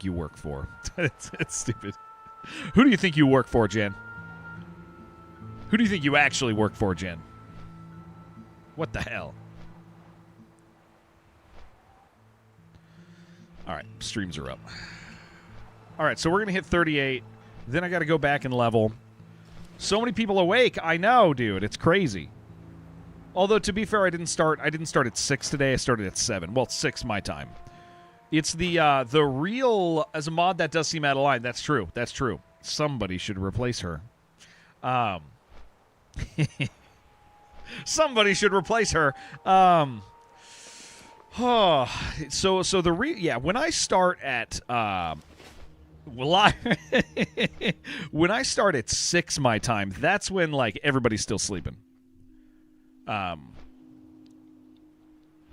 You work for? It's stupid. Who do you think you work for, Jen? Who do you think you actually work for, Jen? What the hell? All right, streams are up. All right, so we're going to hit 38. Then I got to go back and level. So many people awake. I know, dude. It's crazy. Although, to be fair, I didn't start at 6 today. I started at 7. Well, 6 my time. It's the real, as a mod, that does seem out of line. That's true. That's true. Somebody should replace her. Somebody should replace her. So when I start at when I start at 6 my time, that's when like everybody's still sleeping.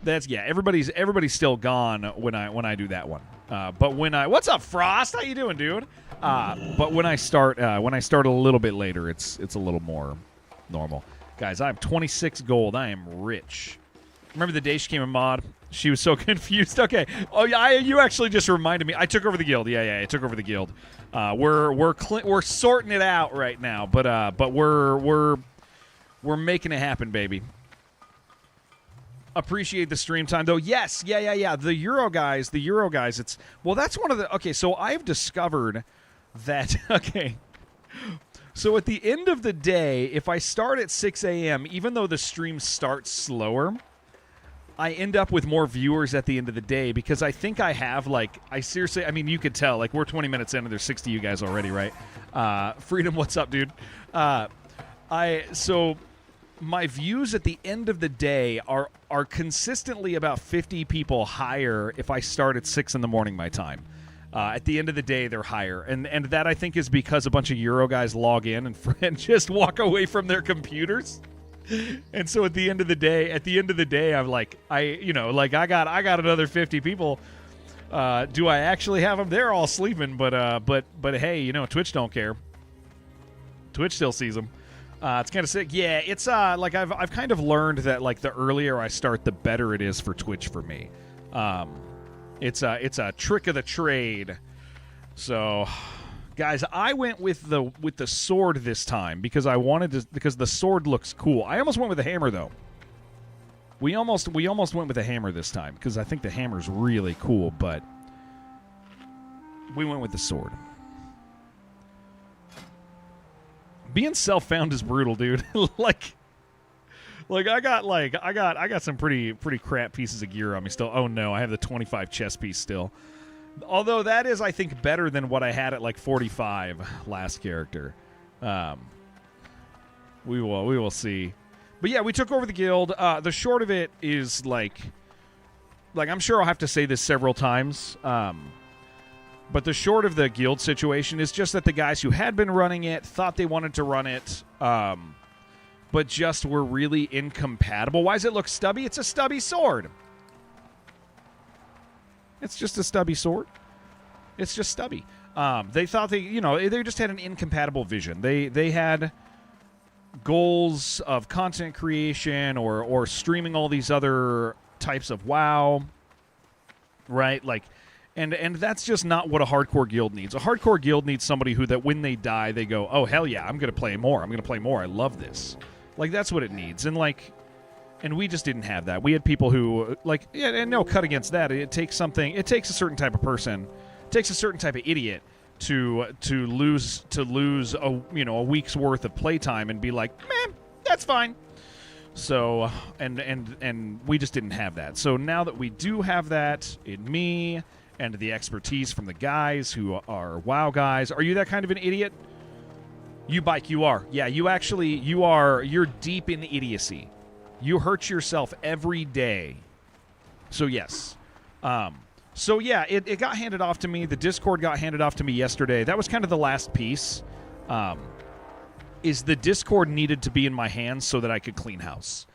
Everybody's still gone when I do that one. But when what's up, Frost? How you doing, dude? But when I start a little bit later, it's a little more normal. Guys, I have 26 gold. I am rich. Remember the day she came in mod? She was so confused. Okay. Oh yeah, you actually just reminded me. I took over the guild. Yeah, I took over the guild. We're sorting it out right now, but we're making it happen, baby. Appreciate the stream time though. Yes, yeah. The Euro guys. It's that's one of the. Okay, so I've discovered that. Okay. So at the end of the day, if I start at 6 a.m., even though the stream starts slower, I end up with more viewers at the end of the day because I think I have, I mean, you could tell, we're 20 minutes in and there's 60 of you guys already, right? Freedom, what's up, dude? So my views at the end of the day are consistently about 50 people higher if I start at 6 in the morning my time. At the end of the day, they're higher. And that, I think, is because a bunch of Euro guys log in and just walk away from their computers. And so at the end of the day, I'm like, I got another 50 people. Do I actually have them? They're all sleeping, but hey, Twitch don't care. Twitch still sees them. It's kind of sick. Yeah, it's I've kind of learned that the earlier I start, the better it is for Twitch for me. It's a trick of the trade. So, guys, I went with the sword this time because because the sword looks cool. I almost went with the hammer though. We almost went with the hammer this time because I think the hammer's really cool, but we went with the sword. Being self-found is brutal, dude. I got some pretty crap pieces of gear on me still. Oh no, I have the 25 chest piece still. Although that is, I think, better than what I had at 45 last character. We will see. But yeah, we took over the guild. The short of it is I'm sure I'll have to say this several times. But the short of the guild situation is just that the guys who had been running it thought they wanted to run it, but just were really incompatible. Why does it look stubby? It's a stubby sword. It's just a stubby sword. It's just stubby. They thought they just had an incompatible vision. They had goals of content creation or streaming all these other types of WoW, right? And that's just not what a hardcore guild needs. A hardcore guild needs somebody who, that when they die, they go, oh, hell yeah, I'm going to play more. I'm going to play more. I love this. That's what it needs. And, and we just didn't have that. We had people who, and no cut against that. It takes a certain type of person. It takes a certain type of idiot to lose a week's worth of playtime and be like, man, that's fine. So, and we just didn't have that. So now that we do have that in me and the expertise from the guys who are WoW guys. Are you that kind of an idiot? You Bike, you are. Yeah, you're deep in idiocy. You hurt yourself every day. So yes. So yeah, it got handed off to me. The Discord got handed off to me yesterday. That was kind of the last piece. Is the Discord needed to be in my hands so that I could clean house.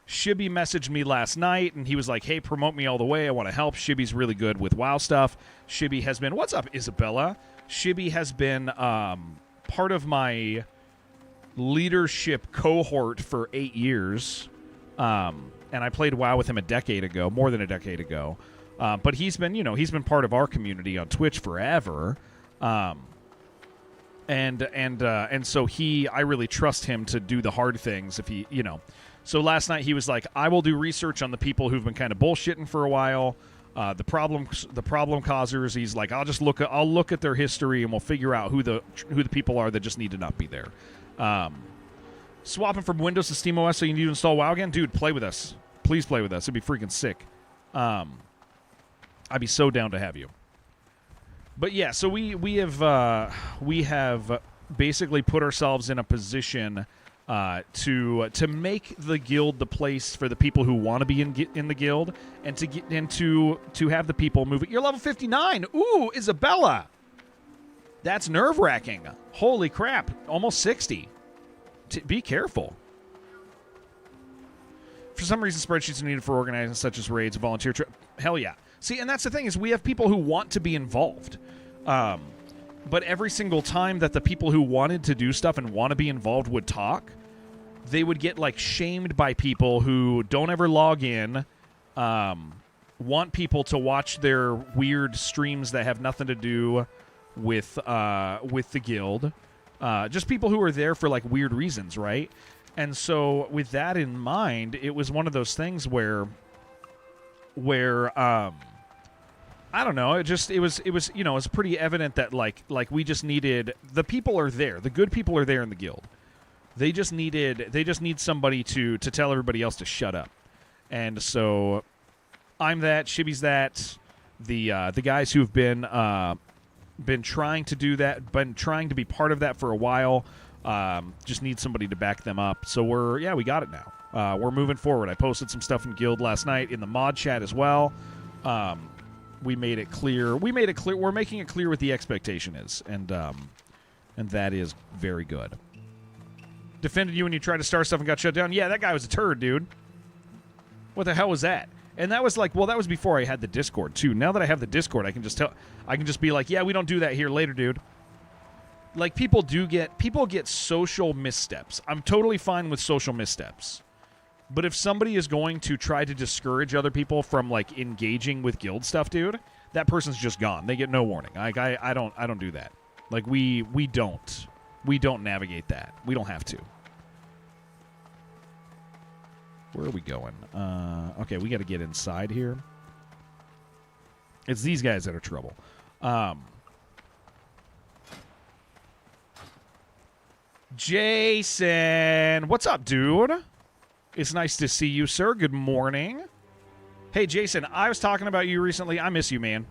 Shibby messaged me last night, and he was like, hey, promote me all the way. I want to help. Shibby's really good with WoW stuff. Shibby has been... What's up, Isabella? Shibby has been part of my leadership cohort for 8 years. And I played WoW with him more than a decade ago. But he's been, he's been part of our community on Twitch forever. And so I really trust him to do the hard things if he, So last night he was like, I will do research on the people who've been kind of bullshitting for a while. The problem causers. He's like, I'll look at their history and we'll figure out who the people are that just need to not be there. Swapping from Windows to SteamOS so you need to install WoW again, dude. Play with us, please play with us. It'd be freaking sick. I'd be so down to have you. But yeah, so we have basically put ourselves in a position to make the guild the place for the people who want to be in the guild, and to have the people move it. You're level 59. Ooh, Isabella. That's nerve-wracking. Holy crap. Almost 60. Be careful. For some reason, spreadsheets are needed for organizing such as raids, volunteer trip. Hell yeah. See, and that's the thing, is we have people who want to be involved. But every single time that the people who wanted to do stuff and want to be involved would talk, they would get, like, shamed by people who don't ever log in, want people to watch their weird streams that have nothing to do with the guild. Just people who are there for, like, weird reasons, right? And so with that in mind, it was one of those things where I don't know, it was pretty evident that like we just needed, the people are there. The good people are there in the guild. They just need somebody to tell everybody else to shut up. And so I'm that, Shibby's that, the guys who've been trying to do that, been trying to be part of that for a while, just need somebody to back them up. So we got it now. We're moving forward. I posted some stuff in guild last night in the mod chat as well. We made it clear. We're making it clear what the expectation is, and that is very good. Defended you when you tried to start stuff and got shut down. Yeah, that guy was a turd, dude. What the hell was that? And that was like, well, that was before I had the Discord too. Now that I have the Discord, I can just be like, yeah, we don't do that here. Later, dude. Like, people get social missteps. I'm totally fine with social missteps. But if somebody is going to try to discourage other people from, like, engaging with guild stuff, dude, that person's just gone. They get no warning. Like, I don't do that. Like, we don't navigate that. We don't have to. Where are we going? Okay, we got to get inside here. It's these guys that are trouble. Jason, what's up, dude? It's nice to see you, sir. Good morning. Hey, Jason, I was talking about you recently. I miss you, man.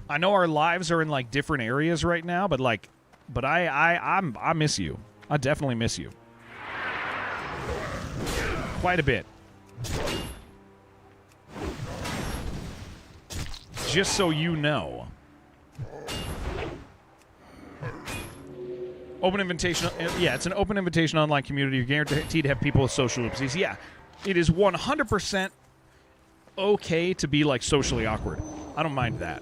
I know our lives are in, like, different areas right now, but I miss you. I definitely miss you. Quite a bit. Just so you know. Open invitation. Yeah, it's an open invitation online community. You're guaranteed to have people with social oopsies. Yeah, it is 100% okay to be, like, socially awkward. I don't mind that.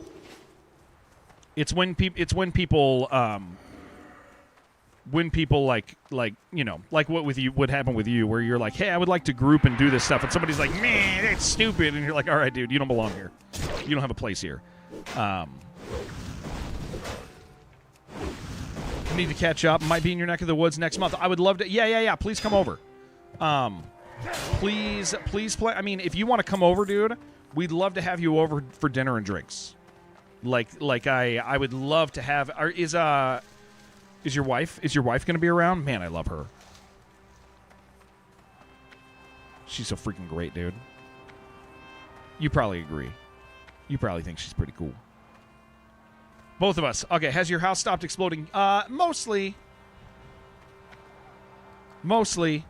It's when people like what happened with you, where you're like, hey, I would like to group and do this stuff, and somebody's like, man, that's stupid, and you're like, all right, dude, you don't belong here. You don't have a place here. Need to catch up. Might be in your neck of the woods next month. I would love to. Yeah. Please come over. Please play. I mean, if you want to come over, dude, we'd love to have you over for dinner and drinks. Like I would love to have. Is your wife going to be around? Man, I love her. She's so freaking great, dude. You probably agree. You probably think she's pretty cool. Both of us. Okay, has your house stopped exploding? Mostly. Mostly.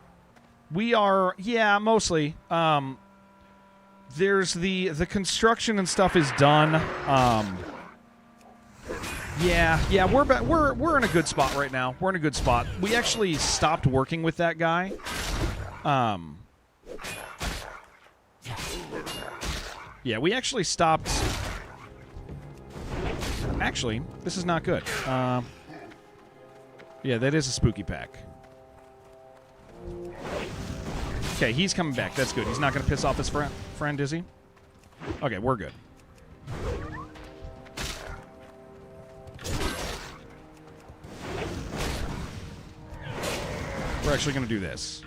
We are, yeah, mostly. There's the construction and stuff is done. Yeah, we're in a good spot right now. We're in a good spot. We actually stopped working with that guy. Yeah, we actually stopped. Actually, this is not good. Yeah, that is a spooky pack. Okay, he's coming back. That's good. He's not going to piss off his friend, is he? Okay, we're good. We're actually going to do this.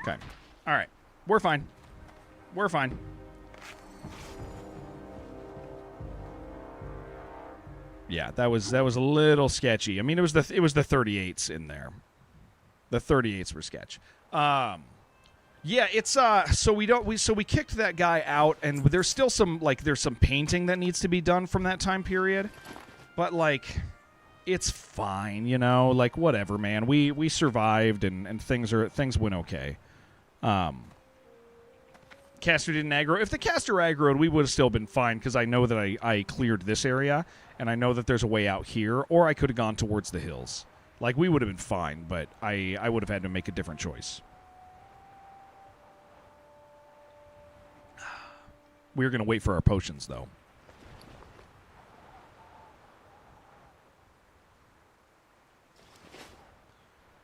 Okay. All right. We're fine. We're fine. Yeah, that was a little sketchy. I mean, it was the 38s in there. The 38s were sketch. Yeah, it's so we kicked that guy out, and there's still some there's some painting that needs to be done from that time period, but it's fine, you know, whatever, man. We survived, and things went okay. Caster didn't aggro. If the caster aggroed, we would have still been fine, because I know that I cleared this area, and I know that there's a way out here, or I could have gone towards the hills. We would have been fine, but I would have had to make a different choice. We were going to wait for our potions, though.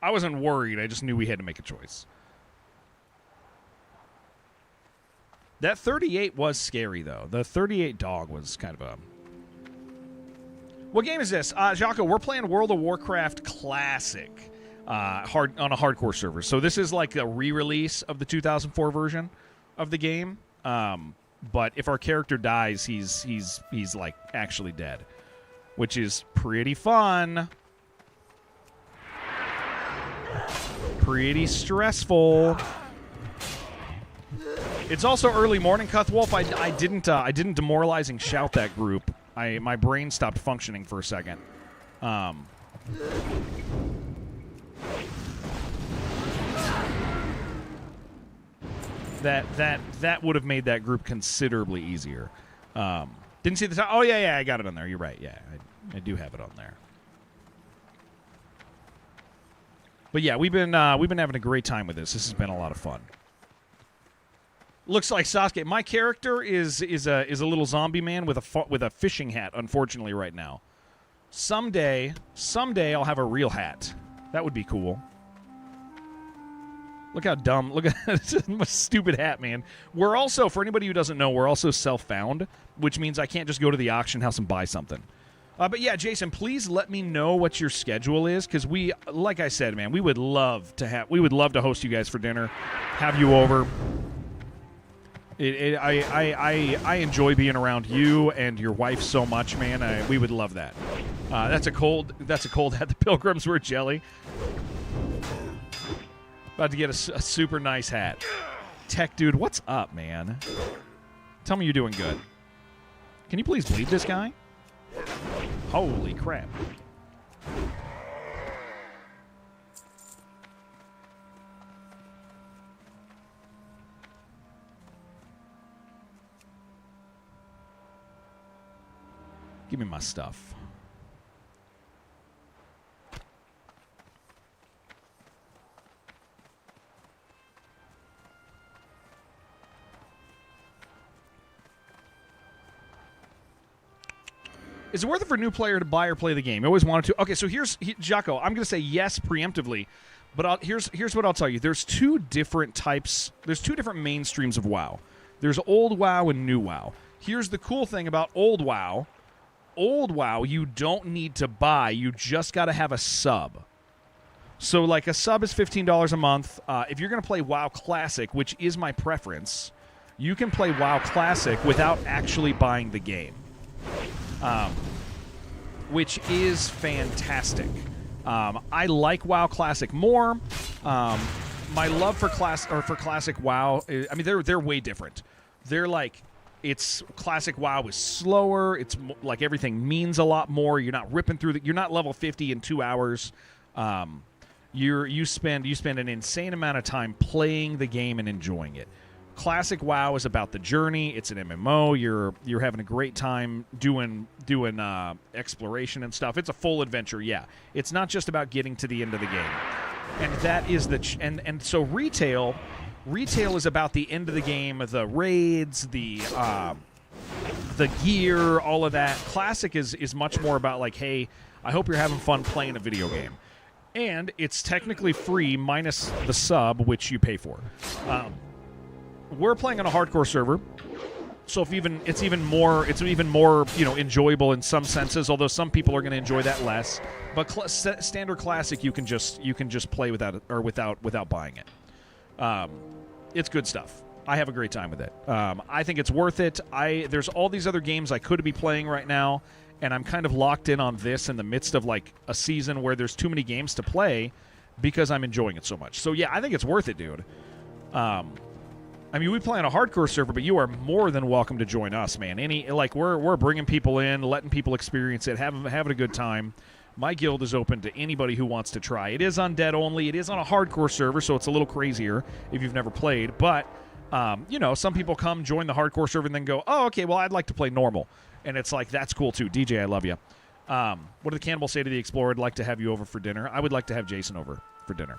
I wasn't worried. I just knew we had to make a choice. That 38 was scary, though. The 38 dog was kind of a... What game is this? Jocko, we're playing World of Warcraft Classic on a hardcore server. So this is like a re-release of the 2004 version of the game. But if our character dies, he's actually dead, which is pretty fun. Pretty stressful. It's also early morning, Cuthwolf. I didn't demoralizing shout that group. My brain stopped functioning for a second. That would have made that group considerably easier. Didn't see the time. Oh yeah, I got it on there. You're right. Yeah, I do have it on there. But yeah, we've been having a great time with this. This has been a lot of fun. Looks like Sasuke. My character is a little zombie man with a fishing hat. Unfortunately, right now. Someday I'll have a real hat. That would be cool. Look how dumb. Look at my stupid hat, man. We're also, for anybody who doesn't know, we're also self-found, which means I can't just go to the auction house and buy something. But yeah, Jason, please let me know what your schedule is, because we, like I said, man, we would love to host you guys for dinner, have you over. I enjoy being around you and your wife so much, man. We would love that. That's a cold hat. The Pilgrims were jelly. About to get a super nice hat. Tech dude, what's up, man? Tell me you're doing good. Can you please bleed this guy? Holy crap. Give me my stuff. Is it worth it for a new player to buy or play the game? I always wanted to. Okay, so Jocko, I'm going to say yes preemptively, but here's what I'll tell you. There's two different types. There's two different mainstreams of WoW. There's old WoW and new WoW. Here's the cool thing about old WoW. Old WoW, you don't need to buy. You just got to have a sub. So, a sub is $15 a month. If you're going to play WoW Classic, which is my preference, you can play WoW Classic without actually buying the game. Which is fantastic. I like WoW Classic more. My love for Classic WoW, I mean, they're way different. They're it's Classic WoW is slower. It's everything means a lot more. You're not ripping through you're not level 50 in 2 hours. You spend an insane amount of time playing the game and enjoying it. Classic WoW is about the journey. It's an MMO. You're having a great time doing exploration and stuff. It's a full adventure. Yeah, it's not just about getting to the end of the game. And that is and so retail is about the end of the game, the raids, the gear, all of that. Classic is much more about hey, I hope you're having fun playing a video game. And it's technically free minus the sub, which you pay for. We're playing on a hardcore server, so it's even more enjoyable in some senses. Although some people are going to enjoy that less. But standard classic, you can just play without buying it. It's good stuff. I have a great time with it. I think it's worth it. There's all these other games I could be playing right now. And I'm kind of locked in on this in the midst of, like, a season where there's too many games to play because I'm enjoying it so much. So, yeah, I think it's worth it, dude. I mean, we play on a hardcore server, but you are more than welcome to join us, man. We're bringing people in, letting people experience it, having a good time. My guild is open to anybody who wants to try. It is undead only. It is on a hardcore server, so it's a little crazier if you've never played. But, some people come, join the hardcore server, and then go, oh, okay, well, I'd like to play normal. And it's like, that's cool, too. DJ, I love you. What did the cannibal say to the explorer? I'd like to have you over for dinner. I would like to have Jason over for dinner.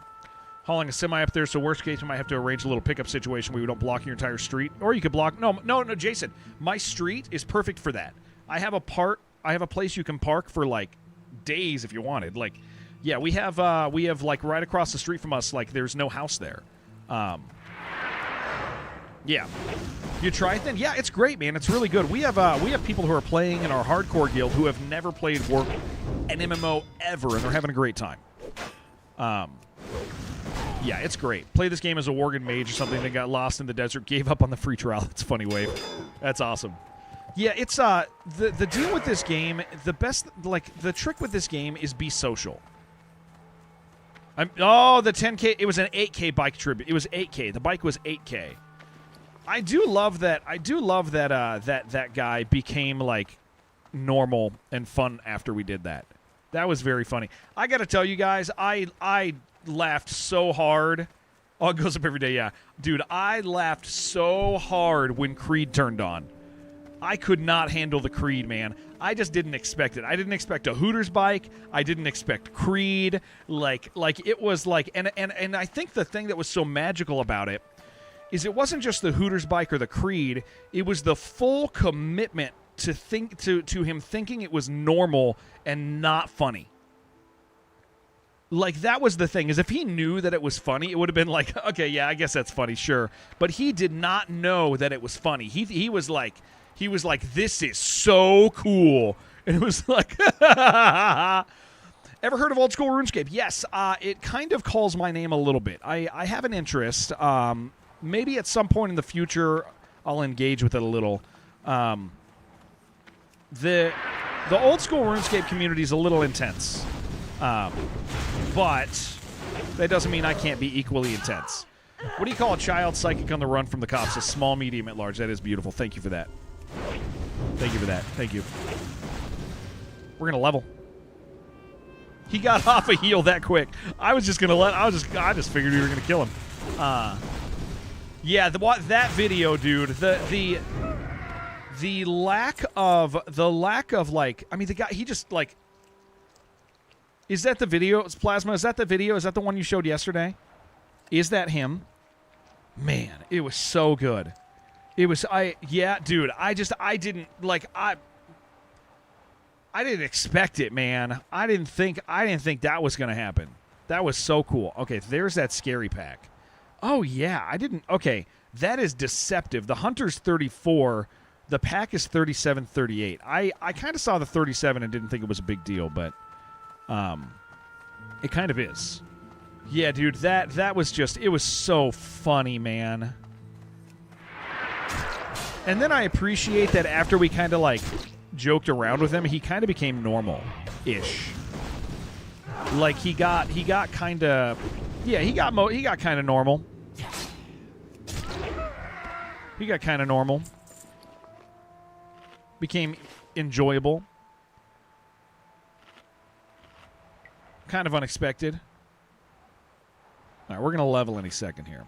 Hauling a semi up there, so worst case, we might have to arrange a little pickup situation where we don't block your entire street. Or you could block... No, Jason. My street is perfect for that. I have a place you can park for, like, days if you wanted. Like, yeah, we have like, right across the street from us, like, there's no house there. Yeah. You try it then? Yeah, it's great, man. It's really good. We have people who are playing in our hardcore guild who have never played an MMO ever, and they're having a great time. Yeah, it's great. Play this game as a Worgen mage or something that got lost in the desert, gave up on the free trial. That's funny, Wave. That's awesome. Yeah, it's the deal with this game, the trick with this game is be social. The 10K, it was an 8K bike tribute. It was 8K. The bike was 8K. I do love that that guy became, like, normal and fun after we did that. That was very funny. I got to tell you guys, I laughed so hard. Oh, it goes up every day, yeah. Dude, I laughed so hard when Creed turned on. I could not handle the Creed, man. I just didn't expect it. I didn't expect a Hooters bike. I didn't expect Creed. Like it was like, and I think the thing that was so magical about it is it wasn't just the Hooters bike or the Creed. It was the full commitment to him thinking it was normal and not funny. Like, that was the thing, is if he knew that it was funny, it would have been like, okay, yeah, I guess that's funny, sure. But he did not know that it was funny. He was like, this is so cool. And it was like, ever heard of old school RuneScape? Yes, it kind of calls my name a little bit. I have an interest. Maybe at some point in the future, I'll engage with it a little. The old school RuneScape community is a little intense. But that doesn't mean I can't be equally intense. What do you call a child psychic on the run from the cops? A small, medium, at large. That is beautiful. Thank you for that. Thank you for that. Thank you. We're going to level. He got off a heal that quick. I was just going to I just figured we were going to kill him. Yeah, that video, dude. The lack of like, I mean, the guy, he just like, is that the video? It's Plasma. Is that the video? Is that the one you showed yesterday? Is that him? Man, it was so good. It was, yeah, dude, I didn't expect it, man. I didn't think that was going to happen. That was so cool. Okay, there's that scary pack. Oh, yeah, okay, that is deceptive. The Hunter's 34, the pack is 37-38. I kind of saw the 37 and didn't think it was a big deal, but it kind of is. Yeah, dude, that was just, it was so funny, man. And then I appreciate that after we kind of, like, joked around with him, he kind of became normal-ish. Like, he got kind of, yeah, he got kind of normal. He got kind of normal. Became enjoyable. Kind of unexpected. All right, we're going to level any second here.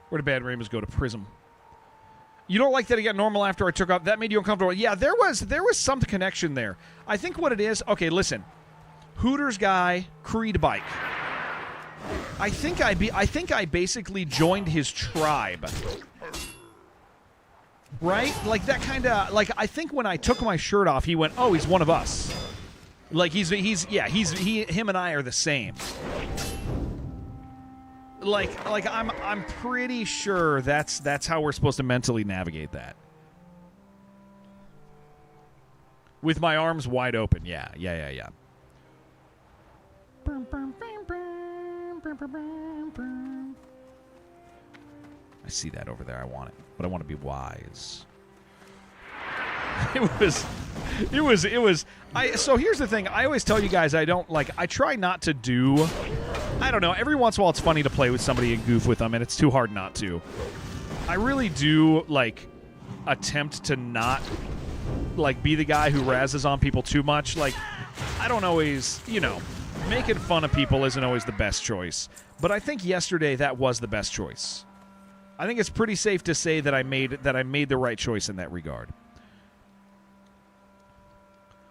Where did Bad Rainbows go? To Prism. You don't like that he got normal after I took off? That made you uncomfortable? Yeah, there was some connection there. I think what it is... Okay, listen. Hooters guy, Creed bike. I think I basically joined his tribe. Right? Like, that kind of... Like, I think when I took my shirt off, he went, oh, he's one of us. Like him and I are the same. Like I'm pretty sure that's how we're supposed to mentally navigate that. With my arms wide open, yeah. I see that over there. I want it, but I want to be wise. It was. So here's the thing. I always tell you guys I try not to do. I don't know. Every once in a while, it's funny to play with somebody and goof with them, and it's too hard not to. I really do attempt to not be the guy who razzes on people too much. I don't always, making fun of people isn't always the best choice. But I think yesterday that was the best choice. I think it's pretty safe to say that I made the right choice in that regard.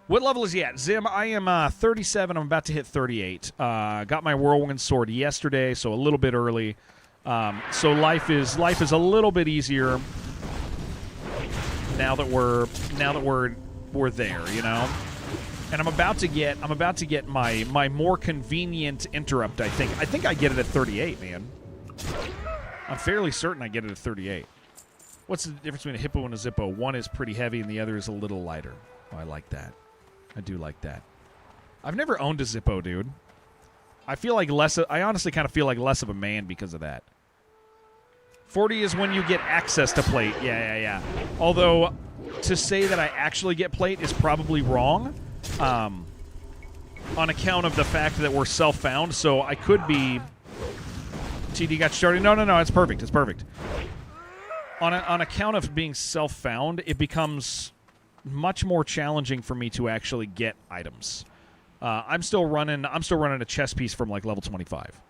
What level is he at? Zim, I am 37. I'm about to hit 38. Got my Whirlwind Sword yesterday, so a little bit early. So life is a little bit easier now that we're there, And I'm about to get my more convenient interrupt. I think I get it at 38, man. I'm fairly certain I get it at 38. What's the difference between a Hippo and a Zippo? One is pretty heavy and the other is a little lighter. Oh, I like that. I do like that. I've never owned a Zippo, dude. I honestly kind of feel like less of a man because of that. 40 is when you get access to plate. Yeah. Although, to say that I actually get plate is probably wrong. On account of the fact that we're self-found, so I could be... TD got started. No, it's perfect. It's perfect. On account of being self-found, it becomes much more challenging for me to actually get items. I'm still running a chess piece from level 25.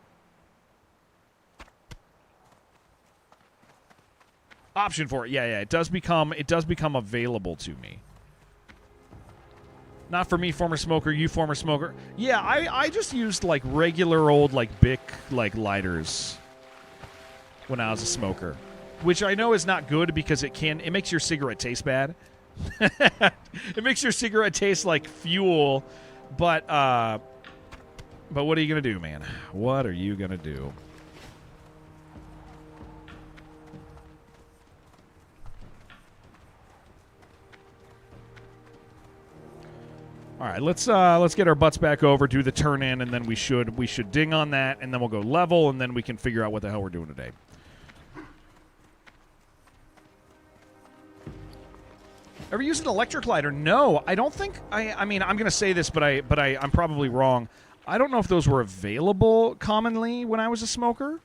Option for it. Yeah. It does become available to me. Not for me, former smoker. You, former smoker. Yeah, I just used regular old Bic lighters when I was a smoker, which I know is not good because it makes your cigarette taste bad. It makes your cigarette taste like fuel, but what are you gonna do, man? What are you gonna do? All right, let's get our butts back over, do the turn in, and then we should ding on that, and then we'll go level, and then we can figure out what the hell we're doing today. Ever used an electric lighter? No, I don't think. I mean, I'm going to say this, but I'm probably wrong. I don't know if those were available commonly when I was a smoker,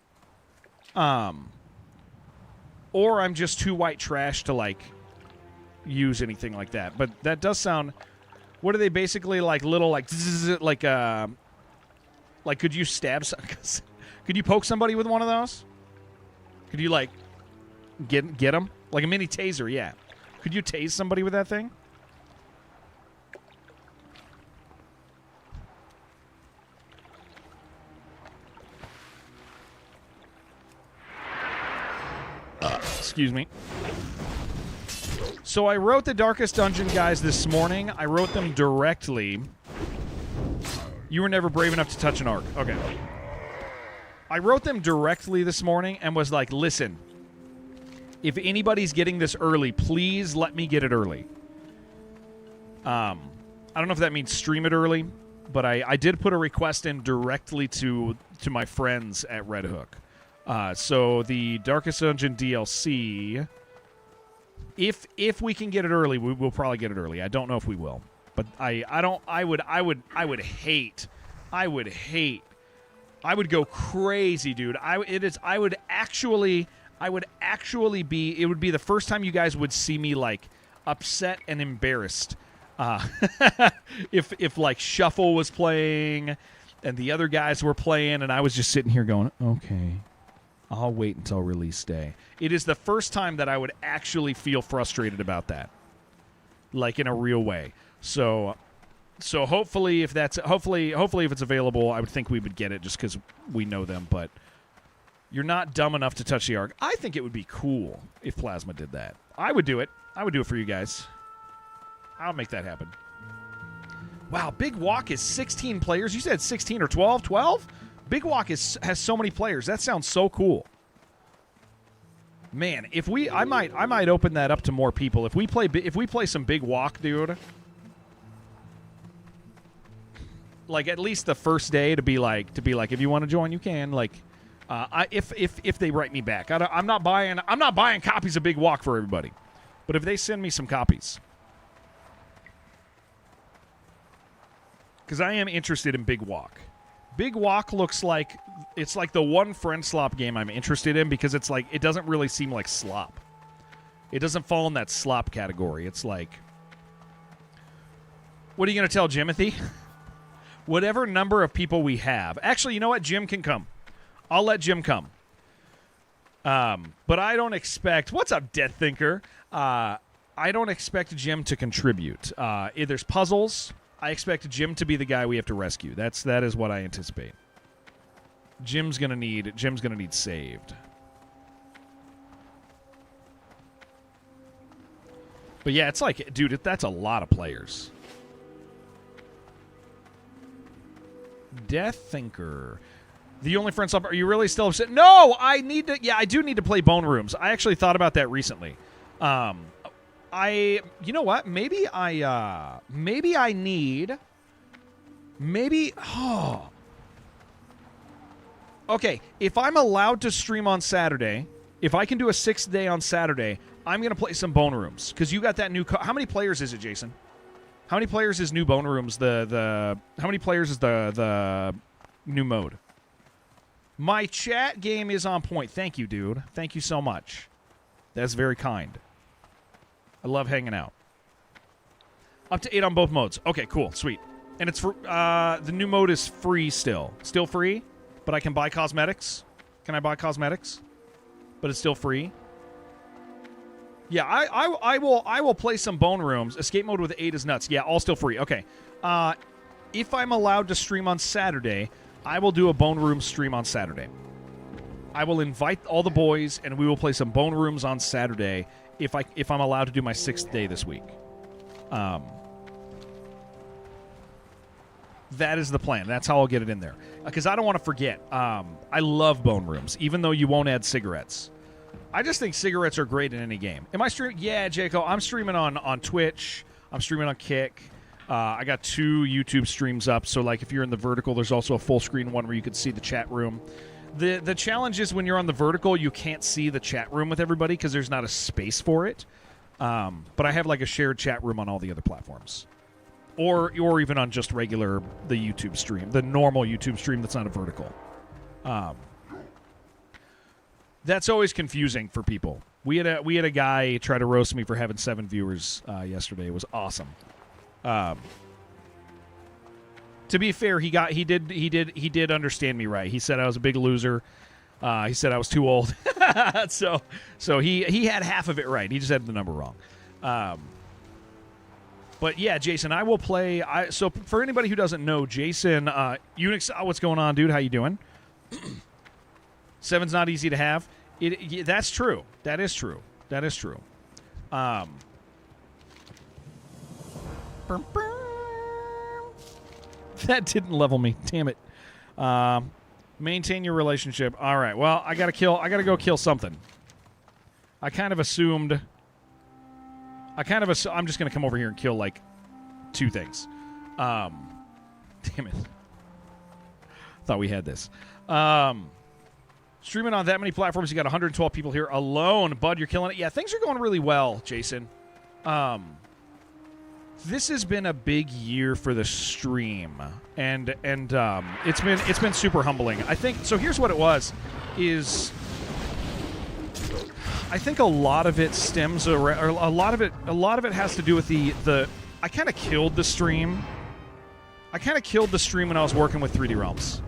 or I'm just too white trash to use anything like that. But that does sound. What are they basically little zzz, could you stab? Could you poke somebody with one of those? Could you get them like a mini taser? Yeah. Could you tase somebody with that thing? Excuse me. So I wrote the Darkest Dungeon guys this morning. I wrote them directly. You were never brave enough to touch an arc. Okay. I wrote them directly this morning and was like, listen, if anybody's getting this early, please let me get it early. I don't know if that means stream it early, but I did put a request in directly to my friends at Red Hook. So the Darkest Dungeon DLC... If we can get it early, we'll probably get it early. I don't know if we will, but I would hate. I would go crazy, dude. It would be the first time you guys would see me upset and embarrassed. If Shuffle was playing and the other guys were playing and I was just sitting here going, okay, I'll wait until release day. It is the first time that I would actually feel frustrated about that, in a real way. So hopefully if it's available, I would think we would get it just because we know them. But you're not dumb enough to touch the arc. I think it would be cool if Plasma did that. I would do it. I would do it for you guys. I'll make that happen. Wow, Big Walk is 16 players. You said 16 or 12? 12? Big Walk has so many players. That sounds so cool. Man, I might open that up to more people. If we play some Big Walk, dude. Like at least the first day to be like if you want to join you can, like if they write me back. I'm not buying copies of Big Walk for everybody. But if they send me some copies, because I am interested in Big Walk. Big Walk looks like it's like the one friend slop game I'm interested in, because it's like it doesn't really seem like slop. It doesn't fall in that slop category. It's like, what are you going to tell Jimothy? Whatever number of people we have. Actually, you know what? Jim can come. I'll let Jim come. But I don't expect... What's up, Death Thinker? I don't expect Jim to contribute. If there's puzzles, I expect Jim to be the guy we have to rescue. That is what I anticipate. Jim's gonna need saved. But yeah, it's like, dude, that's a lot of players. Death Thinker. The only friend sub. Are you really still upset? No, I need to. Yeah, I do need to play Bone Rooms. I actually thought about that recently. You know what? Maybe I need. Maybe. Oh. Okay, if I'm allowed to stream on Saturday, if I can do a 6th day on Saturday, I'm gonna play some Bone Rooms, because you got that new. How many players is it, Jason? How many players is new Bone Rooms? How many players is the new mode? My chat game is on point. Thank you, dude. Thank you so much. That's very kind. I love hanging out. Up to 8 on both modes. Okay, cool, sweet. And it's for the new mode is free still. Still free, but I can buy cosmetics. Can I buy cosmetics? But it's still free. Yeah, I will play some Bone Rooms. Escape mode with 8 is nuts. Yeah, all still free. Okay. If I'm allowed to stream on Saturday, I will do a Bone Room stream on Saturday. I will invite all the boys, and we will play some Bone Rooms on Saturday if I'm allowed to do my 6th day this week. That is the plan. That's how I'll get it in there. Because I don't want to forget. I love Bone Rooms, even though you won't add cigarettes. I just think cigarettes are great in any game. Am I streaming? Yeah, Jaco. I'm streaming on Twitch. I'm streaming on Kick. I got 2 YouTube streams up. So, like, if you're in the vertical, there's also a full screen one where you can see the chat room. The challenge is when you're on the vertical, you can't see the chat room with everybody because there's not a space for it. But I have, like, a shared chat room on all the other platforms. Or even on just the YouTube stream, the normal YouTube stream that's not a vertical. That's always confusing for people. We had a guy try to roast me for having 7 viewers yesterday. It was awesome. To be fair, he did understand me right. He said I was a big loser. He said I was too old. so he had half of it right. He just had the number wrong. But yeah, Jason, I will play. So for anybody who doesn't know, Jason, Unix, what's going on, dude? How you doing? 7's not easy to have. That's true. That is true. That is true. That didn't level me. Damn it. Maintain your relationship. All right. Well, I gotta go kill something. I'm just gonna come over here and kill like 2 things. Damn it. Thought we had this. Streaming on that many platforms, you got 112 people here alone. Bud, you're killing it. Yeah, things are going really well, Jason. This has been a big year for the stream, and it's been super humbling. I think so. Here's what it was: I think a lot of it stems around, or a lot of it has to do with the. I kind of killed the stream. When I was working with 3D Realms.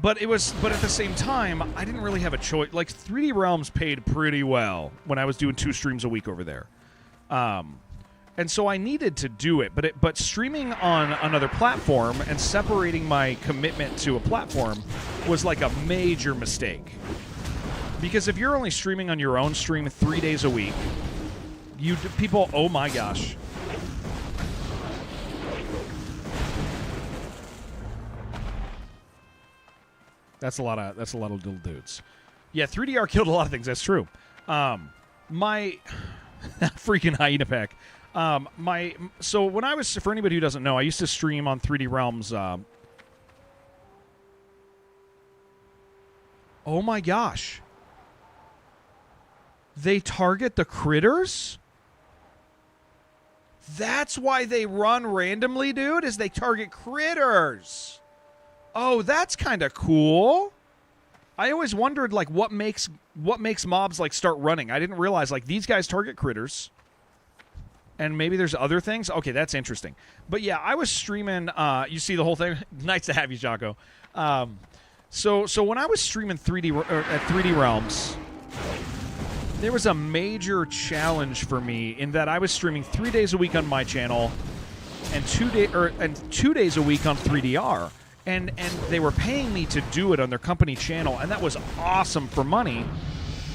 But at the same time, I didn't really have a choice. Like, 3D Realms paid pretty well when I was doing 2 streams a week over there. And so I needed to do it. But streaming on another platform and separating my commitment to a platform was like a major mistake. Because if you're only streaming on your own stream 3 days a week, people, oh my gosh. That's a lot of little dudes. Yeah, 3DR killed a lot of things. That's true. My freaking hyena pack. So when I was, for anybody who doesn't know, I used to stream on 3D Realms. Oh my gosh. They target the critters? That's why they run randomly, dude, is they target critters. Oh, that's kind of cool. I always wondered, like, what makes mobs, like, start running. I didn't realize, like, these guys target critters. And maybe there's other things. Okay, that's interesting. But yeah, I was streaming. You see the whole thing. Nice to have you, Jocko. So when I was streaming 3D Realms, there was a major challenge for me in that I was streaming 3 days a week on my channel, and 2 days a week on 3DR, and they were paying me to do it on their company channel, and that was awesome for money.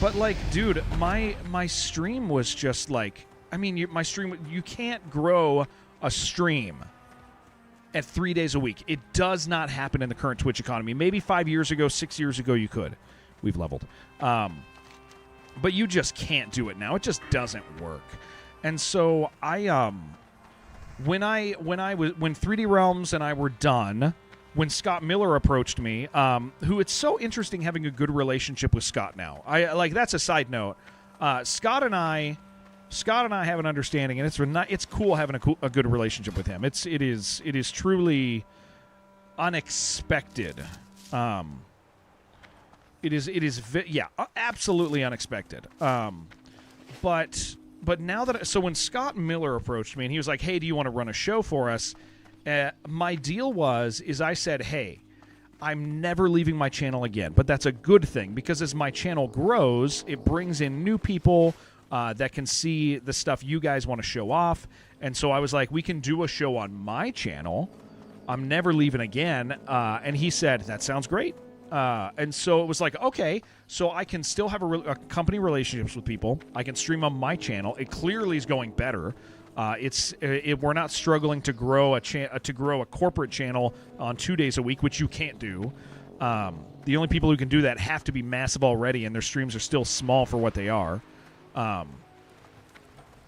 But like, dude, my stream was just like. I mean, my stream, you can't grow a stream at 3 days a week. It does not happen in the current Twitch economy. Maybe 5 years ago, 6 years ago, you could. We've leveled. But you just can't do it now. It just doesn't work. And so when 3D Realms and I were done, when Scott Miller approached me, who it's so interesting having a good relationship with Scott now. That's a side note. Scott and I have an understanding, and it's cool having a good relationship with him. It is truly unexpected. It is absolutely unexpected. But now that when Scott Miller approached me and he was like, "Hey, do you want to run a show for us?" My deal is I said, "Hey, I'm never leaving my channel again." But that's a good thing because as my channel grows, it brings in new people. That can see the stuff you guys want to show off. And so I was like, we can do a show on my channel. I'm never leaving again. And he said, that sounds great. And so it was like, okay, so I can still have a company relationships with people. I can stream on my channel. It clearly is going better. We're not struggling to grow a corporate channel on 2 days a week, which you can't do. The only people who can do that have to be massive already, and their streams are still small for what they are.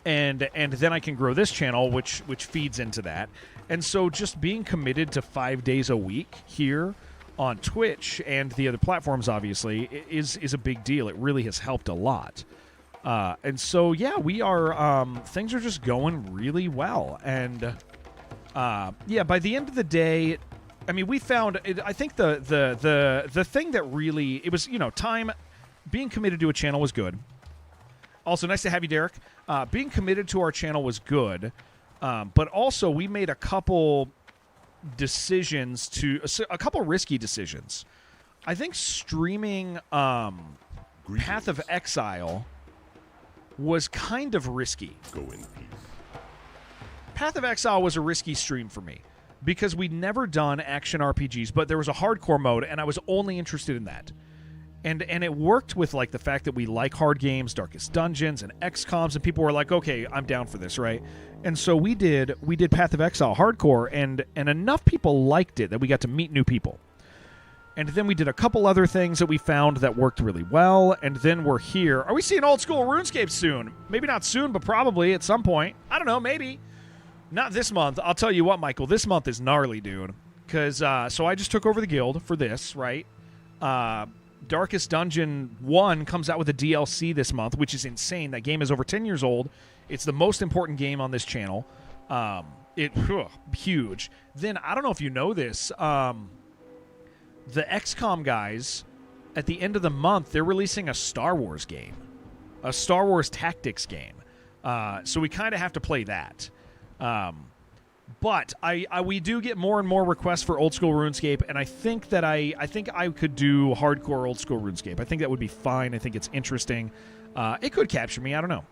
And then I can grow this channel, which feeds into that. And so just being committed to 5 days a week here on Twitch and the other platforms, obviously, is a big deal. It really has helped a lot. And so, yeah, we are, things are just going really well. And, by the end of the day, I mean, we found, I think the thing that really, it was, time, being committed to a channel was good. Also, nice to have you, Derek. Being committed to our channel was good, but also we made a couple decisions a couple risky decisions. I think streaming Path of Exile was kind of risky. Go in peace. Path of Exile was a risky stream for me because we'd never done action RPGs, but there was a hardcore mode, and I was only interested in that. And it worked with, like, the fact that we like hard games, Darkest Dungeons, and XComs, and people were like, okay, I'm down for this, right? And so we did Path of Exile hardcore, and enough people liked it that we got to meet new people. And then we did a couple other things that we found that worked really well, and then we're here. Are we seeing old school RuneScape soon? Maybe not soon, but probably at some point. I don't know, maybe. Not this month. I'll tell you what, Michael, this month is gnarly, dude. Because, so I just took over the guild for this, right? Darkest Dungeon 1 comes out with a DLC this month, which is insane. That game is over 10 years old. It's the most important game on this channel. Huge. Then, I don't know if you know this, the XCOM guys, at the end of the month, they're releasing a Star Wars game. A Star Wars tactics game. So we kind of have to play that. But we do get more and more requests for old school RuneScape, and I think that I could do hardcore old school RuneScape. I think that would be fine. I think it's interesting. It could capture me. I don't know.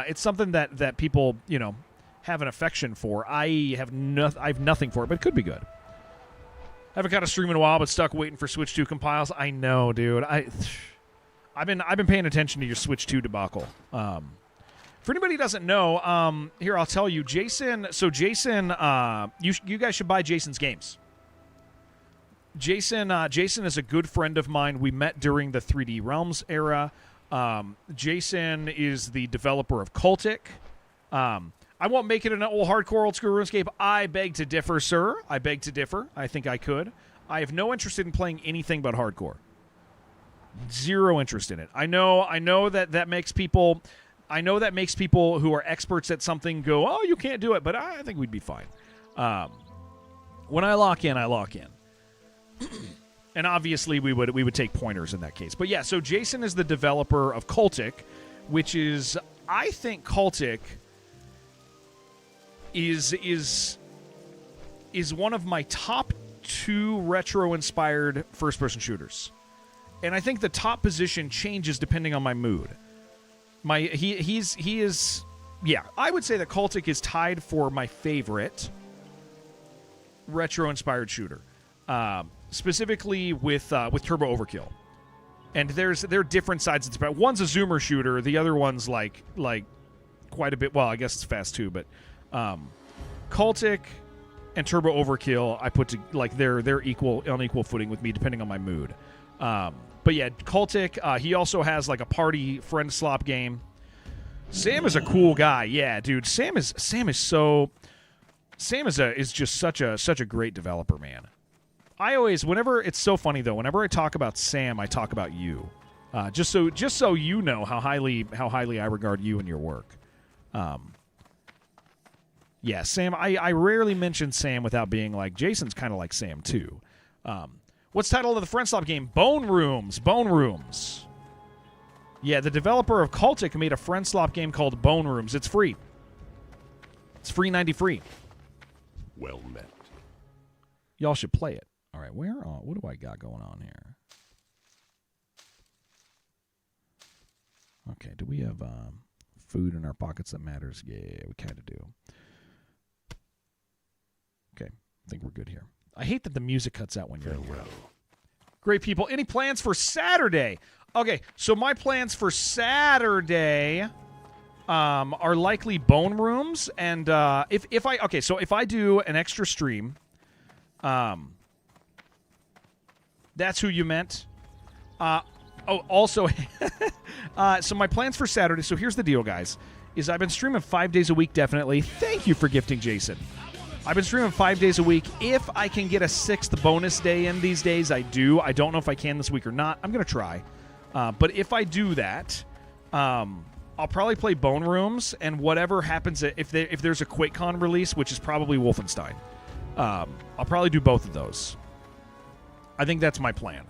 It's something that people have an affection for. I have nothing for it, but it could be good. Haven't got a stream in a while, but stuck waiting for Switch 2 compiles. I know, dude. I've been paying attention to your Switch 2 debacle. For anybody who doesn't know, here, I'll tell you, Jason, you guys should buy Jason's games. Jason is a good friend of mine. We met during the 3D Realms era. Jason is the developer of Cultic. I won't make it an old hardcore old school RuneScape. I beg to differ, sir. I beg to differ. I think I could. I have no interest in playing anything but hardcore. Zero interest in it. I know that makes people. I know that makes people who are experts at something go, "Oh, you can't do it," but I think we'd be fine. When I lock in, I lock in. And obviously, we would take pointers in that case. But yeah, so Jason is the developer of Cultic, which is, I think, Cultic is one of my top 2 retro-inspired first-person shooters. And I think the top position changes depending on my mood. He is I would say that Cultic is tied for my favorite retro-inspired shooter. Specifically with Turbo Overkill. And there are different sides of it. One's a zoomer shooter, the other one's like quite a bit, well, I guess it's fast too, but Cultic and Turbo Overkill, I put to they're on equal footing with me depending on my mood. But yeah, Cultic, he also has like a party friend slop game. Sam is a cool guy. Yeah, dude. Sam is just such a great developer, man. I always, whenever, it's so funny though, whenever I talk about Sam, I talk about you. Just so you know how highly I regard you and your work. Yeah, Sam, I rarely mention Sam without being like, Jason's kind of like Sam too. What's the title of the friend slop game? Bone Rooms. Yeah, the developer of Cultic made a friend slop game called Bone Rooms. It's free. It's free 90 free. Well met. Y'all should play it. All right, what do I got going on here? Okay, do we have food in our pockets that matters? Yeah, we kind of do. Okay, I think we're good here. I hate that the music cuts out when you're in here. Great people. Any plans for Saturday? Okay, so my plans for Saturday are likely Bone Rooms, and if I do an extra stream, that's who you meant. Also, so my plans for Saturday, so here's the deal, guys, is I've been streaming 5 days a week, definitely. Thank you for gifting, Jason. I've been streaming 5 days a week. If I can get a 6th bonus day in these days, I do. I don't know if I can this week or not. I'm going to try. But if I do that, I'll probably play Bone Rooms, and whatever happens, if there's a QuakeCon release, which is probably Wolfenstein, I'll probably do both of those. I think that's my plan.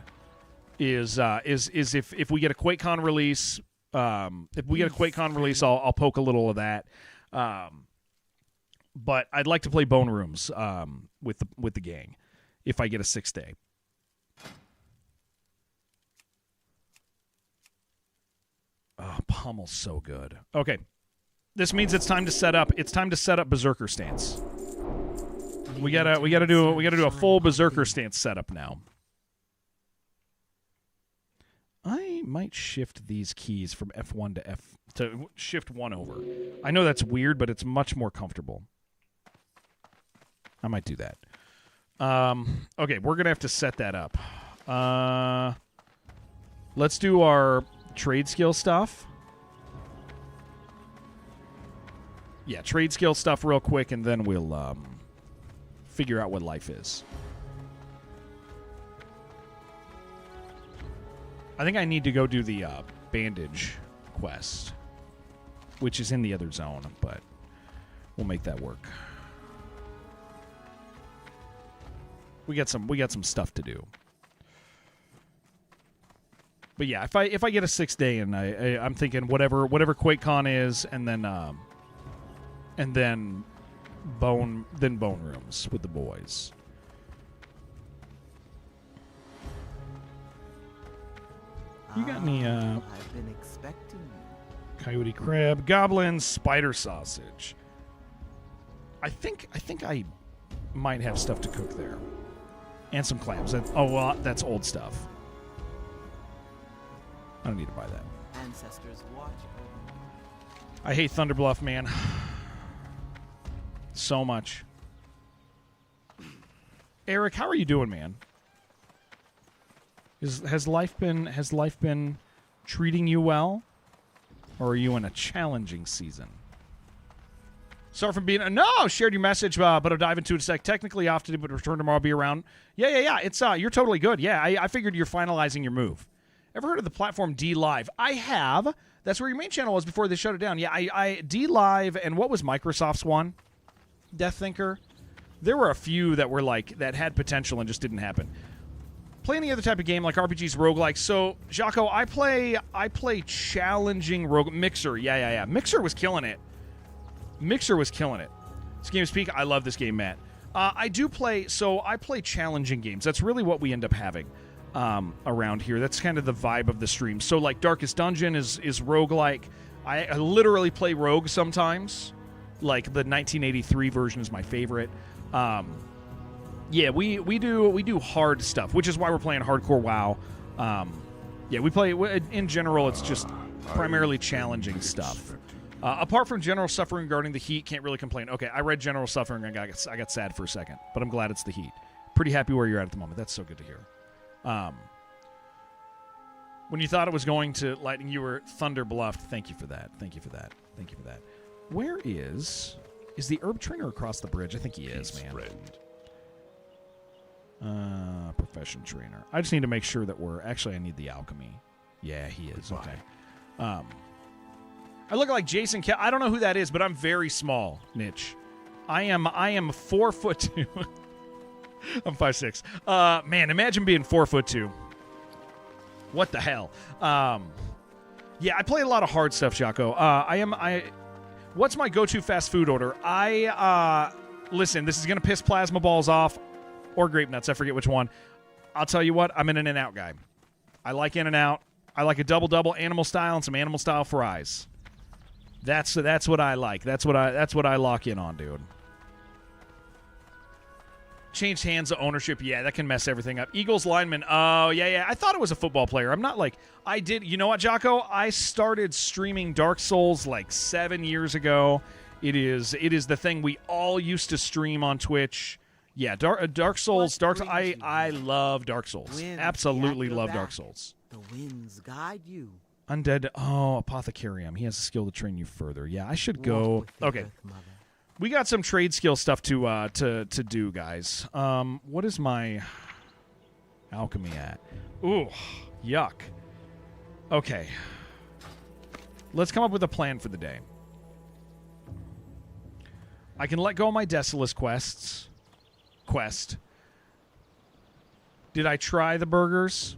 Is if we get a QuakeCon release, I'll poke a little of that. But I'd like to play Bone Rooms with the gang if I get a 6th day. Oh, Pommel's so good. Okay, this means it's time to set up. It's time to set up Berserker stance. We gotta do a full Berserker stance setup now. I might shift these keys from F1 to shift 1 over. I know that's weird, but it's much more comfortable. I might do that. Okay, we're gonna have to set that up. Let's do our trade skill stuff. Yeah, trade skill stuff real quick, and then we'll figure out what life is. I think I need to go do the bandage quest, which is in the other zone, but we'll make that work. We got some stuff to do. But yeah, if I get a 6th day, and I'm thinking whatever QuakeCon is, and then Bone Rooms with the boys. You got any I've been expecting you. Coyote crab, goblin, spider sausage. I think I might have stuff to cook there. And some clams. That's old stuff. I don't need to buy that. Ancestors watch over me. I hate Thunderbluff, man. So much. Eric, how are you doing, man? Has life been treating you well, or are you in a challenging season? Sorry for being no. Shared your message, but I'll dive into it in a sec. Technically off today, but return tomorrow. I'll be around. Yeah. It's you're totally good. Yeah, I figured you're finalizing your move. Ever heard of the platform D Live? I have. That's where your main channel was before they shut it down. Yeah, I D Live, and what was Microsoft's one? Death Thinker. There were a few that were like that had potential and just didn't happen. Play any other type of game like RPGs, roguelikes. So, Jaco, I play challenging rogue Mixer. Yeah. Mixer was killing it. This game is peak. I love this game, Matt. I play challenging games. That's really what we end up having around here. That's kind of the vibe of the stream. So, like, Darkest Dungeon is roguelike. I literally play Rogue sometimes. Like, the 1983 version is my favorite. Yeah, we do hard stuff, which is why we're playing hardcore WoW. Yeah, we play in general. It's just primarily challenging stuff. Apart from general suffering regarding the heat, can't really complain. Okay, I read general suffering and I got sad for a second, but I'm glad it's the heat. Pretty happy where you're at the moment. That's so good to hear. When you thought it was going to lightning, you were thunder bluffed. Thank you for that. Where is the herb trainer across the bridge? I think he is, man. Profession trainer. I just need to make sure that I need the alchemy. Yeah, he is. Okay. I look like Jason I don't know who that is, but I'm very small, Niche. I am 4'2". I'm 5'6". Man, imagine being 4'2". What the hell? Yeah, I play a lot of hard stuff, Jaco. What's my go-to fast food order? Listen, this is gonna piss Plasma Balls off. Or Grape Nuts, I forget which one. I'll tell you what, I'm an In-N-Out guy. I like In-N-Out. I like a double animal style and some animal style fries. That's what I like. That's what I lock in on, dude. Changed hands of ownership. Yeah, that can mess everything up. Eagles lineman. Oh, yeah. I thought it was a football player. I'm not like I did. You know what, Jaco? I started streaming Dark Souls like 7 years ago. It is the thing we all used to stream on Twitch. Yeah, Dark Souls. I love Dark Souls. Absolutely love Dark Souls. The winds guide you. Undead. Oh, Apothecarium. He has a skill to train you further. Yeah, I should go. Okay, we got some trade skill stuff to do, guys. What is my alchemy at? Ooh, yuck. Okay, let's come up with a plan for the day. I can let go of my Desolus quest. Did I try the burgers?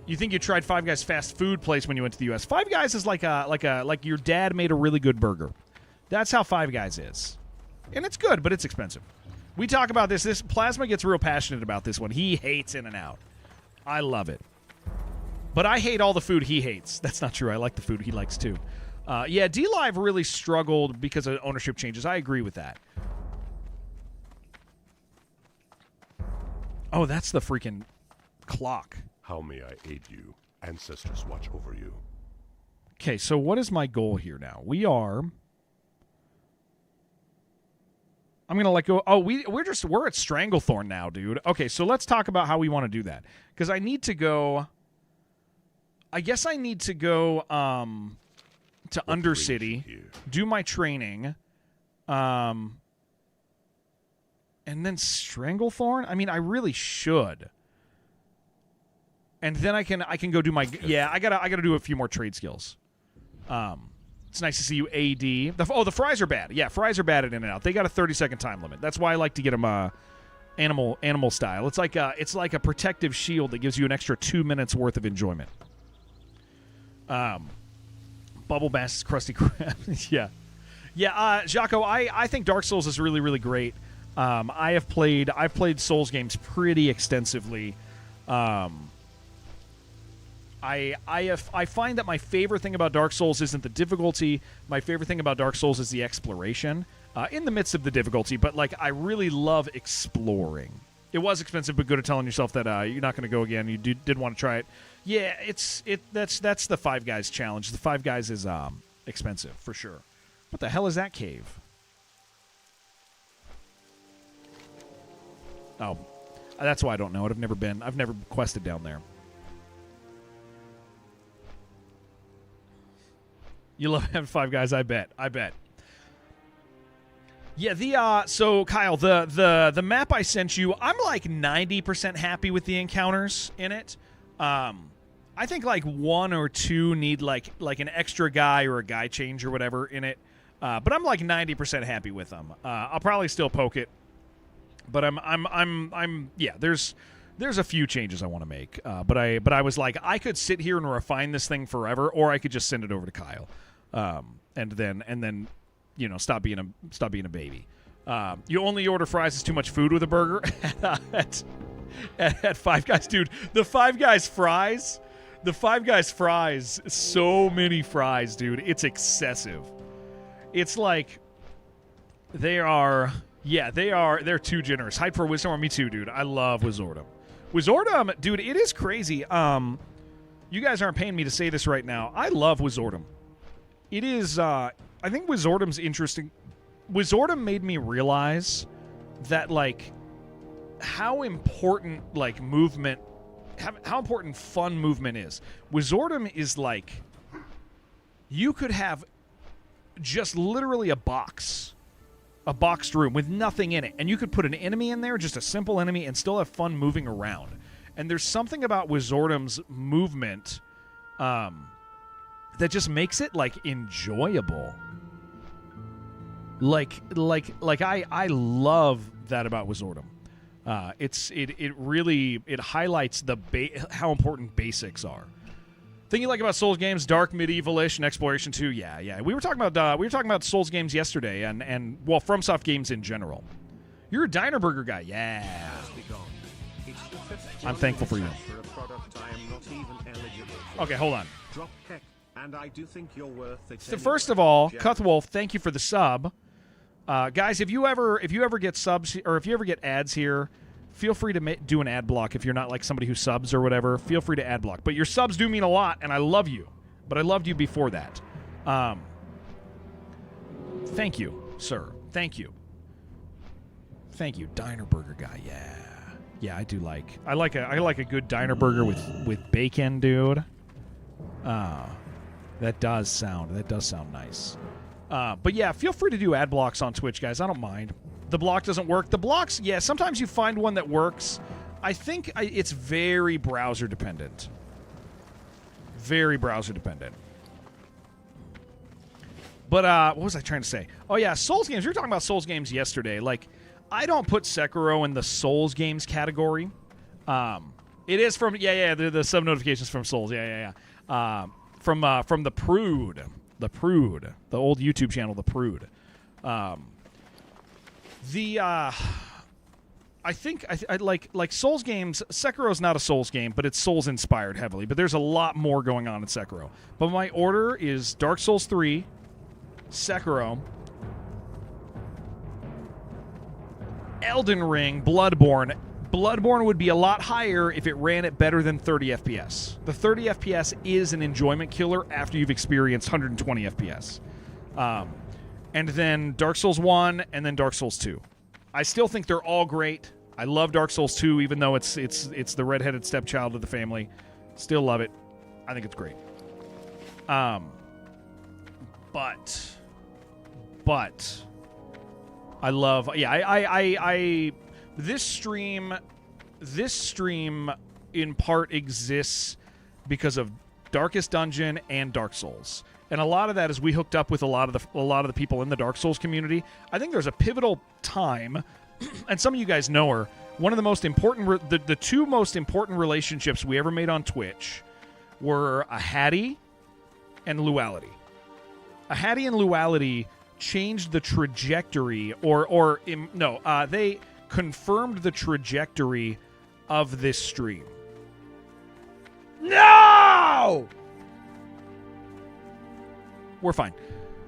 You think you tried Five Guys fast food place when you went to the U.S.? Five Guys is like your dad made a really good burger. That's how Five Guys is, and it's good, but it's expensive. We talk about this. This Plasma gets real passionate about this one. He hates In-N-Out. I love it, but I hate all the food he hates. That's not true. I like the food he likes too. Yeah, D Live really struggled because of ownership changes. I agree with that. Oh, that's the freaking clock. How may I aid you? Ancestors watch over you. Okay, so what is my goal here now? I'm going to let go. Oh, we're at Stranglethorn now, dude. Okay, so let's talk about how we want to do that. Because I guess I need to go to Undercity, do my training, and then Stranglethorn? I mean, I really should. And then I can go do my I gotta do a few more trade skills. It's nice to see you, AD. The fries are bad. Yeah, fries are bad at In-N-Out. They got a 30-second time limit. That's why I like to get them animal style. It's like a protective shield that gives you an extra 2 minutes worth of enjoyment. Bubble Bass, Krusty Krab. Yeah. Jaco, I think Dark Souls is really, really great. I've played Souls games pretty extensively. I find that my favorite thing about Dark Souls isn't the difficulty. My favorite thing about Dark Souls is the exploration in the midst of the difficulty. But like, I really love exploring. It was expensive, but good at telling yourself that you're not going to go again. You did want to try it. Yeah, that's the Five Guys challenge. The Five Guys is expensive for sure. What the hell is that cave? Oh, That's why I don't know it. I've never quested down there. You love having Five Guys, I bet. Yeah, so Kyle, the map I sent you, I'm like 90% happy with the encounters in it. I think like 1 or 2 need like an extra guy or a guy change or whatever in it. But I'm like 90% happy with them. I'll probably still poke it, but I'm yeah. There's a few changes I want to make. But I was like, I could sit here and refine this thing forever, or I could just send it over to Kyle, and then stop being a baby. You only order fries is too much food with a burger at Five Guys, dude. The Five Guys fries, so many fries, dude. It's excessive. It's like they're too generous. Hype for Wizardom, me too, dude. I love Wizardom. Wizardom, dude, it is crazy. You guys aren't paying me to say this right now. I love Wizardom. It is, I think Wizardom's interesting. Wizardom made me realize that, like, how important, like, movement, how important fun movement is. Wizardom is like, you could have just literally a boxed room with nothing in it, and you could put an enemy in there, just a simple enemy, and still have fun moving around. And there's something about Wizardom's movement that just makes it like enjoyable. Like I love that about Wizardom. It really highlights how important basics are. Thing you like about Souls games: dark, medieval-ish, and exploration too. Yeah. We were talking about Souls games yesterday, and well, FromSoft games in general. You're a Diner Burger guy, yeah. I'm thankful for you. Okay, hold on. And I do think you're worth it. So first of all, Cuthwolf, thank you for the sub. Guys, if you ever get subs, or if you ever get ads here, feel free to do an ad block. If you're not like somebody who subs or whatever, feel free to ad block. But your subs do mean a lot, and I love you. But I loved you before that. Thank you, sir. Thank you. Diner Burger guy. Yeah, I like a good Diner Burger with bacon, dude. That does sound nice. But yeah, feel free to do ad blocks on Twitch, guys. I don't mind. The block doesn't work. The blocks, yeah, sometimes you find one that works. I think it's very browser dependent. Very browser dependent. But what was I trying to say? Oh yeah, Souls games. We were talking about Souls games yesterday. Like, I don't put Sekiro in the Souls games category. It is from the sub notifications from Souls. Yeah. From the Prude, the old YouTube channel, the Prude. I think I like Souls games. Sekiro's not a Souls game, but it's Souls inspired heavily. But there's a lot more going on in Sekiro. But my order is Dark Souls 3, Sekiro, Elden Ring, Bloodborne. Bloodborne would be a lot higher if it ran at better than 30 FPS. The 30 FPS is an enjoyment killer after you've experienced 120 FPS. And then Dark Souls 1, and then Dark Souls 2. I still think they're all great. I love Dark Souls 2, even though it's the redheaded stepchild of the family. Still love it. I think it's great. But I love, I this stream in part exists because of Darkest Dungeon and Dark Souls. And a lot of that is we hooked up with a lot of the people in the Dark Souls community. I think there's a pivotal time, and some of you guys know her. One of the most important, the two most important relationships we ever made on Twitch were Ahadi and Luality. Ahadi and Luality changed the trajectory, they confirmed the trajectory of this stream. No! We're fine.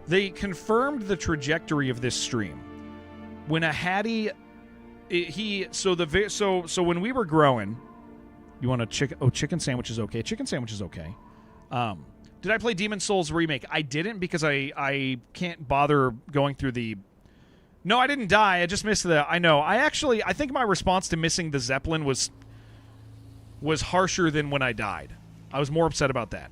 They confirmed the trajectory of this stream. When Ahadi, so when we were growing, you want a chicken? Oh, chicken sandwich is okay. Chicken sandwich is okay. Did I play Demon's Souls Remake? I didn't because I can't bother going through the No, I didn't die. I just missed the... I know. I think my response to missing the Zeppelin was harsher than when I died. I was more upset about that.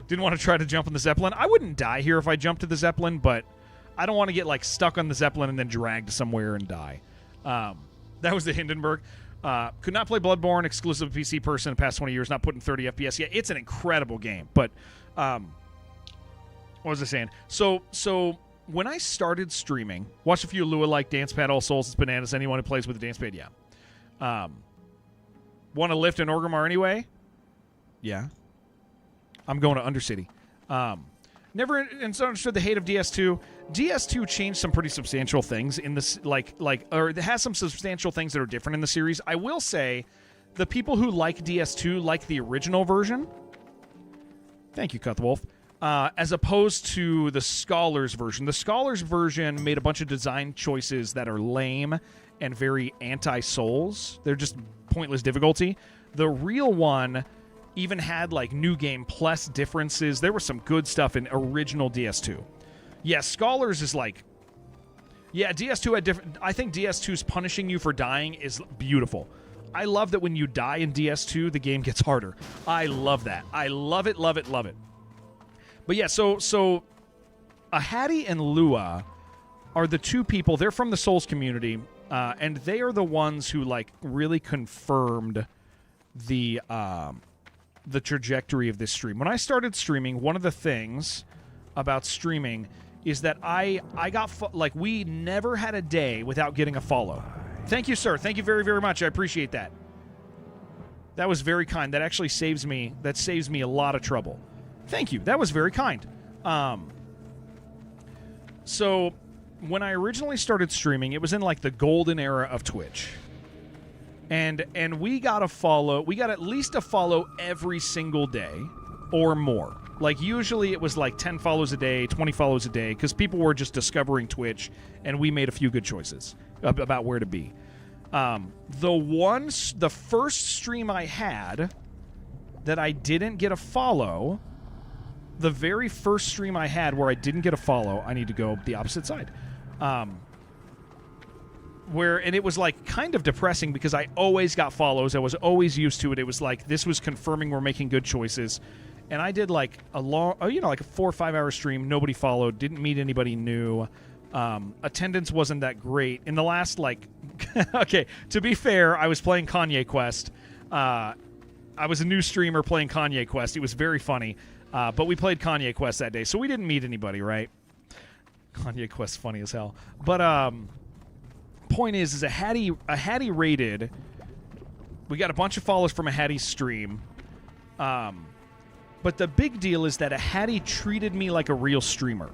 Didn't want to try to jump on the Zeppelin. I wouldn't die here if I jumped to the Zeppelin, but I don't want to get, like, stuck on the Zeppelin and then dragged somewhere and die. That was the Hindenburg. Could not play Bloodborne, exclusive PC person in the past 20 years, not putting 30 FPS. Yeah, it's an incredible game, but what was I saying? So when I started streaming, watched a few Lua like Dance Pad, All Souls, It's Bananas, anyone who plays with a Dance Pad, yeah. Want to lift an Orgrimmar anyway? Yeah. I'm going to Undercity. Never understood the hate of DS2. DS2 changed some pretty substantial things in this, or it has some substantial things that are different in the series. I will say, the people who like DS2 like the original version. Thank you, Cuthwolf. As opposed to the Scholars version. The Scholars version made a bunch of design choices that are lame and very anti-Souls. They're just pointless difficulty. The real one even had like New Game Plus differences. There was some good stuff in original DS2. Yeah, Scholars is like... Yeah, DS2 had different... I think DS2's punishing you for dying is beautiful. I love that when you die in DS2, the game gets harder. I love that. I love it, love it, love it. But yeah, so Ahadi and Lua are the two people. They're from the Souls community, and they are the ones who like really confirmed the trajectory of this stream. When I started streaming, one of the things about streaming is that I got we never had a day without getting a follow. Thank you, sir. Thank you very, very much. I appreciate that. That was very kind. That actually saves me a lot of trouble. Thank you. That was very kind. So when I originally started streaming, it was in like the golden era of Twitch. And we got at least a follow every single day or more. Like usually it was like 10 follows a day, 20 follows a day, because people were just discovering Twitch, and we made a few good choices about where to be. The first stream I had that I didn't get a follow, the very first stream I had where I didn't get a follow, I need to go the opposite side. And it was like kind of depressing because I always got follows. I was always used to it. It was like this was confirming we're making good choices. And I did like a long, like a 4 or 5 hour stream. Nobody followed. Didn't meet anybody new. Attendance wasn't that great. In the last okay, to be fair, I was playing Kanye Quest. I was a new streamer playing Kanye Quest. It was very funny. But we played Kanye Quest that day, so we didn't meet anybody, right? Kanye Quest funny as hell. But point is a Hattie rated. We got a bunch of follows from a Hattie stream. But the big deal is that a Hattie treated me like a real streamer.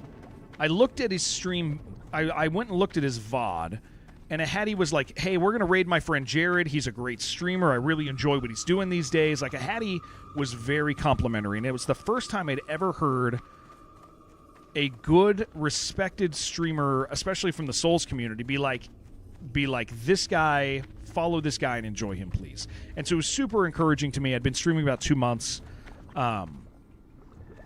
I looked at his stream. I went and looked at his VOD, and a Hattie was like, hey, we're going to raid my friend Jared. He's a great streamer. I really enjoy what he's doing these days. Like, a Hattie was very complimentary, and it was the first time I'd ever heard a good, respected streamer, especially from the Souls community, be like, this guy, follow this guy and enjoy him, please. And so it was super encouraging to me. I'd been streaming about 2 months, and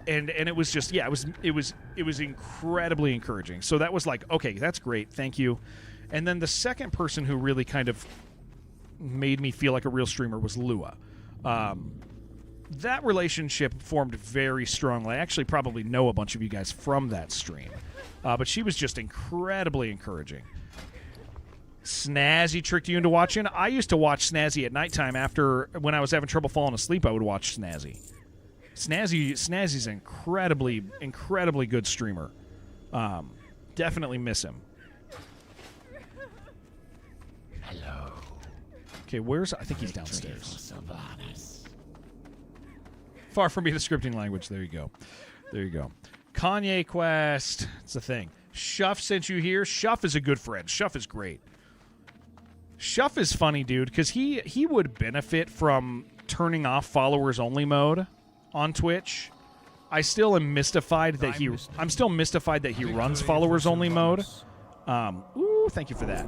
it was just, yeah, it was incredibly encouraging. So that was like, okay, that's great, thank you. And then the second person who really kind of made me feel like a real streamer was Lua. That relationship formed very strongly. I actually probably know a bunch of you guys from that stream. But she was just incredibly encouraging. Snazzy tricked you into watching? I used to watch Snazzy at nighttime when I was having trouble falling asleep. I would watch Snazzy. Snazzy's an incredibly good streamer. Definitely miss him. Hello. Okay, I think he's downstairs. Far from being a scripting language. There you go. Kanye Quest. It's a thing. Shuff sent you here. Shuff is a good friend. Shuff is great. Shuff is funny, dude, because he would benefit from turning off followers only mode on Twitch. I'm still mystified that he runs followers only mode. Ooh, thank you for that.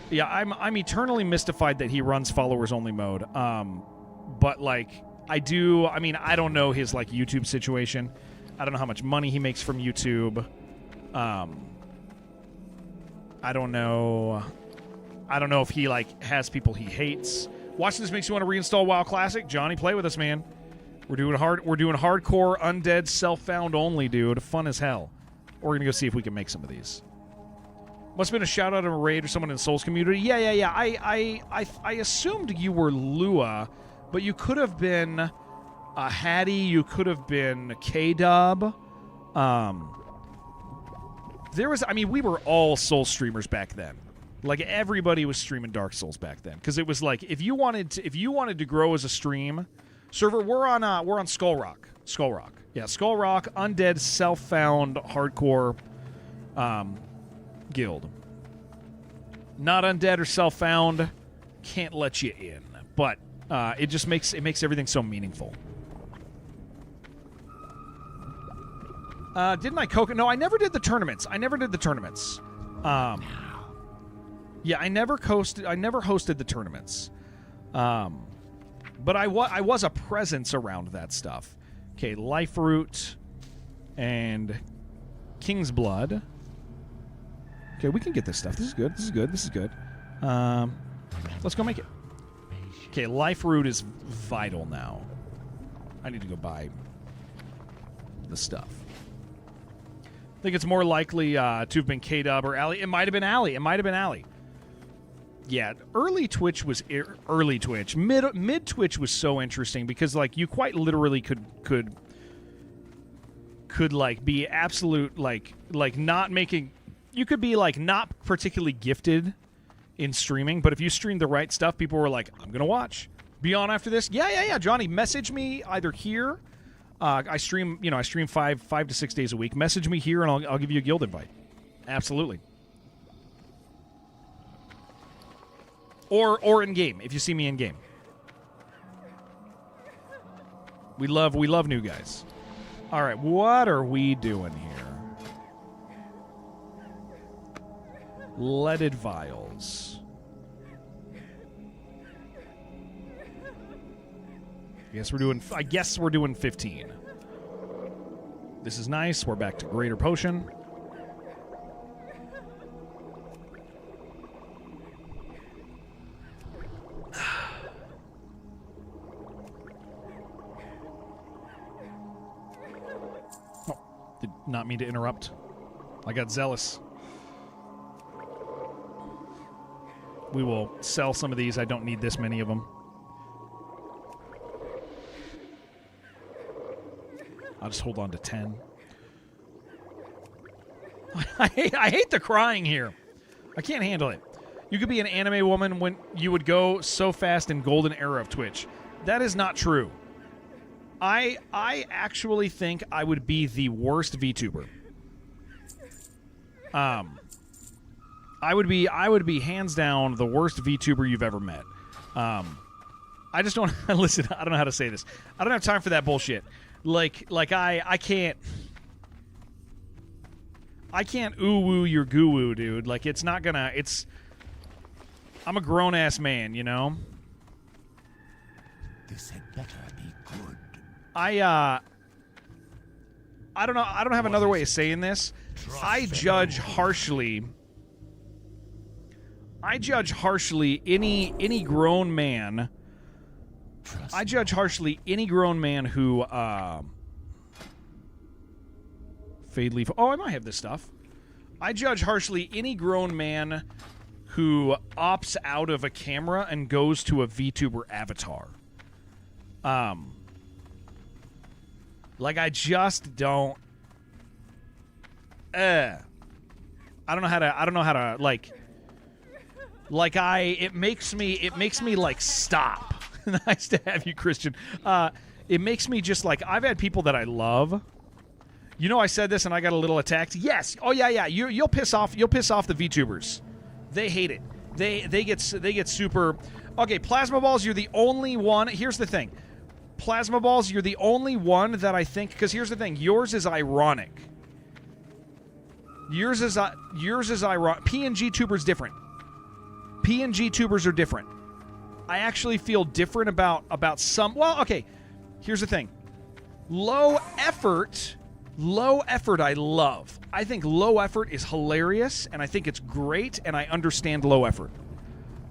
Yeah, I'm eternally mystified that he runs followers only mode. But like I don't know his like YouTube situation. I don't know how much money he makes from YouTube. I don't know. I don't know if he like has people he hates. Watching this makes you want to reinstall WoW Classic. Johnny, play with us, man. We're doing hardcore undead self-found only, dude. Fun as hell. We're gonna go see if we can make some of these. Must have been a shout out of a raid or someone in the Souls community. Yeah. I assumed you were Lua, but you could have been Hattie. You could have been K-Dub. We were all Soul streamers back then. Like everybody was streaming Dark Souls back then, because it was like if you wanted to grow as a stream server, we're on Skull Rock. Yeah, Skull Rock, undead self-found hardcore guild. Not undead or self-found, can't let you in, but it just makes everything so meaningful. Didn't I No, I never did the tournaments. Yeah, I never hosted the tournaments. But I was a presence around that stuff. Okay, Life Root and King's Blood. Okay, we can get this stuff. This is good. Let's go make it. Okay, Life Root is vital now. I need to go buy the stuff. I think it's more likely to have been K-Dub or Ali. It might have been Ali. Yeah, early Twitch. Mid Twitch was so interesting because like you quite literally could like be absolute like not making. You could be like not particularly gifted in streaming, but if you streamed the right stuff, people were like, "I'm gonna watch." Be on after this. Yeah. Johnny, message me either here. I stream 5 to 6 days a week. Message me here, and I'll give you a guild invite. Absolutely. Or in game if you see me in game. We love new guys. All right, what are we doing here? Leaded vials. I guess we're doing 15. This is nice. We're back to Greater Potion. Did not mean to interrupt. I got zealous. We will sell some of these. I don't need this many of them. I'll just hold on to 10. I hate the crying here. I can't handle it. You could be an anime woman when you would go so fast in golden era of Twitch. That is not true. I actually think I would be the worst VTuber. I would be hands down the worst VTuber you've ever met. I just don't listen. I don't know how to say this. I don't have time for that bullshit. I can't ooh-woo your goo-woo, dude. Like, it's not gonna, I'm a grown-ass man, you know? This had better be good. I don't know, I don't have another way of saying this. I judge harshly any grown man. I judge harshly any grown man who fade leaf. Oh, I might have this stuff. I judge harshly any grown man who opts out of a camera and goes to a VTuber avatar. I just don't. I don't know how to it makes me like stop. Nice to have you, Christian. It makes me just like, I've had people that I love. You know, I said this and I got a little attacked. Yes. Oh yeah. You'll piss off the VTubers. They hate it. They get super. Okay, Plasma Balls, you're the only one. Here's the thing. Plasma Balls, you're the only one that I think, because here's the thing. Yours is ironic. Yours is ironic. PNG tubers different. PNG tubers are different. I actually feel different about some. Well, okay. Here's the thing. Low effort Low effort I love. I think low effort is hilarious, and I think it's great, and I understand low effort.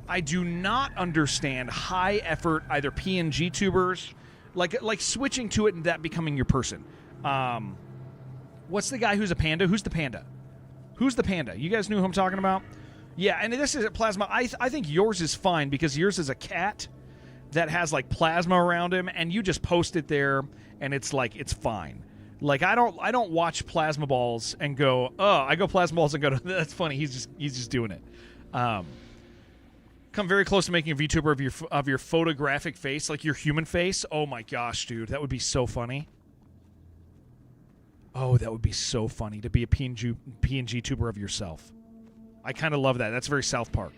I do not understand high effort, either PNG tubers, like switching to it and that becoming your person. What's the guy who's a panda? Who's the panda? Who's the panda? You guys knew who I'm talking about? Yeah, and this is a plasma. I think yours is fine because yours is a cat that has like plasma around him, and you just post it there, and it's like it's fine. Like I don't watch plasma balls and go, oh, I go plasma balls and go, that's funny. He's just doing it. Come very close to making a VTuber of your photographic face, like your human face. Oh my gosh, dude, that would be so funny. Oh, that would be so funny to be a PNG tuber of yourself. I kind of love that. That's very South Park.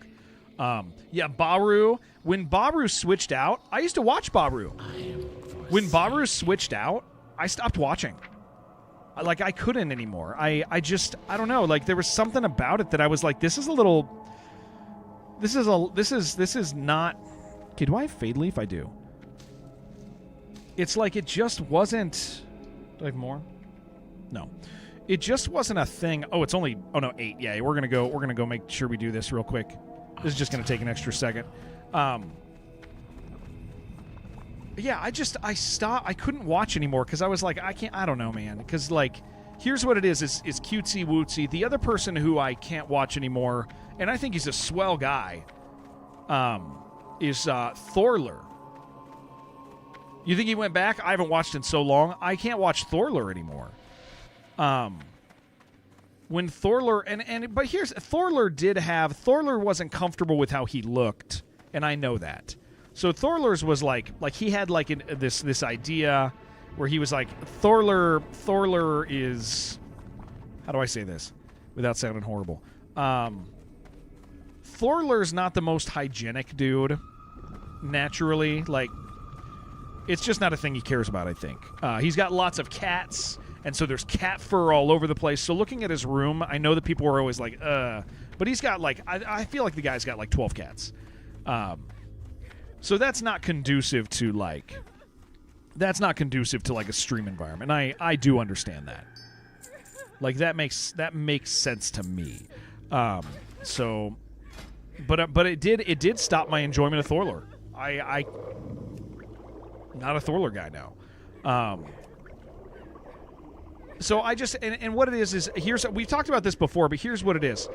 Yeah, Baru. When Baru switched out, I used to watch Baru. When Baru switched out, I stopped watching. Like, I couldn't anymore. I don't know. Like, there was something about it that I was like, this is not... Okay, do I have Fade Leaf? I do. It's like it just wasn't... Do I have more? No. It just wasn't a thing. Oh, it's only... Oh, no, 8. Yeah, we're gonna go make sure we do this real quick. This is just gonna take an extra second. Yeah, I stopped. I couldn't watch anymore because I was like, I don't know, man. Because, like, here's what it is cutesy wootsy. The other person who I can't watch anymore, and I think he's a swell guy, is Thorler. You think he went back? I haven't watched in so long. I can't watch Thorler anymore. When Thorler but here's Thorler wasn't comfortable with how he looked, and I know that. So Thorler's was like he had like this idea where he was like Thorler is, how do I say this without sounding horrible? Thorler's not the most hygienic dude naturally. Like, it's just not a thing he cares about, I think. He's got lots of cats, and so there's cat fur all over the place. So looking at his room, I know that people are always like, but he's got like, I feel like the guy's got like 12 cats. So that's not conducive to like a stream environment. And I do understand that. Like that makes sense to me. So, but it did stop my enjoyment of Thorler. I not a Thorler guy now. So I just and what it is we've talked about this before, but here's what it is.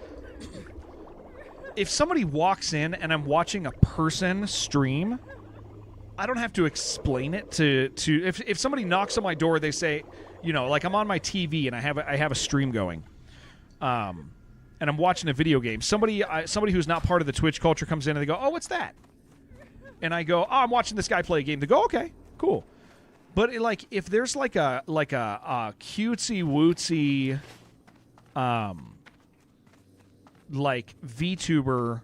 If somebody walks in and I'm watching a person stream, I don't have to explain it to if somebody knocks on my door, they say, you know, like I'm on my TV and I have a stream going, and I'm watching a video game. Somebody who's not part of the Twitch culture comes in and they go, "Oh, what's that?" And I go, "Oh, I'm watching this guy play a game." They go, "Okay, cool." But if there's like a cutesy wootsy, like VTuber,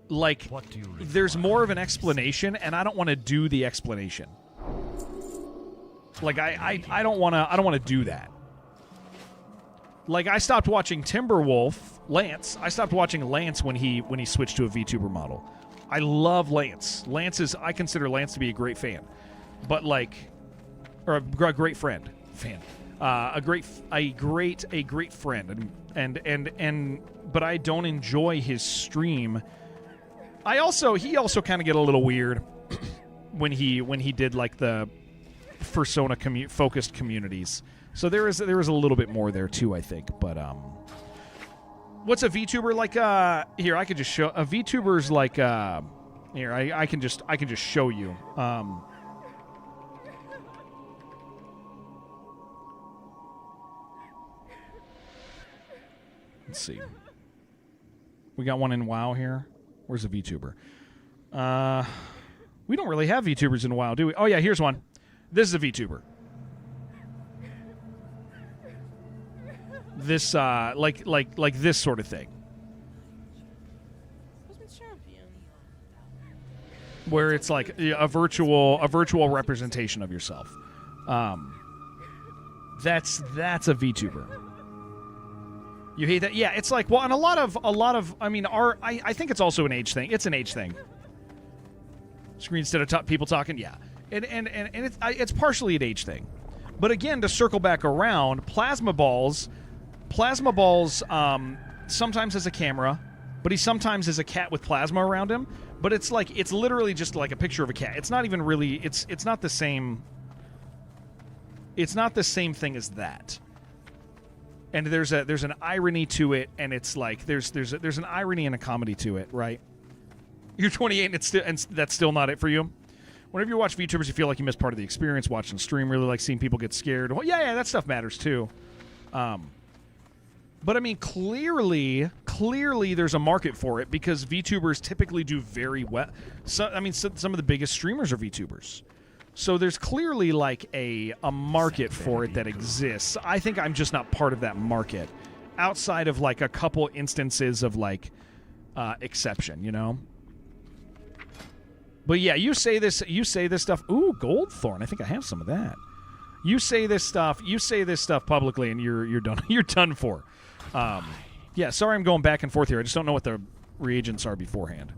like there's more of an explanation, and I don't want to do the explanation. Like I don't want to do that. Like I stopped watching Lance. I stopped watching Lance when he switched to a VTuber model. I love Lance. I consider Lance to be a great fan, but or a great friend. A great friend, and but I don't enjoy his stream. He also kind of get a little weird when he did like the persona focused communities. So there is a little bit more there too, I think. But what's a VTuber like? Here I could just show a VTuber's like. Here I can just show you. Let's see. We got one in WoW here. Where's a VTuber? We don't really have VTubers in WoW, do we? Oh yeah, here's one. This is a VTuber. This like this sort of thing. Where it's like a virtual representation of yourself. That's a VTuber. You hate that? Yeah, it's like, well, and a lot of I mean, I think it's also an age thing. It's an age thing. Screen instead of people talking, yeah. And it's partially an age thing. But again, to circle back around, plasma balls sometimes has a camera, but he sometimes has a cat with plasma around him. But it's literally just like a picture of a cat. It's not even really. It's not the same. It's not the same thing as that. And there's an irony to it, and it's like there's an irony and a comedy to it, right? You're 28, and that's still not it for you. Whenever you watch VTubers, you feel like you missed part of the experience. Watching stream, really like seeing people get scared. Well, yeah, that stuff matters too. But I mean, clearly, there's a market for it because VTubers typically do very well. Some of the biggest streamers are VTubers. So there's clearly like a market for it that exists. I think I'm just not part of that market, outside of like a couple instances of like exception, you know. But yeah, you say this stuff. Ooh, Goldthorn. I think I have some of that. You say this stuff publicly, and you're done. You're done for. Yeah, sorry, I'm going back and forth here. I just don't know what the reagents are beforehand.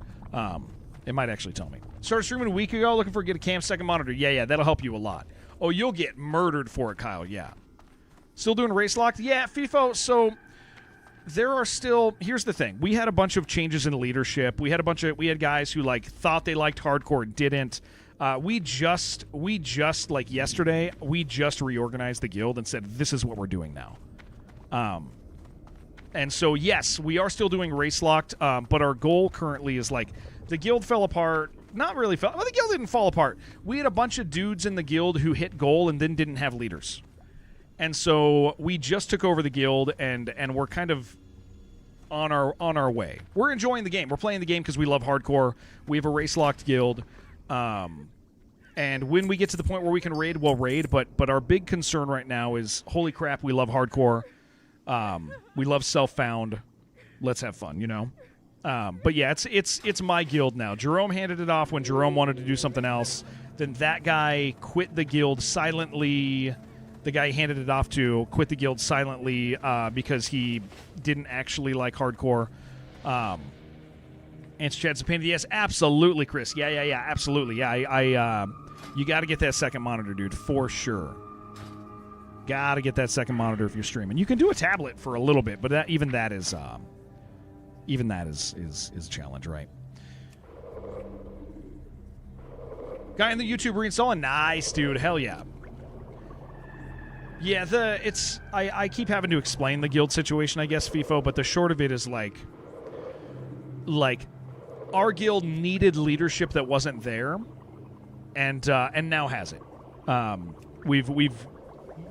It might actually tell me. Started streaming a week ago, looking for a get a cam second monitor. Yeah, that'll help you a lot. Oh, you'll get murdered for it, Kyle. Yeah. Still doing race locked? Yeah, FIFO. So there are still. Here's the thing. We had a bunch of changes in leadership. We had guys who like thought they liked hardcore, didn't. We just like yesterday, we just reorganized the guild and said this is what we're doing now. And so yes, we are still doing race locked, but our goal currently is like the guild fell apart. Not really fell. Well, the guild didn't fall apart. We had a bunch of dudes in the guild who hit goal and then didn't have leaders. And so we just took over the guild, and we're kind of on our way. We're enjoying the game. We're playing the game because we love hardcore. We have a race locked guild, and when we get to the point where we can raid, we'll raid. But our big concern right now is, holy crap, we love hardcore. We love self-found. Let's have fun, you know. But yeah, it's my guild now. Jerome handed it off when Jerome wanted to do something else. Then that guy quit the guild silently. The guy he handed it off to quit the guild silently because he didn't actually like hardcore. Answer chat's a pain in the ass. Absolutely, Chris. Yeah, absolutely. Yeah, I you got to get that second monitor, dude, for sure. Got to get that second monitor if you're streaming. You can do a tablet for a little bit, but even that is a challenge, right? Guy in the YouTube reinstalling. Nice, dude. Hell yeah. Yeah, I keep having to explain the guild situation, I guess, FIFO, but the short of it is like our guild needed leadership that wasn't there, and now has it. We've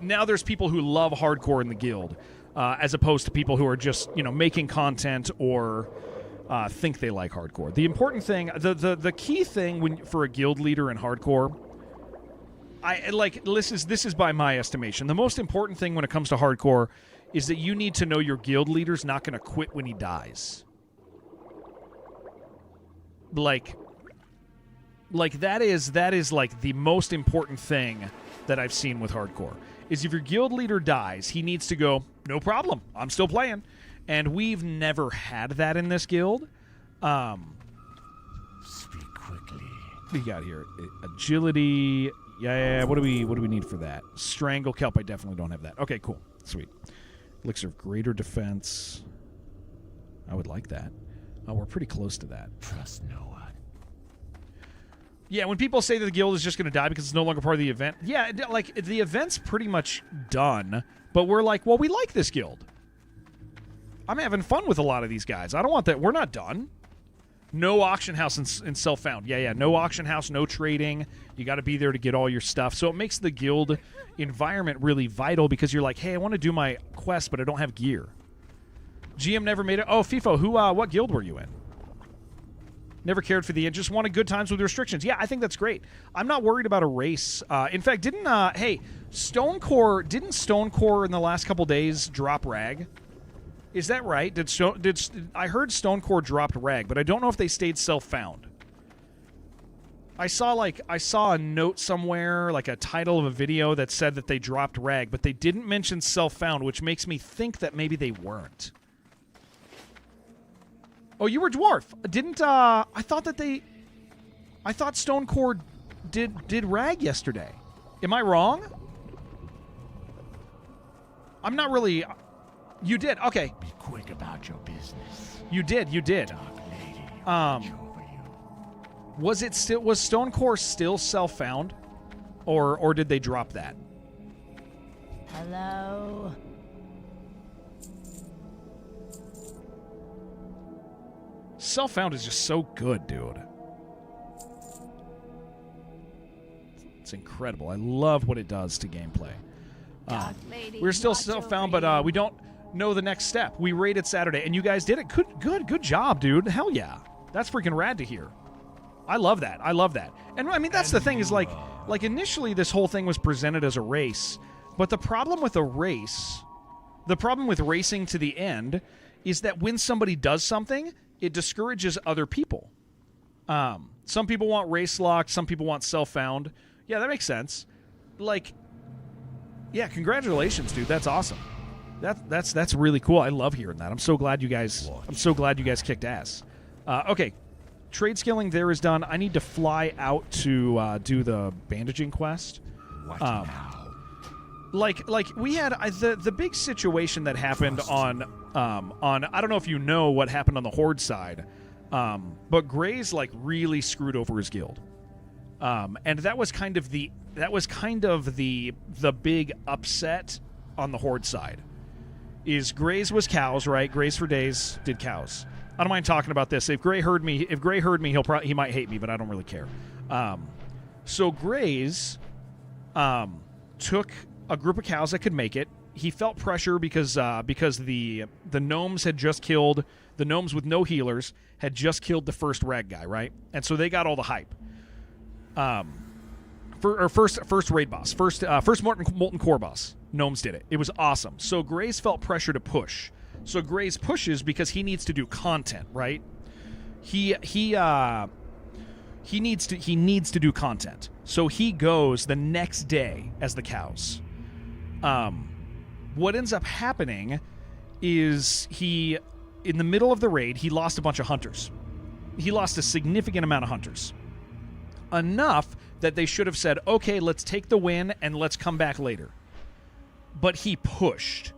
now there's people who love hardcore in the guild, as opposed to people who are just making content or think they like hardcore. The important thing, the key thing for a guild leader in hardcore, this is by my estimation. The most important thing when it comes to hardcore is that you need to know your guild leader's not going to quit when he dies. Like that is like the most important thing that I've seen with hardcore. Is if your guild leader dies, he needs to go, no problem, I'm still playing. And we've never had that in this guild. Speak quickly. We got here agility. Yeah. What do we need for that? Strangle kelp. I definitely don't have that. Okay, cool, sweet. Elixir of greater defense. I would like that. We're pretty close to that. Trust no one. Yeah, when people say that the guild is just going to die because it's no longer part of the event, yeah, like the event's pretty much done. But we're like, well, we like this guild. I'm having fun with a lot of these guys. I don't want that. We're not done. No auction house in self-found. Yeah. No auction house, no trading. You got to be there to get all your stuff. So it makes the guild environment really vital because you're like, hey, I want to do my quest, but I don't have gear. GM never made it. Oh, FIFO, what guild were you in? Never cared for the end. Just wanted good times with restrictions. Yeah, I think that's great. I'm not worried about a race. In fact, didn't Stonecore in the last couple days drop rag? Is that right? I heard Stonecore dropped rag, but I don't know if they stayed self-found. I saw a note somewhere, like a title of a video that said that they dropped rag, but they didn't mention self-found, which makes me think that maybe they weren't. Oh, you were dwarf. I thought Stonecore did rag yesterday. Am I wrong? I'm not really. You did. Okay. Be quick about your business. You did. Dark Lady, watch over you. Was Stonecore still self-found, or did they drop that? Hello? Self-found is just so good, dude. It's incredible. I love what it does to gameplay. Dark Lady, We're still watch self-found, over but you. we don't know the next step. We raided Saturday, and you guys did it. Good job, dude. Hell yeah. That's freaking rad to hear. I love that. And I mean, that's the thing is like initially this whole thing was presented as a race, but the problem with racing to the end is that when somebody does something, it discourages other people. Some people want race locked, some people want self-found. Yeah, that makes sense. Like, yeah, congratulations, dude. That's awesome. That's really cool. I love hearing that. I'm so glad you guys kicked ass. Okay. Trade skilling there is done. I need to fly out to do the bandaging quest. What now? Like we had the big situation that happened on I don't know if you know what happened on the Horde side, but Gray's like really screwed over his guild, and that was kind of the big upset on the Horde side. Is Gray's was cows, right? Gray's for days did cows. I don't mind talking about this. If Gray heard me, he might hate me, but I don't really care. So Gray's took a group of cows that could make it. He felt pressure because the gnomes had just killed the gnomes with no healers had just killed the first rag guy, right? And so they got all the hype. First raid boss, first molten core boss. Gnomes did it. It was awesome. So Grays felt pressure to push. So Grays pushes because he needs to do content, right? He needs to do content. So he goes the next day as the cows. What ends up happening is in the middle of the raid, he lost a bunch of hunters. He lost a significant amount of hunters. Enough that they should have said, okay, let's take the win and let's come back later. But he pushed.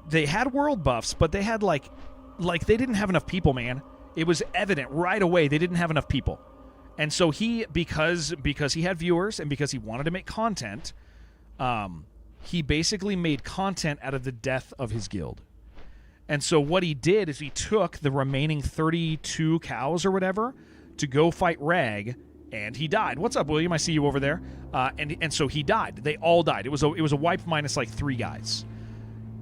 They had world buffs, but they had like they didn't have enough people, man. It was evident right away they didn't have enough people. And so he, because he had viewers and because he wanted to make content, he basically made content out of the death of his guild. And so what he did is he took the remaining 32 cows or whatever to go fight Rag, and he died. What's up, William? I see you over there. And so he died. They all died. It was a wipe minus like 3 guys.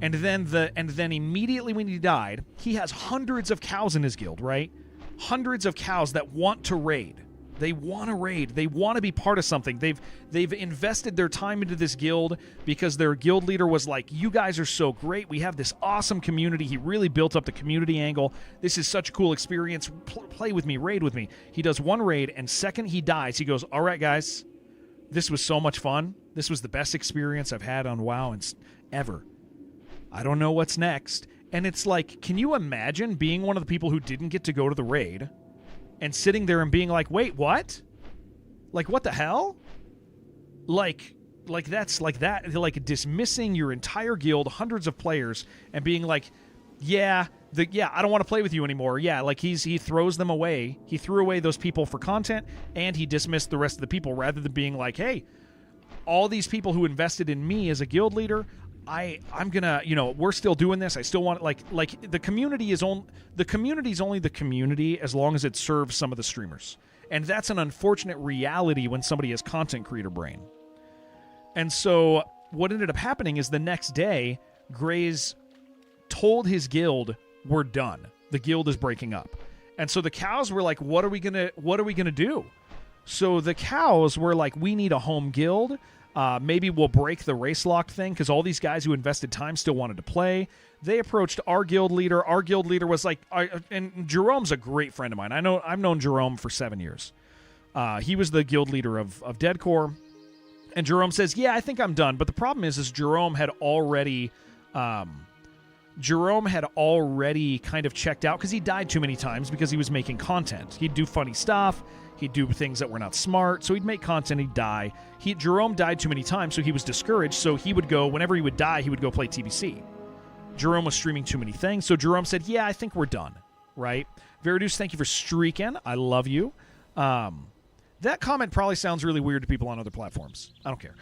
And then immediately when he died, he has hundreds of cows in his guild, right? Hundreds of cows that want to raid. They want to raid. They want to be part of something. They've invested their time into this guild because their guild leader was like, you guys are so great. We have this awesome community. He really built up the community angle. This is such a cool experience. Play with me. Raid with me. He does one raid, and second he dies, he goes, all right, guys, this was so much fun. This was the best experience I've had on WoW ever. I don't know what's next. And it's like, can you imagine being one of the people who didn't get to go to the raid and sitting there and being like, wait, what? Like, what the hell? Like that's like that, like dismissing your entire guild, hundreds of players, and being like, I don't want to play with you anymore. Yeah, like he throws them away. He threw away those people for content, and he dismissed the rest of the people rather than being like, hey, all these people who invested in me as a guild leader, I'm gonna, we're still doing this. I still want like the community's only the community as long as it serves some of the streamers, and that's an unfortunate reality when somebody has content creator brain. And so what ended up happening is the next day, Grays told his guild, "We're done. The guild is breaking up." And so the cows were like, "What are we gonna do?" So the cows were like, "We need a home guild. Maybe we'll break the race lock thing," because all these guys who invested time still wanted to play. They approached our guild leader. Our guild leader was like, and Jerome's a great friend of mine. I've known Jerome for 7 years. He was the guild leader of Deadcore. And Jerome says, yeah, I think I'm done. But the problem is Jerome had already Jerome had already kind of checked out because he died too many times because he was making content. He'd do funny stuff. He'd do things that were not smart. So he'd make content. He'd die. Jerome died too many times, so he was discouraged. So he would go, whenever he would die, he would go play TBC. Jerome was streaming too many things. So Jerome said, yeah, I think we're done. Right? Veriduce, thank you for streaking. I love you. That comment probably sounds really weird to people on other platforms. I don't care.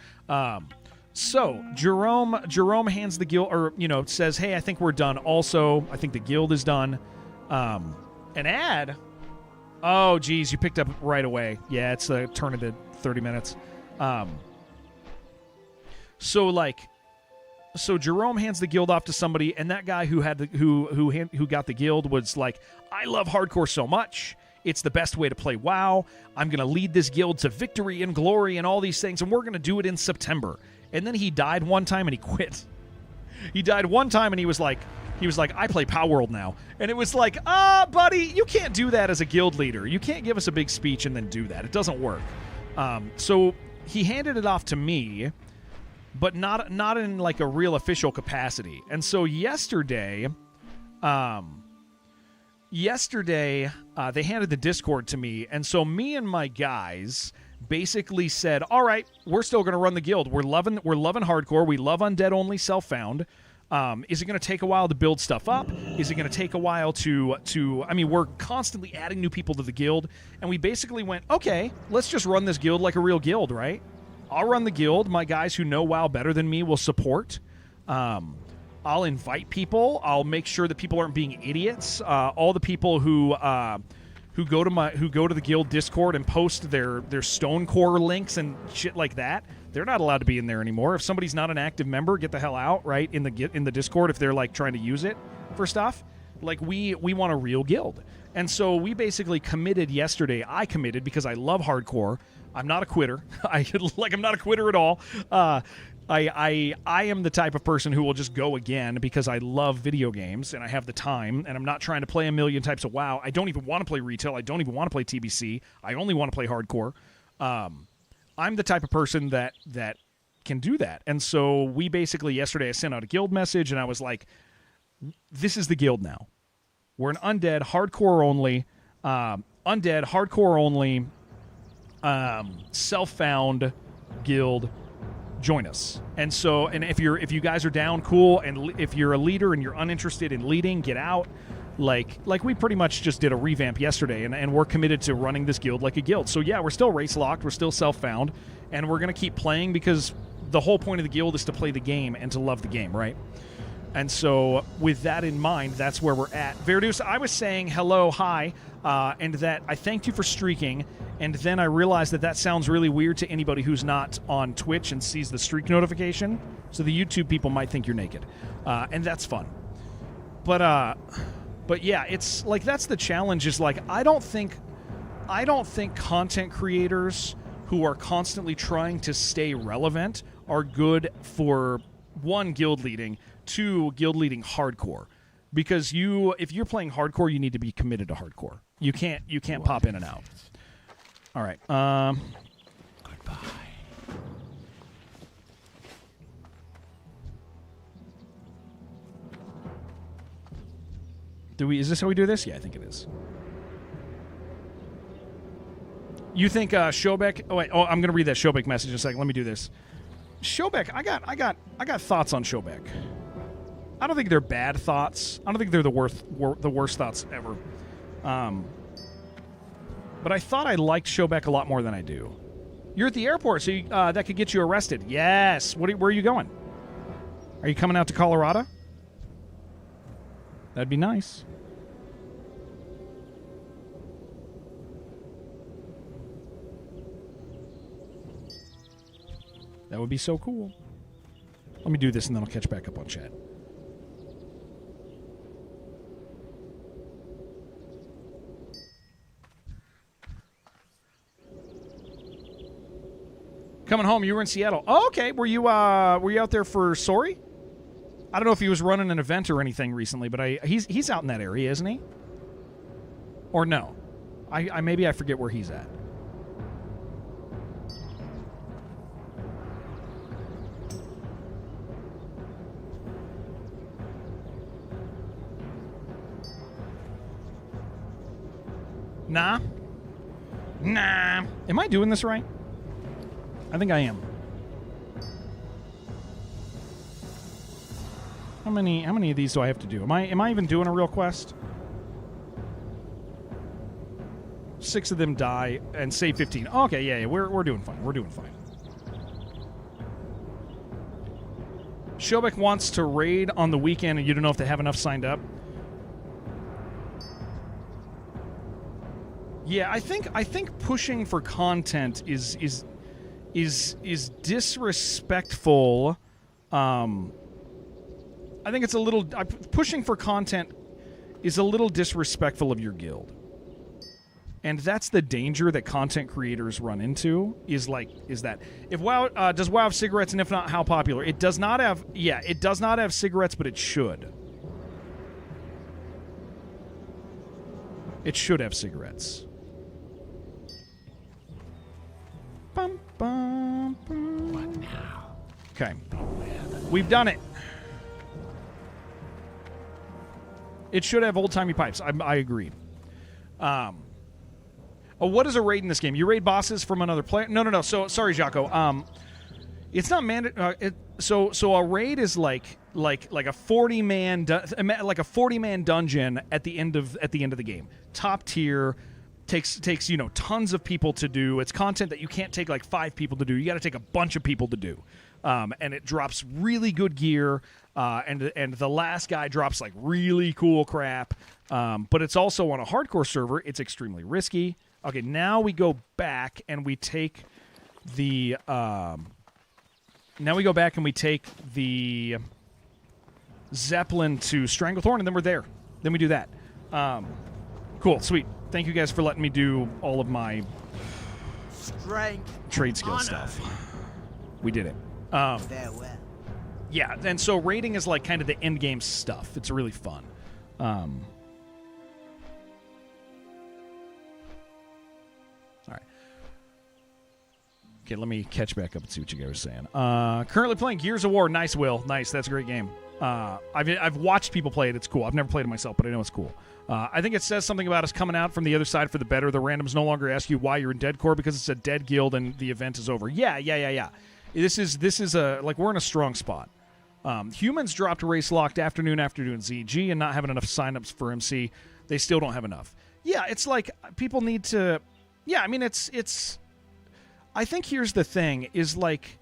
So Jerome hands the guild, or says, "Hey, I think we're done. Also, I think the guild is done." An ad. Oh, geez, you picked up right away. Yeah, it's a turn into 30 minutes. So Jerome hands the guild off to somebody, and that guy who had who got the guild was like, "I love hardcore so much. It's the best way to play WoW. I'm going to lead this guild to victory and glory and all these things, and we're going to do it in September." And then he died one time and he quit. He died one time and he was like, I play Power World now. And it was like, buddy, you can't do that as a guild leader. You can't give us a big speech and then do that. It doesn't work. So he handed it off to me, but not in like a real official capacity. And so yesterday, they handed the Discord to me. And so me and my guys basically said, all right, we're still going to run the guild. We're loving hardcore. We love undead only self-found. Is it going to take a while to build stuff up? Is it going to take a while to I mean, we're constantly adding new people to the guild, and we basically went, okay, let's just run this guild like a real guild, right? I'll run the guild. My guys who know WoW better than me will support. I'll invite people. I'll make sure that people aren't being idiots. All the people who go to the guild Discord and post their stone core links and shit like that, they're not allowed to be in there anymore. If somebody's not an active member, get the hell out, right? In the Discord, if they're like trying to use it for stuff. Like we want a real guild. And so we basically committed yesterday. I committed because I love hardcore. I'm not a quitter. I'm not a quitter at all. I am the type of person who will just go again because I love video games and I have the time, and I'm not trying to play a million types of WoW. I don't even want to play retail. I don't even want to play TBC. I only want to play hardcore. I'm the type of person that can do that. And so we basically, yesterday I sent out a guild message and I was like, this is the guild now. We're an undead, hardcore only, self-found guild. Join us. And so, and if you guys are down, cool. And if you're a leader and you're uninterested in leading, get out. Like we pretty much just did a revamp yesterday, and we're committed to running this guild like a guild. So yeah, we're still race locked, we're still self-found, and we're gonna keep playing because the whole point of the guild is to play the game and to love the game, right? And so with that in mind, that's where we're at. Veriduce, I was saying hello, hi, and that I thanked you for streaking, and then I realized that sounds really weird to anybody who's not on Twitch and sees the streak notification, so the YouTube people might think you're naked, and that's fun. But yeah, it's like that's the challenge. Is like I don't think content creators who are constantly trying to stay relevant are good for, one, guild leading, two, guild leading hardcore, because if you're playing hardcore, you need to be committed to hardcore. You can't pop in and out. All right. Goodbye. Is this how we do this? Yeah, I think it is. You think Shobek? I'm gonna read that Shobek message in a second. Let me do this. Shobek, I got thoughts on Shobek. I don't think they're bad thoughts. I don't think they're the worst thoughts ever. But I thought I liked Shobek a lot more than I do. You're at the airport, so that could get you arrested. Yes. Where are you going? Are you coming out to Colorado? That'd be nice. That would be so cool. Let me do this and then I'll catch back up on chat. Coming home, you were in Seattle. Oh, okay. Were you out there for Sorry? I don't know if he was running an event or anything recently, but he's out in that area, isn't he? Or no? I maybe I forget where he's at. Nah. Am I doing this right? I think I am. How many of these do I have to do? Am I even doing a real quest? 6 of them die and save 15. Okay, yeah, we're doing fine. We're doing fine. Shobek wants to raid on the weekend, and you don't know if they have enough signed up. Yeah, I think pushing for content is disrespectful. I think it's a little pushing for content is a little disrespectful of your guild. And that's the danger that content creators run into is that if WoW does WoW have cigarettes, and if not, how popular? It does not have. Yeah, it does not have cigarettes, but it should. It should have cigarettes. Bum, bum, bum. What now? Okay, we've done it. It should have old-timey pipes. I agree. Oh, what is a raid in this game? You raid bosses from another player? No. So sorry, Jaco. It's not mandatory. So a raid is like a 40-man like a 40-man dungeon at the end of the game. Top tier, takes tons of people to do. It's content that you can't take like 5 people to do. You got to take a bunch of people to do. And it drops really good gear. And the last guy drops like really cool crap. But it's also on a hardcore server. It's extremely risky. Okay, now we go back and we take the Zeppelin to Stranglethorn, and then we're there. Then we do that. Cool, sweet. Thank you guys for letting me do all of my trade skill stuff. We did it. Farewell. Yeah, and so raiding is like kind of the end game stuff. It's really fun. All right. Okay, let me catch back up and see what you guys are saying. Currently playing Gears of War. Nice, Will. Nice. That's a great game. I've watched people play it. It's cool. I've never played it myself, but I know it's cool. I think it says something about us coming out from the other side for the better. The randoms no longer ask you why you're in Dead Core because it's a dead guild and the event is over. Yeah. This is a like we're in a strong spot. Humans dropped race locked afternoon after doing ZG and not having enough signups for MC. They still don't have enough. Yeah, it's like people need to. Yeah, I mean it's. I think here's the thing: is like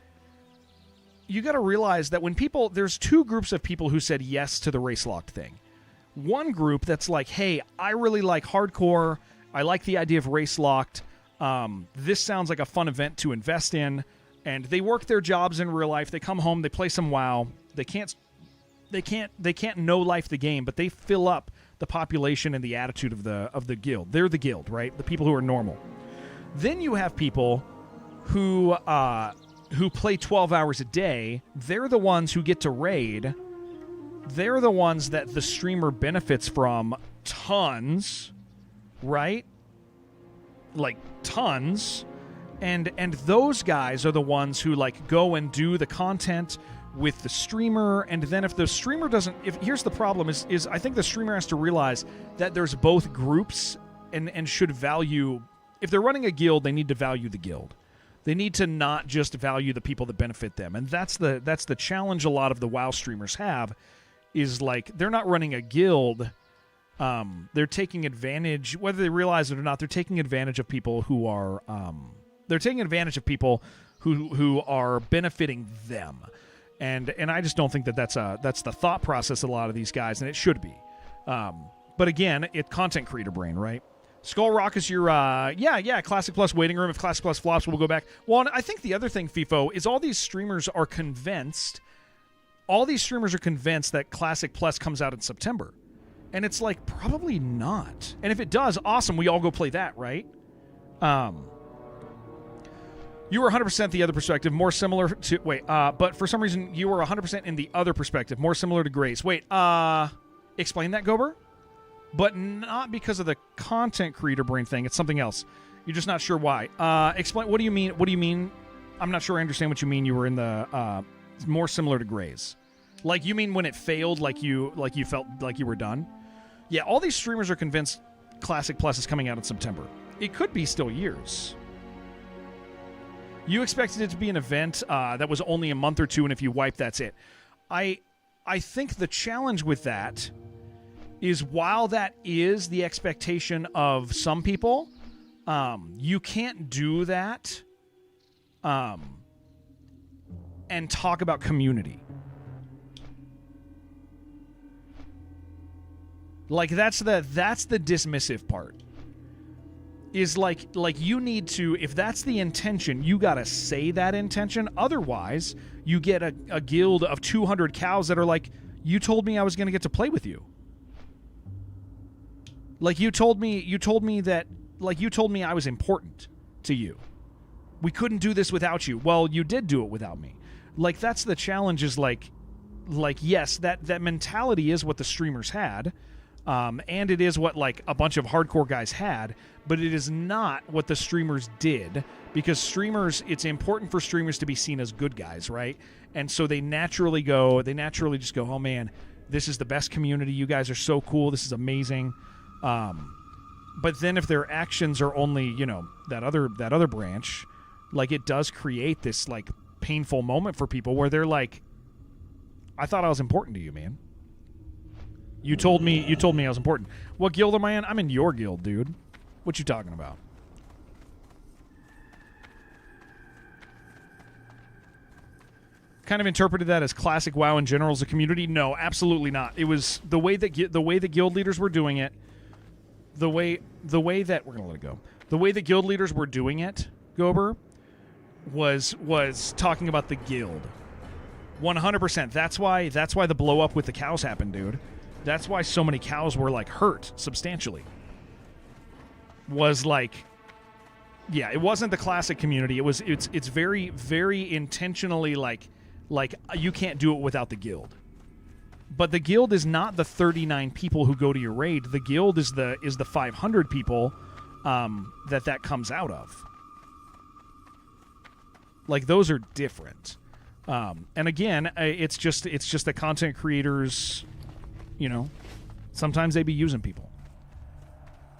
you got to realize that when people there's 2 groups of people who said yes to the race locked thing. One group that's like, hey, I really like hardcore. I like the idea of race locked. This sounds like a fun event to invest in. And they work their jobs in real life. They come home. They play some WoW. They can't no life the game, but they fill up the population and the attitude of the guild. They're the guild, right? The people who are normal. Then you have people who play 12 hours a day. They're the ones who get to raid. They're the ones that the streamer benefits from tons, right? Like tons. And those guys are the ones who like go and do the content with the streamer, and then if the streamer doesn't here's the problem is I think the streamer has to realize that there's both groups and should value if they're running a guild, they need to value the guild. They need to not just value the people that benefit them. And that's the challenge a lot of the WoW streamers have is like they're not running a guild. They're taking advantage, whether they realize it or not, they're taking advantage of people who are who are benefiting them, and I just don't think that's the thought process of a lot of these guys, and it should be. But again, it's content creator brain, right? Skull Rock is your Classic Plus waiting room. If Classic Plus flops, we'll go back. Well, and I think the other thing, FIFO, is all these streamers are convinced. All these streamers are convinced that Classic Plus comes out in September, and it's like probably not. And if it does, awesome. We all go play that, right? You were 100% the other perspective, more similar to... but for some reason, you were 100% in the other perspective, more similar to Grace. Wait, explain that, Gober? But not because of the content creator brain thing. It's something else. You're just not sure why. Explain, what do you mean? What do you mean? I'm not sure I understand what you mean you were in the... more similar to Grace. Like, you mean when it failed, like you felt like you were done? Yeah, all these streamers are convinced Classic Plus is coming out in September. It could be still years. You expected it to be an event that was only a month or two, and if you wipe, that's it. I think the challenge with that is, while that is the expectation of some people, you can't do that and talk about community. Like, that's the dismissive part. Is like you need to, if that's the intention, you gotta say that intention. Otherwise, you get a guild of 200 cows that are like, you told me I was gonna get to play with you. Like, you told me I was important to you. We couldn't do this without you. Well, you did do it without me. Like, that's the challenge, is like yes, that mentality is what the streamers had. And it is what, like, a bunch of hardcore guys had, but it is not what the streamers did, because it's important for streamers to be seen as good guys, right? And so they naturally just go, oh man, this is the best community. You guys are so cool. This is amazing. But then if their actions are only, that other branch, like, it does create this, like, painful moment for people where they're like, I thought I was important to you, man. You told me I was important. What guild am I in? I'm in your guild, dude. What you talking about? Kind of interpreted that as classic WoW in general as a community. No, absolutely not. It was the way that guild leaders were doing it. The way that we're gonna let it go. The way the guild leaders were doing it, Gober, was talking about the guild. 100%. That's why the blow up with the cows happened, dude. That's why so many cows were, like, hurt substantially. Was like, yeah, it wasn't the classic community. It's very, very intentionally like you can't do it without the guild. But the guild is not the 39 people who go to your raid. The guild is the 500 people that comes out of. Like, those are different. And again, it's just the content creators. Sometimes they be using people.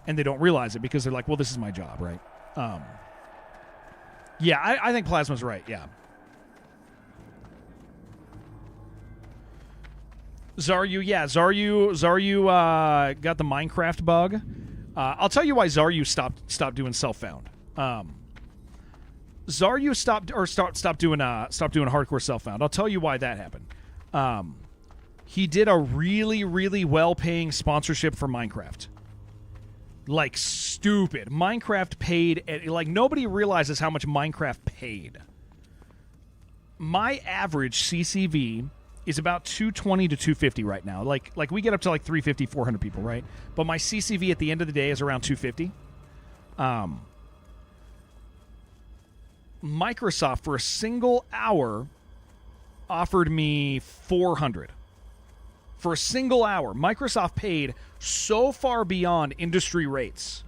And they don't realize it because they're like, well, this is my job, right? Yeah, I think Plasma's right, yeah. Zaryu got the Minecraft bug. I'll tell you why Zaryu stopped doing self-found. Zaryu stopped doing hardcore self-found. I'll tell you why that happened. He did a really, really well-paying sponsorship for Minecraft. Like, stupid. Minecraft paid, like, nobody realizes how much Minecraft paid. My average CCV is about 220 to 250 right now. Like we get up to like 350, 400 people, right? But my CCV at the end of the day is around 250. Microsoft, for a single hour, offered me 400. For a single hour. Microsoft paid so far beyond industry rates.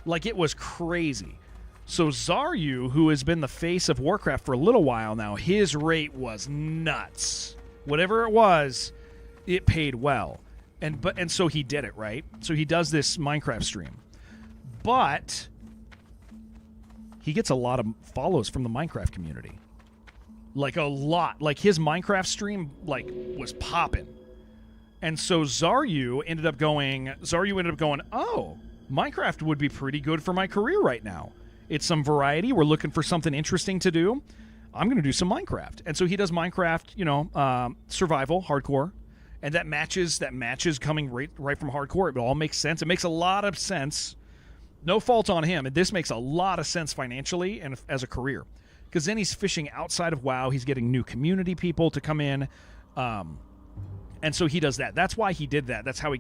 Like, it was crazy. So Zaryu, who has been the face of Warcraft for a little while now, his rate was nuts. Whatever it was, it paid well. And so he did it, right? So he does this Minecraft stream. But he gets a lot of follows from the Minecraft community. Like, a lot. Like, his Minecraft stream, like, was popping. And so Zaryu ended up going, oh, Minecraft would be pretty good for my career right now. It's some variety. We're looking for something interesting to do. I'm going to do some Minecraft. And so he does Minecraft, survival, hardcore. And that matches coming right from hardcore. It all makes sense. It makes a lot of sense. No fault on him. And this makes a lot of sense financially and as a career. Because then he's fishing outside of WoW. He's getting new community people to come in. And so he does that. That's why he did that. That's how he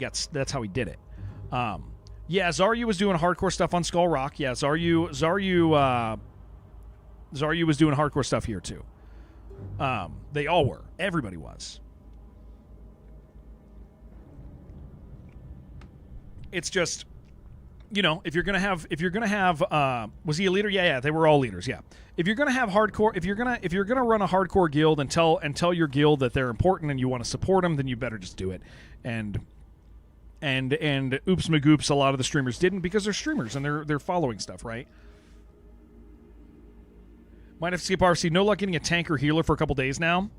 did it. Yeah, Zaryu was doing hardcore stuff on Skull Rock. Yeah, Zaryu was doing hardcore stuff here too. They all were. Everybody was. It's just, if you're gonna have, was he a leader? Yeah, they were all leaders. Yeah. If you're gonna have hardcore, if you're gonna run a hardcore guild and tell your guild that they're important and you want to support them, then you better just do it. And And oops magoops, a lot of the streamers didn't because they're streamers and they're following stuff, right? Might have to skip RFC. No luck getting a tank or healer for a couple days now.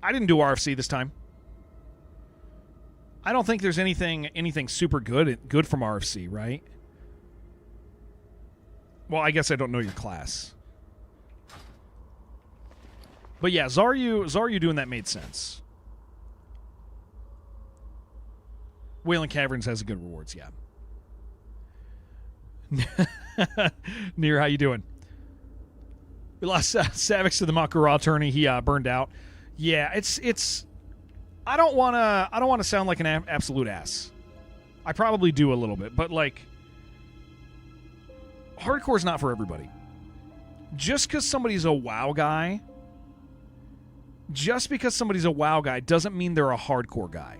I didn't do RFC this time. I don't think there's anything super good from RFC, right? Well, I guess I don't know your class. But yeah, Zaryu doing that made sense. Wayland Caverns has a good rewards, yeah. Near, how you doing? We lost Savix to the Makara tourney. He burned out. Yeah, it's. I don't want to sound like an absolute ass. I probably do a little bit, but like, hardcore's not for everybody. Just because somebody's a WoW guy, doesn't mean they're a hardcore guy.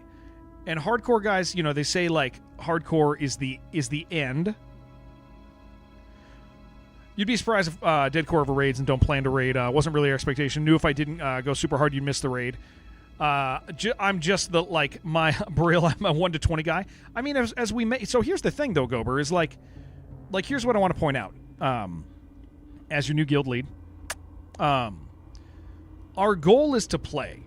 And hardcore guys, you know, they say like hardcore is the end. You'd be surprised if Deadcore ever raids and don't plan to raid. Wasn't really our expectation. Knew if I didn't go super hard, you'd miss the raid. I'm just the, like, my Braille, I'm a 1 to 20 guy. I mean, as we may. So here's the thing, though, Gober, is like here's what I want to point out. As your new guild lead, our goal is to play.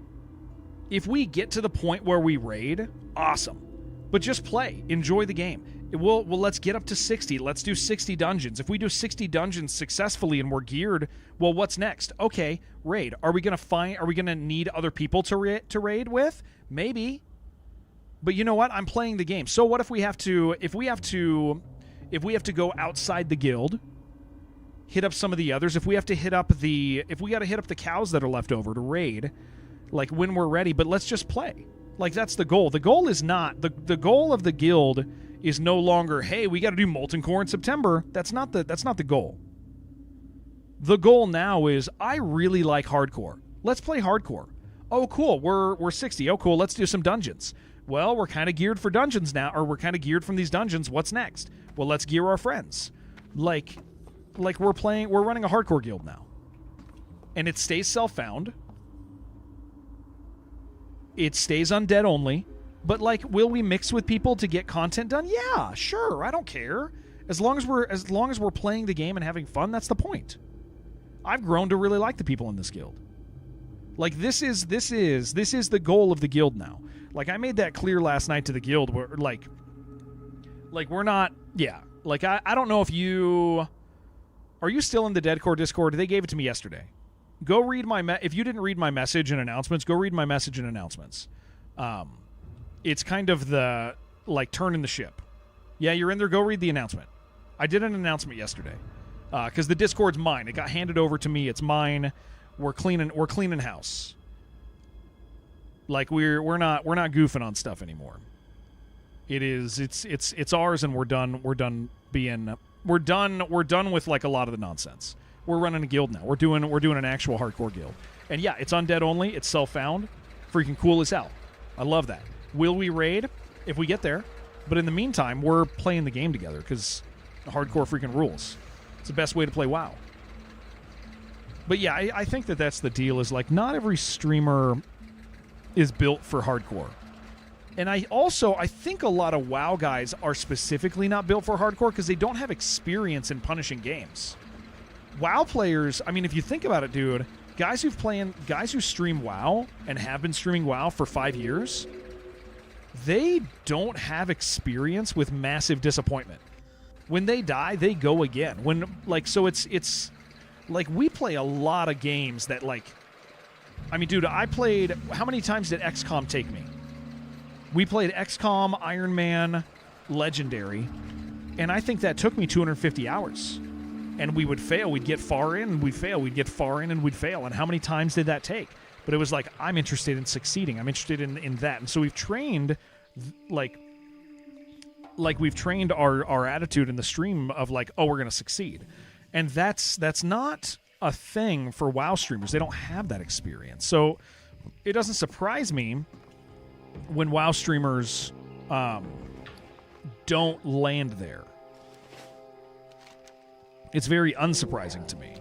If we get to the point where we raid, awesome. But just play. Enjoy the game. Well, let's get up to 60. Let's do 60 dungeons. If we do 60 dungeons successfully and we're geared, well, what's next? Okay, raid. Are we gonna need other people to raid with? Maybe. But you know what? I'm playing the game. So what if we have to go outside the guild, hit up some of the others, if we got to hit up the cows that are left over to raid, like when we're ready, but let's just play. Like, that's the goal. The goal is not the goal of the guild is no longer, hey, we got to do Molten Core in September. That's not the goal. The goal now is, I really like hardcore. Let's play hardcore. Oh, cool. We're 60. Oh, cool. Let's do some dungeons. Well, we're kind of geared for dungeons now, or we're kind of geared from these dungeons. What's next? Well, let's gear our friends. Like we're running a hardcore guild now. And it stays self-found. It stays undead only. But, like, will we mix with people to get content done? Yeah, sure. I don't care. As long as we're playing the game and having fun, that's the point. I've grown to really like the people in this guild. Like, this is the goal of the guild now. Like, I made that clear last night to the guild where, like we're not, yeah. Like, I don't know if you, are you still in the Deadcore Discord? They gave it to me yesterday. Go read if you didn't read my message and announcements, go read my message and announcements. It's kind of the, like, turn in the ship. Yeah, you're in there, go read the announcement. I did an announcement yesterday. Because the Discord's mine. It got handed over to me. It's mine. We're cleaning house. Like, we're not goofing on stuff anymore. It's ours, and we're done with, like, a lot of the nonsense. We're running a guild now. We're doing an actual hardcore guild. And yeah, it's undead only. It's self-found. Freaking cool as hell. I love that. Will we raid if we get there? But in the meantime, we're playing the game together because hardcore freaking rules. It's the best way to play WoW. But yeah, I think that's the deal, is like, not every streamer is built for hardcore. And I think a lot of WoW guys are specifically not built for hardcore because they don't have experience in punishing games. WoW players, I mean, if you think about it, dude, guys who stream WoW and have been streaming WoW for 5 years, they don't have experience with massive disappointment. When they die, they go again. So it's like, we play a lot of games that, like, I mean, dude, how many times did XCOM take me? We played XCOM, Iron Man, Legendary, and I think that took me 250 hours. And we would fail. We'd get far in, and we'd fail. We'd get far in, and we'd fail. And how many times did that take? But it was like, I'm interested in succeeding. I'm interested in that. And so we've trained, like we've trained our attitude in the stream of, like, oh, we're going to succeed. And that's not a thing for WoW streamers. They don't have that experience. So it doesn't surprise me when WoW streamers don't land there. It's very unsurprising to me.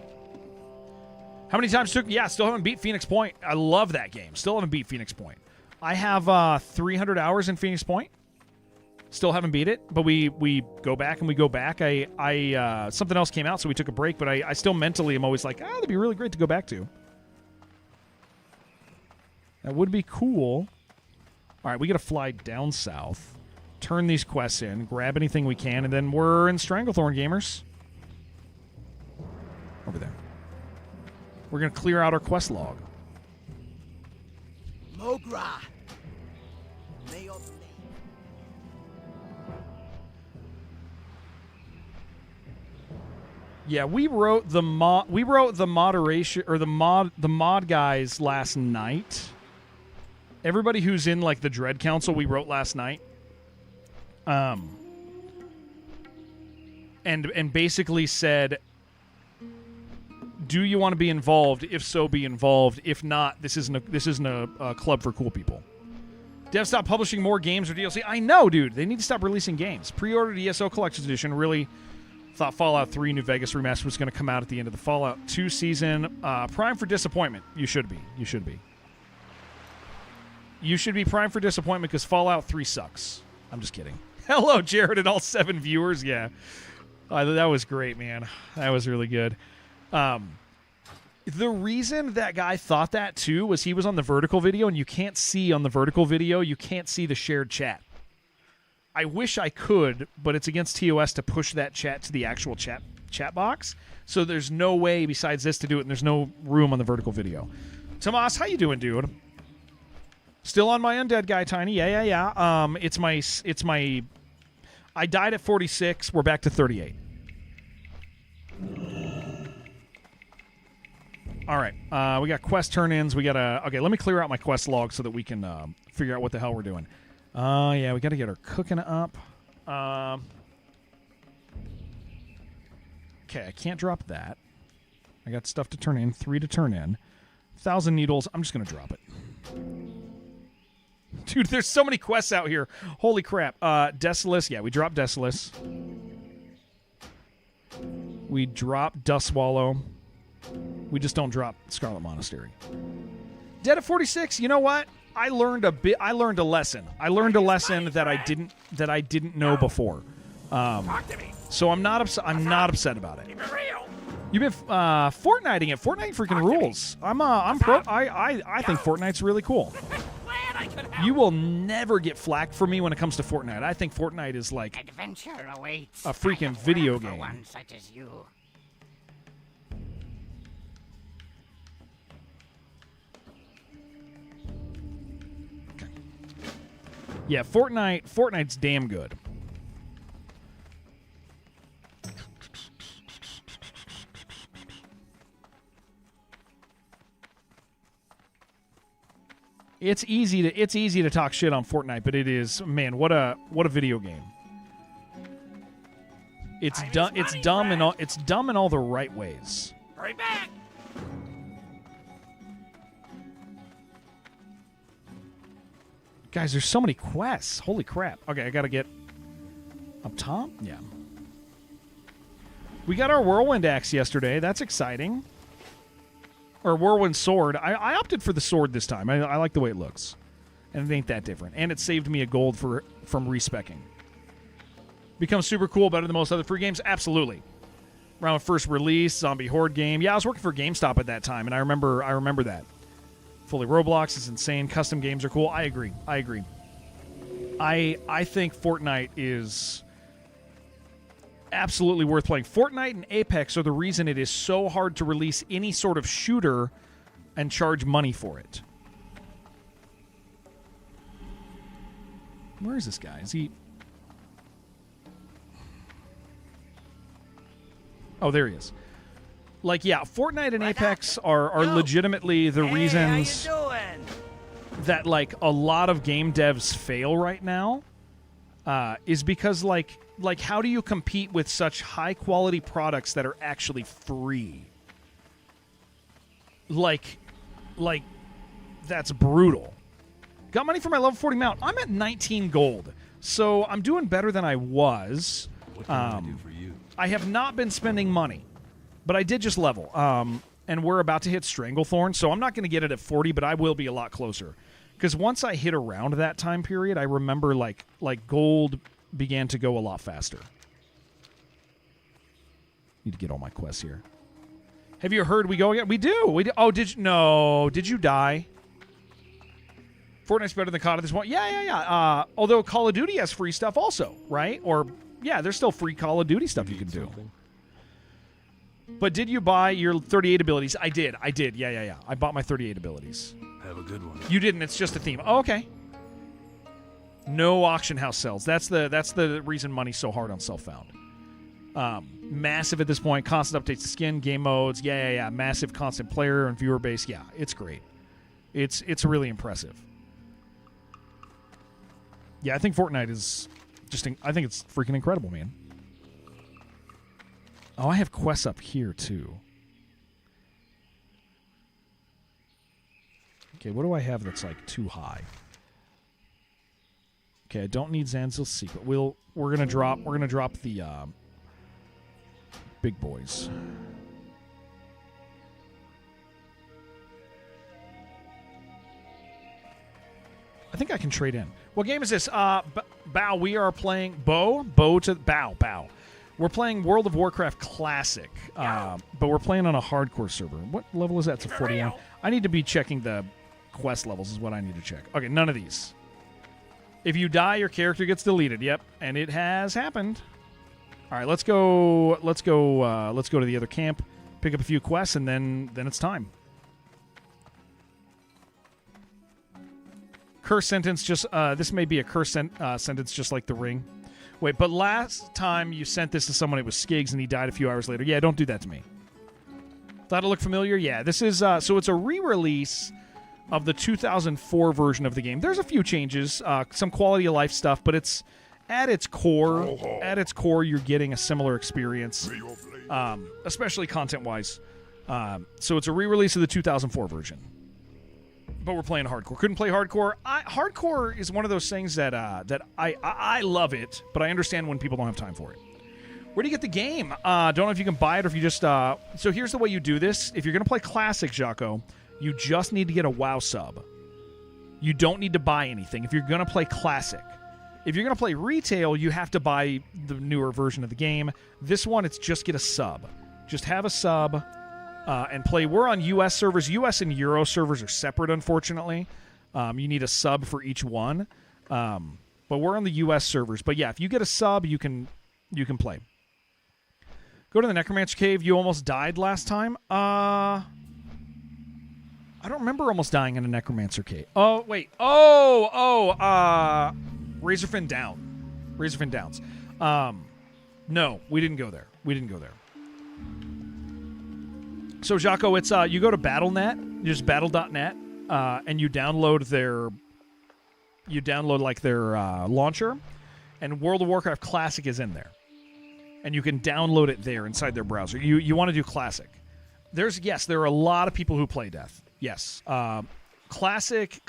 How many times took... Yeah, still haven't beat Phoenix Point. I love that game. Still haven't beat Phoenix Point. I have 300 hours in Phoenix Point. Still haven't beat it, but we go back and we go back. I something else came out, so we took a break, but I still mentally am always like, that'd be really great to go back to. That would be cool. All right, we got to fly down south, turn these quests in, grab anything we can, and then we're in Stranglethorn, gamers. Over there. We're going to clear out our quest log. Mogra. May of Yeah, we wrote the moderation or the mod guys last night. Everybody who's in like the Dread Council we wrote last night. And basically said, do you want to be involved? If so, be involved. If not, this isn't a club for cool people. Dev, stop publishing more games or DLC. I know, dude. They need to stop releasing games. Pre-ordered ESO Collector's Edition. Really thought Fallout 3 New Vegas Remastered was going to come out at the end of the Fallout 2 season. Prime for disappointment. You should be. You should be. You should be prime for disappointment because Fallout 3 sucks. I'm just kidding. Hello, Jared, and all 7 viewers. Yeah. That was great, man. That was really good. The reason that guy thought that, too, was he was on the vertical video, and you can't see on the vertical video, you can't see the shared chat. I wish I could, but it's against TOS to push that chat to the actual chat box. So there's no way besides this to do it, and there's no room on the vertical video. Tomas, how you doing, dude? Still on my undead guy, Tiny. Yeah. It's my. I died at 46. We're back to 38. All right. We got quest turn-ins. We got okay. Let me clear out my quest log so that we can figure out what the hell we're doing. Yeah, we got to get our cooking up. Okay, I can't drop that. I got stuff to turn in, 3 to turn in. 1,000 needles. I'm just going to drop it. Dude, there's so many quests out here. Holy crap. Desolus. Yeah, we dropped Desolus. We dropped Dustswallow. We just don't drop Scarlet Monastery. Dead at 46. You know what? I learned a lesson. I learned a lesson that I didn't know before. So I'm not upset about it. You've been Fortniting it. Fortnite freaking rules. I'm pro. I think Fortnite's really cool. You will never get flack from me when it comes to Fortnite. I think Fortnite is like adventure awaits a freaking video game. One such as you. Yeah, Fortnite's damn good. It's easy to talk shit on Fortnite, but it is, man, what a video game. It's dumb in all the right ways. Hurry back! Guys, there's so many quests. Holy crap. Okay, I gotta get up top? Yeah. We got our Whirlwind Axe yesterday. That's exciting. Or Whirlwind Sword. I opted for the sword this time. I like the way it looks. And it ain't that different. And it saved me a gold from respecking. Becomes super cool, better than most other free games? Absolutely. Around first release, zombie horde game. Yeah, I was working for GameStop at that time, and I remember that. Fully Roblox is insane. Custom games are cool. I agree. I think Fortnite is absolutely worth playing. Fortnite and Apex are the reason it is so hard to release any sort of shooter and charge money for it. Where is this guy? Is he... Oh, there he is. Like, yeah, Fortnite and Apex are legitimately the reasons that, like, a lot of game devs fail right now, is because, like, how do you compete with such high-quality products that are actually free? Like, that's brutal. Got money for my level 40 mount. I'm at 19 gold, so I'm doing better than I was. What can I do for you? I have not been spending money. But I did just level, and we're about to hit Stranglethorn, so I'm not going to get it at 40, but I will be a lot closer. Because once I hit around that time period, I remember like gold began to go a lot faster. Need to get all my quests here. Have you heard we go again? We do. Oh, did you? No. Did you die? Fortnite's better than COD at this point. Yeah. Although Call of Duty has free stuff also, right? Or, yeah, there's still free Call of Duty stuff you can do. But did you buy your 38 abilities? I did. Yeah. I bought my 38 abilities. Have a good one. You didn't. It's just a theme. Oh, okay. No auction house sells. That's the reason money's so hard on self-found. Massive at this point. Constant updates to skin, game modes. Yeah. Massive constant player and viewer base. Yeah, it's great. It's really impressive. Yeah, I think Fortnite is just... I think it's freaking incredible, man. Oh, I have quests up here, too. Okay, what do I have that's, like, too high? Okay, I don't need Zanzil's secret. We're gonna drop the big boys. I think I can trade in. What game is this? Bow. We are playing Bow. We're playing World of Warcraft Classic, but we're playing on a hardcore server. What level is that? It's a 41. I need to be checking the quest levels is what I need to check. Okay, none of these. If you die, your character gets deleted. Yep, and it has happened. All right, let's go to the other camp, pick up a few quests, and then it's time. Curse sentence. Just this may be a curse sentence, just like the ring. Wait, but last time you sent this to someone, it was Skiggs, and he died a few hours later. Yeah, don't do that to me. Thought it looked familiar? Yeah, this is so it's a re-release of the 2004 version of the game. There's a few changes, some quality of life stuff, but it's at its core. At its core, you're getting a similar experience, especially content-wise. So it's a re-release of the 2004 version. But we're playing hardcore. Couldn't play hardcore. Hardcore is one of those things that I love it, but I understand when people don't have time for it. Where do you get the game? Don't know if you can buy it or if you just... So here's the way you do this. If you're going to play Classic, Jaco, you just need to get a WoW sub. You don't need to buy anything if you're going to play Classic. If you're going to play Retail, you have to buy the newer version of the game. This one, it's just get a sub. Just have a sub and play. We're on U.S. servers. U.S. and Euro servers are separate, unfortunately. You need a sub for each one. But we're on the U.S. servers. But yeah, if you get a sub, you can play. Go to the Necromancer Cave. You almost died last time. I don't remember almost dying in a Necromancer Cave. Oh, wait. Razorfin Down. Razorfin Downs. No, we didn't go there. So, Jaco, it's you go to Battle.net, just battle.net, and you download their launcher, and World of Warcraft Classic is in there. And you can download it there inside their browser. You want to do Classic. There are a lot of people who play Death. Yes. Classic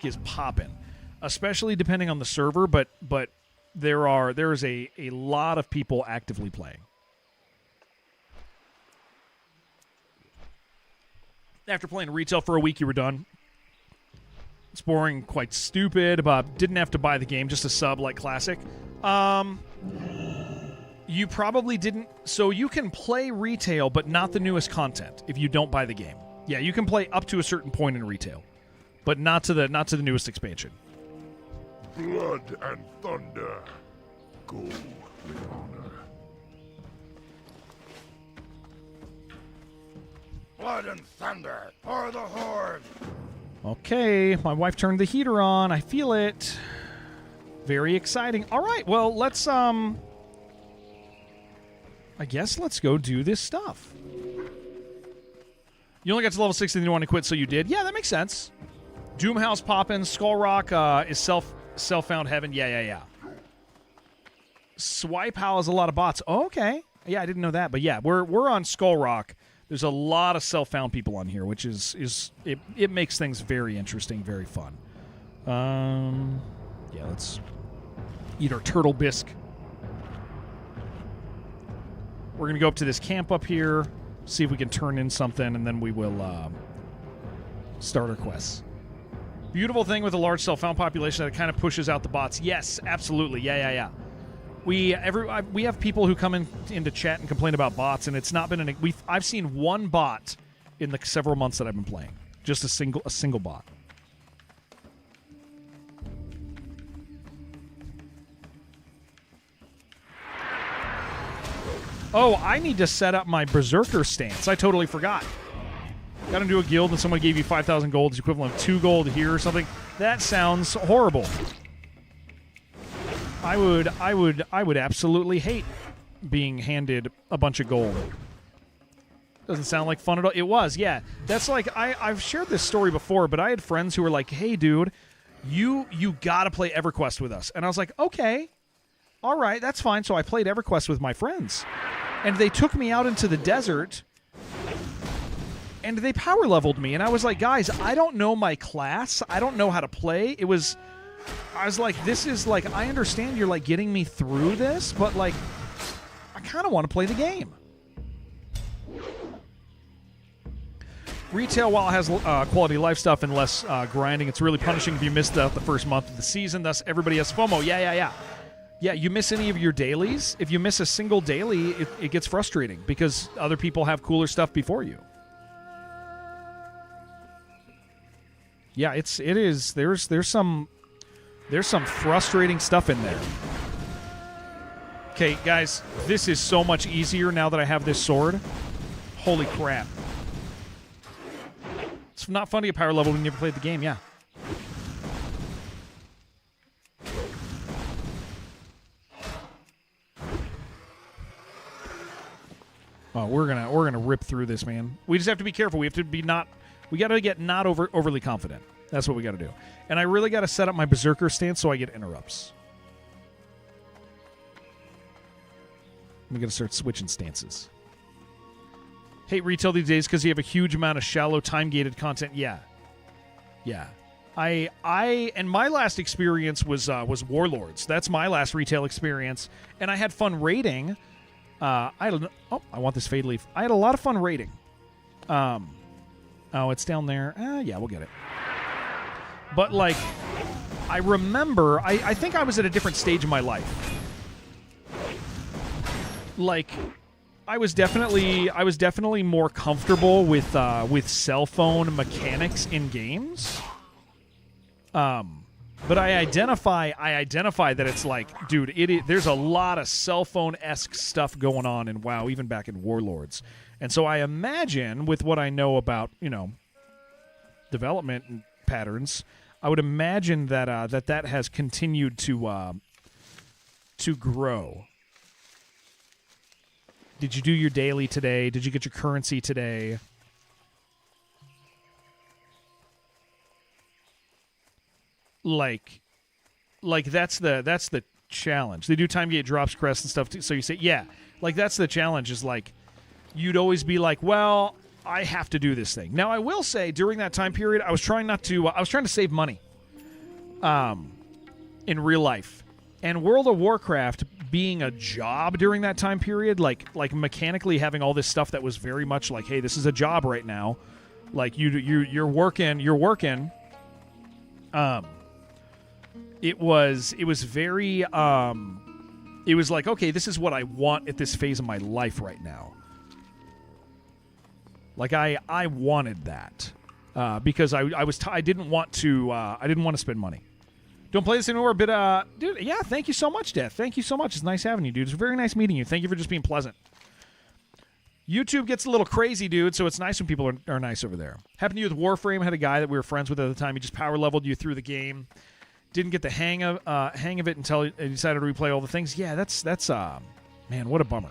is poppin', especially depending on the server, but there is a lot of people actively playing. After playing retail for a week, you were done. It's boring, quite stupid, but didn't have to buy the game, just a sub like Classic. You probably didn't. So you can play retail, but not the newest content if you don't buy the game. Yeah, you can play up to a certain point in retail, but not to the newest expansion. Blood and thunder. Go with honor. Blood and thunder for the Horde. Okay, my wife turned the heater on. I feel it. Very exciting. All right, well, let's I guess let's go do this stuff. You only got to level 60 and you want to quit, so you did. Yeah, that makes sense. Doomhouse poppin', Skull Rock is self-found heaven. Yeah. Swipe Howl has a lot of bots. Oh, okay. Yeah, I didn't know that, but yeah, we're on Skull Rock. There's a lot of self-found people on here, which is it makes things very interesting, very fun. Yeah, let's eat our turtle bisque. We're going to go up to this camp up here, see if we can turn in something, and then we will start our quests. Beautiful thing with a large self-found population that it kind of pushes out the bots. Yes, absolutely. Yeah. We have people who come into chat and complain about bots, and it's not been I've seen one bot in the several months that I've been playing. Just a single bot. Oh, I need to set up my Berserker stance. I totally forgot. Got into a guild and someone gave you 5,000 gold. It's equivalent of 2 gold here or something. That sounds horrible. I would absolutely hate being handed a bunch of gold. Doesn't sound like fun at all. It was, yeah. That's like I've shared this story before, but I had friends who were like, "Hey, dude, you got to play EverQuest with us," and I was like, "Okay, all right, that's fine." So I played EverQuest with my friends, and they took me out into the desert. And they power leveled me, and I was like, guys, I don't know my class. I don't know how to play. I was like, this is like, I understand you're like getting me through this, but like, I kind of want to play the game. Retail, while it has quality life stuff and less grinding, it's really punishing if you missed the first month of the season. Thus, everybody has FOMO. Yeah. Yeah, you miss any of your dailies. If you miss a single daily, it gets frustrating because other people have cooler stuff before you. Yeah, it is. There's some frustrating stuff in there. Okay, guys, this is so much easier now that I have this sword. Holy crap. It's not fun to get power level when you never played the game, yeah. Oh, we're gonna rip through this, man. We just have to be careful. We have to be we got to get not overly confident. That's what we got to do. And I really got to set up my Berserker stance so I get interrupts. I'm going to start switching stances. Hate retail these days because you have a huge amount of shallow time-gated content. Yeah. And my last experience was Warlords. That's my last retail experience. And I had fun raiding. I want this Fade Leaf. I had a lot of fun raiding. Oh, it's down there. Yeah, we'll get it. But, like, I remember, I think I was at a different stage in my life. Like, I was definitely more comfortable with cell phone mechanics in games. But I identify that it's like, dude, there's a lot of cell phone-esque stuff going on in WoW, even back in Warlords. And so I imagine, with what I know about, development patterns, I would imagine that that has continued to grow. Did you do your daily today? Did you get your currency today? Like that's the challenge. They do time gate drops, crests, and stuff too. So you say, yeah, like that's the challenge. Is like you'd always be like, well, I have to do this thing. Now I will say during that time period, I was trying to save money, in real life, and World of Warcraft being a job during that time period, like mechanically having all this stuff that was very much like, hey, this is a job right now. Like you're working. It was very, it was like, okay, this is what I want at this phase of my life right now. Like I wanted that, because I didn't want to spend money. Don't play this anymore, but dude, yeah, thank you so much, Death. Thank you so much. It's nice having you, dude. It's very nice meeting you. Thank you for just being pleasant. YouTube gets a little crazy, dude, so it's nice when people are nice over there. Happened to you with Warframe. Had a guy that we were friends with at the time. He just power leveled you through the game. Didn't get the hang of it until he decided to replay all the things. Yeah, that's man, what a bummer.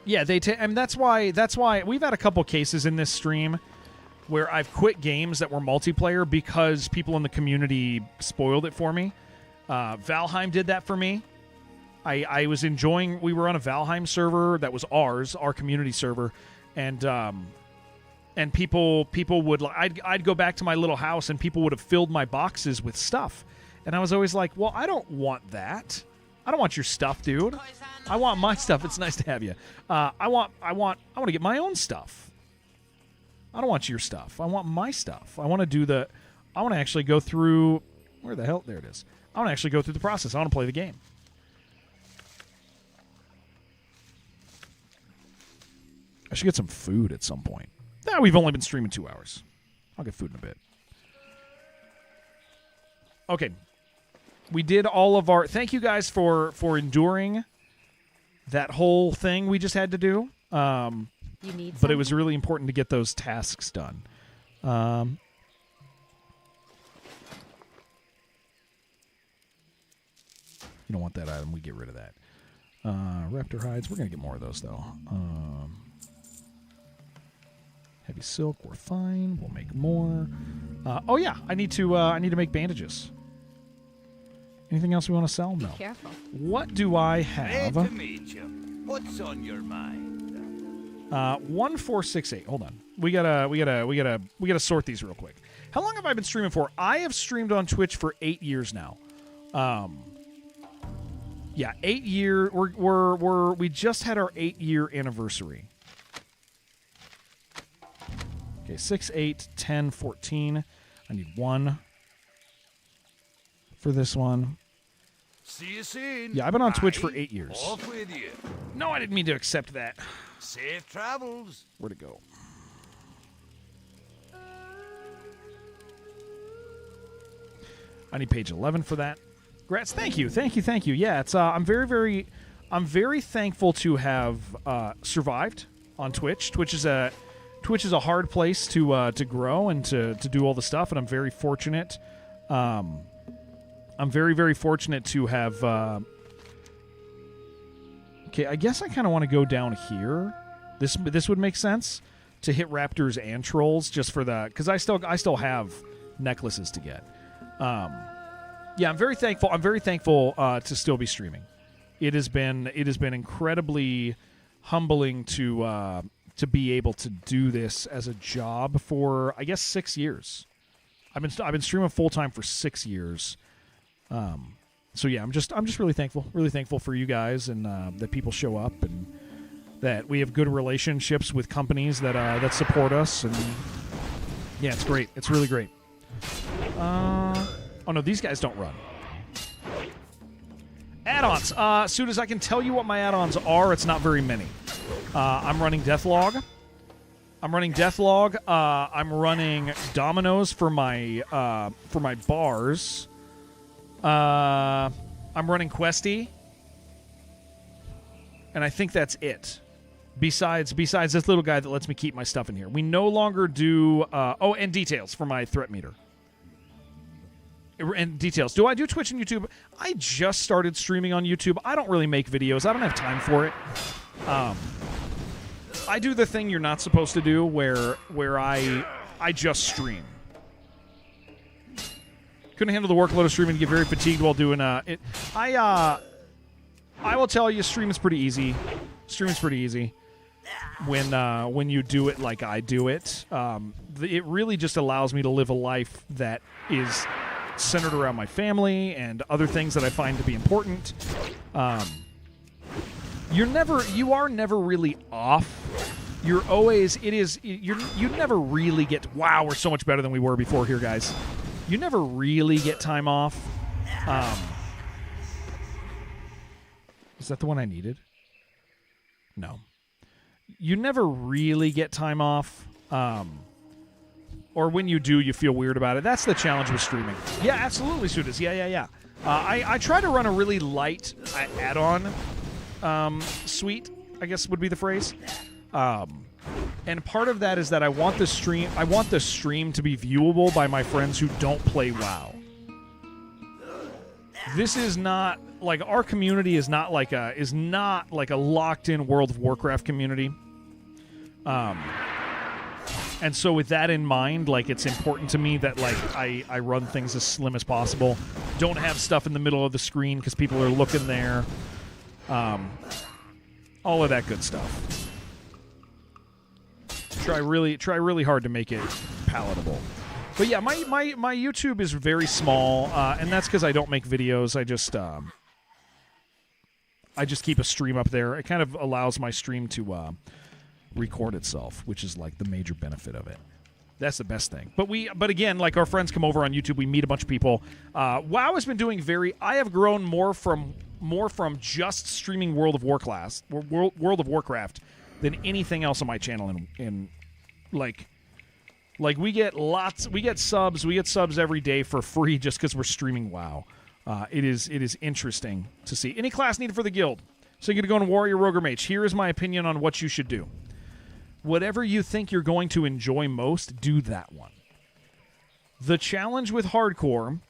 Yeah, and that's why we've had a couple cases in this stream where I've quit games that were multiplayer because people in the community spoiled it for me. Valheim did that for me. I was enjoying. We were on a Valheim server that was our community server, and people would. I'd go back to my little house, and people would have filled my boxes with stuff, and I was always like, well, I don't want that. I don't want your stuff, dude. I want my stuff. It's nice to have you. I want to get my own stuff. I don't want your stuff. I want my stuff. I want to actually go through. Where the hell? There it is. I want to actually go through the process. I want to play the game. I should get some food at some point. Nah, we've only been streaming 2 hours. I'll get food in a bit. Okay. We did all of our... Thank you guys for enduring that whole thing we just had to do. You need but it was really important to get those tasks done. You don't want that item. We get rid of that. Raptor hides. We're going to get more of those, though. Heavy silk. We're fine. We'll make more. Oh, yeah. I need to make bandages. Anything else we want to sell? No. Be careful. What do I have? Great to meet you. What's on your mind? 1468. Hold on. We gotta sort these real quick. How long have I been streaming for? I have streamed on Twitch for 8 years now. Yeah, 8 year. We just had our 8-year anniversary. Okay, 6, 8, 10, 14. I need 1 for this one. See you soon. Yeah, I've been on Twitch for 8 years. Off with you. No, I didn't mean to accept that. Safe travels. Where'd it go? I need page 11 for that. Grats, thank you. Yeah, it's I'm very thankful to have survived on Twitch. Twitch is a hard place to grow and to do all the stuff, and I'm very fortunate. I'm very fortunate to have. Okay, I guess I kind of want to go down here. This would make sense to hit raptors and trolls just for the because I still have necklaces to get. Yeah, I'm very thankful. I'm very thankful to still be streaming. It has been incredibly humbling to be able to do this as a job for I guess 6 years. I've been streaming full time for 6 years. So yeah, I'm just really thankful for you guys and that people show up and that we have good relationships with companies that support us and yeah, it's great. It's really great. Oh no, these guys don't run. Add-ons. Soon as I can tell you what my add-ons are, it's not very many. I'm running Deathlog. I'm running Dominoes for my bars. I'm running Questy, and I think that's it. Besides this little guy that lets me keep my stuff in here, we no longer do. And details for my threat meter. And details. Do I do Twitch and YouTube? I just started streaming on YouTube. I don't really make videos. I don't have time for it. I do the thing you're not supposed to do, where I just stream. Couldn't handle the workload of streaming. Get very fatigued while doing it. I will tell you, stream is pretty easy. Streaming's pretty easy when you do it like I do it. It really just allows me to live a life that is centered around my family and other things that I find to be important. You are never really off. You're always. You never really get. Wow, we're so much better than we were before here, guys. You never really get time off. Is that the one I needed? No. You never really get time off. Or when you do, you feel weird about it. That's the challenge with streaming. Yeah, absolutely, Sudas. Yeah. I try to run a really light add-on suite, I guess would be the phrase. And part of that is that I want the stream to be viewable by my friends who don't play WoW. This is not like our community is not like a locked-in World of Warcraft community. And so with that in mind, like it's important to me that like I run things as slim as possible. Don't have stuff in the middle of the screen because people are looking there. All of that good stuff. Try really hard to make it palatable. But yeah, my YouTube is very small, and that's because I don't make videos. I just I just keep a stream up there. It kind of allows my stream to record itself, which is like the major benefit of it. That's the best thing. But again, like our friends come over on YouTube, we meet a bunch of people. WoW has been doing I have grown more from just streaming World of Warcraft than anything else on my channel. In like we get subs every day for free just because we're streaming WoW. It is interesting to see. Any class needed for the guild? So you're going to go in Warrior, Rogue, or Mage. Here is my opinion on what you should do. Whatever you think you're going to enjoy most, do that one. The challenge with hardcore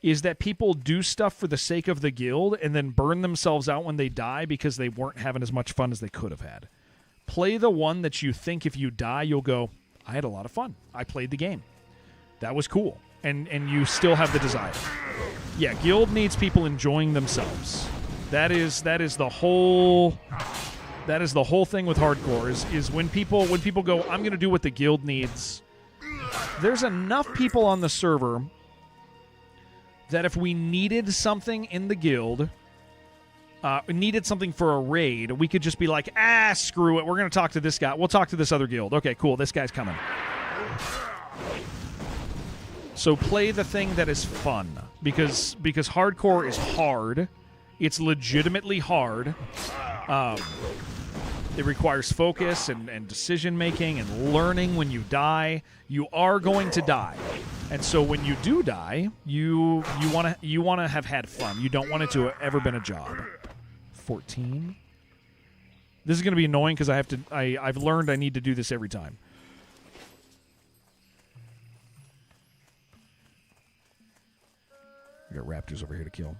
is that people do stuff for the sake of the guild and then burn themselves out when they die because they weren't having as much fun as they could have had. Play the one that you think if you die, you'll go, I had a lot of fun. I played the game. That was cool. And you still have the desire. Yeah, guild needs people enjoying themselves. That is the whole thing with hardcore is when people go, I'm going to do what the guild needs. There's enough people on the server that if we needed something in the guild, needed something for a raid, we could just be like, screw it. We're going to talk to this guy. We'll talk to this other guild. Okay, cool. This guy's coming. So play the thing that is fun because hardcore is hard. It's legitimately hard. It requires focus and decision-making and learning when you die. You are going to die. And so when you do die, you want to have had fun. You don't want it to have ever been a job. 14. This is going to be annoying because I've learned I need to do this every time. We got raptors over here to kill.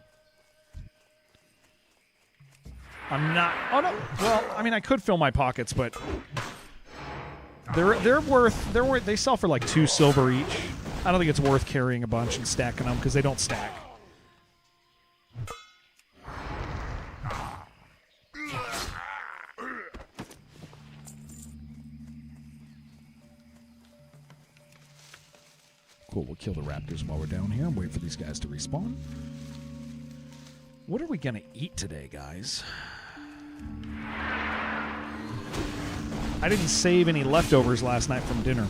I'm not. Oh no. Well, I mean, I could fill my pockets, but they sell for like 2 silver each. I don't think it's worth carrying a bunch and stacking them because they don't stack. Cool. We'll kill the raptors while we're down here and wait for these guys to respawn. What are we gonna eat today, guys? I didn't save any leftovers last night from dinner.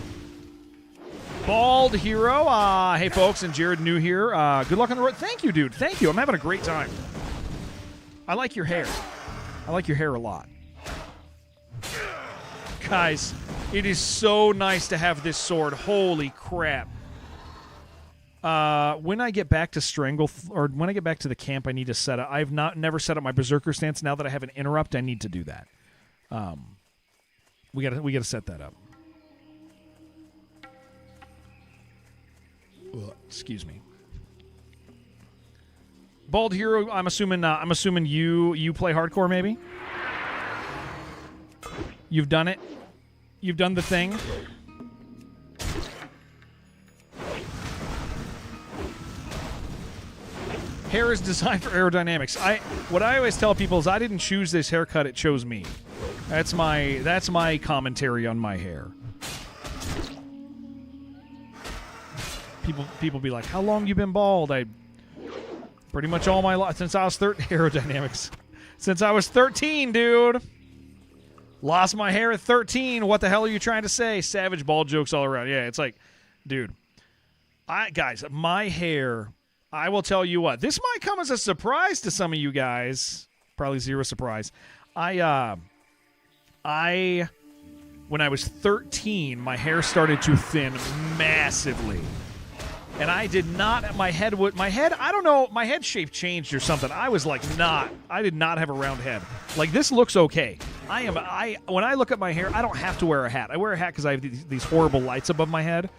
Bald Hero. Hey, folks, and Jared New here. Good luck on the road. Thank you, dude. Thank you. I'm having a great time. I like your hair. I like your hair a lot. Guys, it is so nice to have this sword. Holy crap. When I get back to when I get back to the camp, I need to set up. I've never set up my Berserker stance. Now that I have an interrupt, I need to do that. We gotta set that up. Excuse me. Bald Hero. I'm assuming you play hardcore. Maybe you've done it. You've done the thing. Hair is designed for aerodynamics. What I always tell people is I didn't choose this haircut, it chose me. That's my commentary on my hair. People be like, how long you been bald? I pretty much all my life since I was 13. Aerodynamics. Since I was 13, dude. Lost my hair at 13. What the hell are you trying to say? Savage bald jokes all around. Yeah, it's like, dude. Guys, my hair, I will tell you what. This might come as a surprise to some of you guys. Probably zero surprise. When I was 13, my hair started to thin massively. And I did not, my head, I don't know, my head shape changed or something. I did not have a round head. Like, this looks okay. When I look at my hair, I don't have to wear a hat. I wear a hat because I have these horrible lights above my head.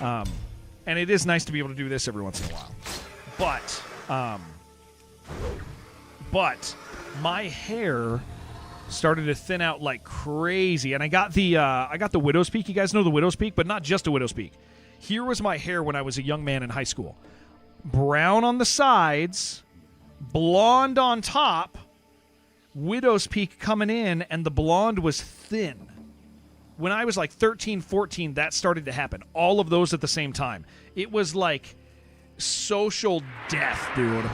And it is nice to be able to do this every once in a while. But my hair started to thin out like crazy. And I got the widow's peak. You guys know the widow's peak, but not just a widow's peak. Here was my hair when I was a young man in high school. Brown on the sides, blonde on top, widow's peak coming in, and the blonde was thin. When I was like 13, 14, that started to happen. All of those at the same time. It was like social death, dude.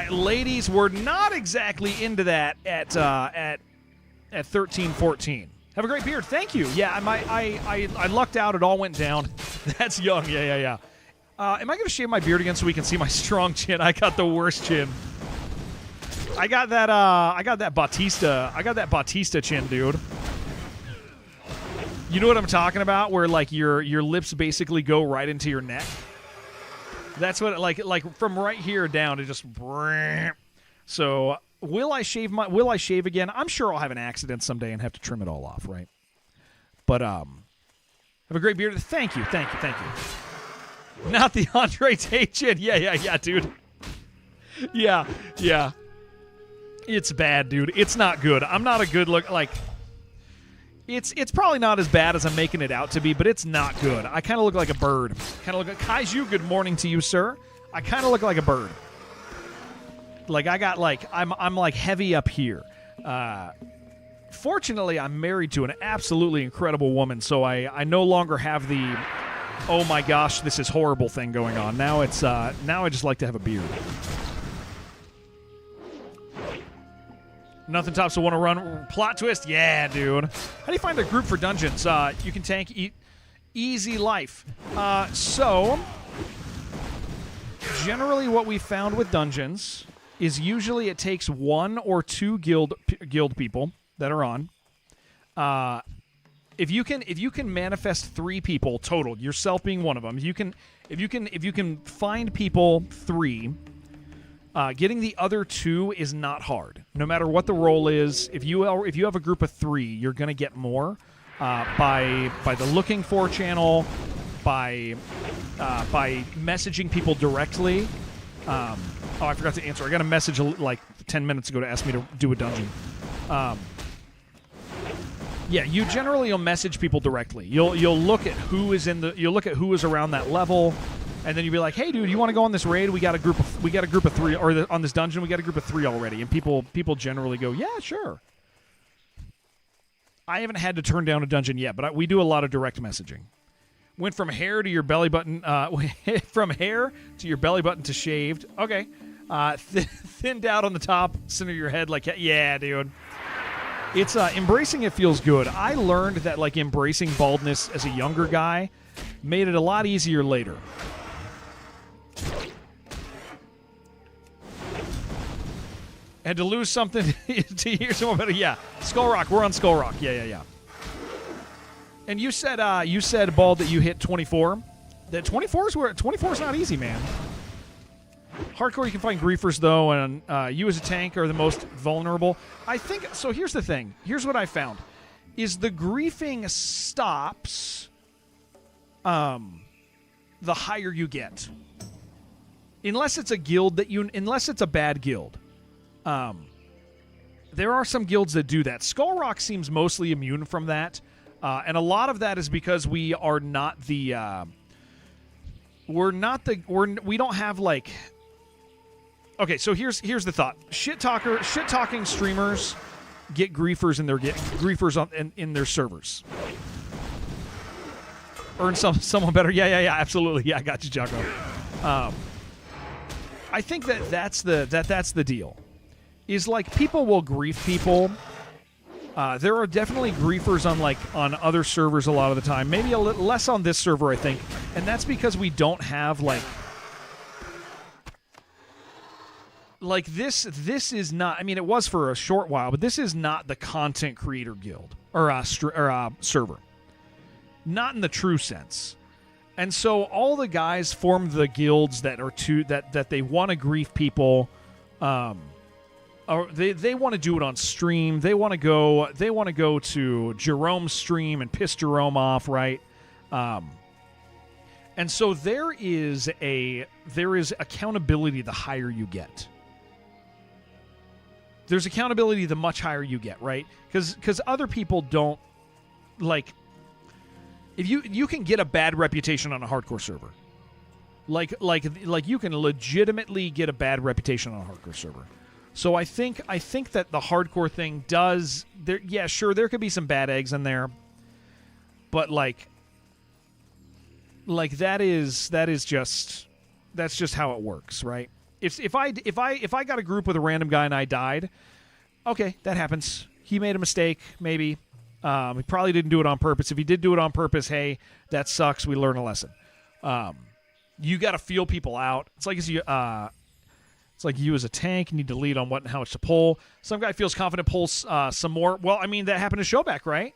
Ladies were not exactly into that at 13, 14. Have a great beard. Thank you. Yeah, I lucked out. It all went down. That's young. Yeah. Am I going to shave my beard again so we can see my strong chin? I got the worst chin. I got that Batista chin, dude. You know what I'm talking about? Where like your lips basically go right into your neck. That's what like from right here down to just. So will I shave again? I'm sure I'll have an accident someday and have to trim it all off, right? But have a great beard. Thank you. Not the Andre Tate chin. Yeah, dude. Yeah. It's bad, dude. It's not good. I'm not a good look. Like, it's probably not as bad as I'm making it out to be, but it's not good. I kind of look like a bird. Kind of look like Kaiju. Good morning to you, sir. I kind of look like a bird. Like I got like I'm like heavy up here. Fortunately, I'm married to an absolutely incredible woman, so I no longer have the oh my gosh, this is horrible thing going on. Now it's now I just like to have a beard. Nothing tops a want to run plot twist. Yeah, dude. How do you find a group for dungeons? You can tank easy life. So generally what we found with dungeons is usually it takes 1 or 2 guild people that are on. If you can manifest 3 people total, yourself being one of them, if you can find people 3. Getting the other 2 is not hard. No matter what the role is, if you have a group of 3, you're going to get more by the looking for channel, by messaging people directly. I forgot to answer. I got a message like 10 minutes ago to ask me to do a dungeon. Yeah, you generally will message people directly. You'll look at who is around that level. And then you'd be like, "Hey, dude, you want to go on this raid? We got a group of 3, or on this dungeon, we got a group of 3 already." And people generally go, "Yeah, sure." I haven't had to turn down a dungeon yet, but we do a lot of direct messaging. Went from hair to your belly button, from hair to your belly button to shaved. Okay, thinned out on the top, center of your head, like yeah, dude. It's embracing it feels good. I learned that like embracing baldness as a younger guy made it a lot easier later. Had to lose something to hear someone better. Yeah, Skull Rock. We're on Skull Rock. Yeah. And you said Bald that you hit 24. That 24 is not easy, man. Hardcore, you can find griefers though, and you as a tank are the most vulnerable. I think so. Here's the thing. Here's what I found: is the griefing stops the higher you get, unless it's a guild unless it's a bad guild. There are some guilds that do that. Skull Rock seems mostly immune from that, and a lot of that is because we are not the we don't have like. Okay, so here's the thought: shit talking streamers get griefers in their servers. Earn someone better. Yeah, absolutely. Yeah, I got you, Jocko. I think that's the deal. Is like people will grief people. There are definitely griefers on other servers a lot of the time. Maybe a little less on this server, I think, and that's because we don't have like this is not. I mean, it was for a short while, but this is not the content creator guild or server. Not in the true sense. And so all the guys form the guilds that are that they want to grief people. Or they want to do it on stream. They want to go to Jerome's stream and piss Jerome off, right? And so there is accountability the higher you get. There's accountability the much higher you get, right? Because other people don't like. If you can get a bad reputation on a hardcore server, like you can legitimately get a bad reputation on a hardcore server. So I think that the hardcore thing does there. Yeah, sure, there could be some bad eggs in there, but like that's just how it works, right? if I got a group with a random guy and I died, okay, that happens. He made a mistake, maybe. He probably didn't do it on purpose. If he did do it on purpose, hey, that sucks. We learn a lesson. You got to feel people out. It's like you as a tank need to lead on what and how much to pull. Some guy feels confident, pulls some more. Well, I mean, that happened to Shobek, right?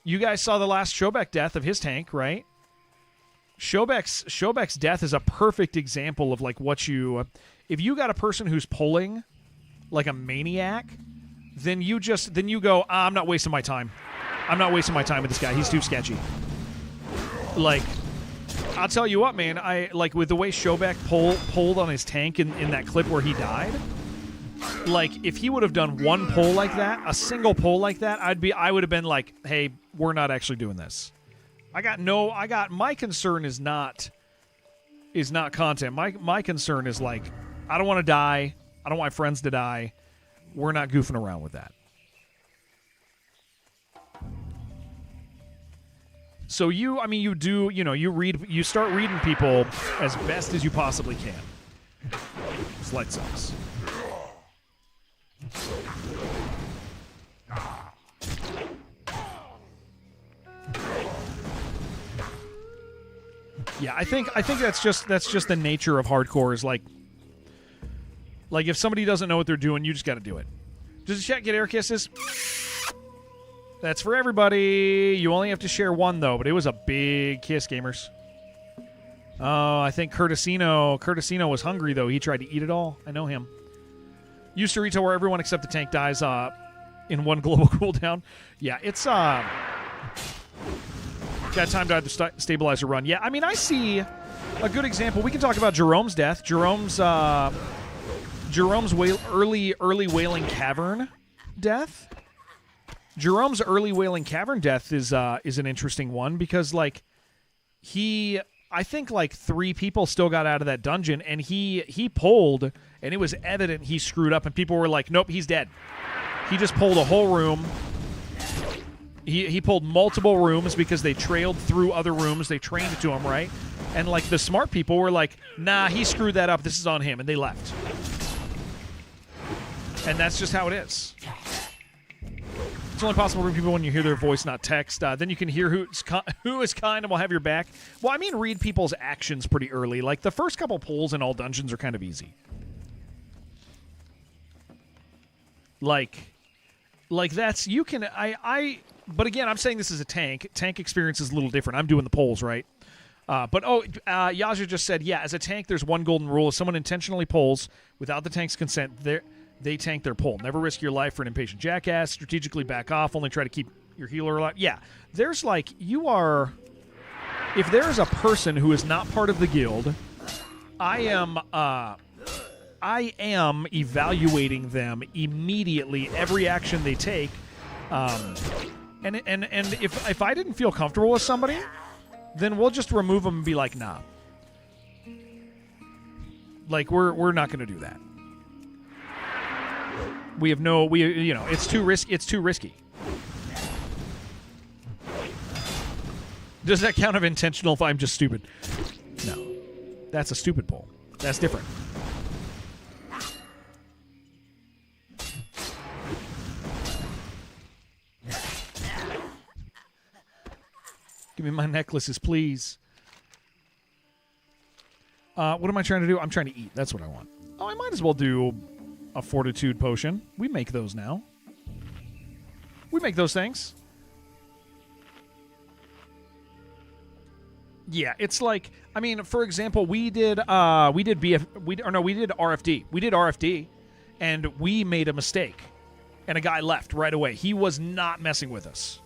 You guys saw the last Shobek death of his tank, right? Shobek's death is a perfect example of like what you... if you got a person who's pulling like a maniac, then you go, I'm not wasting my time. I'm not wasting my time with this guy. He's too sketchy. Like, I'll tell you what, man. I like with the way Shobek pulled on his tank in that clip where he died. Like, if he would have done one pull like that, a single pull like that, I would have been like, hey, we're not actually doing this. My concern is not content. My concern is like, I don't want to die. I don't want my friends to die. We're not goofing around with that. So you start reading people as best as you possibly can. This light sucks. Yeah, I think that's just the nature of hardcore. Is like if somebody doesn't know what they're doing, you just got to do it. Does the chat get air kisses? That's for everybody. You only have to share one though, but it was a big kiss, gamers. Oh, I think Curtisino was hungry though. He tried to eat it all. I know him. Used to retail where everyone except the tank dies in one global cooldown. Yeah, it's got time to either stabilize or run. Yeah, I mean, I see a good example. We can talk about Jerome's death. Jerome's early Wailing Cavern death. Jerome's early Wailing Cavern death is an interesting one because I think like 3 people still got out of that dungeon, and he pulled, and it was evident he screwed up, and people were like, nope, he's dead. He just pulled a whole room. He pulled multiple rooms because they trailed through other rooms. They trained it to him, right? And like the smart people were like, nah, he screwed that up. This is on him, and they left. And that's just how it is. It's only possible for people when you hear their voice, not text. Then you can hear who is kind and will have your back. Well, I mean, read people's actions pretty early. Like, the first couple pulls in all dungeons are kind of easy. Like that's, you can, but again, I'm saying this is a tank. Tank experience is a little different. I'm doing the pulls, right? Yaja just said, yeah, as a tank, there's one golden rule. If someone intentionally pulls without the tank's consent, they tank their pull. Never risk your life for an impatient jackass. Strategically back off. Only try to keep your healer alive. Yeah, there's like, if there's a person who is not part of the guild, I am evaluating them immediately, every action they take. And if I didn't feel comfortable with somebody, then we'll just remove them and be like, nah. Like, we're not going to do that. It's too risky. Does that count as intentional if I'm just stupid? No. That's a stupid pull. That's different. Give me my necklaces, please. What am I trying to do? I'm trying to eat. That's what I want. Oh, I might as well do a fortitude potion. We make those now. We make those things. Yeah, it's like, I mean, for example, we did RFD. We did RFD, and we made a mistake, and a guy left right away. He was not messing with us.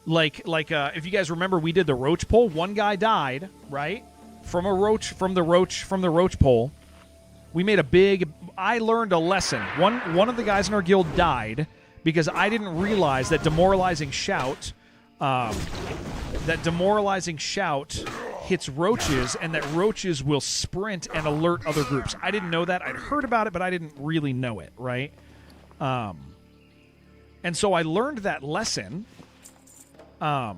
Like, if you guys remember, we did the roach pull. One guy died, right, from the roach pull. We made a big. I learned a lesson. One of the guys in our guild died because I didn't realize that demoralizing shout. Hits roaches, and that roaches will sprint and alert other groups. I didn't know that. I'd heard about it, but I didn't really know it, right? And so I learned that lesson. But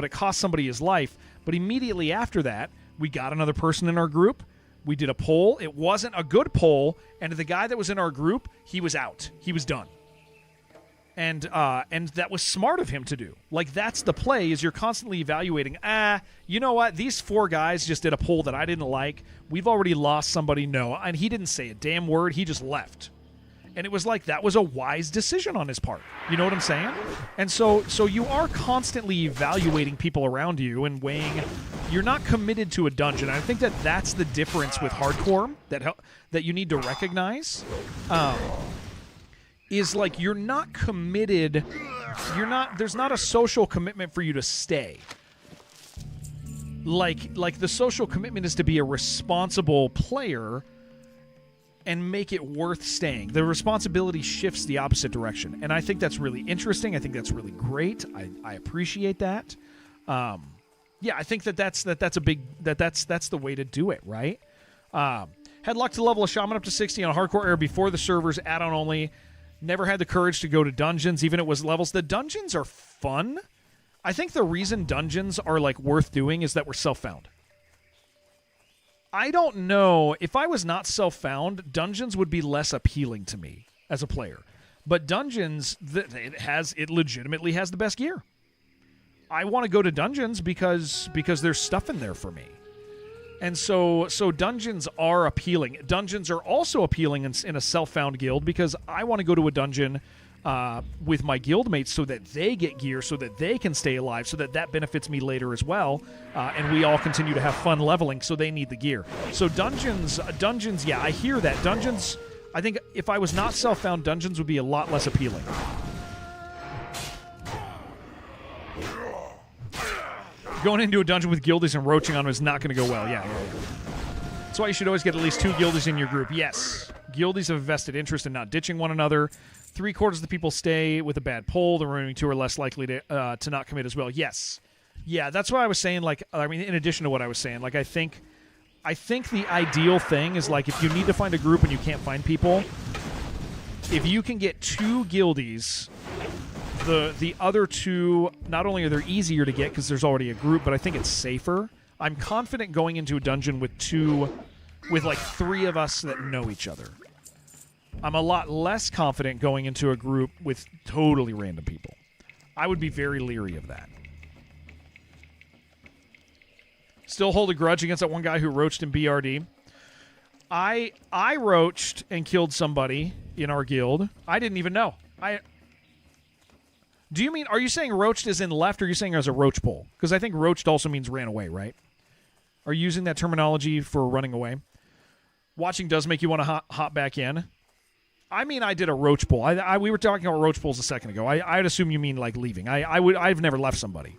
it cost somebody his life. But immediately after that, we got another person in our group. We did a poll. It wasn't a good poll, and the guy that was in our group, he was out. He was done. And that was smart of him to do. Like, that's the play, is you're constantly evaluating, you know what? These 4 guys just did a poll that I didn't like. We've already lost somebody. No. And he didn't say a damn word. He just left. And it was like, that was a wise decision on his part. You know what I'm saying? And so you are constantly evaluating people around you and weighing. You're not committed to a dungeon. I think that's the difference with hardcore that you need to recognize. Is like, you're not committed. There's not a social commitment for you to stay. Like the social commitment is to be a responsible player and make it worth staying. The responsibility shifts the opposite direction, and I think that's really interesting. I think that's really great. I appreciate that. Yeah, I think that's the way to do it, right? Had luck to level a shaman up to 60 on a hardcore era before the servers, add-on only. Never had the courage to go to dungeons, even if it was levels. The dungeons are fun. I think the reason dungeons are like worth doing is that we're self-found. I don't know. If I was not self-found, dungeons would be less appealing to me as a player. But dungeons, it legitimately has the best gear. I want to go to dungeons because there's stuff in there for me. And so dungeons are appealing. Dungeons are also appealing in a self-found guild because I want to go to a dungeon with my guildmates so that they get gear, so that they can stay alive, so that benefits me later as well, and we all continue to have fun leveling, so they need the gear. So dungeons, yeah, I hear that. Dungeons, I think if I was not self-found, dungeons would be a lot less appealing. Going into a dungeon with guildies and roaching on them is not going to go well. Yeah. That's why you should always get at least 2 guildies in your group. Yes. Guildies have a vested interest in not ditching one another. 3/4 of the people stay with a bad poll. The remaining 2 are less likely to not commit as well. Yes. Yeah, that's what I was saying. Like, I mean, in addition to what I was saying, like, I think the ideal thing is, like, if you need to find a group and you can't find people, if you can get 2 guildies, the other 2, not only are they easier to get because there's already a group, but I think it's safer. I'm confident going into a dungeon with 3 of us that know each other. I'm a lot less confident going into a group with totally random people. I would be very leery of that. Still hold a grudge against that one guy who roached in BRD. I roached and killed somebody in our guild. I didn't even know. Do you mean, are you saying roached as in left, or are you saying as a roach pole? Because I think roached also means ran away, right? Are you using that terminology for running away? Watching does make you want to hop back in. I mean, I did a roach pull. We were talking about roach pulls a second ago. I'd assume you mean like leaving. I've never left somebody.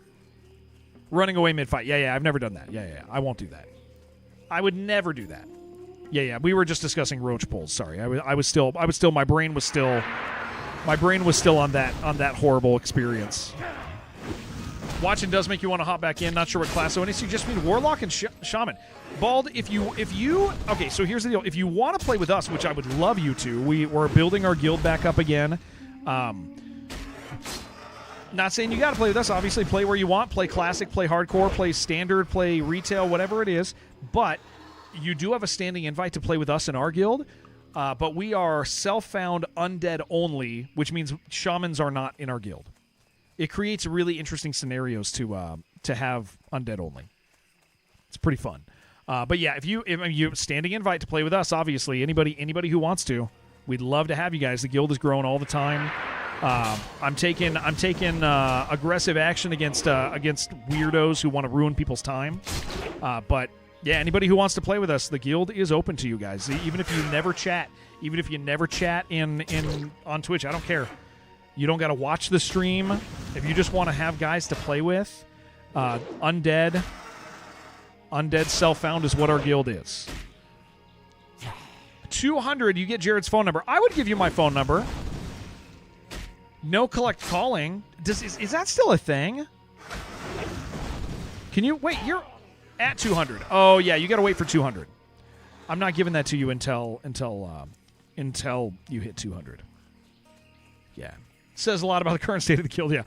Running away mid-fight. Yeah, I've never done that. Yeah, I won't do that. I would never do that. Yeah, we were just discussing roach pulls. Sorry. My brain was still on that horrible experience. Watching does make you want to hop back in. Not sure what class. So any suggest me Warlock and Shaman. Bald, if you okay, so here's the deal. If you want to play with us, which I would love you to, we're building our guild back up again. Not saying you got to play with us. Obviously, play where you want. Play classic, play hardcore, play standard, play retail, whatever it is. But you do have a standing invite to play with us in our guild. But we are self-found undead only, which means shamans are not in our guild. It creates really interesting scenarios to have undead only. It's pretty fun. But yeah, if you standing invite to play with us, obviously anybody who wants to, we'd love to have you guys. The guild is growing all the time. I'm taking aggressive action against weirdos who want to ruin people's time. But yeah, anybody who wants to play with us, the guild is open to you guys. Even if you never chat, on Twitch, I don't care. You don't got to watch the stream. If you just want to have guys to play with, undead self-found is what our guild is. 200, you get Jared's phone number. I would give you my phone number. No collect calling. Is that still a thing? Can you wait? You're at 200. Oh yeah, you got to wait for 200. I'm not giving that to you until you hit 200. Yeah, says a lot about the current state of the guild. Yeah,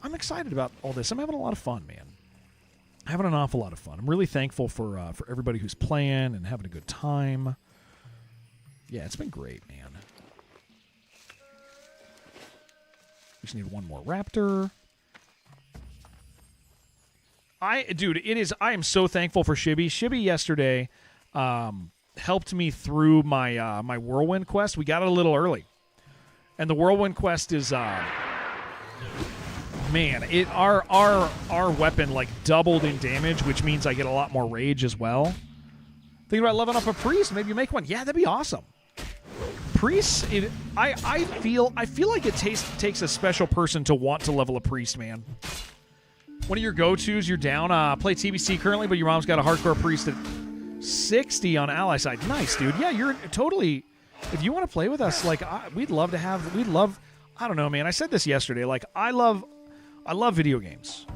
I'm excited about all this. I'm having a lot of fun, man. having an awful lot of fun. I'm really thankful for everybody who's playing and having a good time. Yeah, it's been great, man. We just need one more raptor. Dude, I am so thankful for Shibby. Shibby yesterday helped me through my my whirlwind quest. We got it a little early, and the whirlwind quest is man, our weapon like doubled in damage, which means I get a lot more rage as well. Thinking about leveling up a priest, maybe you make one. Yeah, that'd be awesome. Priests, I feel like it takes a special person to want to level a priest, man. One of your go-tos, you're down, play TBC currently, but your mom's got a hardcore priest at 60 on ally side. Nice, dude. Yeah, you're totally, if you want to play with us, like, we'd love, I don't know, man. I said this yesterday, like, I love video games.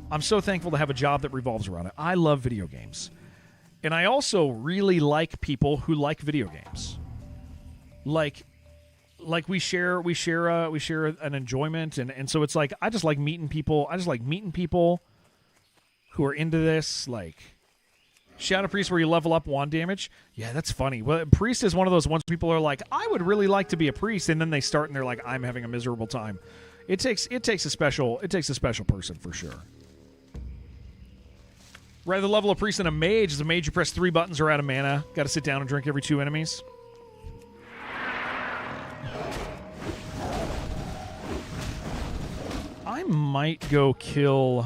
I'm so thankful to have a job that revolves around it. I love video games. And I also really like people who like video games. Like we share an enjoyment, and so it's like I just like meeting people. I just like meeting people who are into this. Like Shadow Priest, where you level up 1 damage. Yeah, that's funny. Well, Priest is one of those ones people are like, I would really like to be a priest, and then they start and they're like, I'm having a miserable time. It takes a special person for sure. Rather level a priest than a mage. As a mage, you press 3 buttons or out of mana. Got to sit down and drink every 2 enemies. I might go kill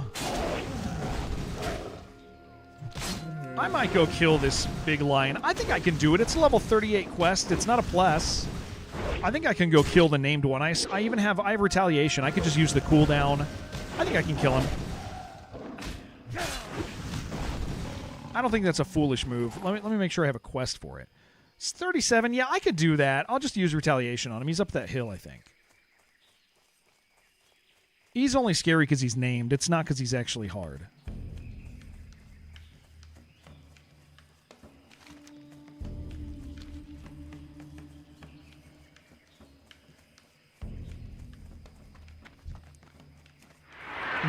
this big lion. I think I can do it. It's a level 38 quest. It's not a plus. I think I can go kill the named one. I have retaliation. I could just use the cooldown. I think I can kill him. I don't think that's a foolish move. Let me make sure I have a quest for it. It's 37. Yeah, I could do that. I'll just use retaliation on him. He's up that hill, I think. He's only scary because he's named. It's not because he's actually hard.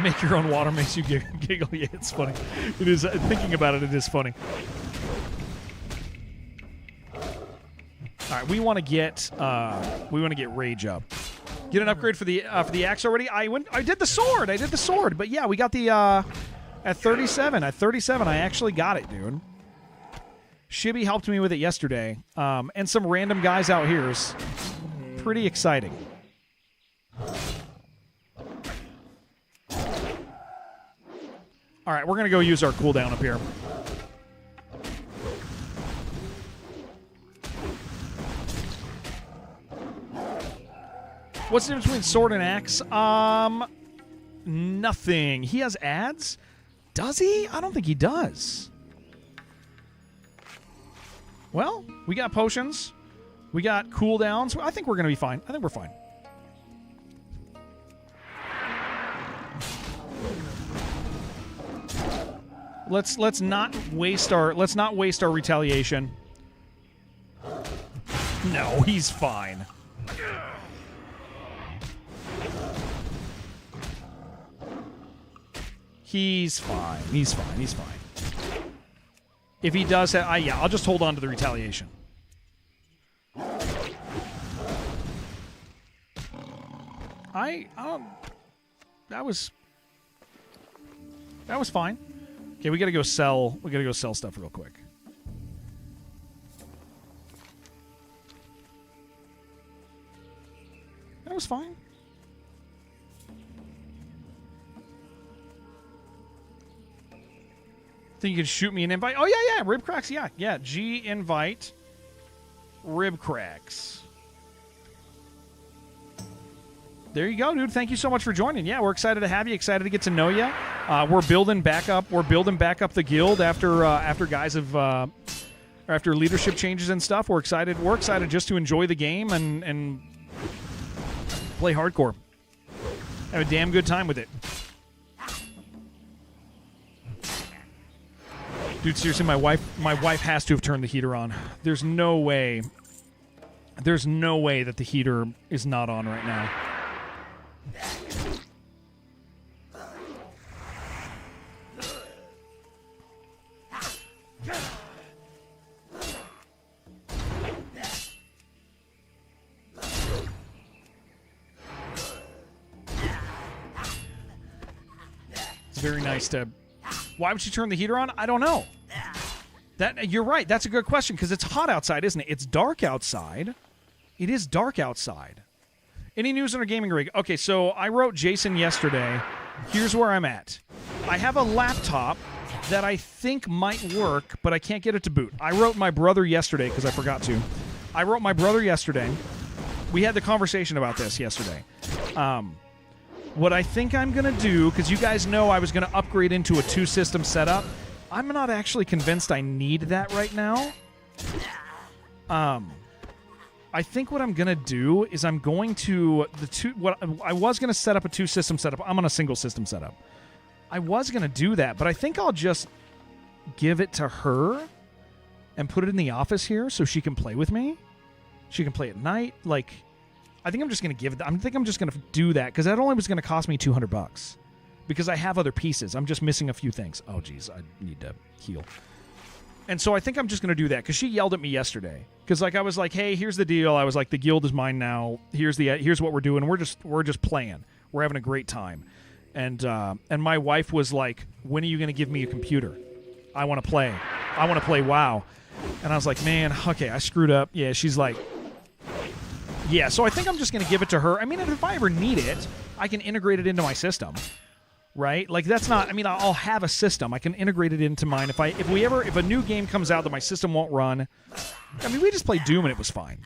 Make your own water makes you giggle. Yeah, it's funny. It is. Thinking about it, it is funny. All right, we want to get rage up. Get an upgrade for the axe already. I did the sword. But yeah, we got the at 37. At 37, I actually got it, dude. Shibby helped me with it yesterday, and some random guys out here is pretty exciting. All right, we're gonna go use our cooldown up here. What's the difference between sword and axe? Nothing. He has ads? Does he? I don't think he does. Well, we got potions. We got cooldowns. I think we're going to be fine. I think we're fine. Let's not waste our retaliation. No, he's fine. He's fine. He's fine. He's fine. If he does have... yeah, I'll just hold on to the retaliation. That was fine. Okay, we gotta go sell stuff real quick. That was fine. Think you can shoot me an invite? Oh, yeah. Rib cracks, yeah. G invite. Rib cracks. There you go, dude. Thank you so much for joining. Yeah, we're excited to have you. Excited to get to know you. We're building back up the guild after guys have after leadership changes and stuff. We're excited. We're excited just to enjoy the game and play hardcore. Have a damn good time with it. Dude, seriously, my wife has to have turned the heater on. There's no way that the heater is not on right now. very nice to... Why would she turn the heater on? I don't know. You're right. That's a good question because it's hot outside, isn't it? It's dark outside. It is dark outside. Any news on our gaming rig? Okay, so I wrote Jason yesterday. Here's where I'm at. I have a laptop that I think might work, but I can't get it to boot. I wrote my brother yesterday because I forgot to. I wrote my brother yesterday. We had the conversation about this yesterday. What I think I'm going to do, because you guys know I was going to upgrade into a 2-system setup. I'm not actually convinced I need that right now. I think what I'm going to do is I'm going to... I was going to set up a 2-system setup. I'm on a single system setup. I was going to do that, but I think I'll just give it to her and put it in the office here so she can play with me. She can play at night. Like, I think I'm just going to give it... I think I'm just going to do that because that only was going to cost me $200 because I have other pieces. I'm just missing a few things. Oh, geez. I need to heal. And so I think I'm just going to do that because she yelled at me yesterday. Because like I was like, hey, here's the deal. I was like, the guild is mine now. Here's what we're doing. We're just playing. We're having a great time. And my wife was like, when are you going to give me a computer? I want to play. I want to play WoW. And I was like, man, okay, I screwed up. Yeah, she's like, yeah. So I think I'm just going to give it to her. I mean, if I ever need it, I can integrate it into my system. Right? Like that's not, I mean, I'll have a system. I can integrate it into mine. If a new game comes out that my system won't run, I mean, we just played Doom and it was fine.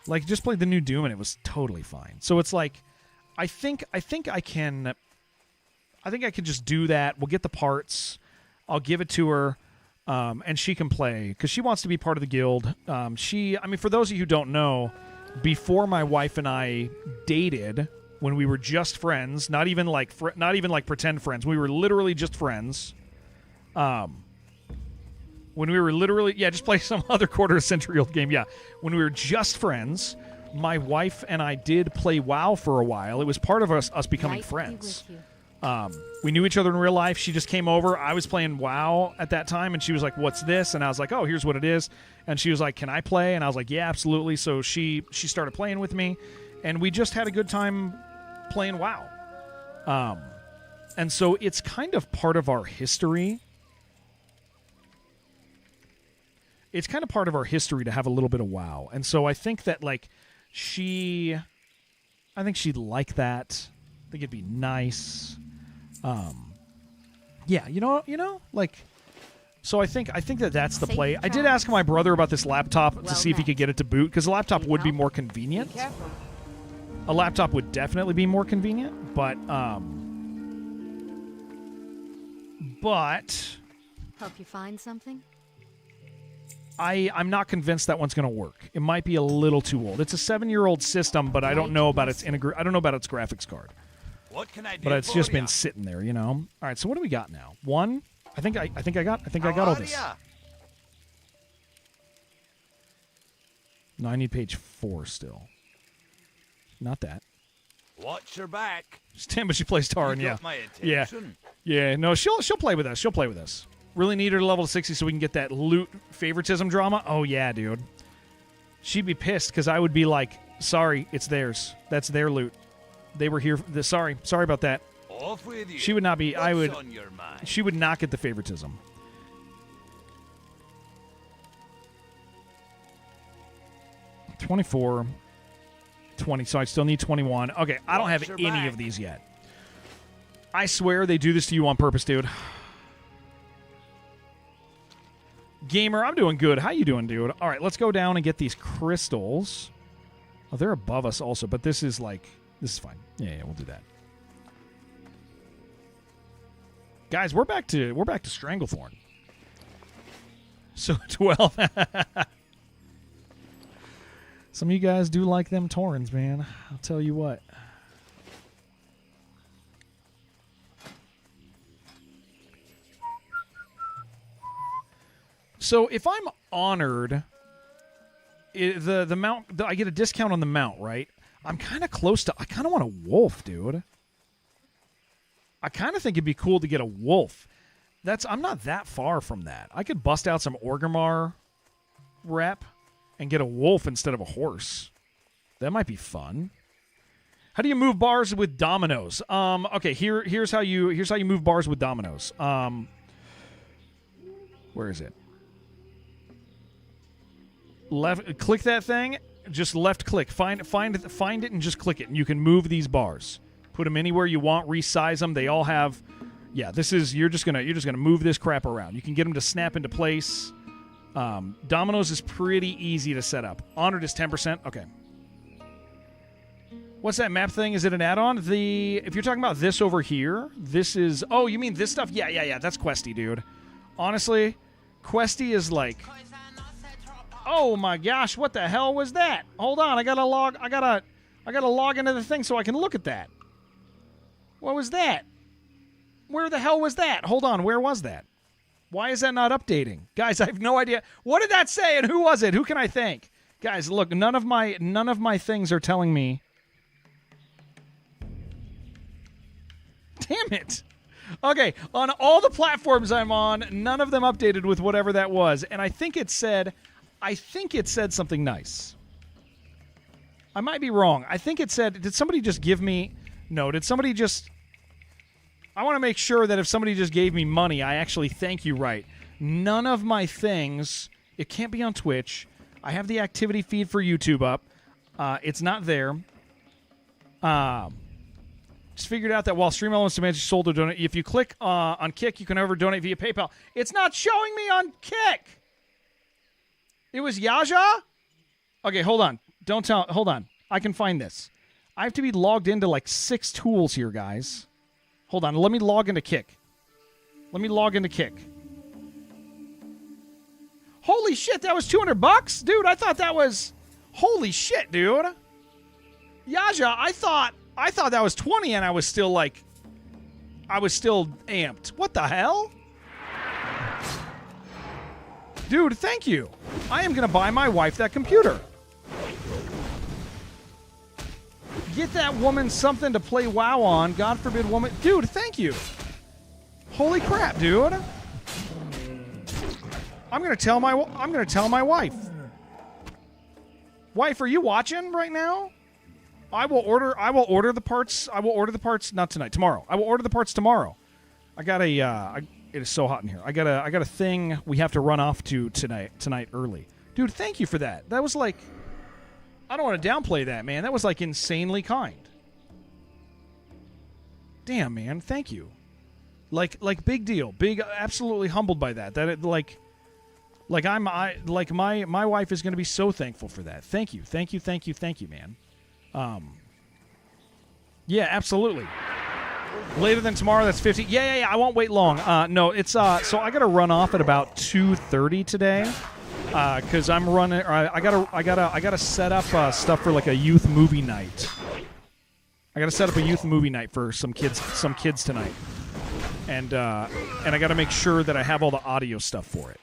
Like just played the new Doom and it was totally fine. So it's like, I think I can just do that. We'll get the parts. I'll give it to her. And she can play because she wants to be part of the guild. I mean, for those of you who don't know, before my wife and I dated, when we were just friends, not even like pretend friends, we were literally just friends. When we were literally, just play some other quarter-century-old game. Yeah, when we were just friends, my wife and I did play WoW for a while. It was part of us becoming friends. We knew each other in real life. She just came over. I was playing WoW at that time, and she was like, what's this? And I was like, oh, here's what it is. And she was like, can I play? And I was like, yeah, absolutely. So she started playing with me, and we just had a good time playing WoW. And so it's kind of part of our history. It's kind of part of our history to have a little bit of WoW. And so I think that, like, I think she'd like that. I think it'd be nice. Yeah, you know, like, so I think that's the play. I did ask my brother about this laptop to see if he could get it to boot, because a laptop would be more convenient. A laptop would definitely be more convenient, but Help you find something? I'm not convinced that one's going to work. It might be a little too old. It's a 7-year-old system, but I don't know about its I don't know about its graphics card. What can I do? But it's just been sitting there, you know. All right, so what do we got now? One. I think I got all this. No, I need page 4 still. Not that. Watch your back. But she plays Taran, yeah. My attention. Yeah. No, she'll play with us. She'll play with us. Really need her to level 60 so we can get that loot favoritism drama. Oh yeah, dude. She'd be pissed because I would be like, sorry, it's theirs. That's their loot. They were here. Sorry about that. Off with you. She would not be. What's on your mind? She would not get the favoritism. $24, $20. So I still need 21. Okay, I don't have any of these yet. I swear they do this to you on purpose, dude. Gamer, I'm doing good. How you doing, dude? All right, let's go down and get these crystals. Oh, they're above us also, but this is fine. Yeah, we'll do that. Guys, we're back to Stranglethorn. So 12. Some of you guys do like them Taurens, man. I'll tell you what. So if I'm honored, the mount, I get a discount on the mount, right? I'm kind of close to. I kind of want a wolf, dude. I kind of think it'd be cool to get a wolf. I'm not that far from that. I could bust out some Orgrimmar rep and get a wolf instead of a horse. That might be fun. How do you move bars with dominoes? Okay, here's how you move bars with dominoes. Where is it? Left click that thing, just left click. Find it and just click it and you can move these bars. Put them anywhere you want, resize them. They all have you're just going to move this crap around. You can get them to snap into place. Dominoes is pretty easy to set up. Honored is 10%. Okay. What's that map thing? Is it an add-on? If you're talking about this over here, this is... Oh, you mean this stuff? Yeah. That's Questy, dude. Honestly, Questy is like... Oh my gosh, what the hell was that? Hold on, I gotta log into the thing so I can look at that. What was that? Where the hell was that? Hold on, where was that? Why is that not updating? Guys, I have no idea. What did that say and who was it? Who can I thank? Guys, look, none of my things are telling me. Damn it. Okay, on all the platforms I'm on, none of them updated with whatever that was. And I think it said something nice. I might be wrong. I think it said, did somebody just give me... No, did somebody just... I want to make sure that if somebody just gave me money, I actually thank you right. None of my things... It can't be on Twitch. I have the activity feed for YouTube up. It's not there. Just figured out that while Stream Elements demands you sold to donate, if you click on Kick, you can ever donate via PayPal. It's not showing me on Kick. It was Yaja? Okay, hold on. Hold on. I can find this. I have to be logged into like 6 tools here, guys. Hold on. Let me log into Kick. Holy shit, that was $200? Dude, I thought that was... Holy shit, dude. Yaja, I thought that was 20 and I was still amped. What the hell? Dude, thank you. I am going to buy my wife that computer. Get that woman something to play WoW on. God forbid woman. Dude, thank you. Holy crap, dude. I'm going to tell my wife. Wife, are you watching right now? I will order the parts. Not tonight. Tomorrow. I will order the parts tomorrow. I got a. It is so hot in here. I got a thing we have to run off to tonight early. Dude, thank you for that. That was like, I don't want to downplay that, man. That was like insanely kind. Damn, man. Thank you. Like big deal. Big, absolutely humbled by that. That it, my wife is going to be so thankful for that. Thank you, man. Yeah, absolutely. Later than tomorrow, that's 50. Yeah, I won't wait long. No, it's so I got to run off at about 2:30 today. Cuz I'm running I got to set up stuff for like a youth movie night. I got to set up a youth movie night for some kids tonight. And I got to make sure that I have all the audio stuff for it.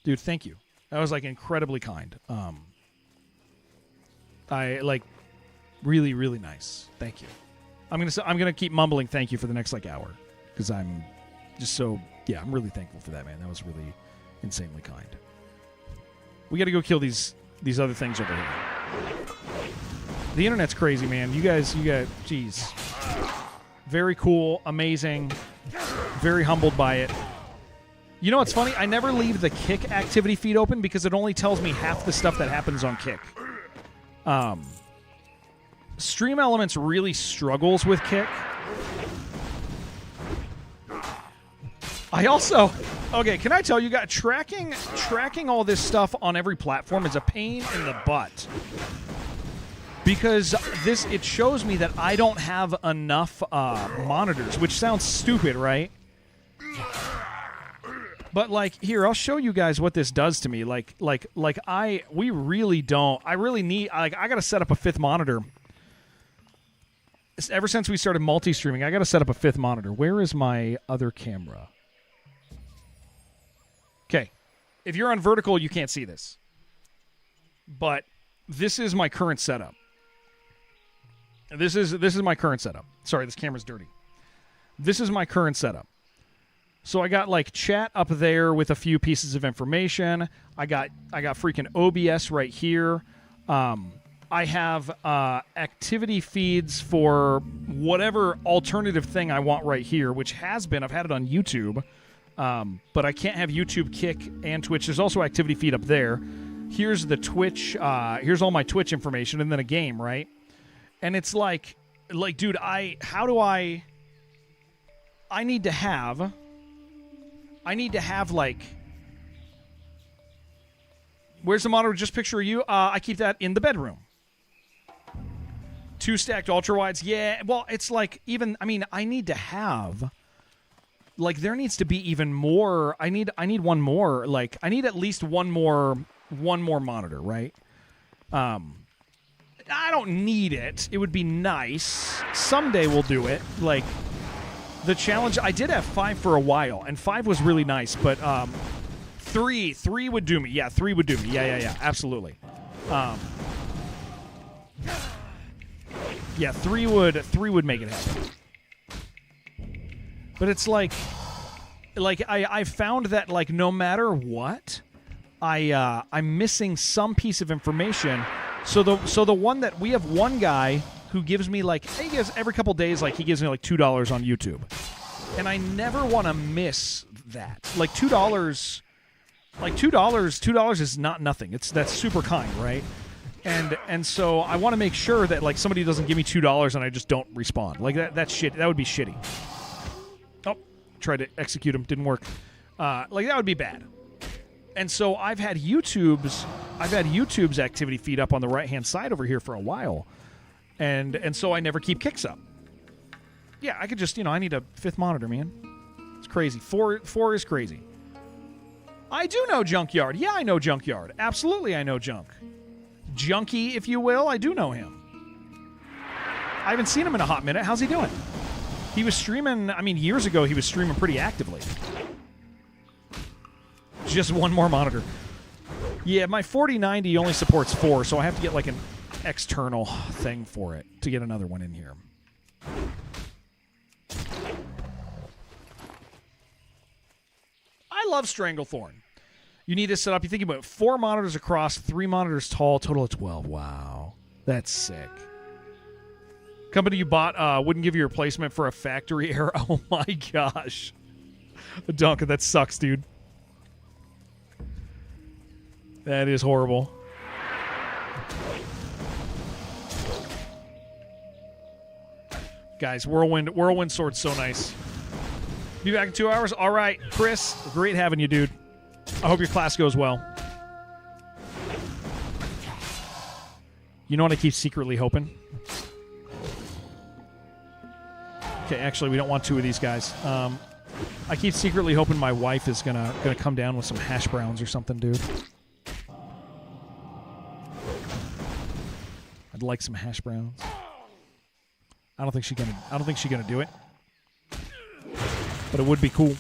Dude, thank you. That was like incredibly kind. I like really, really nice. Thank you. I'm gonna keep mumbling thank you for the next like hour because I'm just so I'm really thankful for that, man. That was really insanely kind. We got to go kill these other things over here. The internet's crazy, man. You got jeez. Very cool, amazing, very humbled by it. You know what's funny? I never leave the Kick activity feed open because it only tells me half the stuff that happens on Kick. Stream Elements really struggles with Kick. I also... Okay, can I tell you guys, tracking all this stuff on every platform is a pain in the butt. Because it shows me that I don't have enough monitors, which sounds stupid, right? But like here, I'll show you guys what this does to me. I really need I got to set up a 5th monitor. Ever since we started multi-streaming, I got to set up a 5th monitor. Where is my other camera? Okay. If you're on vertical, you can't see this. But this is my current setup. This is my current setup. Sorry, this camera's dirty. This is my current setup. So I got like chat up there with a few pieces of information. I got freaking OBS right here. I have activity feeds for whatever alternative thing I want right here, which has been, I've had it on YouTube, but I can't have YouTube, Kick, and Twitch. There's also activity feed up there. Here's the Twitch, here's all my Twitch information, and then a game, right? And it's like, dude, I need to have, like, where's the monitor? Just picture of you. I keep that in the bedroom. 2 stacked ultra wides. Yeah, well, it's like even. I mean, I need to have. Like, there needs to be even more. I need one more. Like, I need at least one more monitor, right? I don't need it. It would be nice. Someday we'll do it. Like, the challenge. I did have 5 for a while, and 5 was really nice, but 3 would do me. Yeah, 3 would do me. Yeah, absolutely. Yeah, 3 would make it happen. But it's like I found that, like, no matter what, I'm missing some piece of information. So the one that we have, one guy who gives me, like, he gives every couple days, like, he gives me like $2 on YouTube, and I never want to miss that. Like, $2. Like, $2 is not nothing. That's super kind, right? And so I want to make sure that, like, somebody doesn't give me $2 and I just don't respond. Like, that's shit. That would be shitty. Oh, tried to execute him, didn't work. Like, that would be bad. And so I've had YouTube's activity feed up on the right hand side over here for a while, and so I never keep kicks up. Yeah, I could just, I need a 5th monitor, man. It's crazy. 4 is crazy. I do know Junkyard. Yeah, I know Junkyard. Absolutely, I know Junkie, if you will. I do know him. I haven't seen him in a hot minute. How's he doing? He was streaming, years ago he was streaming pretty actively. Just one more monitor. Yeah, my 4090 only supports 4, so I have to get, like, an external thing for it to get another one in here. I love Stranglethorn. You need to set up, you think about 4 monitors across, 3 monitors tall, total of 12. Wow. That's sick. Company you bought wouldn't give you a replacement for a factory error. Oh my gosh. Duncan, that sucks, dude. That is horrible. Guys, Whirlwind Sword's so nice. Be back in 2 hours? All right, Chris, great having you, dude. I hope your class goes well. You know what I keep secretly hoping? Okay, actually, we don't want 2 of these guys. I keep secretly hoping my wife is gonna come down with some hash browns or something, dude. I'd like some hash browns. I don't think she's gonna do it. But it would be cool.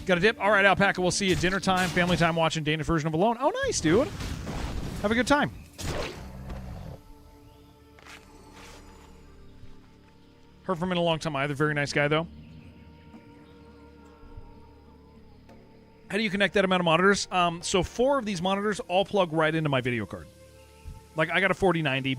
Got a dip? All right, Alpaca, we'll see you dinner time, family time, watching Danish version of Alone. Oh, nice, dude. Have a good time. Heard from him in a long time either. Very nice guy, though. How do you connect that amount of monitors? So 4 of these monitors all plug right into my video card. Like, I got a 4090.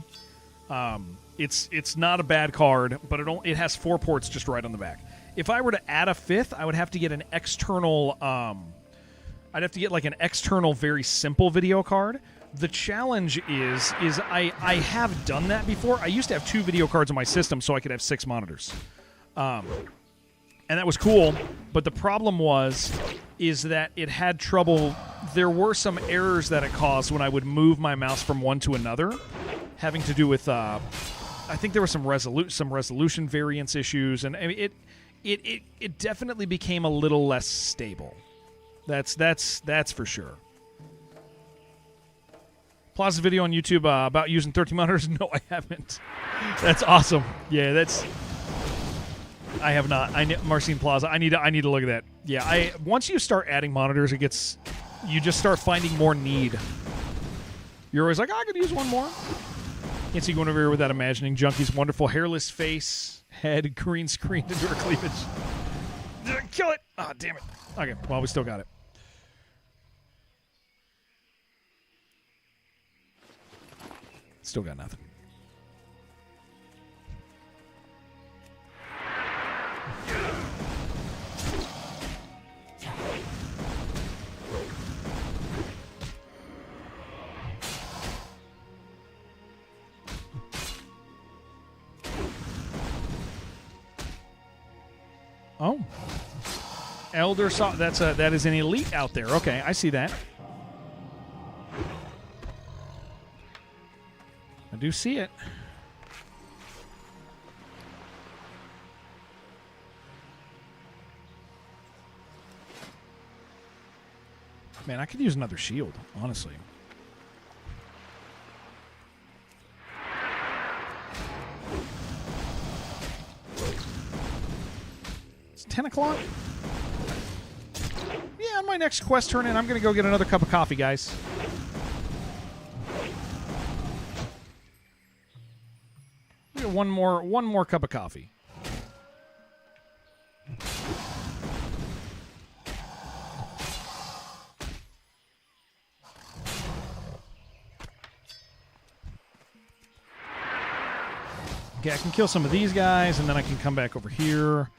It's not a bad card, but it has 4 ports just right on the back. If I were to add a 5th, I would have to get an external. I'd have to get, like, an external, very simple video card. The challenge is I have done that before. I used to have 2 video cards on my system so I could have 6 monitors, and that was cool. But the problem is that it had trouble. There were some errors that it caused when I would move my mouse from one to another, having to do with I think there were some resolution variance issues, and it definitely became a little less stable. That's for sure. Plaza's video on YouTube about using 13 monitors. No, I haven't. That's awesome. Yeah, I have not. Marcin Plaza. I need to look at that. Yeah, once you start adding monitors, you just start finding more need. You're always like, I could use one more. Can't see going over here without imagining Junkie's wonderful hairless face, head, green screen into her cleavage. Kill it! Ah, damn it. Okay, well, we still got it. Still got nothing. Oh. Elder Saw. That is an elite out there. Okay, I see that. I do see it. Man, I could use another shield, honestly. It's 10 o'clock? Yeah, on my next quest turn in, I'm going to go get another cup of coffee, guys. Get one more cup of coffee. Okay, I can kill some of these guys, and then I can come back over here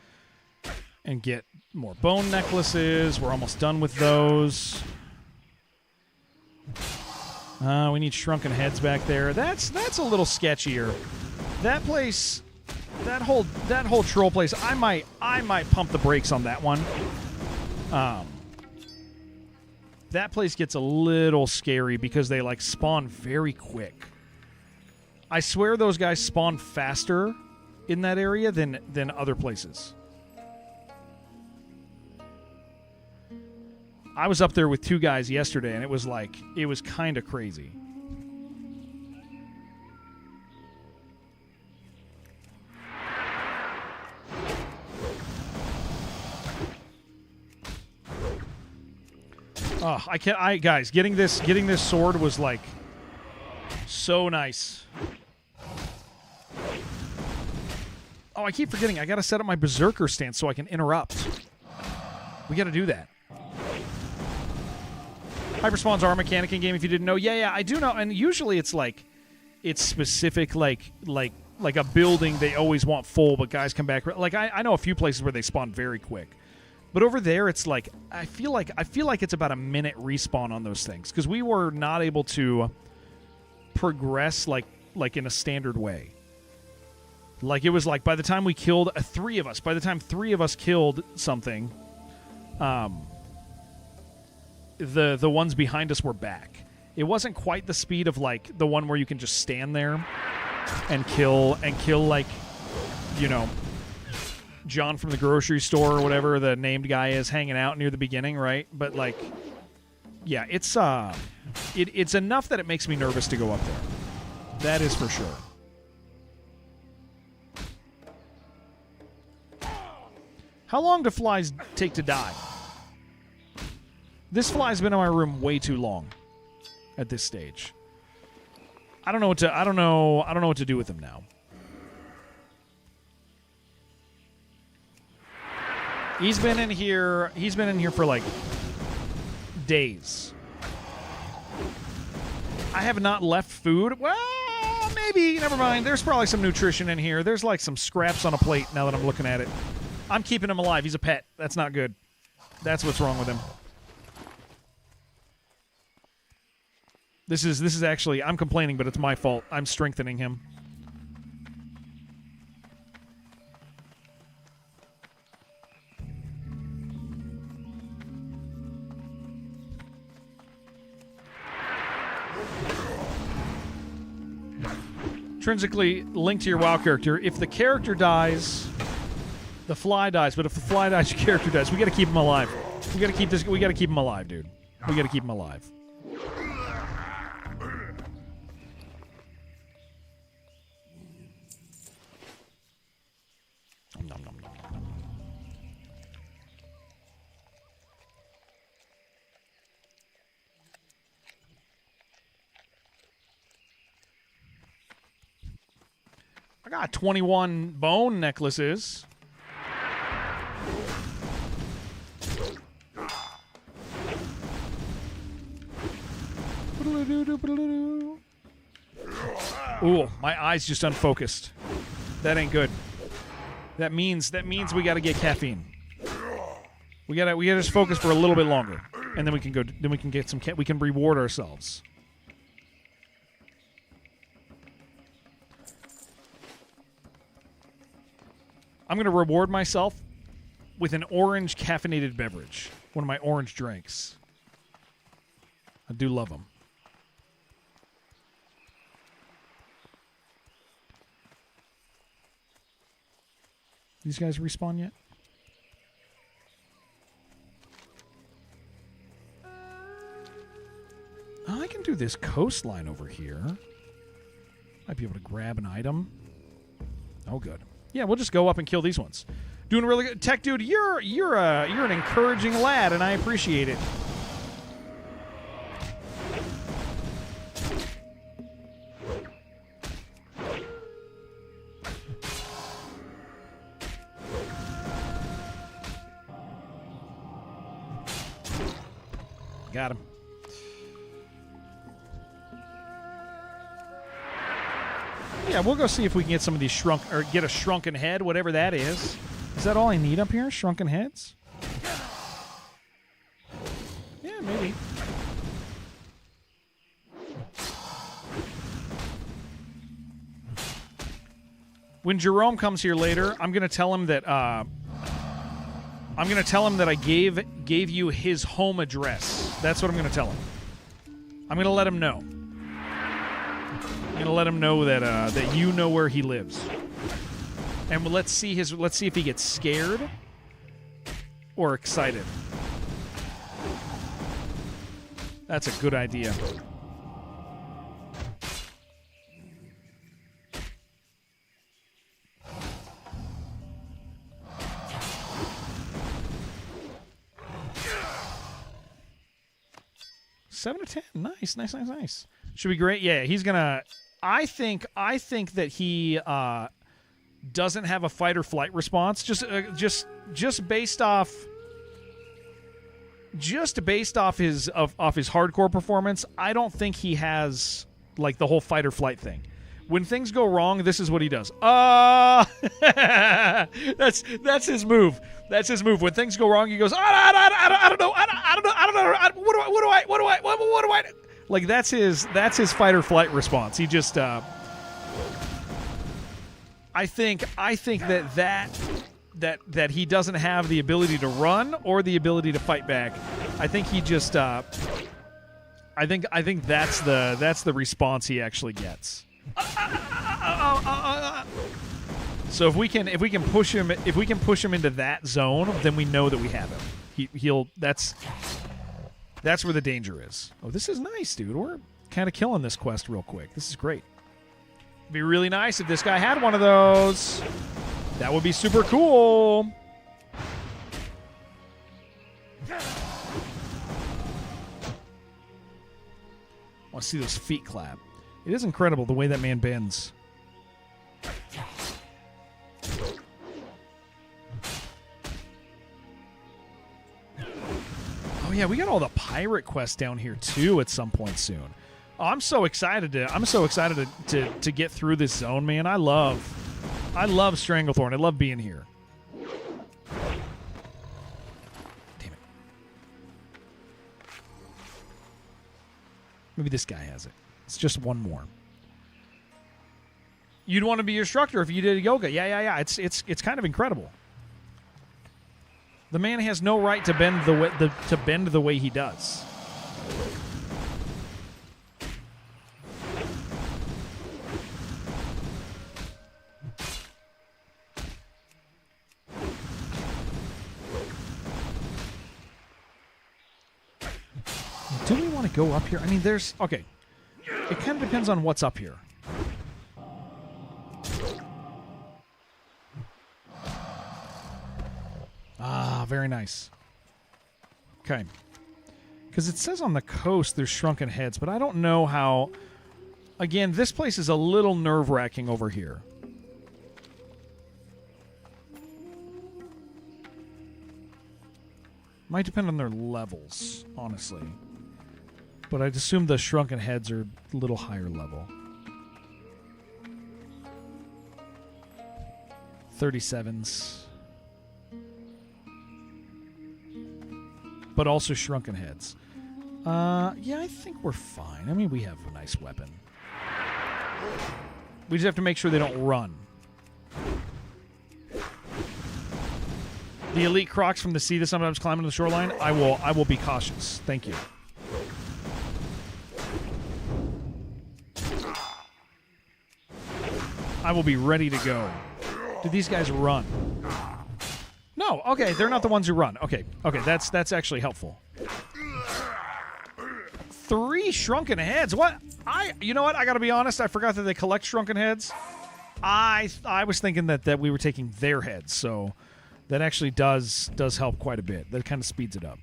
and get more bone necklaces. We're almost done with those. We need shrunken heads back there. That's a little sketchier. That place, that whole troll place. I might pump the brakes on that one. That place gets a little scary because they like spawn very quick. I swear those guys spawn faster in that area than other places. I was up there with 2 guys yesterday, and it was kind of crazy. Oh, guys, getting this sword was like so nice. Oh, I keep forgetting. I got to set up my berserker stance so I can interrupt. We got to do that. Hyperspawn's our mechanic in game, if you didn't know. Yeah, I do know. And usually it's specific, like a building they always want full, but guys come back. Like I know a few places where they spawn very quick. But over there, it's like I feel like it's about a minute respawn on those things because we were not able to progress like in a standard way. Like it was like by the time we killed 3 of us, by the time 3 of us killed something, the ones behind us were back. It wasn't quite the speed of like the one where you can just stand there and kill like, you know, John from the grocery store or whatever the named guy is hanging out near the beginning, right? But like, yeah, it's enough that it makes me nervous to go up there. That is for sure. How long do flies take to die? This fly's been in my room way too long at this stage. I don't know what to do with him now. He's been in here for like days. I have not left food. Well, maybe, never mind. There's probably some nutrition in here. There's like some scraps on a plate now that I'm looking at it. I'm keeping him alive. He's a pet. That's not good. That's what's wrong with him. This is actually, I'm complaining, but it's my fault. I'm strengthening him. Intrinsically linked to your WoW character. If the character dies, the fly dies. But if the fly dies, your character dies. We got to keep him alive. We got to keep him alive, dude. We got to keep him alive. Nom, nom, nom, nom. I got 21 bone necklaces. Ooh, my eyes just unfocused. That ain't good. That means we got to get caffeine. We gotta just focus for a little bit longer, and then we can go. Then we can get some. We can reward ourselves. I'm gonna reward myself with an orange caffeinated beverage, one of my orange drinks. I do love them. These guys respawn yet? Oh, I can do this coastline over here. Might be able to grab an item. Oh, good. Yeah, we'll just go up and kill these ones. Doing really good. Tech dude, you're an encouraging lad, and I appreciate it. Got him. Yeah, we'll go see if we can get some of these get a shrunken head, whatever that is. Is that all I need up here? Shrunken heads? Yeah, maybe. When Jerome comes here later, I'm gonna tell him that I gave you his home address. That's what I'm gonna tell him. I'm gonna let him know. I'm gonna let him know that that you know where he lives. And let's see if he gets scared or excited. That's a good idea. Seven to 10. Nice. Should be great. Yeah, he's gonna. I think that he doesn't have a fight or flight response. Just based off his hardcore performance. I don't think he has like the whole fight or flight thing. When things go wrong, this is what he does. That's his move. That's his move. When things go wrong, he goes, I don't know. What do I? Like that's his fight or flight response. He just. I think that he doesn't have the ability to run or the ability to fight back. I think he just. I think that's the response he actually gets. So if we can push him into that zone, then we know that we have him. He'll that's where the danger is. Oh, this is nice, dude. We're kind of killing this quest real quick. This is great. It'd be really nice if this guy had one of those. That would be super cool. I want to see those feet clap. It is incredible the way that man bends. Oh yeah, we got all the pirate quests down here too at some point soon. Oh, I'm so excited to get through this zone, man. I love Stranglethorn. I love being here. Damn it. Maybe this guy has it. It's just one more. You'd want to be your instructor if you did yoga. Yeah. It's kind of incredible. The man has no right to bend the way he does. Do we want to go up here? I mean, okay. It kind of depends on what's up here. Ah, very nice. Okay. Because it says on the coast there's shrunken heads, but I don't know how... Again, this place is a little nerve-wracking over here. Might depend on their levels, honestly. But I'd assume the shrunken heads are a little higher level. 37s. But also shrunken heads. Yeah, I think we're fine. I mean, we have a nice weapon. We just have to make sure they don't run. The elite crocs from the sea that sometimes climb into the shoreline. I will be cautious. Thank you. I will be ready to go. Do these guys run? No. Okay, they're not the ones who run. Okay, that's actually helpful. 3 shrunken heads. What? You know what? I got to be honest. I forgot that they collect shrunken heads. I was thinking that we were taking their heads, so that actually does help quite a bit. That kind of speeds it up.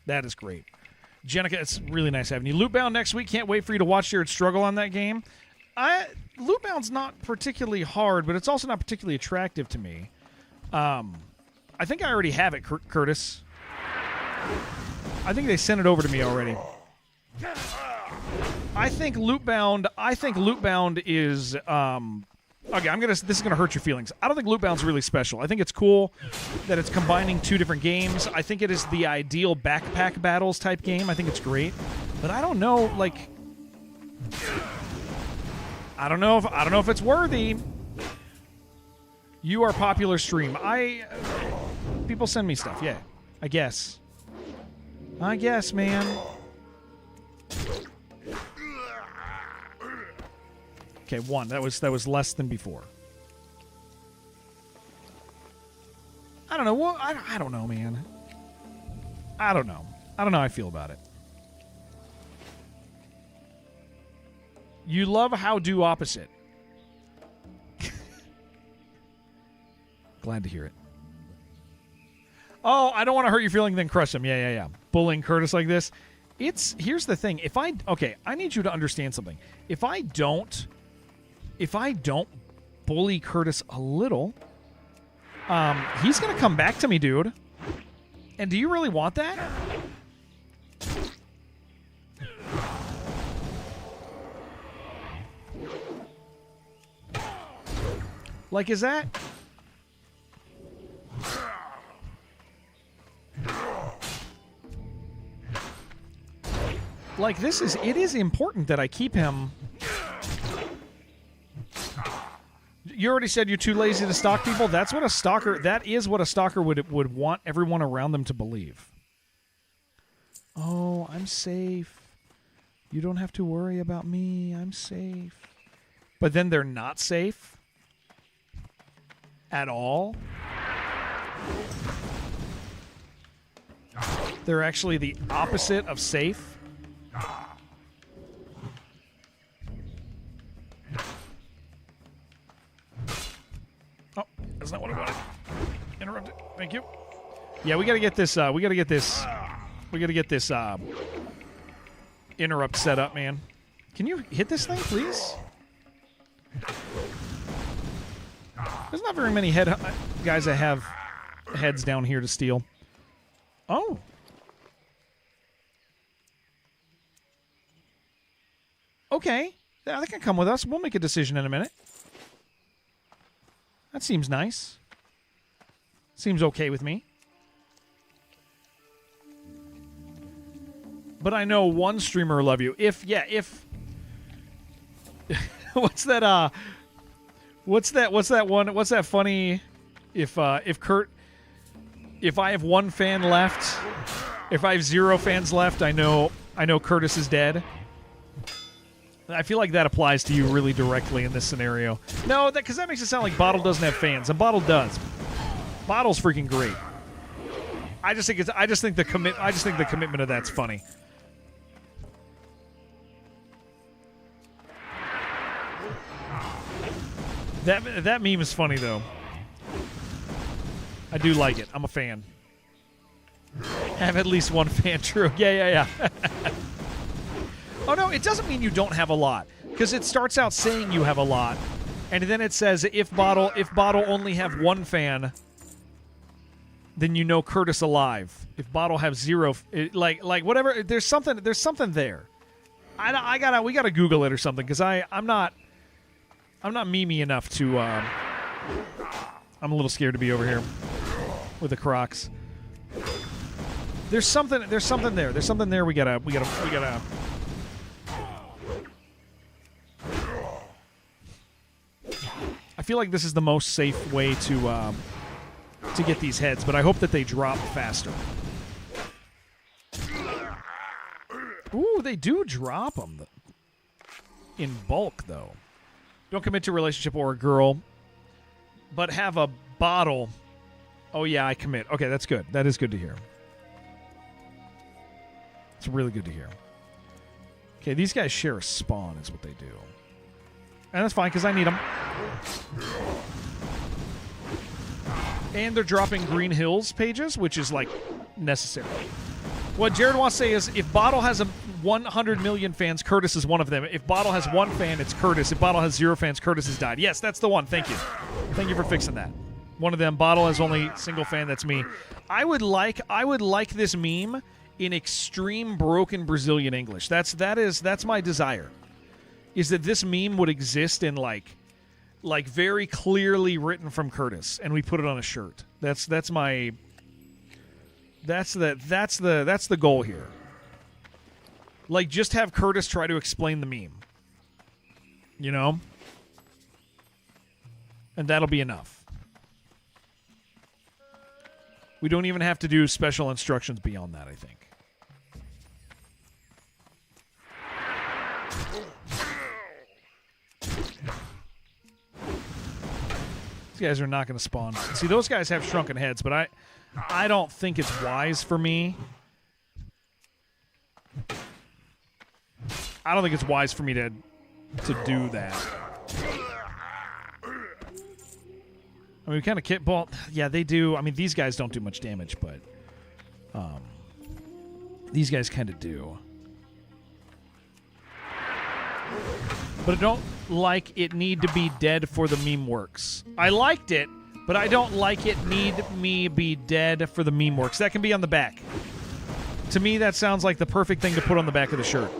That is great. Jenica, it's really nice having you. Lootbound next week. Can't wait for you to watch Jared struggle on that game. Lootbound's not particularly hard, but it's also not particularly attractive to me. I think I already have it, Curtis. I think they sent it over to me already. I think Lootbound is okay, this is gonna hurt your feelings. I don't think Lootbound's really special. I think it's cool that it's combining 2 different games. I think it is the ideal backpack battles type game. I think it's great. But I don't know, like, I don't know if it's worthy. You are popular stream. People send me stuff, yeah. I guess, man. Okay, 1. That was less than before. I don't know. Well, I don't know, man. I don't know how I feel about it. You love how do opposite. Glad to hear it. Oh, I don't want to hurt your feeling, then crush them. Yeah. Bullying Curtis like this. Here's the thing. I need you to understand something. If I don't bully Curtis a little, he's going to come back to me, dude. And do you really want that? Like, is that... Like, it is important that I keep him... You already said you're too lazy to stalk people? That is what a stalker would want everyone around them to believe. Oh, I'm safe. You don't have to worry about me. I'm safe. But then they're not safe at all. They're actually the opposite of safe. Oh, that's not what I wanted. Interrupted. Thank you. Yeah, we gotta get this. We gotta get this interrupt set up, man. Can you hit this thing, please? There's not very many guys that have heads down here to steal. Oh. Okay. Yeah, they can come with us. We'll make a decision in a minute. That seems nice. Seems okay with me. But I know one streamer will love you. If what's that funny if I have 1 fan left, if I have 0 fans left, I know Curtis is dead. I feel like that applies to you really directly in this scenario. No, because that makes it sound like Bottle doesn't have fans, and Bottle does. Bottle's freaking great. I just think the commitment of that's funny. That meme is funny though. I do like it. I'm a fan. Have at least 1 fan. True. Yeah. Oh, no, it doesn't mean you don't have a lot. Because it starts out saying you have a lot. And then it says if Bottle only have 1 fan, then you know Curtis alive. If Bottle have 0, like whatever, there's something there. We gotta Google it or something, because I'm not memey enough to I'm a little scared to be over here with the Crocs. There's something there. There's something there we gotta. I feel like this is the most safe way to get these heads, but I hope that they drop faster. Ooh, they do drop them in bulk, though. Don't commit to a relationship or a girl, but have a bottle. Oh, yeah, I commit. Okay, that's good. That is good to hear. It's really good to hear. Okay, these guys share a spawn is what they do. And that's fine, because I need them. And they're dropping Green Hills pages, which is, like, necessary. What Jared wants to say is, if Bottle has 100 million fans, Curtis is one of them. If Bottle has 1 fan, it's Curtis. If Bottle has 0 fans, Curtis has died. Yes, that's the one. Thank you. Thank you for fixing that. One of them. Bottle has only single fan. That's me. I would like this meme in extreme broken Brazilian English. That's my desire. Is that this meme would exist in like very clearly written from Curtis, and we put it on a shirt. That's the goal here. Like, just have Curtis try to explain the meme. You know? And that'll be enough. We don't even have to do special instructions beyond that, I think. These guys are not going to spawn. See, those guys have shrunken heads, but I don't think it's wise for me. I don't think it's wise for me to do that. I mean, we kind of well, yeah, they do. I mean, these guys don't do much damage, but these guys kind of do. But I don't like it need to be dead for the meme works. I liked it, but I don't like it need me be dead for the meme works. That can be on the back. To me, that sounds like the perfect thing to put on the back of the shirt.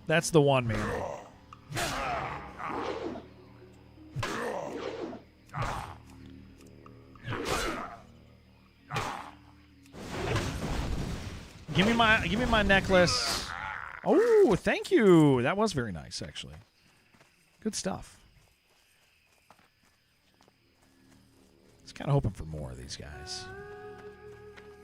That's the one, man. Give me my necklace. Oh, thank you. That was very nice, actually. Good stuff. I was kind of hoping for more of these guys.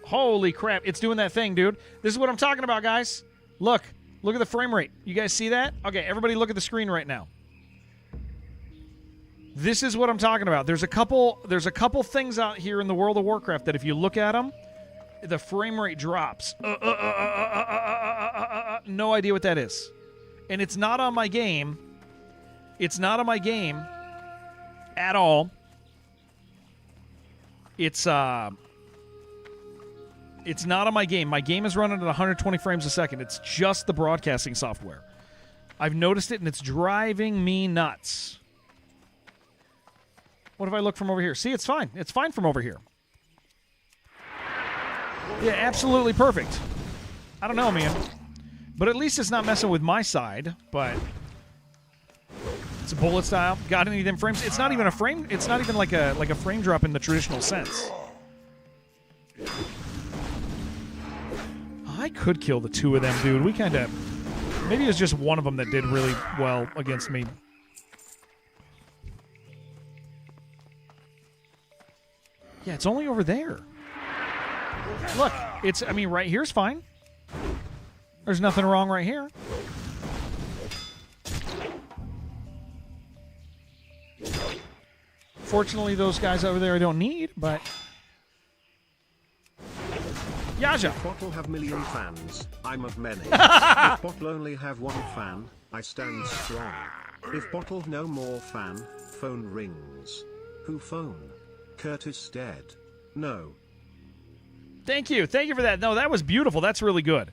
Holy crap. It's doing that thing, dude. This is what I'm talking about, guys. Look. Look at the frame rate. You guys see that? Okay, everybody look at the screen right now. This is what I'm talking about. There's a couple things out here in the world of Warcraft that if you look at them, the frame rate drops. No idea what that is. And it's not on my game. It's not on my game at all. It's not on my game. My game is running at 120 frames a second. It's just the broadcasting software. I've noticed it, and it's driving me nuts. What if I look from over here? See, it's fine. It's fine from over here. Yeah, absolutely perfect. I don't know, man. But at least it's not messing with my side, but it's a bullet style. Got any of them frames? It's not even a frame. It's not even like a frame drop in the traditional sense. I could kill the two of them, dude. We kind of... Maybe it was just one of them that did really well against me. Yeah, it's only over there. Look, it's... I mean, right here's fine. There's nothing wrong right here. Fortunately, those guys over there I don't need, but... Yaja. If Bottle have million fans, I'm of many. If Bottle only have one fan, I stand strong. If Bottle no more fan, phone rings. Who phone? Curtis dead. No. Thank you. Thank you for that. No, that was beautiful. That's really good.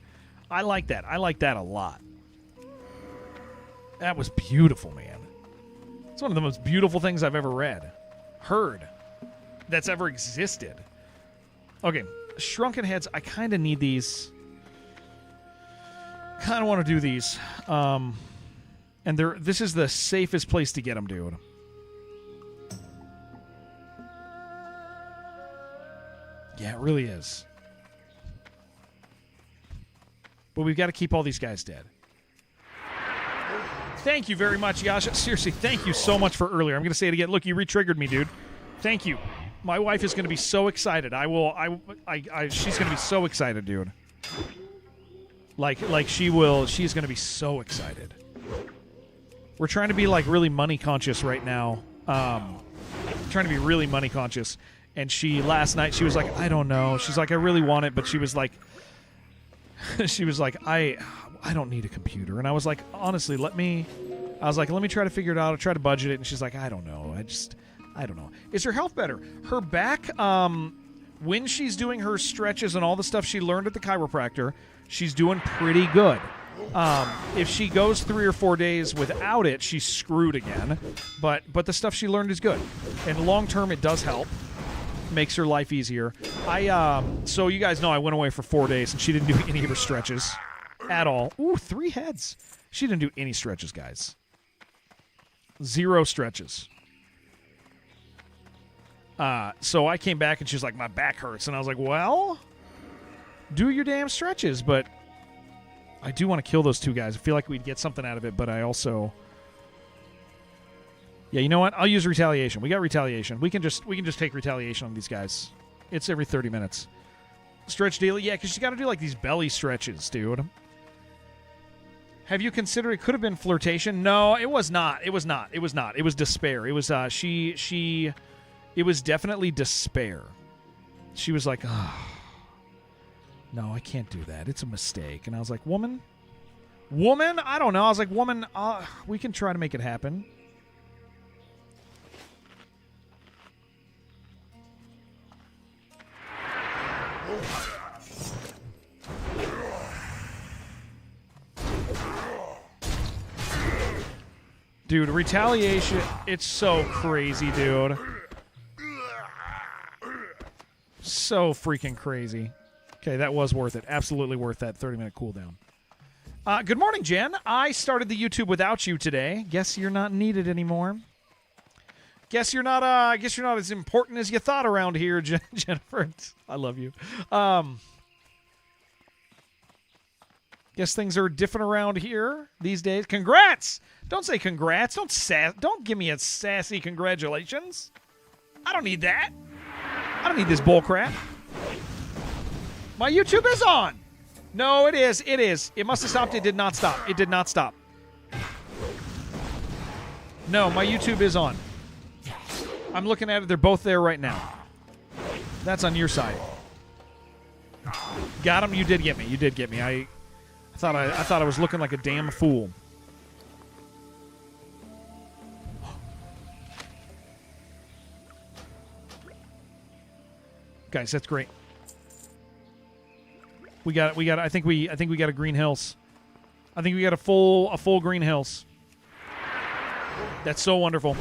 I like that. I like that a lot. That was beautiful, man. It's one of the most beautiful things I've ever heard, that's ever existed. Okay. Shrunken heads, I kind of need these. Kind of want to do these. And this is the safest place to get them, dude. Yeah, it really is. But we've got to keep all these guys dead. Thank you very much, Yasha. Seriously, thank you so much for earlier. I'm going to say it again. Look, you re-triggered me, dude. Thank you. My wife is going to be so excited. She's going to be so excited, dude. Like she's going to be so excited. We're trying to be like really money conscious right now. Trying to be really money conscious. And last night she was like, I don't know. She's like, I really want it, but she was like, I don't need a computer. And I was like, honestly, let me try to figure it out. I'll try to budget it. And she's like, I don't know. I don't know. Is her health better? Her back, when she's doing her stretches and all the stuff she learned at the chiropractor, she's doing pretty good. If she goes 3 or 4 days without it, she's screwed again. But the stuff she learned is good. And long term, it does help. Makes her life easier. So you guys know I went away for 4 days, and she didn't do any of her stretches at all. Ooh, 3 heads. She didn't do any stretches, guys. 0 stretches. So I came back, and she's like, my back hurts. And I was like, well, do your damn stretches. But I do want to kill those 2 guys. I feel like we'd get something out of it, but I also... Yeah, you know what? I'll use retaliation. We got retaliation. We can just take retaliation on these guys. It's every 30 minutes. Stretch daily? Yeah, because you got to do like these belly stretches, dude. Have you considered it could have been flirtation? No, it was not. It was not. It was not. It was despair. It was it was definitely despair. She was like, oh, no, I can't do that. It's a mistake. And I was like, woman, I don't know. I was like, woman, we can try to make it happen. Dude, retaliation, it's so crazy, dude. So freaking crazy. Okay, that was worth it. Absolutely worth that 30-minute cooldown. Good morning, Jen. I started the YouTube without you today. Guess you're not needed anymore. Guess you're not as important as you thought around here, Jennifer. I love you. Guess things are different around here these days. Congrats! Don't say congrats. Don't give me a sassy congratulations. I don't need that. I don't need this bullcrap. My YouTube is on. No, it is. It is. It must have stopped. It did not stop. It did not stop. No, my YouTube is on. I'm looking at it. They're both there right now. That's on your side. Got him. You did get me. You did get me. I thought I was looking like a damn fool. Guys, that's great. We got I think we got a Green Hills. I think we got a full Green Hills. That's so wonderful.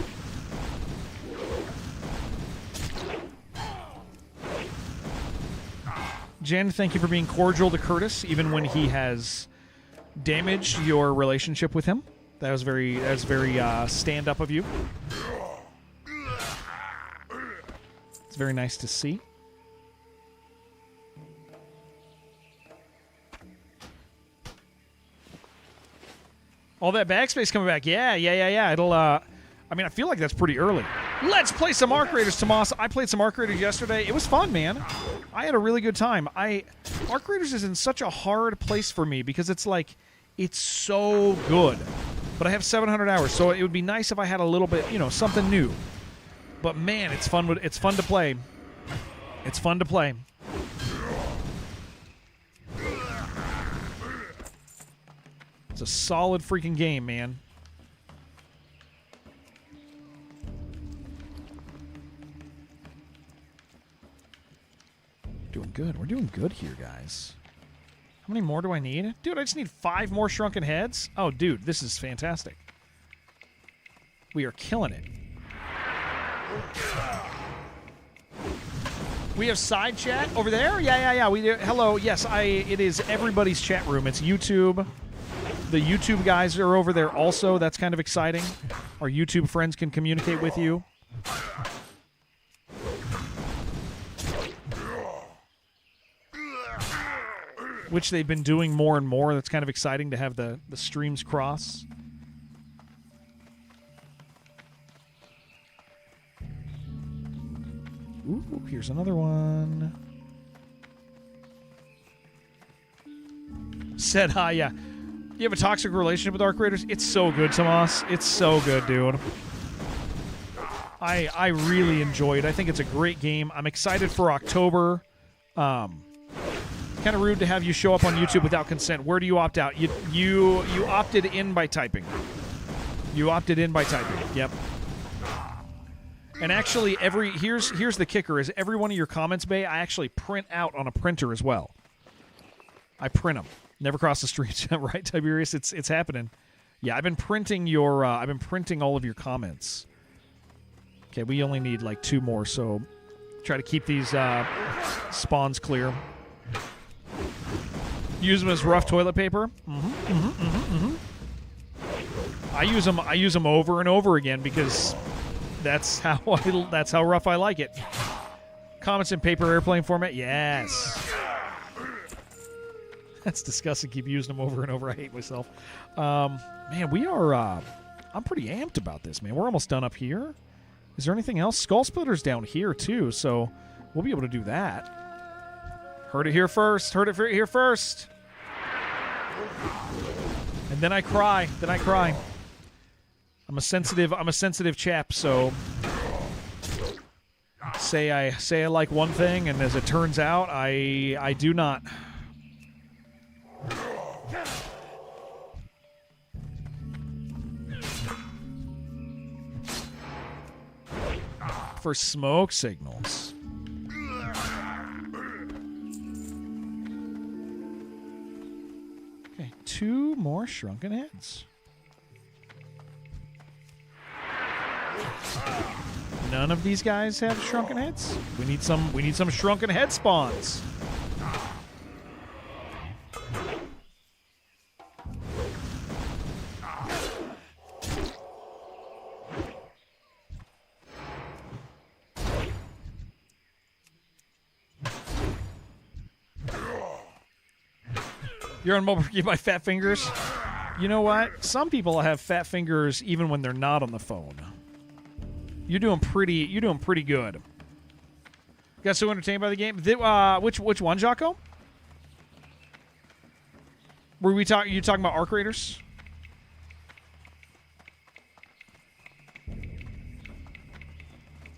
Jen, thank you for being cordial to Curtis, even when he has damaged your relationship with him. That was very stand-up of you. It's very nice to see. All that backspace coming back. Yeah. It'll, I mean, I feel like that's pretty early. Let's play some Arc Raiders, Tomas. I played some Arc Raiders yesterday. It was fun, man. I had a really good time. Arc Raiders is in such a hard place for me because it's like, it's so good. But I have 700 hours, so it would be nice if I had a little bit, something new. But man, it's fun to play. It's fun to play. It's a solid freaking game, man. Doing good. We're doing good here, guys. How many more do I need? Dude, I just need 5 more shrunken heads? Oh, dude, this is fantastic. We are killing it. We have side chat over there? Yeah. We do. Hello. Yes, it is everybody's chat room. It's YouTube. The YouTube guys are over there also. That's kind of exciting. Our YouTube friends can communicate with you. Which they've been doing more and more. That's kind of exciting to have the streams cross. Ooh, here's another one. Said hi, yeah. You have a toxic relationship with Arc Raiders? It's so good, Tomas. It's so good, dude. I really enjoy it. I think it's a great game. I'm excited for October. Kind of rude to have you show up on YouTube without consent. Where do you opt out? You opted in by typing. You opted in by typing. Yep. And actually, here's the kicker: is every one of your comments, Bay, I actually print out on a printer as well. I print them. Never cross the street, right, Tiberius? It's happening. Yeah, I've been printing all of your comments. Okay, we only need like 2 more, so try to keep these spawns clear. Use them as rough toilet paper. I use them over and over again because that's how rough I like it. Comments in paper airplane format. Yes. That's disgusting. Keep using them over and over. I hate myself. Man, we are. I'm pretty amped about this, man. We're almost done up here. Is there anything else? Skull Splitter's down here too, so we'll be able to do that. Heard it here first. Heard it here first. And then I cry. I'm a sensitive chap, so say I like one thing, and as it turns out, I do not. For smoke signals. Okay, 2 more shrunken heads. None of these guys have shrunken heads. We need some shrunken head spawns. You're on mobile game by fat fingers. You know what? Some people have fat fingers even when they're not on the phone. You're doing pretty good. Got so entertained by the game. Which one, Jocko? Were you talking about Arc Raiders?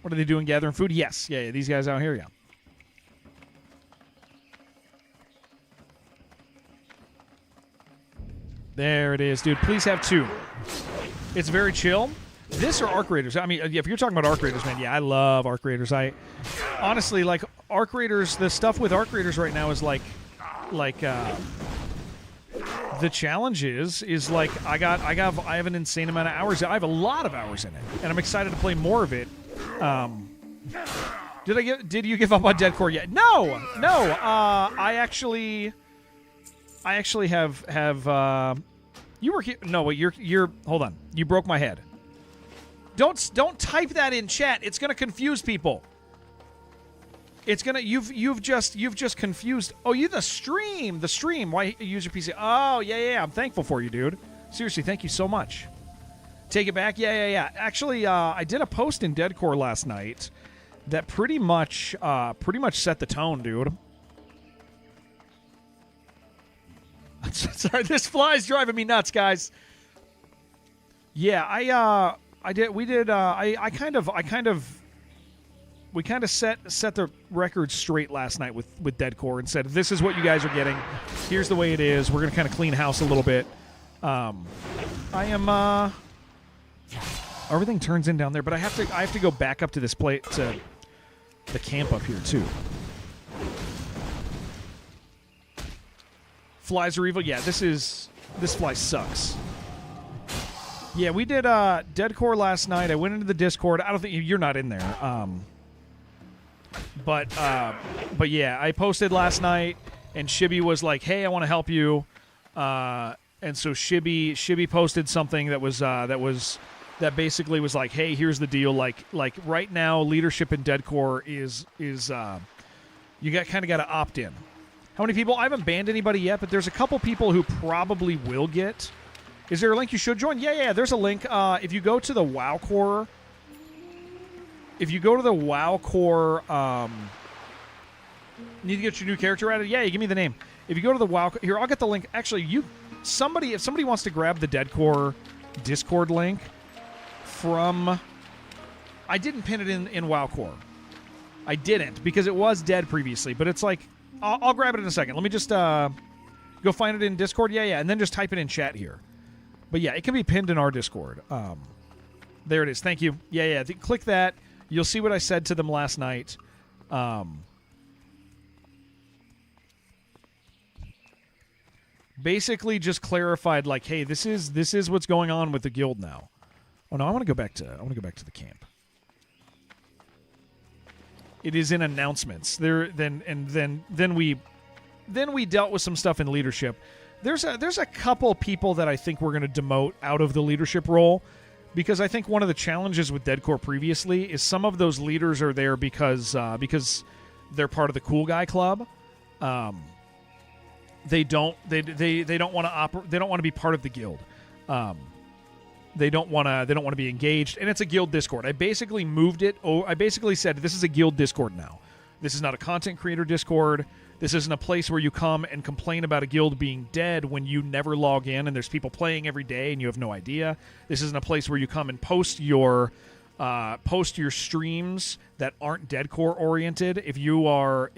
What are they doing? Gathering food? Yes. Yeah. These guys out here. Yeah. There it is, dude. Please have 2. It's very chill. This or Arc Raiders? I mean, if you're talking about Arc Raiders, man, yeah, I love Arc Raiders. I honestly like Arc Raiders. The stuff with Arc Raiders right now is like the challenge is like I have an insane amount of hours. I have a lot of hours in it, and I'm excited to play more of it. Did you give up on Dead Core yet? No. I actually have. You were here. No, wait. You're. Hold on. You broke my head. Don't type that in chat. It's gonna confuse people. It's gonna. You've just confused. Oh, the stream. Why use your PC? Oh, yeah. I'm thankful for you, dude. Seriously, thank you so much. Take it back. Yeah. Actually, I did a post in Dead Core last night that pretty much set the tone, dude. Sorry, this fly's driving me nuts, guys. Yeah, we kind of set the record straight last night with Dead Core and said, this is what you guys are getting. Here's the way it is. We're going to kind of clean house a little bit. Everything turns in down there, but I have to go back up to this plate to the camp up here too. Flies are evil. Yeah, this fly sucks. Yeah, we did Dead Core last night. I went into the Discord. I don't think you're not in there. But yeah, I posted last night, and Shibby was like, "Hey, I want to help you." And so Shibby posted something that basically was like, hey, here's the deal. Like right now, leadership in Deadcore is you kind of got to opt in. How many people? I haven't banned anybody yet, but there's a couple people who probably will get. Is there a link you should join? Yeah. There's a link. If you go to the WoW Core, need to get your new character added. Yeah, you give me the name. If you go to the WoW, here I'll get the link. Actually, if somebody wants to grab the Deadcore Discord link from, I didn't pin it in WoW Core. I didn't because it was dead previously, but it's like I'll grab it in a second. Let me just go find it in Discord. Yeah, and then just type it in chat here. But yeah, it can be pinned in our Discord. There it is. Thank you. Yeah. Click that. You'll see what I said to them last night. Basically, just clarified like, hey, this is what's going on with the guild now. Oh no, I want to go back to the camp. It is in announcements. Then we dealt with some stuff in leadership. There's a couple people that I think we're going to demote out of the leadership role because I think one of the challenges with Deadcore previously is some of those leaders are there because they're part of the cool guy club. They don't want to they don't want to be part of the guild. They don't want to be engaged, and it's a guild Discord. I basically moved it. I basically said this is a guild Discord now. This is not a content creator Discord. This isn't a place where you come and complain about a guild being dead when you never log in and there's people playing every day and you have no idea. This isn't a place where you come and post your streams that aren't Deadcore oriented. If you're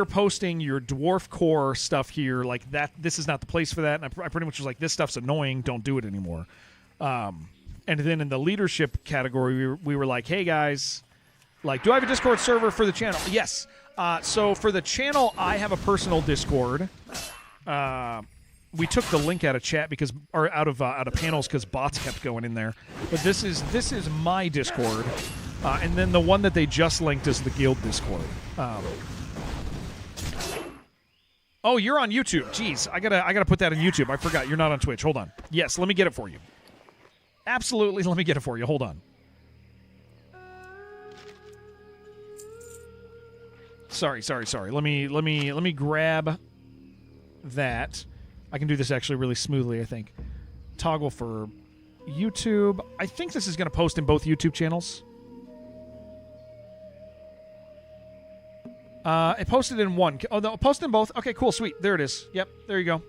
posting your Dwarf Core stuff here like that, this is not the place for that. And I pretty much was like, this stuff's annoying. Don't do it anymore. And then in the leadership category, we were like, hey guys, like, do I have a Discord server for the channel? Yes. So for the channel, I have a personal Discord. We took the link out of chat out of panels because bots kept going in there. But this is my Discord, and then the one that they just linked is the guild Discord. Oh, you're on YouTube. Jeez, I gotta put that on YouTube. I forgot you're not on Twitch. Hold on. Yes, let me get it for you. Absolutely, let me get it for you. Hold on. Sorry. Let me grab that. I can do this actually really smoothly, I think. Toggle for YouTube. I think this is going to post in both YouTube channels. It posted in one. Oh, no, posted in both. Okay, cool, sweet. There it is. Yep, there you go.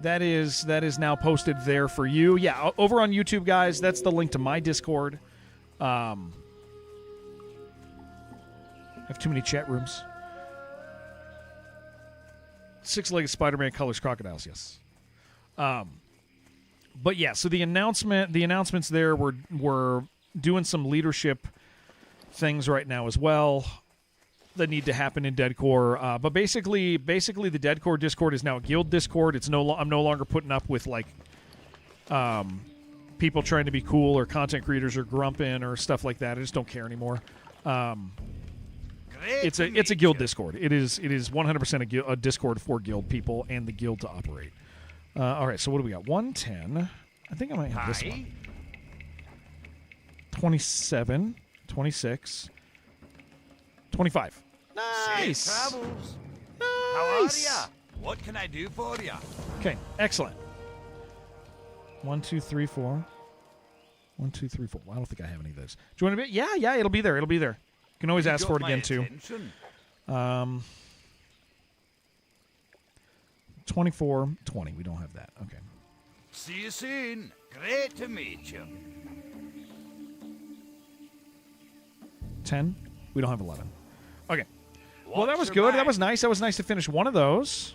That is now posted there for you. Yeah, over on YouTube, guys, that's the link to my Discord. I have too many chat rooms. Six-legged Spider-Man colors crocodiles, yes. But yeah, so the announcements there were doing some leadership things right now as well that need to happen in Deadcore. But basically the Deadcore Discord is now a guild Discord. I'm no longer putting up with like people trying to be cool or content creators or grumping or stuff like that. I just don't care anymore. It's a guild Discord. It is 100% a Discord for guild people and the guild to operate. All right, so what do we got? 110. I think I might have this one. 27, 26, 25. Nice. Safe travels. Nice. How are ya? What can I do for ya? Okay, excellent. 1, 2, 3, 4. 1, 2, 3, 4. Well, I don't think I have any of those. Do you want to be? Yeah, it'll be there. It'll be there. You can always ask for it again, too. 24, 20. We don't have that. Okay. See you soon. Great to meet you. 10. We don't have 11. Okay. Well, that was good. That was nice. That was nice to finish one of those.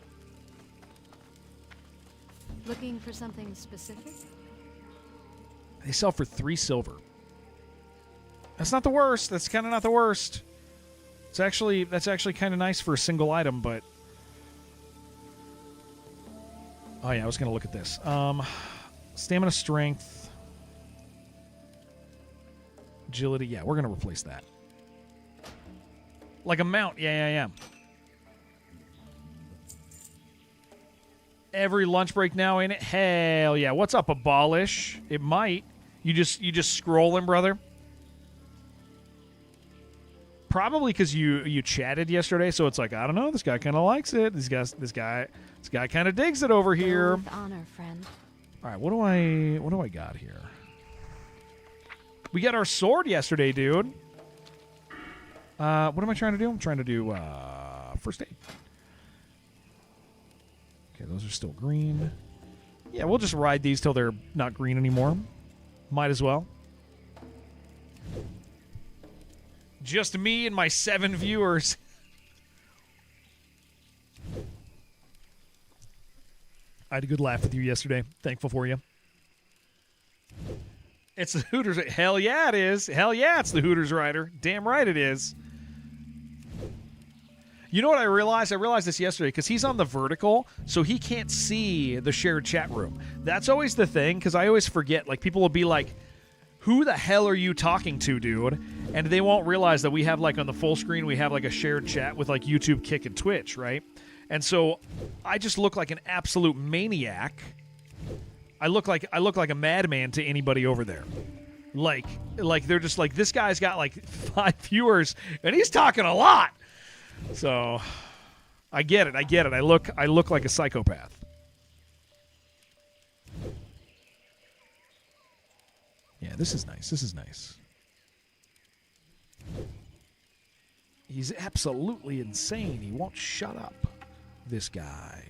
Looking for something specific? They sell for 3 silver. That's not the worst. That's kind of not the worst. That's actually kind of nice for a single item, but oh yeah, I was going to look at this. Stamina, strength, agility. Yeah, we're going to replace that. Like a mount. Yeah. Every lunch break now, ain't it? Hell yeah. What's up, Abolish? It might. You just scrolling, brother? Probably because you chatted yesterday, so it's like, I don't know, this guy kind of likes it. This guy kind of digs it over here. With honor, friend. All right, what do I got here? We got our sword yesterday, dude. What am I trying to do? I'm trying to do first aid. Okay, those are still green. Yeah, we'll just ride these till they're not green anymore. Might as well. Just me and my 7 viewers. I had a good laugh with you yesterday. Thankful for you. It's the Hooters. Hell yeah, it is. Hell yeah, it's the Hooters Rider. Damn right it is. You know what I realized? I realized this yesterday because he's on the vertical, so he can't see the shared chat room. That's always the thing because I always forget. Like, people will be like, who the hell are you talking to, dude? And they won't realize that we have, like, on the full screen, we have, like, a shared chat with, like, YouTube, Kick, and Twitch, right? And so I just look like an absolute maniac. I look like a madman to anybody over there. Like they're just like, this guy's got, like, 5 viewers, and he's talking a lot. So I get it. I look like a psychopath. Yeah, this is nice. He's absolutely insane. He won't shut up, this guy.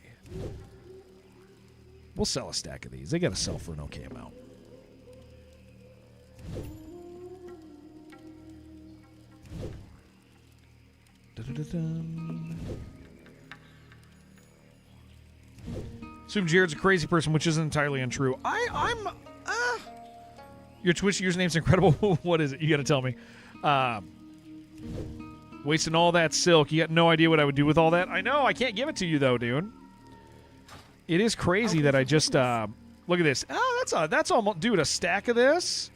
We'll sell a stack of these. They got to sell for an okay amount. Assume Jared's a crazy person, which isn't entirely untrue. Your Twitch username's incredible. What is it? You got to tell me. Wasting all that silk. You got no idea what I would do with all that. I know. I can't give it to you though, dude. It is crazy that I just look at this. Oh, that's almost, dude, a stack of this.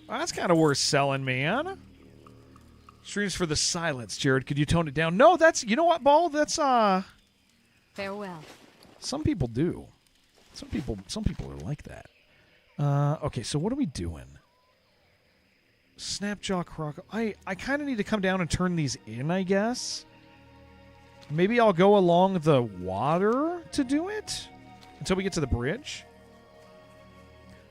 Oh, that's kind of worth selling, man. Streams for the silence, Jared. Could you tone it down? No, that's, you know what, Ball? That's Farewell. some people do. Some people are like that. Okay, so what are we doing? Snapjaw croc. I kind of need to come down and turn these in, I guess. Maybe I'll go along the water to do it until we get to the bridge.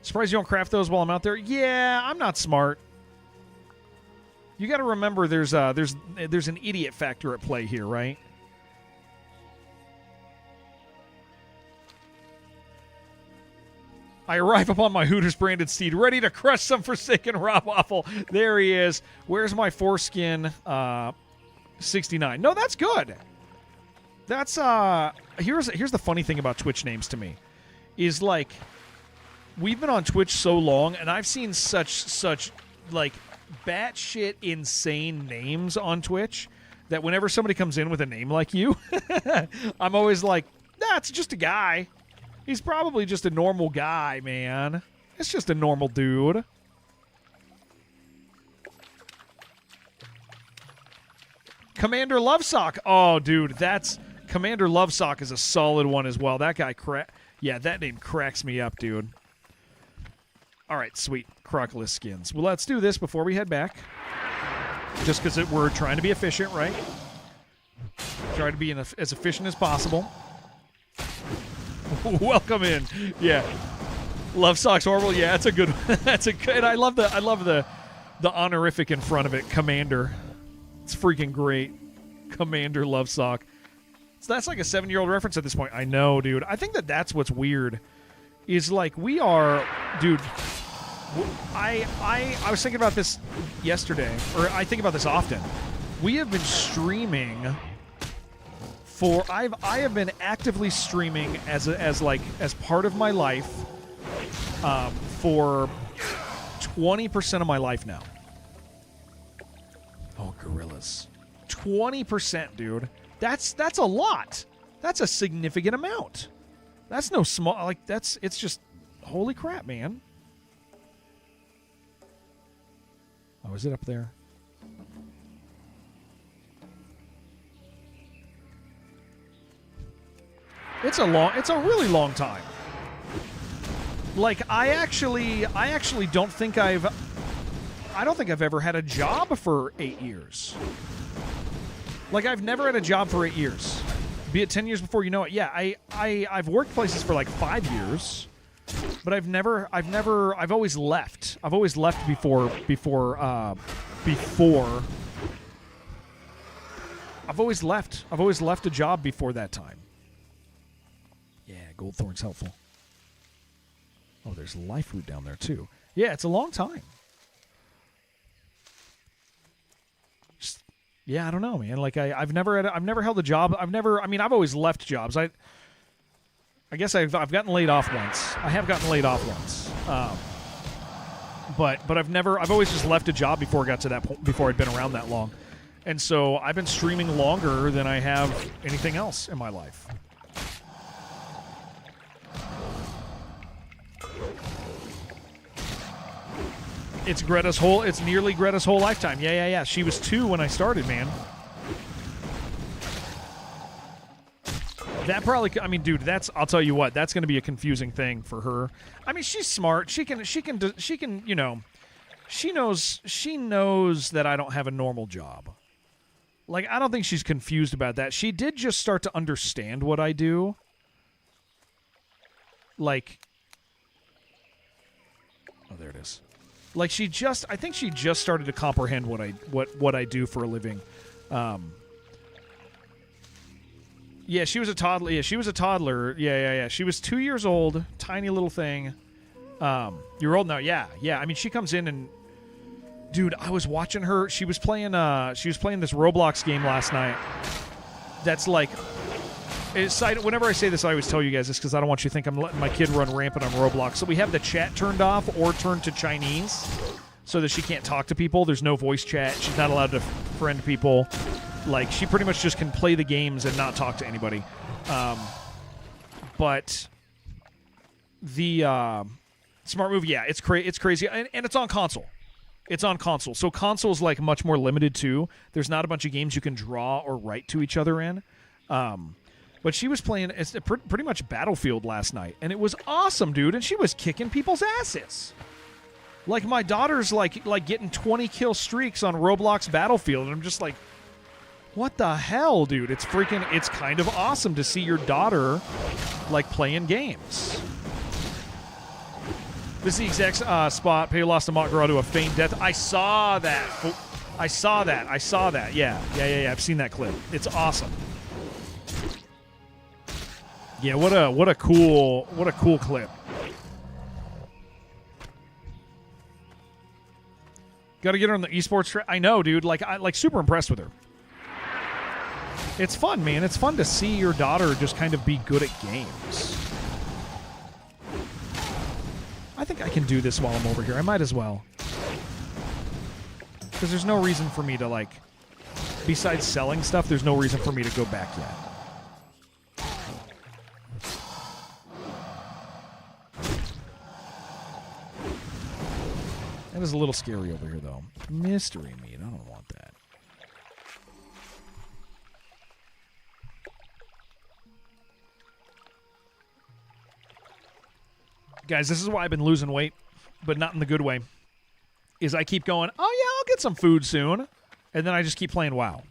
Surprised you don't craft those while I'm out there. Yeah, I'm not smart. You got to remember there's an idiot factor at play here, right? I arrive upon my Hooters branded steed, ready to crush some forsaken raw waffle. There he is. Where's my foreskin? 69. No, that's good. That's here's the funny thing about Twitch names to me, is like, we've been on Twitch so long, and I've seen such like batshit insane names on Twitch that whenever somebody comes in with a name like you, I'm always like, nah, it's just a guy. He's probably just a normal guy, man. It's just a normal dude. Commander Lovesock. Oh, dude, that's Commander Lovesock is a solid one as well. That guy yeah, that name cracks me up, dude. All right, sweet. Crocodile skins. Well, let's do this before we head back. Just because we're trying to be efficient, right? Try to be as efficient as possible. Welcome in. Yeah. Lovesock's horrible. Yeah, that's a good one. That's a good. I love the honorific in front of it, Commander. It's freaking great. Commander Lovesock. So that's like a 7-year-old reference at this point. I know, dude. I think that's what's weird. Is like we are, dude. I was thinking about this yesterday, or I think about this often. We have been streaming for I have been actively streaming as part of my life for 20% of my life now. Oh, gorillas. 20%, dude. That's a lot. That's a significant amount. That's no small, like, it's just, holy crap, man. Oh, is it up there? It's a really long time. Like, I actually don't think I've ever had a job for 8 years. Like, I've never had a job for 8 years. Be it 10 years before you know it. Yeah, I've worked places for like 5 years, but I've always left. I've always left before I've always left. I've always left a job before that time. Yeah, Goldthorn's helpful. Oh, there's life root down there too. Yeah, it's a long time. Yeah, I don't know, man. Like I've never held a job. I've always left jobs. I guess I've gotten laid off once. I have gotten laid off once. But I've always just left a job before I got to that point, before I'd been around that long. And so I've been streaming longer than I have anything else in my life. It's nearly Greta's whole lifetime. Yeah. She was 2 when I started, man. That probably, dude, I'll tell you what, that's going to be a confusing thing for her. I mean, she's smart. She knows that I don't have a normal job. Like, I don't think she's confused about that. She did just start to understand what I do. Like, oh, there it is. Like, I think she just started to comprehend what I do for a living. Yeah, she was a toddler. Yeah, she was a toddler. Yeah. She was 2 years old, tiny little thing. You're old now. Yeah. I mean, she comes in and, dude, I was watching her. She was playing this Roblox game last night. That's like, whenever I say this, I always tell you guys this because I don't want you to think I'm letting my kid run rampant on Roblox. So we have the chat turned off or turned to Chinese so that she can't talk to people. There's no voice chat. She's not allowed to friend people. Like, she pretty much just can play the games and not talk to anybody. But the smart move, yeah, it's crazy. And it's on console. It's on console. So console's like much more limited too. There's not a bunch of games you can draw or write to each other in. But she was playing pretty much Battlefield last night, and it was awesome, dude. And she was kicking people's asses. Like, my daughter's like getting 20 kill streaks on Roblox Battlefield, and I'm just like, what the hell, dude? It's kind of awesome to see your daughter like playing games. This is the exact spot. Pay lost to Montgrau to a feigned death. I saw that. Yeah. I've seen that clip. It's awesome. Yeah, what a cool clip. Got to get her on the esports track. I know, dude. Like super impressed with her. It's fun, man. It's fun to see your daughter just kind of be good at games. I think I can do this while I'm over here. I might as well. Because there's no reason for me to, like, besides selling stuff, there's no reason for me to go back yet. That is a little scary over here, though. Mystery meat. I don't want that. Guys, this is why I've been losing weight, but not in the good way. Is I keep going, oh yeah, I'll get some food soon, and then I just keep playing WoW.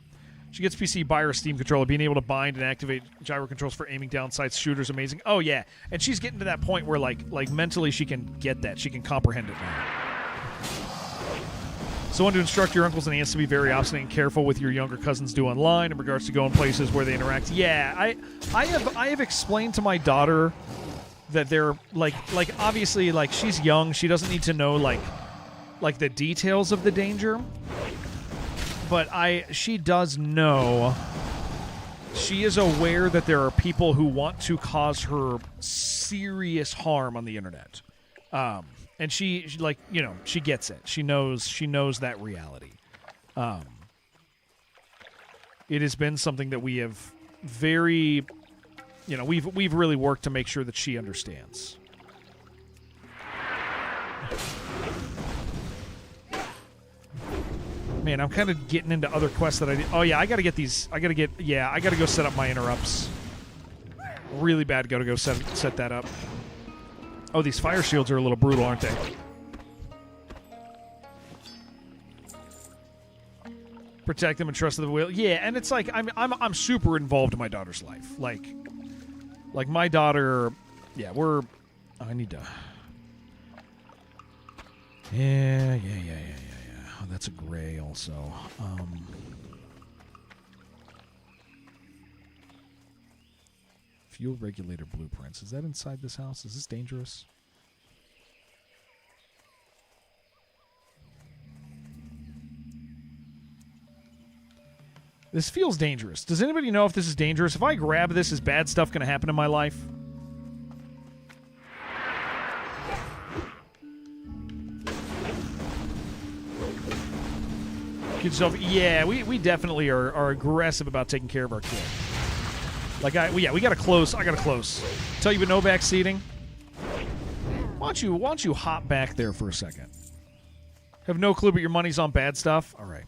She gets PC, buy her a Steam controller, being able to bind and activate gyro controls for aiming down sights, shooters, amazing. Oh yeah, and she's getting to that point where like mentally she can get that, she can comprehend it now. So, one to instruct your uncles and aunts to be very obstinate and careful with your younger cousins do online in regards to going places where they interact. Yeah, I have explained to my daughter that they're like obviously, like, she's young, she doesn't need to know like the details of the danger, but she does know, she is aware that there are people who want to cause her serious harm on the internet, and she like, you know, she gets it. She knows that reality. It has been something that we have very, you know, we've really worked to make sure that she understands. Man, I'm kind of getting into other quests that I did. Oh yeah, I gotta get these. I gotta go set up my interrupts. Really bad. Got to go set that up. Oh, these fire shields are a little brutal, aren't they? Protect them and trust the will. Yeah, and it's like I'm super involved in my daughter's life. Like my daughter. Yeah, we're. I need to. Yeah. Oh, that's a gray also. Fuel regulator blueprints. Is that inside this house? Is this dangerous? This feels dangerous. Does anybody know if this is dangerous? If I grab this, is bad stuff going to happen in my life? Get yourself, yeah, we definitely are aggressive about taking care of our kid. Like, we got to close. I got to close. Tell you but no back seating. Why don't you hop back there for a second? Have no clue, but your money's on bad stuff? All right.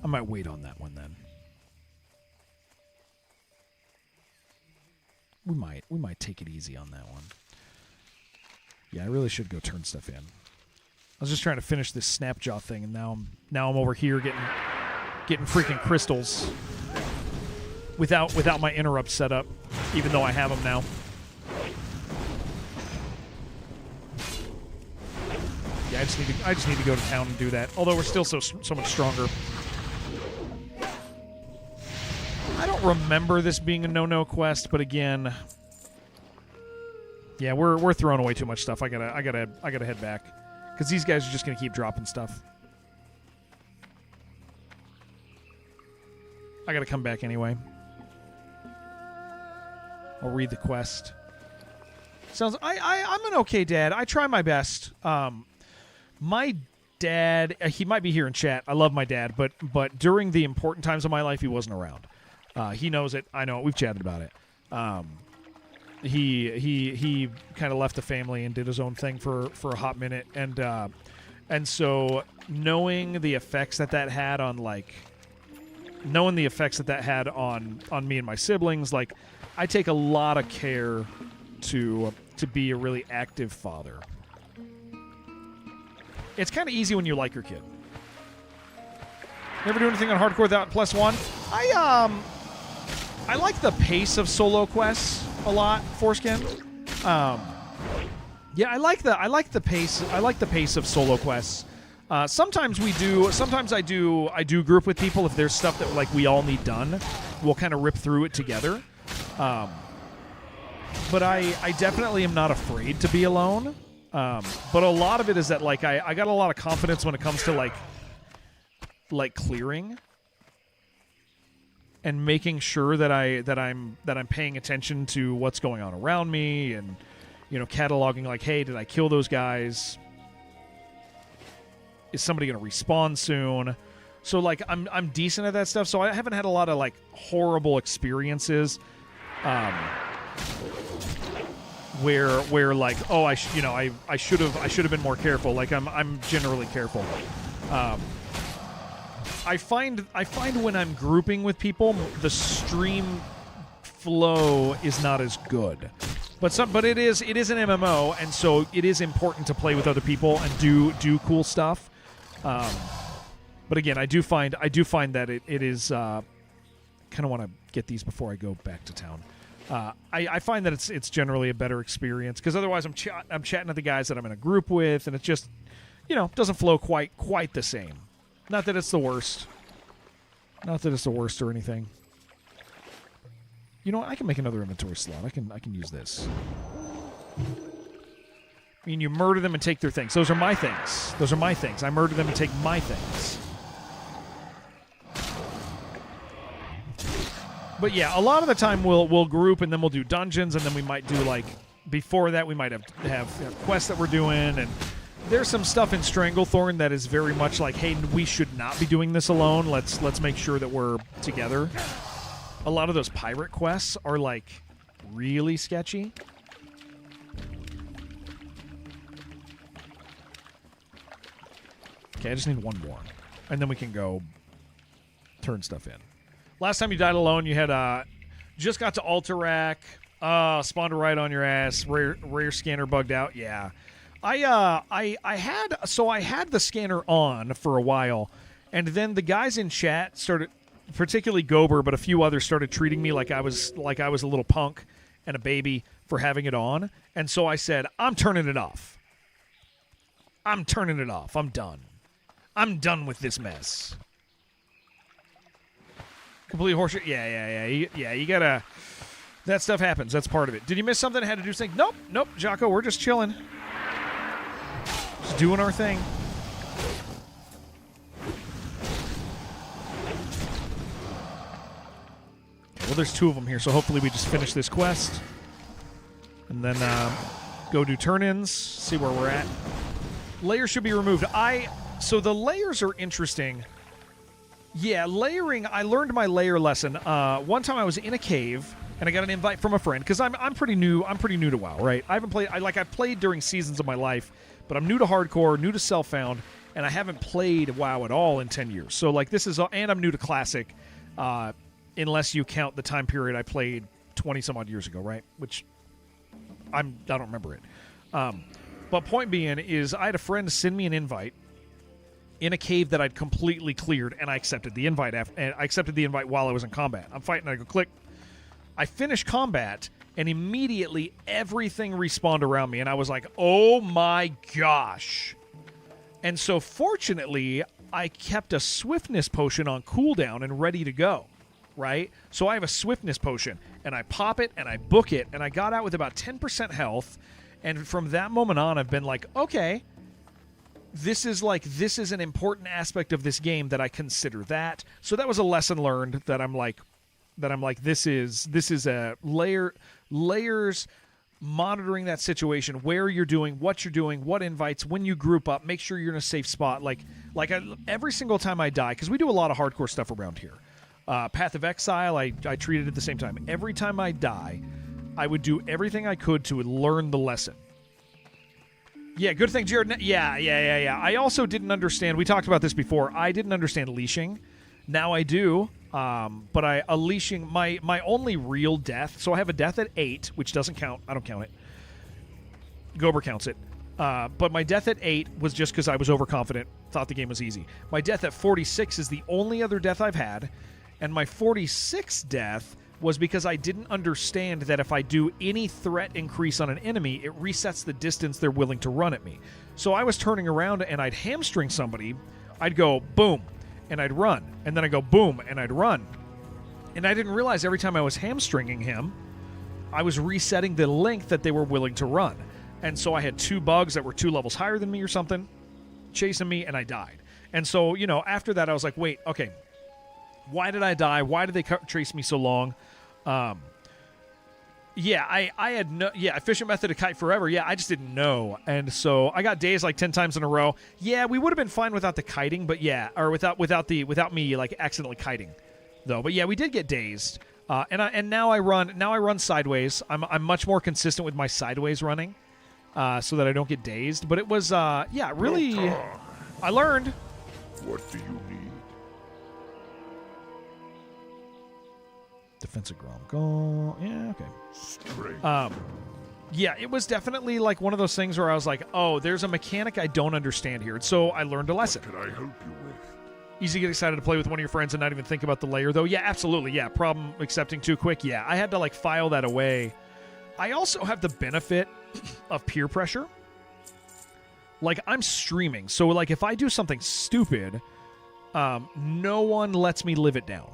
I might wait on that one then. We might take it easy on that one. Yeah, I really should go turn stuff in. I was just trying to finish this Snapjaw thing, and now I'm over here getting freaking crystals without my interrupt set up, even though I have them now. Yeah, I just need to go to town and do that. Although we're still so much stronger. I don't remember this being a no quest, but again, yeah, we're throwing away too much stuff. I gotta head back because these guys are just gonna keep dropping stuff. I gotta come back anyway. I'll read the quest. I'm an okay dad. I try my best. My dad, he might be here in chat. I love my dad, but during the important times of my life, he wasn't around. He knows it. I know it. We've chatted about it. He kind of left the family and did his own thing for a hot minute, and so knowing the effects that had on on me and my siblings, like I take a lot of care to be a really active father. It's kind of easy when you like your kid. Never do anything on hardcore without +1. I like the pace of solo quests a lot, Foreskin. Yeah, I like the pace. I like the pace of solo quests. Sometimes I do group with people if there's stuff that like we all need done. We'll kind of rip through it together. But I definitely am not afraid to be alone. But a lot of it is that like I got a lot of confidence when it comes to like clearing and making sure that I'm paying attention to what's going on around me, and cataloging like, hey, did I kill those guys? Is somebody going to respawn soon? So like I'm decent at that stuff. So I haven't had a lot of like horrible experiences where like, oh, I should have been more careful. Like I'm generally careful. I find when I'm grouping with people, the stream flow is not as good. But it is an MMO, and so it is important to play with other people and do cool stuff. But again, I do find that it is kind of want to get these before I go back to town. I find that it's generally a better experience because otherwise I'm chatting to the guys that I'm in a group with, and it just doesn't flow quite the same. Not that it's the worst. Not that it's the worst or anything. You know what? I can make another inventory slot. I can use this. I mean, you murder them and take their things. Those are my things. I murder them and take my things. But yeah, a lot of the time we'll group and then we'll do dungeons, and then we might do like before that we might have quests that we're doing, and there's some stuff in Stranglethorn that is very much like, hey, we should not be doing this alone. Let's make sure that we're together. A lot of those pirate quests are like really sketchy. Okay, I just need one more, and then we can go turn stuff in. Last time you died alone, you had just got to Alterac, spawned right on your ass, rare scanner bugged out. Yeah. I had the scanner on for a while, and then the guys in chat started, particularly Gober, but a few others started treating me like I was a little punk and a baby for having it on. And so I said, I'm turning it off. I'm turning it off. I'm done. I'm done with this mess. Complete horseshit. Yeah. You gotta. That stuff happens. That's part of it. Did you miss something? Had to do something? Nope. Jocko, we're just chilling. Just doing our thing. Well, there's 2 of them here, so hopefully we just finish this quest. And then go do turn-ins, see where we're at. Layers should be removed. So the layers are interesting. Yeah, layering, I learned my layer lesson. One time I was in a cave, and I got an invite from a friend, because I'm pretty new to WoW, right? I haven't played, I've played during seasons of my life, but I'm new to hardcore, new to self-found, and I haven't played WoW at all in 10 years. So, like, this is, and I'm new to Classic, unless you count the time period I played 20-some-odd years ago, right? Which, I don't remember it. But point being is, I had a friend send me an invite in a cave that I'd completely cleared, and I accepted the invite. And I accepted the invite while I was in combat. I'm fighting, and I go click. I finished combat, and immediately everything respawned around me, and I was like, oh my gosh. And so fortunately, I kept a swiftness potion on cooldown and ready to go, right? So I have a swiftness potion, and I pop it, and I book it, and I got out with about 10% health, and from that moment on, I've been like, okay, this is an important aspect of this game that I consider that. So that was a lesson learned that I'm like, this is a layers, monitoring that situation, where you're doing, what invites, when you group up, make sure you're in a safe spot. Every single time I die, because we do a lot of hardcore stuff around here. Path of Exile, I treated at the same time. Every time I die, I would do everything I could to learn the lesson. Yeah, good thing, Jared. Yeah. I also didn't understand, we talked about this before, I didn't understand leashing. Now I do. But a leashing, my only real death, so I have a death at 8, which doesn't count. I don't count it. Gober counts it. But my death at 8 was just because I was overconfident, thought the game was easy. My death at 46 is the only other death I've had, and my 46th death was because I didn't understand that if I do any threat increase on an enemy, it resets the distance they're willing to run at me. So I was turning around and I'd hamstring somebody, I'd go boom, and I'd run, and then I'd go boom, and I'd run. And I didn't realize every time I was hamstringing him, I was resetting the length that they were willing to run. And so I had 2 bugs that were 2 levels higher than me or something, chasing me, and I died. And so, after that, I was like, wait, okay, why did I die? Why did they chase me so long? I had no, efficient method to kite forever. Yeah, I just didn't know. And so I got dazed like 10 times in a row. Yeah, we would have been fine without the kiting, but yeah, or without me like accidentally kiting though. But yeah, we did get dazed. And now I run sideways. I'm much more consistent with my sideways running, so that I don't get dazed. But it was really, I learned. What do you need? Defensive Grom. Go. Yeah, okay. Strength. Yeah, it was definitely like one of those things where I was like, oh, there's a mechanic I don't understand here. So I learned a lesson. What can I help you with? Easy to get excited to play with one of your friends and not even think about the layer, though. Yeah, absolutely. Yeah, problem accepting too quick. Yeah, I had to like file that away. I also have the benefit of peer pressure. Like, I'm streaming, so like if I do something stupid, no one lets me live it down.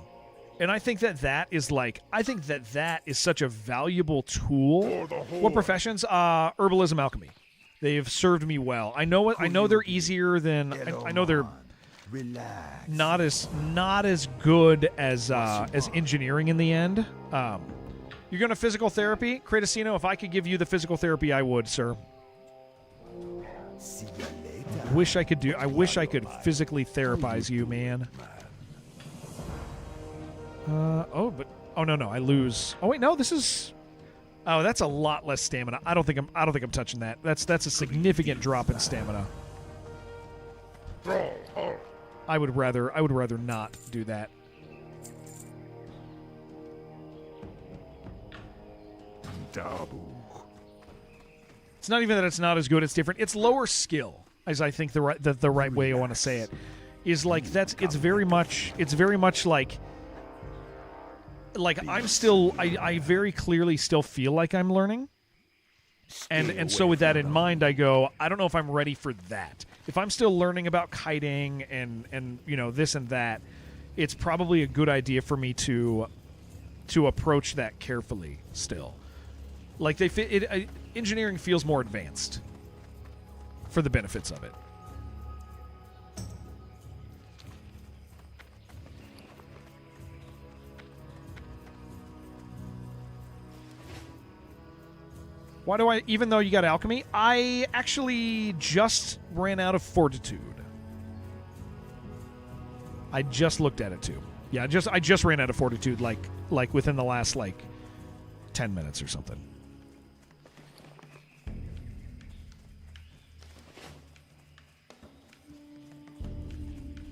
And I think that is such a valuable tool. What professions? Herbalism, alchemy. They've served me well. I know they're easier than I know they're not as good as engineering in the end. You're going to physical therapy, Kratasino. If I could give you the physical therapy, I would, sir. I wish I could physically therapize you, man. Oh no, I lose. Oh wait, no, this is. Oh, that's a lot less stamina. I don't think I'm touching that. That's a significant drop in stamina. I would rather not do that. It's not even that it's not as good. It's different. It's lower skill, as I think the right way I want to say it is. Like it's very much like I'm still. I very clearly still feel like I'm learning. And so with that in mind, I go, I don't know if I'm ready for that. If I'm still learning about kiting and this and that, it's probably a good idea for me to approach that carefully still. Like engineering feels more advanced for the benefits of it. Why do I, even though you got alchemy, I actually just ran out of fortitude. I just looked at it too. Yeah, I just ran out of fortitude like within the last 10 minutes or something.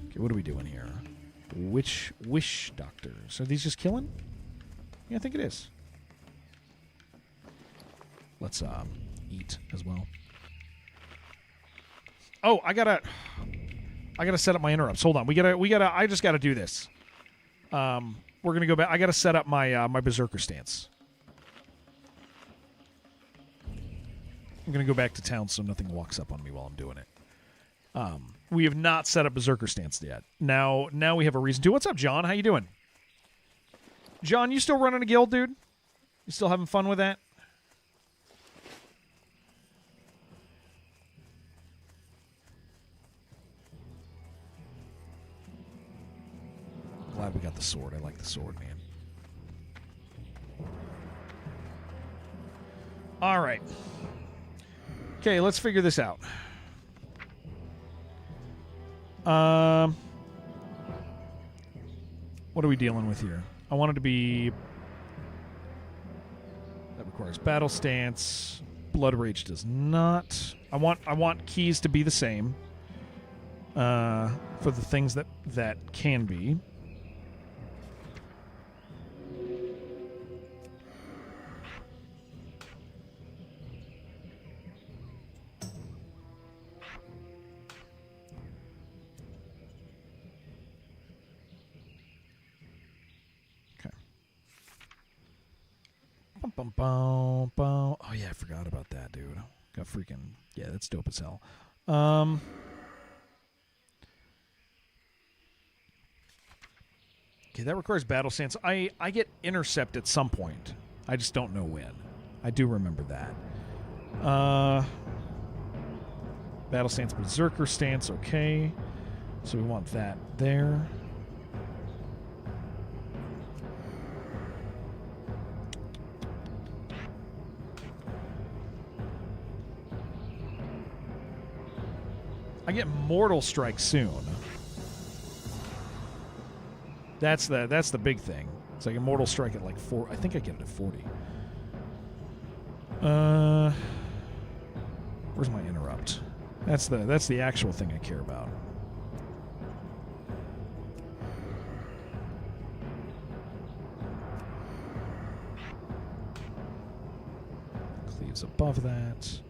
Okay, what are we doing here? Wish doctors. Are these just killing? Yeah, I think it is. Let's eat as well. Oh, I gotta set up my interrupts. Hold on. We gotta I just gotta do this. We're gonna go back. I gotta set up my my berserker stance. I'm gonna go back to town so nothing walks up on me while I'm doing it. We have not set up berserker stance yet. Now we have a reason to. What's up, John? How you doing? John, you still running a guild, dude? You still having fun with that? Glad we got the sword. I like the sword, man. All right. Okay, let's figure this out. What are we dealing with here? I want it to be... That requires battle stance. Blood rage does not. I want keys to be the same. For the things that can be. Oh yeah, I forgot about that, dude. Got freaking that's dope as hell. Okay, that requires battle stance. I get intercept at some point. I just don't know when. I do remember that. Battle stance, berserker stance. Okay, so we want that there. I get Mortal Strike soon. That's the big thing. It's like a Mortal Strike at 4. I think I get it at 40. Where's my interrupt? That's the actual thing I care about. Cleaves above that.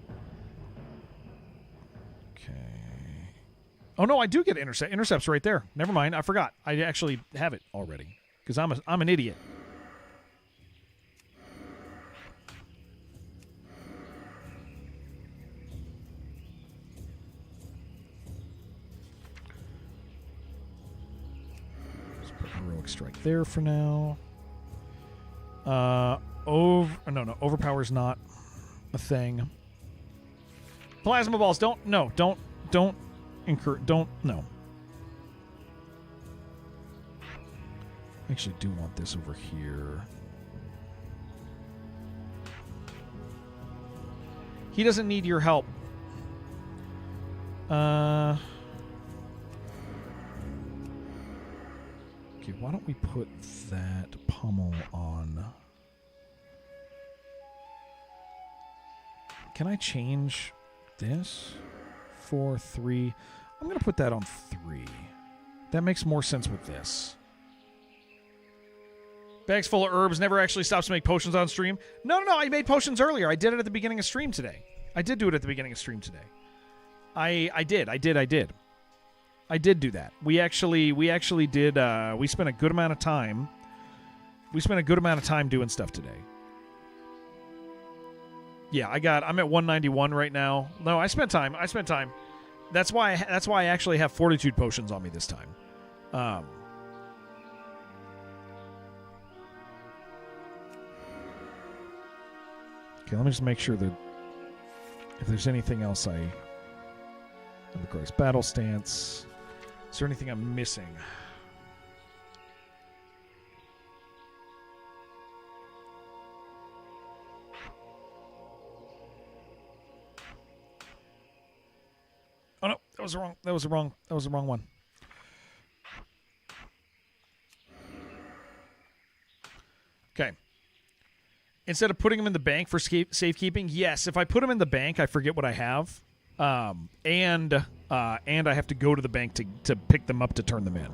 Oh no, I do get intercept. Intercept's right there. Never mind, I forgot. I actually have it already because I'm an idiot. Let's put heroic strike there for now. Overpower's not a thing. Plasma balls, don't. No. I actually do want this over here. He doesn't need your help. Okay, why don't we put that pommel on? Can I change this? 4, 3. I'm going to put that on 3. That makes more sense with this. Bags full of herbs. Never actually stops to make potions on stream. No. I made potions earlier. I did it at the beginning of stream today. I did do it at the beginning of stream today. I did. I did do that. We actually did. We spent a good amount of time. We spent a good amount of time doing stuff today. Yeah, I'm at 191 right now. No, I spent time. That's why I actually have fortitude potions on me this time. Okay, let me just make sure that if there's anything else of course, battle stance. Is there anything I'm missing? Oh no, that was the wrong one. Okay. Instead of putting them in the bank for safekeeping, yes, if I put them in the bank, I forget what I have. And I have to go to the bank to pick them up to turn them in.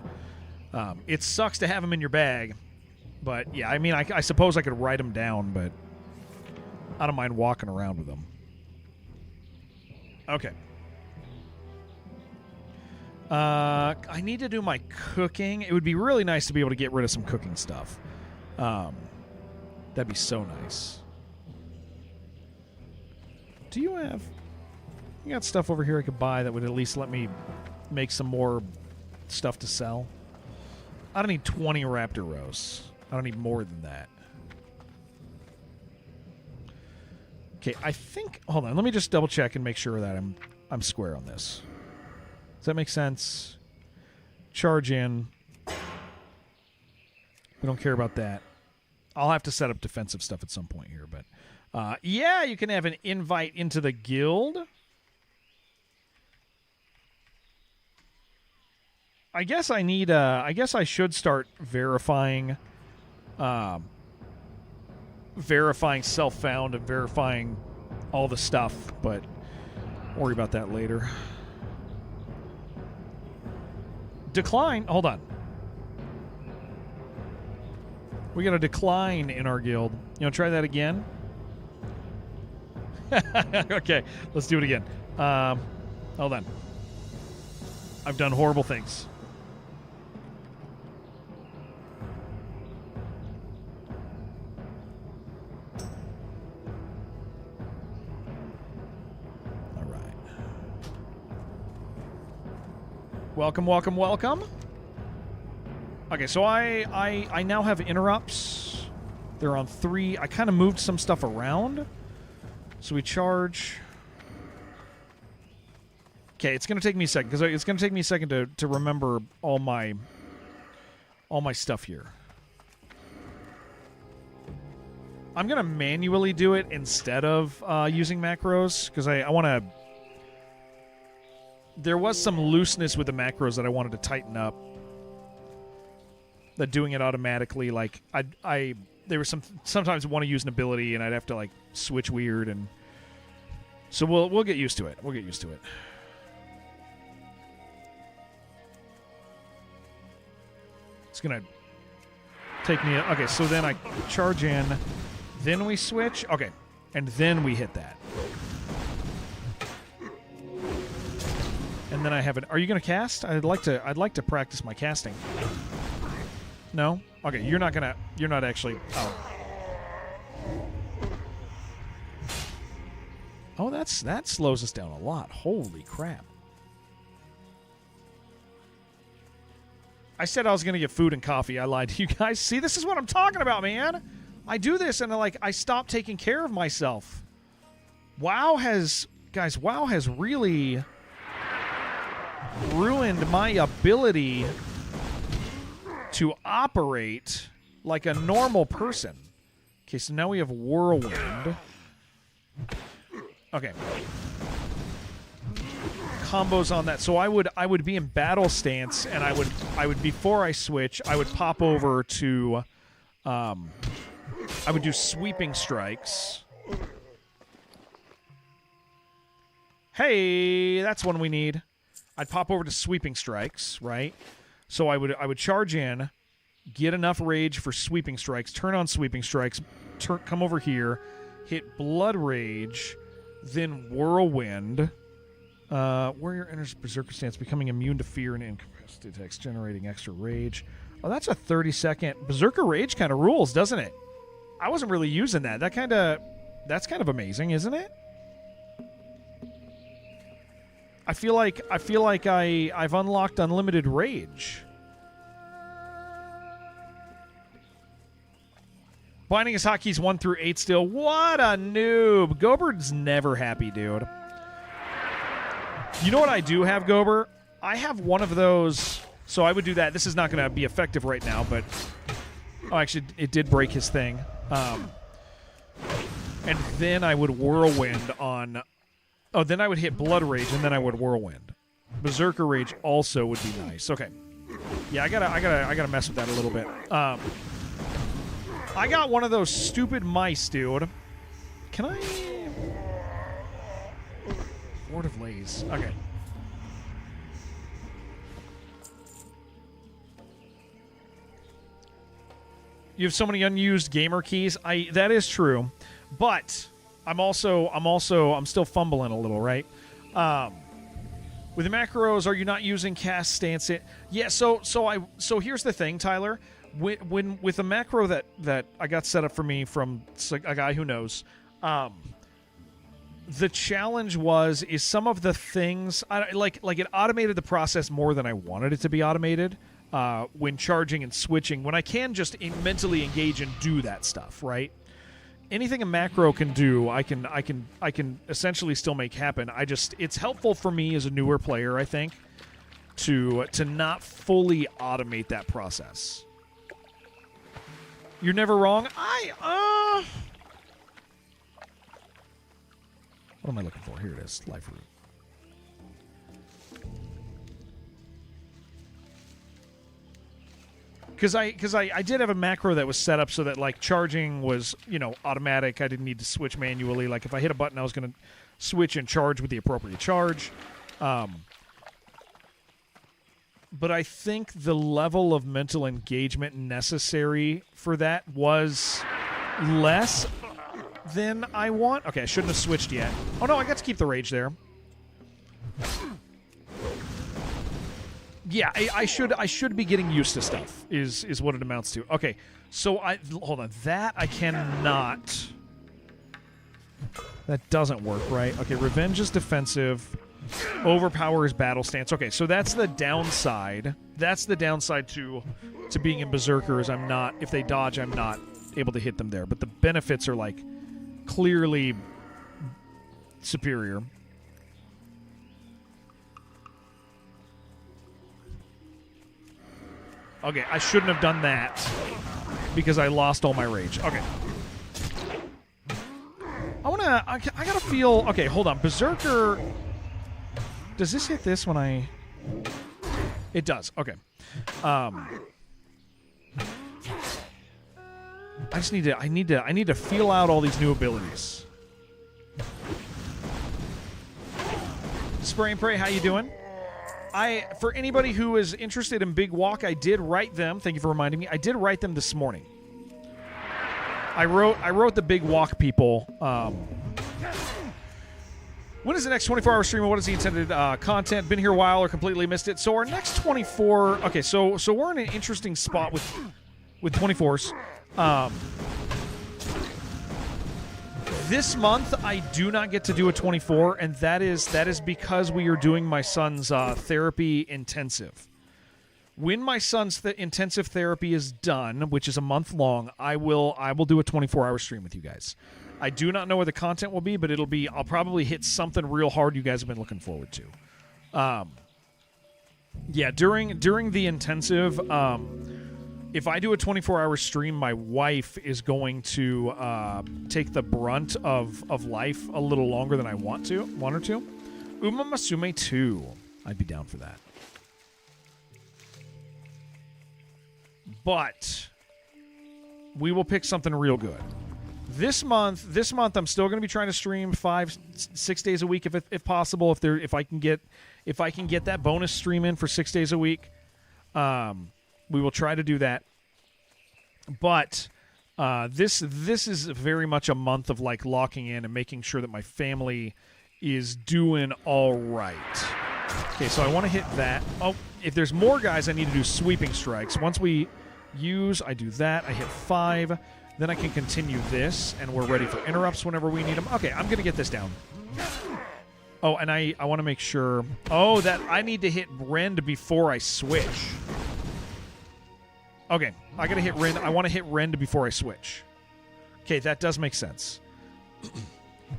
It sucks to have them in your bag, but yeah, I mean, I suppose I could write them down, but I don't mind walking around with them. Okay. I need to do my cooking. It would be really nice to be able to get rid of some cooking stuff. That'd be so nice. Do you have... You got stuff over here I could buy that would at least let me make some more stuff to sell? I don't need 20 raptor rows. I don't need more than that. Okay, I think... Hold on, let me just double check and make sure that I'm square on this. Does that make sense? Charge in. We don't care about that. I'll have to set up defensive stuff at some point here, but yeah, you can have an invite into the guild. I guess I need I guess I should start verifying verifying self-found and verifying all the stuff, but worry about that later. Decline. Hold on. We got a decline in our guild. You want to try that again? Okay, let's do it again. Hold on. I've done horrible things. All right. Welcome, welcome, welcome. Okay, so I now have interrupts. They're on 3. I kind of moved some stuff around. So we charge. Okay, it's going to take me a second, because it's going to take me a second to remember all my stuff here. I'm going to manually do it instead of using macros, because I want to... There was some looseness with the macros that I wanted to tighten up. That doing it automatically, like there was sometimes I want to use an ability and I'd have to like switch weird, and so we'll get used to it. We'll get used to it. It's gonna take me. Okay, so then I charge in, then we switch. Okay, and then we hit that, and then I have it. Are you gonna cast? I'd like to practice my casting. No? Okay, you're not actually... Oh. Oh, that slows us down a lot. Holy crap. I said I was going to get food and coffee. I lied to you guys. See, this is what I'm talking about, man. I do this and I stop taking care of myself. WoW has really ruined my ability to operate like a normal person. Okay, so now we have Whirlwind. Okay. Combos on that. So I would be in battle stance, and I would before I switch, I would pop over to I would do sweeping strikes. Hey, that's one we need. I'd pop over to sweeping strikes, right? So I would charge in, get enough rage for sweeping strikes, turn on sweeping strikes, come over here, hit blood rage, then whirlwind. Warrior enters berserker stance, becoming immune to fear and incapacitated attacks, generating extra rage. Oh, that's a 30-second berserker rage. Kind of rules, doesn't it? I wasn't really using that. That's kind of amazing, isn't it? I feel like I've unlocked unlimited rage. Binding his hotkeys 1 through 8 still. What a noob. Gober's never happy, dude. You know what I do have, Gober? I have one of those. So I would do that. This is not going to be effective right now, but... Oh, actually, it did break his thing. And then I would whirlwind on... Oh, then I would hit blood rage, and then I would whirlwind. Berserker rage also would be nice. Okay. Yeah, I gotta mess with that a little bit. I got one of those stupid mice, dude. Can I... Lord of Lays. Okay. You have so many unused gamer keys. That is true, but I'm still fumbling a little, right? With the macros, are you not using cast stance? Yeah. So here's the thing, Tyler. When with the macro that I got set up for me from a guy who knows, the challenge is some of the things like it automated the process more than I wanted it to be automated. When charging and switching, when I can just mentally engage and do that stuff, right? Anything a macro can do, I can essentially still make happen. It's helpful for me as a newer player, I think, to not fully automate that process. You're never wrong. What am I looking for? Here it is. Life root. Because I did have a macro that was set up so that like charging was automatic. I didn't need to switch manually. Like if I hit a button, I was going to switch and charge with the appropriate charge. But I think the level of mental engagement necessary for that was less than I want. Okay, I shouldn't have switched yet. Oh no, I got to keep the rage there. Yeah, I should be getting used to stuff, is what it amounts to. Okay, so hold on. That I cannot... That doesn't work, right? Okay, revenge is defensive. Overpower is battle stance. Okay, so that's the downside. That's the downside to being in Berserker is if they dodge, I'm not able to hit them there. But the benefits are, like, clearly superior. Okay, I shouldn't have done that because I lost all my rage. Okay. I gotta feel... Okay, hold on. Berserker... Does this hit this when I... It does. Okay. I need to feel out all these new abilities. Spray and Pray, how you doing? For anybody who is interested in Big Walk, I did write them. Thank you for reminding me. I did write them this morning. I wrote the Big Walk people. When is the next 24-hour stream? What is the intended content? Been here a while or completely missed it? So our next 24... Okay, so we're in an interesting spot with 24s. This month, I do not get to do a 24, and that is because we are doing my son's therapy intensive. When my son's intensive therapy is done, which is a month long, I will do a 24-hour stream with you guys. I do not know what the content will be, but I'll probably hit something real hard you guys have been looking forward to. Yeah, during the intensive, if I do a 24-hour stream, my wife is going to take the brunt of life a little longer than I want her to. Uma Masume 2. I'd be down for that. But we will pick something real good. This month, I'm still going to be trying to stream 5-6 days a week if possible. If I can get that bonus stream in for 6 days a week, we will try to do that. But this is very much a month of like locking in and making sure that my family is doing all right. Okay, so I want to hit that. Oh, if there's more guys, I need to do sweeping strikes. Once we use, I do that. I hit 5. Then I can continue this, and we're ready for interrupts whenever we need them. Okay, I'm going to get this down. Oh, and I want to make sure... Oh, that I need to hit rend before I switch. Okay, I got to hit rend. I want to hit rend before I switch. Okay, that does make sense.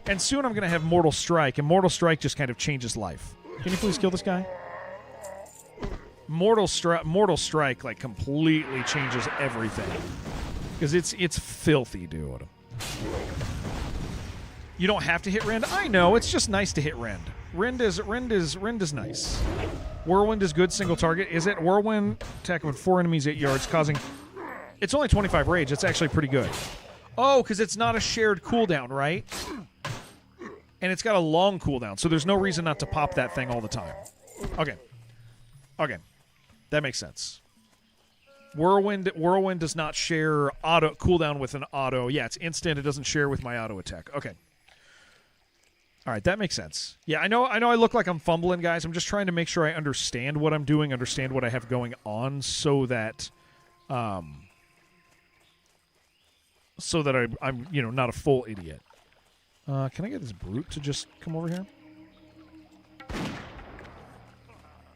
And soon I'm going to have Mortal Strike, and Mortal Strike just kind of changes life. Can you please kill this guy? Mortal Strike like completely changes everything. Because it's filthy, dude. You don't have to hit rend. I know, it's just nice to hit rend. Rend is nice. Whirlwind is good single target. Is it? Whirlwind attack with 4 enemies 8 yards, causing... It's only 25 rage. It's actually pretty good. Oh, because it's not a shared cooldown, right? And it's got a long cooldown, so there's no reason not to pop that thing all the time. Okay. Okay. That makes sense. Whirlwind does not share auto cooldown with an auto. Yeah, it's instant. It doesn't share with my auto attack. Okay. All right, that makes sense. Yeah, I know I look like I'm fumbling, guys. I'm just trying to make sure I understand what I'm doing, understand what I have going on, so that I'm not a full idiot. Can I get this brute to just come over here?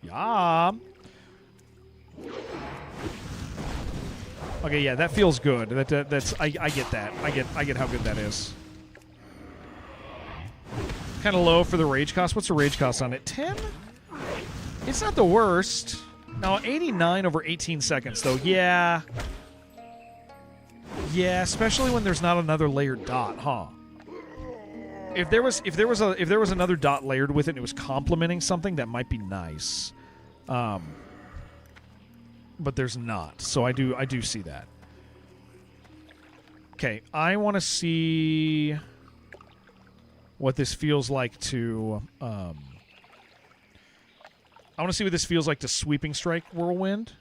Yeah. Okay, yeah, that feels good. That's I get that. I get how good that is. Kind of low for the rage cost. What's the rage cost on it? 10? It's not the worst. No, 89 over 18 seconds though. Yeah. Yeah, especially when there's not another layered dot, huh? If there was another dot layered with it and it was complementing something, that might be nice. But there's not. So I do see that. Okay, I want to see what this feels like to I want to see what this feels like to sweeping strike Whirlwind.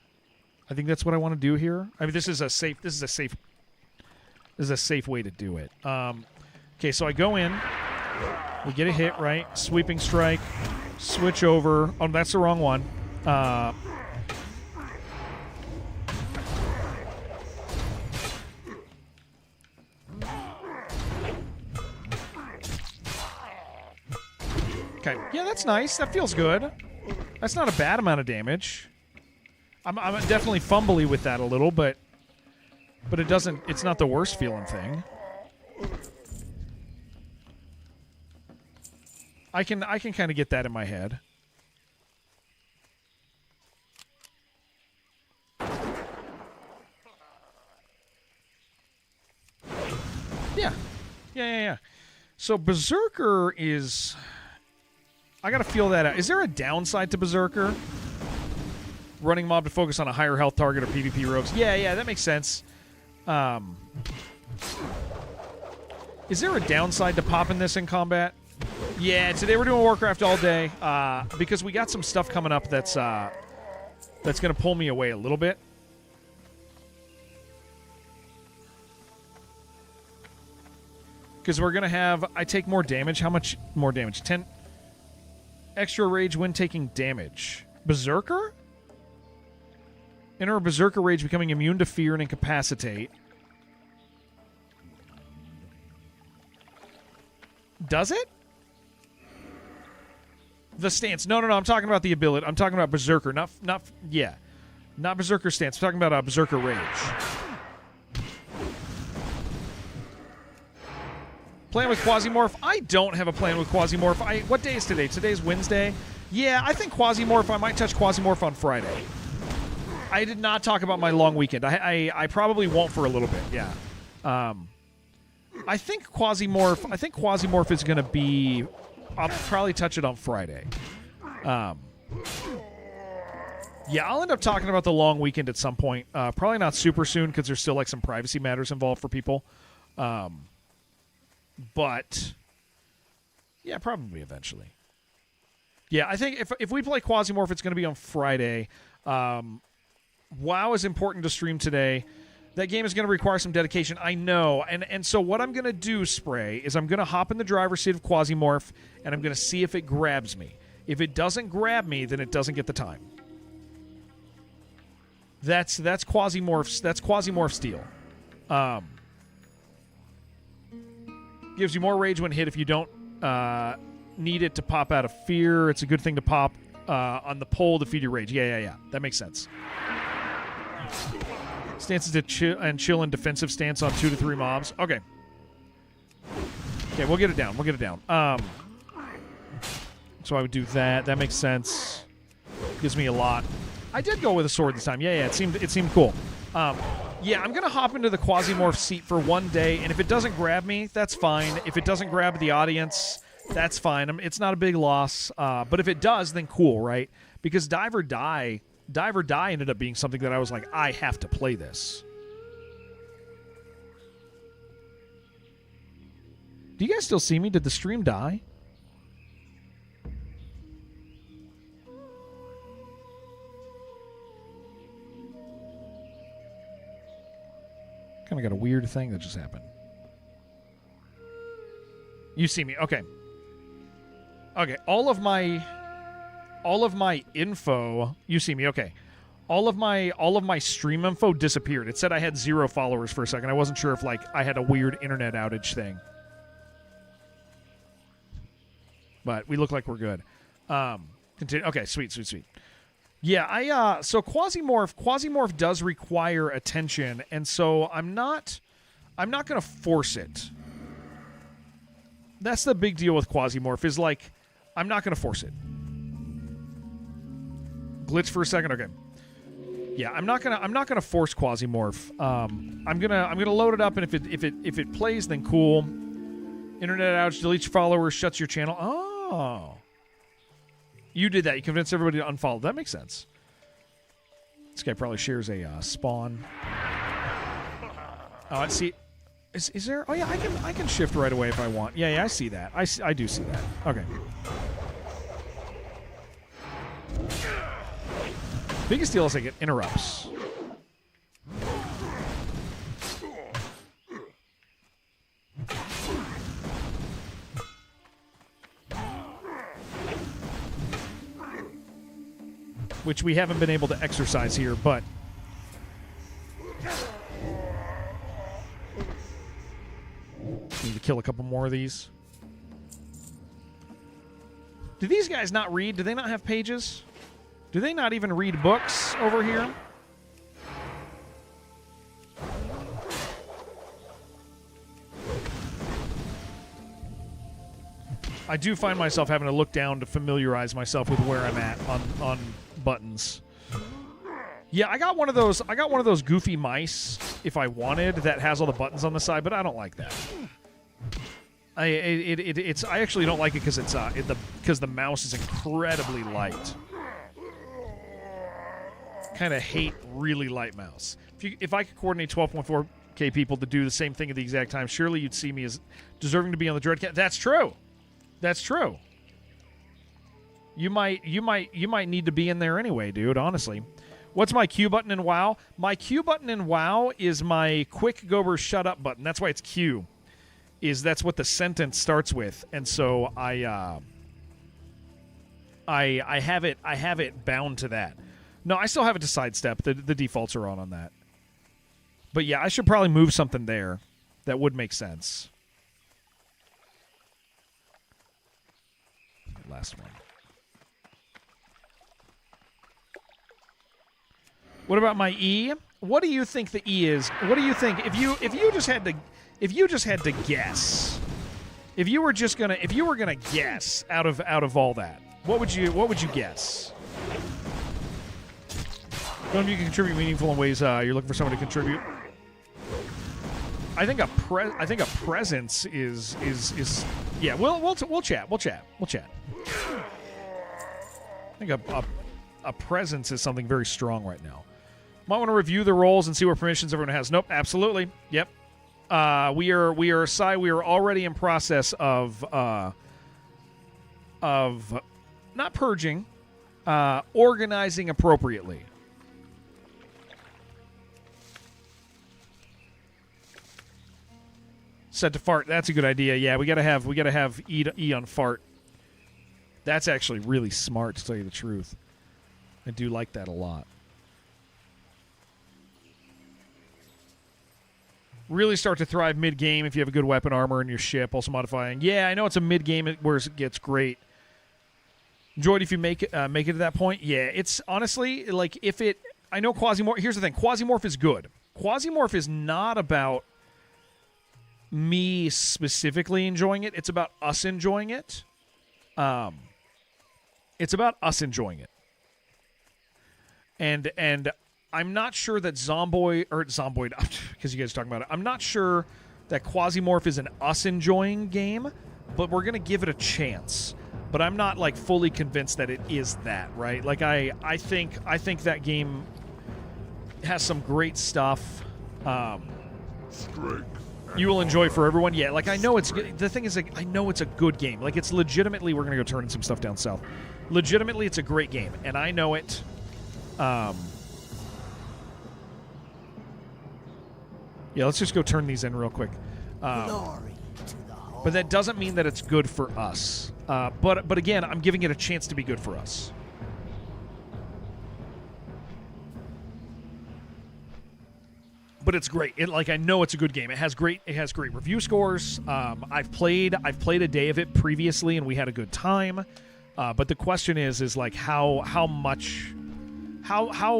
I think that's what I want to do here. I mean, this is a safe way to do it. Okay, so I go in. We get a hit, right? Sweeping strike. Switch over. Oh, that's the wrong one. Okay. Yeah, that's nice. That feels good. That's not a bad amount of damage. I'm definitely fumbly with that a little, but it doesn't. It's not the worst feeling thing. I can kind of get that in my head. Yeah. So Berserker is... I gotta feel that out. Is there a downside to Berserker? Running mob to focus on a higher health target or PvP rogues. Yeah, that makes sense. Is there a downside to popping this in combat? Yeah, today we're doing Warcraft all day because we got some stuff coming up that's going to pull me away a little bit. Because we're going to have... I take more damage. How much more damage? 10 extra rage when taking damage. Berserker? Enter a Berserker rage, becoming immune to fear and incapacitate. Does it? The stance. No. I'm talking about the ability. I'm talking about Berserker. Not Berserker stance. I'm talking about Berserker rage. Plan with Quasimorph? I don't have a plan with Quasimorph. What day is today? Today's Wednesday. Yeah, I think Quasimorph, I might touch Quasimorph on Friday. I did not talk about my long weekend. I probably won't for a little bit, yeah. I think Quasimorph is going to be... I'll probably touch it on Friday. Yeah, I'll end up talking about the long weekend at some point. Probably not super soon because there's still like some privacy matters involved for people. But yeah, probably eventually. Yeah, I think if we play Quasimorph, it's going to be on Friday. WoW is important to stream today. That game is going to require some dedication. I know. And so what I'm going to do, Spray, is I'm going to hop in the driver's seat of Quasimorph, and I'm going to see if it grabs me. If it doesn't grab me, then it doesn't get the time. That's Quasimorph's deal. Gives you more rage when hit if you don't need it to pop out of fear. It's a good thing to pop on the pole to feed your rage. Yeah. That makes sense. Stances to chill and defensive stance on 2 to 3 mobs. Okay. Okay, we'll get it down. So I would do that. That makes sense. Gives me a lot. I did go with a sword this time. Yeah. It seemed cool. Yeah, I'm gonna hop into the Quasimorph seat for one day, and if it doesn't grab me, that's fine. If it doesn't grab the audience, that's fine. It's not a big loss. But if it does, then cool, right? Because Dive or Die ended up being something that I was like, I have to play this. Do you guys still see me? Did the stream die? Kind of got a weird thing that just happened. You see me. Okay. Okay, all of my info, you see me. Okay. All of my stream info disappeared. It said I had 0 followers for a second. I wasn't sure if like I had a weird internet outage thing. But we look like we're good. Continue. Okay, sweet. Yeah, so Quasimorph does require attention, and so I'm not going to force it. That's the big deal with Quasimorph is like I'm not going to force it. Glitch for a second. Okay. Yeah, I'm not gonna force Quasimorph. I'm gonna load it up, and if it plays, then cool. Internet outage, deletes your followers, shuts your channel. Oh. You did that. You convinced everybody to unfollow. That makes sense. This guy probably shares a spawn. Oh, I see. Is there? Oh yeah, I can shift right away if I want. Yeah, I see that. I do see that. Okay. Biggest deal is I get interrupts. Which we haven't been able to exercise here, but need to kill a couple more of these. Do these guys not read? Do they not have pages? Do they not even read books over here? I do find myself having to look down to familiarize myself with where I'm at on buttons. Yeah, I got one of those goofy mice if I wanted that has all the buttons on the side, but I don't like that. I actually don't like it because because the mouse is incredibly light. Kind of hate really light mouse. If I could coordinate 12.4K people to do the same thing at the exact time, surely you'd see me as deserving to be on the Dreadcat. That's true. That's true. You might need to be in there anyway, dude, honestly. What's my Q button in WoW? My Q button in WoW is my quick Gober shut up button. That's why it's Q. That's what the sentence starts with. And so I have it bound to that. No, I still have it to sidestep. The defaults are on that. But yeah, I should probably move something there. That would make sense. Last one. What about my E? What do you think the E is? What do you think if you just had to guess? If you were gonna guess out of all that, what would you guess? Don't you can contribute meaningful in ways you're looking for someone to contribute. I think a presence is yeah. We'll chat. I think a presence is something very strong right now. Might want to review the roles and see what permissions everyone has. Nope, absolutely. Yep. We are already in process of not purging, organizing appropriately. Set to fart. That's a good idea. Yeah, we gotta have E on fart. That's actually really smart, to tell you the truth. I do like that a lot. Really start to thrive mid-game if you have a good weapon armor in your ship. Also modifying. Yeah, I know it's a mid-game where it gets great. Enjoyed if you make it to that point. Yeah, it's honestly like if it. I know Quasimorph. Here's the thing: Quasimorph is good. Quasimorph is not about me specifically enjoying it. It's about us enjoying it. It's about us enjoying it. And I'm not sure that Zomboid, because you guys are talking about it, I'm not sure that Quasimorph is an us enjoying game, but we're going to give it a chance. But I'm not like fully convinced that it is that, right? Like I think that game has some great stuff. You will enjoy for everyone. Yeah, like I know it's good. The thing is, like, I know it's a good game. Like it's legitimately, we're going to go turn in some stuff down south. Legitimately, it's a great game, and I know it. Yeah, let's just go turn these in real quick. But that doesn't mean that it's good for us. But again, I'm giving it a chance to be good for us. But it's great. I know it's a good game. It has great review scores. I've played a day of it previously, and we had a good time. But the question is like how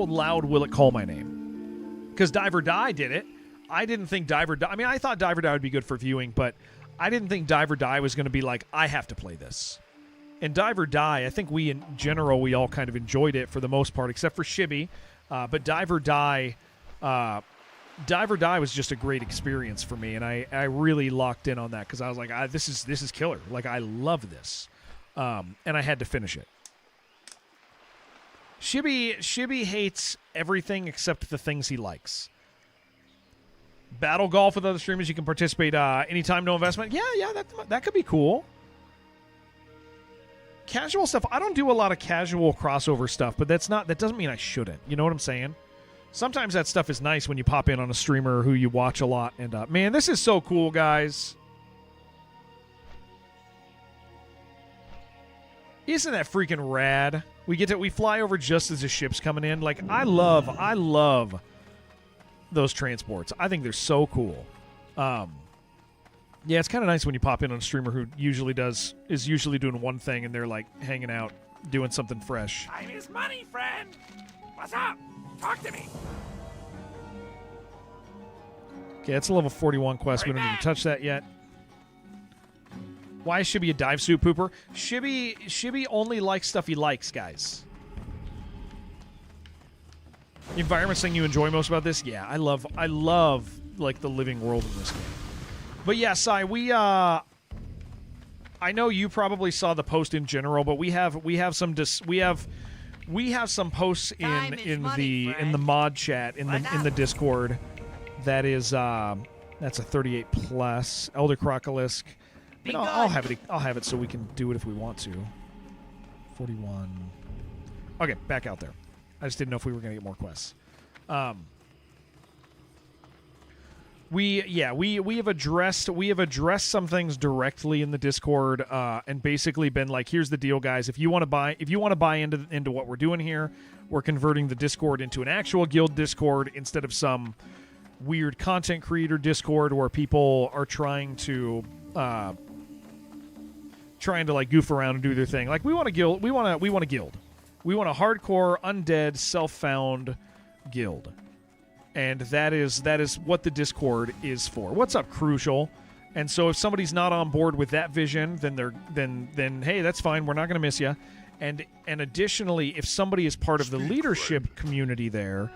loud will it call my name? Because Dive or Die did it. I didn't think Dive or Die. I mean, I thought Dive or Die would be good for viewing, but I didn't think Dive or Die was going to be like, I have to play this. And Dive or Die, I think we all kind of enjoyed it for the most part, except for Shibby. But Dive or Die was just a great experience for me, and I really locked in on that because I was like, this is killer. Like, I love this. And I had to finish it. Shibby hates everything except the things he likes. Battle golf with other streamers, you can participate anytime, no investment. Yeah, that could be cool. Casual stuff. I don't do a lot of casual crossover stuff, but that doesn't mean I shouldn't. You know what I'm saying? Sometimes that stuff is nice when you pop in on a streamer who you watch a lot. And man, this is so cool, guys. Isn't that freaking rad? We fly over just as the ship's coming in. Like, I love those transports. I think they're so cool. Yeah, it's kind of nice when you pop in on a streamer who is usually doing one thing and they're like hanging out, doing something fresh. Time is money, friend. What's up? Talk to me. Okay, that's a level 41 quest. We don't need to touch that yet. Why is Shibby a dive suit pooper? Shibby only likes stuff he likes, guys. The environment's thing you enjoy most about this? Yeah, I love like the living world in this game. But yeah, Sai, I know you probably saw the post in general, but we have some posts in the mod chat in the Discord. That is that's a 38 plus Elder Crocolisk. I'll have it so we can do it if we want to. 41. Okay, back out there. I just didn't know if we were going to get more quests. We have addressed some things directly in the Discord, and basically been like, here's the deal, guys. If you want to buy into what we're doing here, we're converting the Discord into an actual guild Discord instead of some weird content creator Discord where people are trying to like goof around and do their thing. Like, we want a guild. We want a guild. We want a hardcore, undead, self-found guild. And that is what the Discord is for. What's up, Crucial? And so if somebody's not on board with that vision, then hey, that's fine. We're not going to miss you. And additionally, if somebody is part of the leadership community there,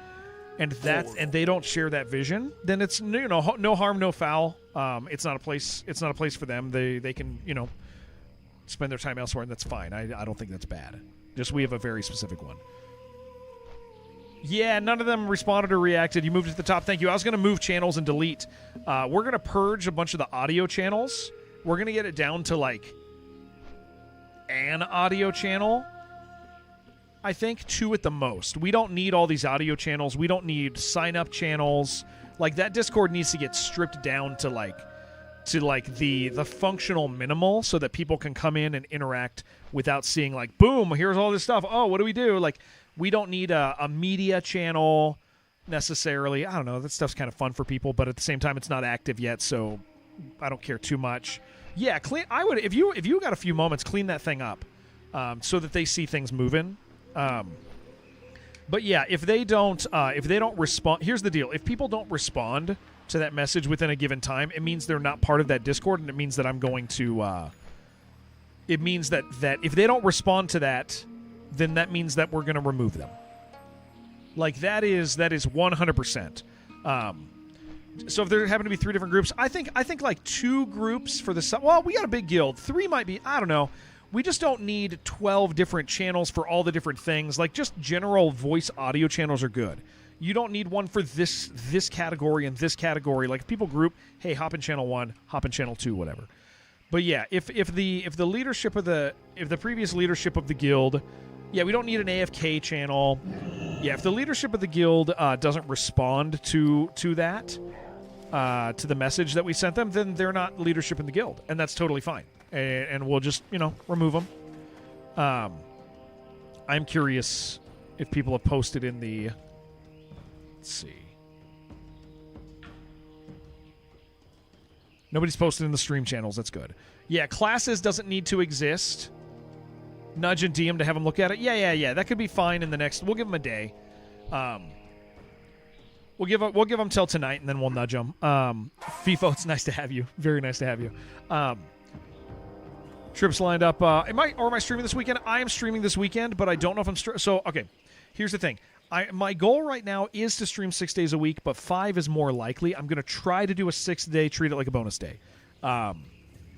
and they don't share that vision, then it's no harm, no foul. It's not a place for them. They can spend their time elsewhere, and that's fine. I don't think that's bad. Just we have a very specific one. Yeah, none of them responded or reacted. You moved to the top. Thank you. I was going to move channels and delete. We're going to purge a bunch of the audio channels. We're going to get it down to, like, an audio channel. I think 2 at the most. We don't need all these audio channels. We don't need sign-up channels. Like, that Discord needs to get stripped down to, like, to like the functional minimal so that people can come in and interact without seeing like, boom, here's all this stuff. Oh, what do we do? Like, we don't need a media channel necessarily. I don't know. That stuff's kind of fun for people, but at the same time, it's not active yet, so I don't care too much. Yeah, clean. I would if you got a few moments, clean that thing up so that they see things moving. But yeah, if they don't respond, here's the deal: if people don't respond to that message within a given time, it means they're not part of that Discord, and it means that I'm going to. It means that if they don't respond to that, then that means that we're going to remove them. Like that is 100%. So if there happen to be 3 different groups, I think like 2 groups for the. Well, we got a big guild. 3 might be. I don't know. We just don't need 12 different channels for all the different things. Like, just general voice audio channels are good. You don't need one for this category and this category. Like, if people group, hey, hop in channel 1, hop in channel 2, whatever. But yeah, if the leadership of the previous leadership of the guild, yeah, we don't need an AFK channel. Yeah, if the leadership of the guild doesn't respond to that, to the message that we sent them, then they're not leadership in the guild, and that's totally fine. And we'll just, remove them. I'm curious if people have posted in the... Let's see. Nobody's posted in the stream channels. That's good. Yeah, classes doesn't need to exist. Nudge and DM to have them look at it. Yeah. That could be fine in the next... We'll give them a day. We'll give them till tonight, and then we'll nudge them. FIFO, it's nice to have you. Very nice to have you. Trips lined up. Am I streaming this weekend? I am streaming this weekend, but I don't know if I'm so okay. Here's the thing. My goal right now is to stream 6 days a week, but 5 is more likely. I'm going to try to do a 6th day, treat it like a bonus day.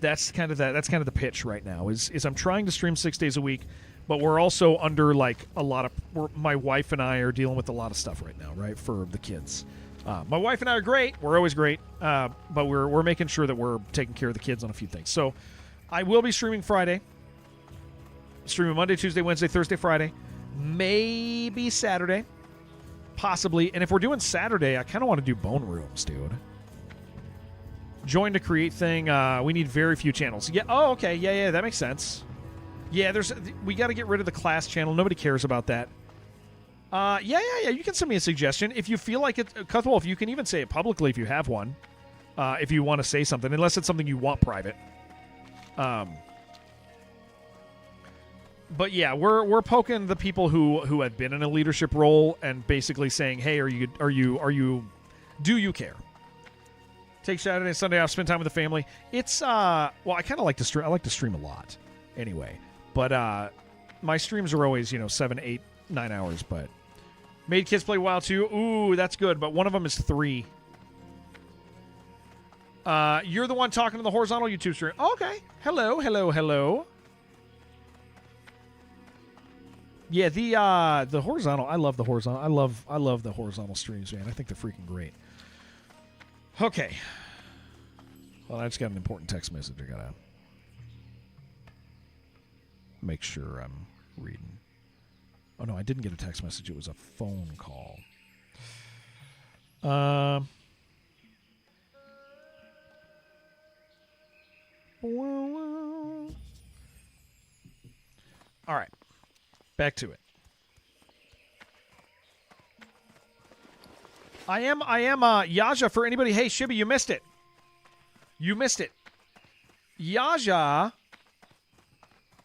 That's kind of the pitch right now. Is I'm trying to stream 6 days a week, but we're also under like a lot of. My wife and I are dealing with a lot of stuff right now, right, for the kids. My wife and I are great. We're always great, but we're making sure that we're taking care of the kids on a few things. So. I will be streaming Friday. Streaming Monday, Tuesday, Wednesday, Thursday, Friday. Maybe Saturday. Possibly. And if we're doing Saturday, I kind of want to do Bone Rooms, dude. Join to create thing. We need very few channels. Yeah. Oh, okay. Yeah. That makes sense. Yeah, we got to get rid of the class channel. Nobody cares about that. Yeah. You can send me a suggestion. If you feel like it, Cuthwolf, you can even say it publicly if you have one. If you want to say something, unless it's something you want private. But yeah, we're poking the people who have been in a leadership role and basically saying, hey, do you care? Take Saturday and Sunday off, spend time with the family. It's well, I kind of like to stream. I like to stream a lot, anyway. But my streams are always 7, 8, 9 hours. But made kids play WoW too. Ooh, that's good. But one of them is 3. You're the one talking to the horizontal YouTube stream. Okay. Hello. Yeah, the horizontal. I love the horizontal. I love the horizontal streams, man. I think they're freaking great. Okay. Well, I just got an important text message. I gotta make sure I'm reading. Oh no, I didn't get a text message. It was a phone call. All right. Back to it. I am Yaja for anybody. Hey, Shibby, you missed it. Yaja,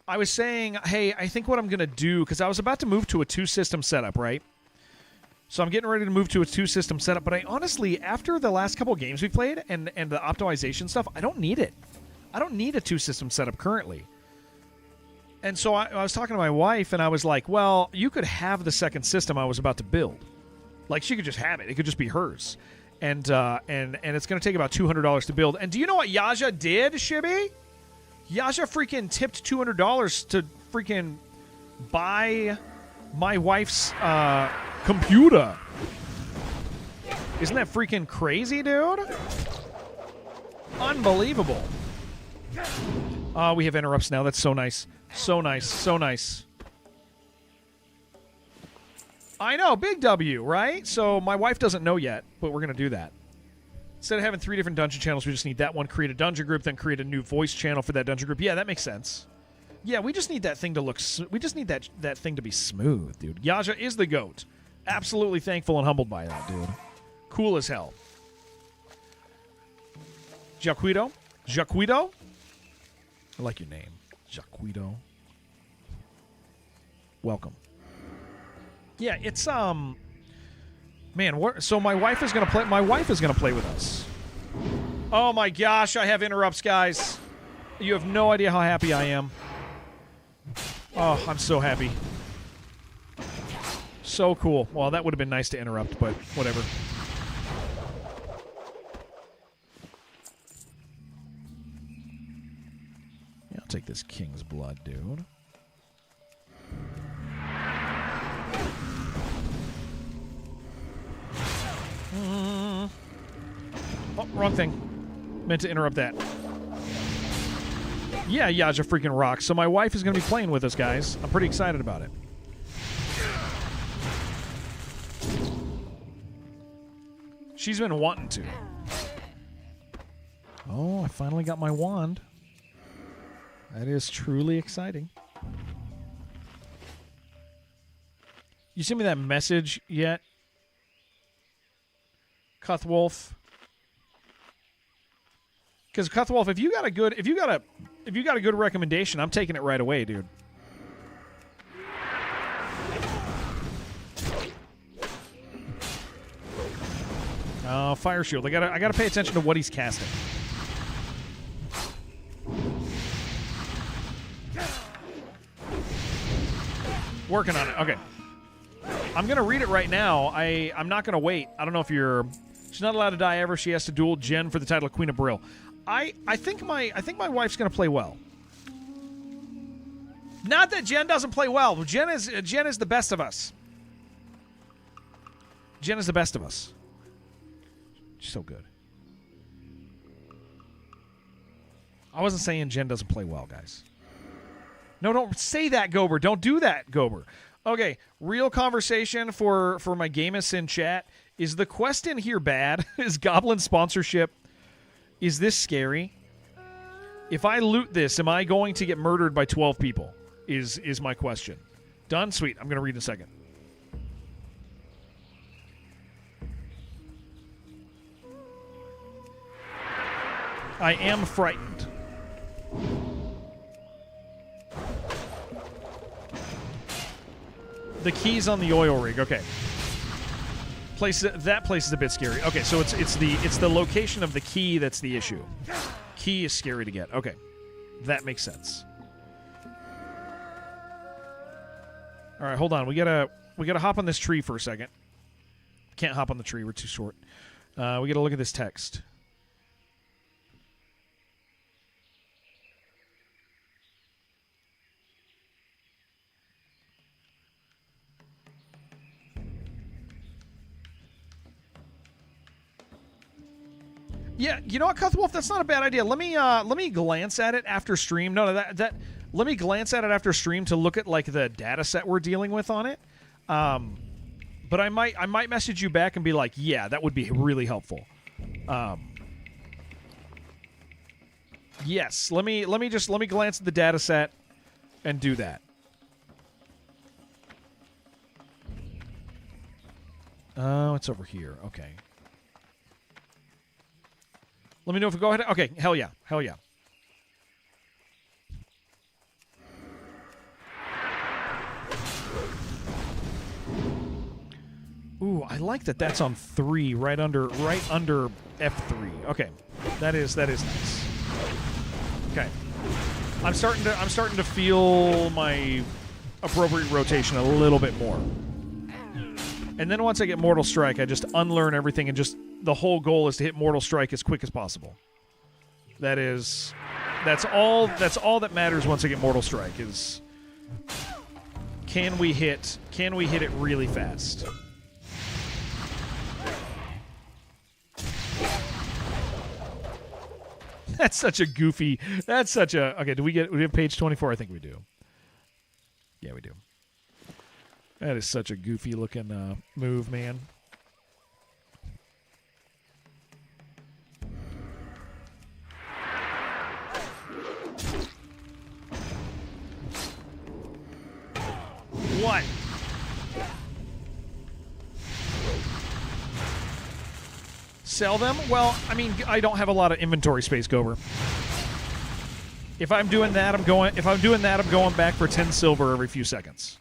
I was saying, hey, I think what I'm going to do, because I was about to move to a 2-system setup, right? So I'm getting ready to move to a 2-system setup, but I honestly, after the last couple of games we played and the optimization stuff, I don't need it. I don't need a 2-system setup currently. And so I was talking to my wife, and I was like, well, you could have the second system I was about to build. Like, she could just have it. It could just be hers. And it's going to take about $200 to build. And do you know what Yaja did, Shibby? Yaja freaking tipped $200 to freaking buy my wife's computer. Isn't that freaking crazy, dude? Unbelievable. We have interrupts now. That's so nice. So nice. I know, big W, right? So my wife doesn't know yet, but we're going to do that. Instead of having 3 different dungeon channels, we just need that one, create a dungeon group, then create a new voice channel for that dungeon group. Yeah, that makes sense. Yeah, we just need that thing to look... we just need that thing to be smooth, dude. Yaja is the GOAT. Absolutely thankful and humbled by that, dude. Cool as hell. Jaquido? Jaquido? I like your name. Jaquido. Welcome. Yeah, it's, Man, so my wife is going to play... My wife is going to play with us. Oh, my gosh, I have interrupts, guys. You have no idea how happy I am. Oh, I'm so happy. So cool. Well, that would have been nice to interrupt, but whatever. Yeah, I'll take this king's blood, dude. Oh, wrong thing. Meant to interrupt that. Yeah, Yaja freaking rocks. So my wife is going to be playing with us, guys. I'm pretty excited about it. She's been wanting to. Oh, I finally got my wand. That is truly exciting. You sent me that message yet? Cuthwolf? Because Cuthwolf, if you got a good recommendation, I'm taking it right away, dude. Oh, fire shield. I gotta pay attention to what he's casting. Working on it. Okay. I'm gonna read it right now. I'm not gonna wait. I don't know if you're. She's not allowed to die ever. She has to duel Jen for the title of Queen of Brill. I think my wife's gonna play well. Not that Jen doesn't play well. Jen is the best of us. Jen is the best of us. She's so good. I wasn't saying Jen doesn't play well, guys. No, don't say that, Gober. Don't do that, Gober. Okay, real conversation for my Gamus in chat. Is the quest in here bad? Is Goblin sponsorship? Is this scary? If I loot this, am I going to get murdered by 12 people? Is my question. Done? Sweet. I'm going to read in a second. I am frightened. The key's on the oil rig. Okay. That place is a bit scary. Okay, so it's the location of the key that's the issue. Key is scary to get. Okay. That makes sense. All right, hold on. We gotta hop on this tree for a second. Can't hop on the tree. We're too short. We gotta look at this text. Yeah, you know what, Cuthwolf? That's not a bad idea. Let me glance at it after stream. No, that let me glance at it after stream to look at like the data set we're dealing with on it. But I might message you back and be like, yeah, that would be really helpful. Yes, let me glance at the data set and do that. Oh, it's over here. Okay. Let me know if we go ahead. Okay, hell yeah. Hell yeah. Ooh, I like that that's on 3, right under F3. Okay. That is nice. Okay. I'm starting to feel my appropriate rotation a little bit more. And then once I get Mortal Strike, I just unlearn everything and just the whole goal is to hit Mortal Strike as quick as possible. That's all that matters once I get Mortal Strike is can we hit it really fast? That's such a goofy. Okay, do we have page 24? I think we do. Yeah, we do. That is such a goofy looking move, man. What? Sell them? Well, I mean, I don't have a lot of inventory space, Gober. If I'm doing that, I'm going back for 10 silver every few seconds.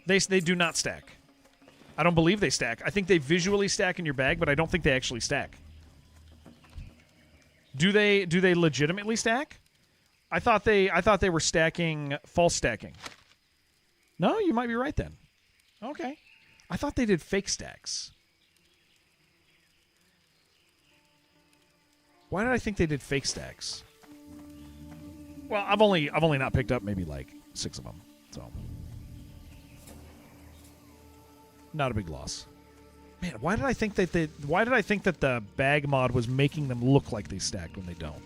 They do not stack. I don't believe they stack. I think they visually stack in your bag, but I don't think they actually stack. Do they legitimately stack? I thought they were stacking, false stacking. No, you might be right then. Okay. I thought they did fake stacks. Why did I think they did fake stacks? Well, I've only not picked up maybe like 6 of them, so not a big loss. Man, why did I think that the bag mod was making them look like they stacked when they don't?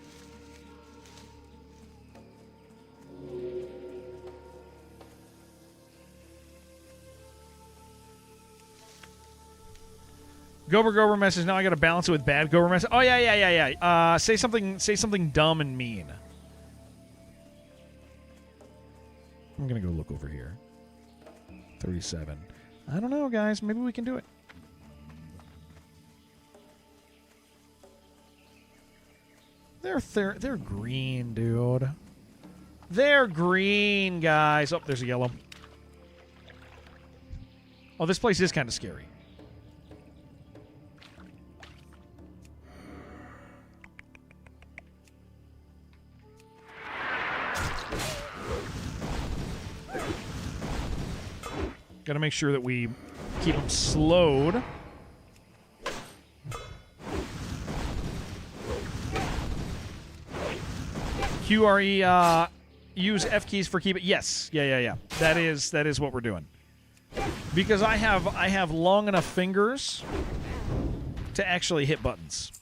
Gober message. Now I got to balance it with bad Gober message. Oh yeah. Say something dumb and mean. I'm gonna go look over here. 37. I don't know, guys. Maybe we can do it. They're green, dude. They're green, guys. Oh, there's a yellow. Oh, this place is kind of scary. Got to make sure that we keep them slowed. QRE, use F keys for keep it. Yes. Yeah. That is what we're doing. Because I have long enough fingers to actually hit buttons.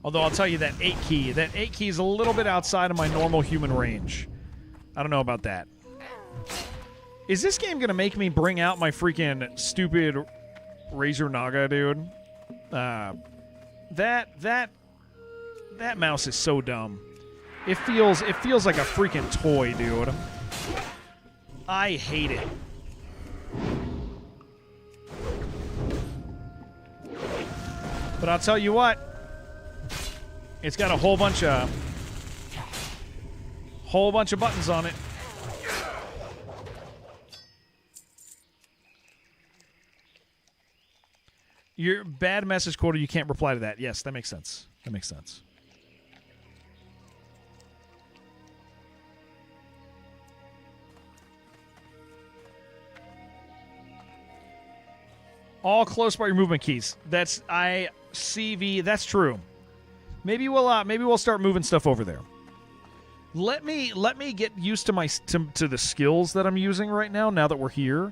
Although I'll tell you that 8 key is a little bit outside of my normal human range. I don't know about that. Is this game going to make me bring out my freaking stupid Razor Naga, dude? That mouse is so dumb. It feels like a freaking toy, dude. I hate it. But I'll tell you what. It's got a whole bunch of buttons on it. Your bad message quota, you can't reply to that. Yes, that makes sense. That makes sense. All close by your movement keys. That's CV. That's true. Maybe we'll start moving stuff over there. Let me get used to the skills that I'm using right now. Now that we're here,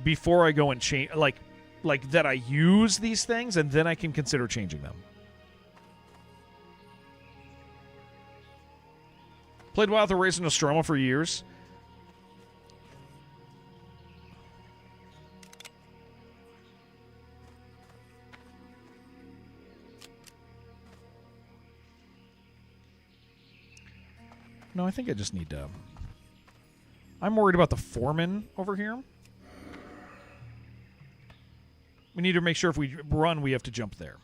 before I go and change, like that I use these things, and then I can consider changing them. Played WoW with the Razor Nostromo for years. No, I think I just need to... I'm worried about the foreman over here. We need to make sure if we run, we have to jump there.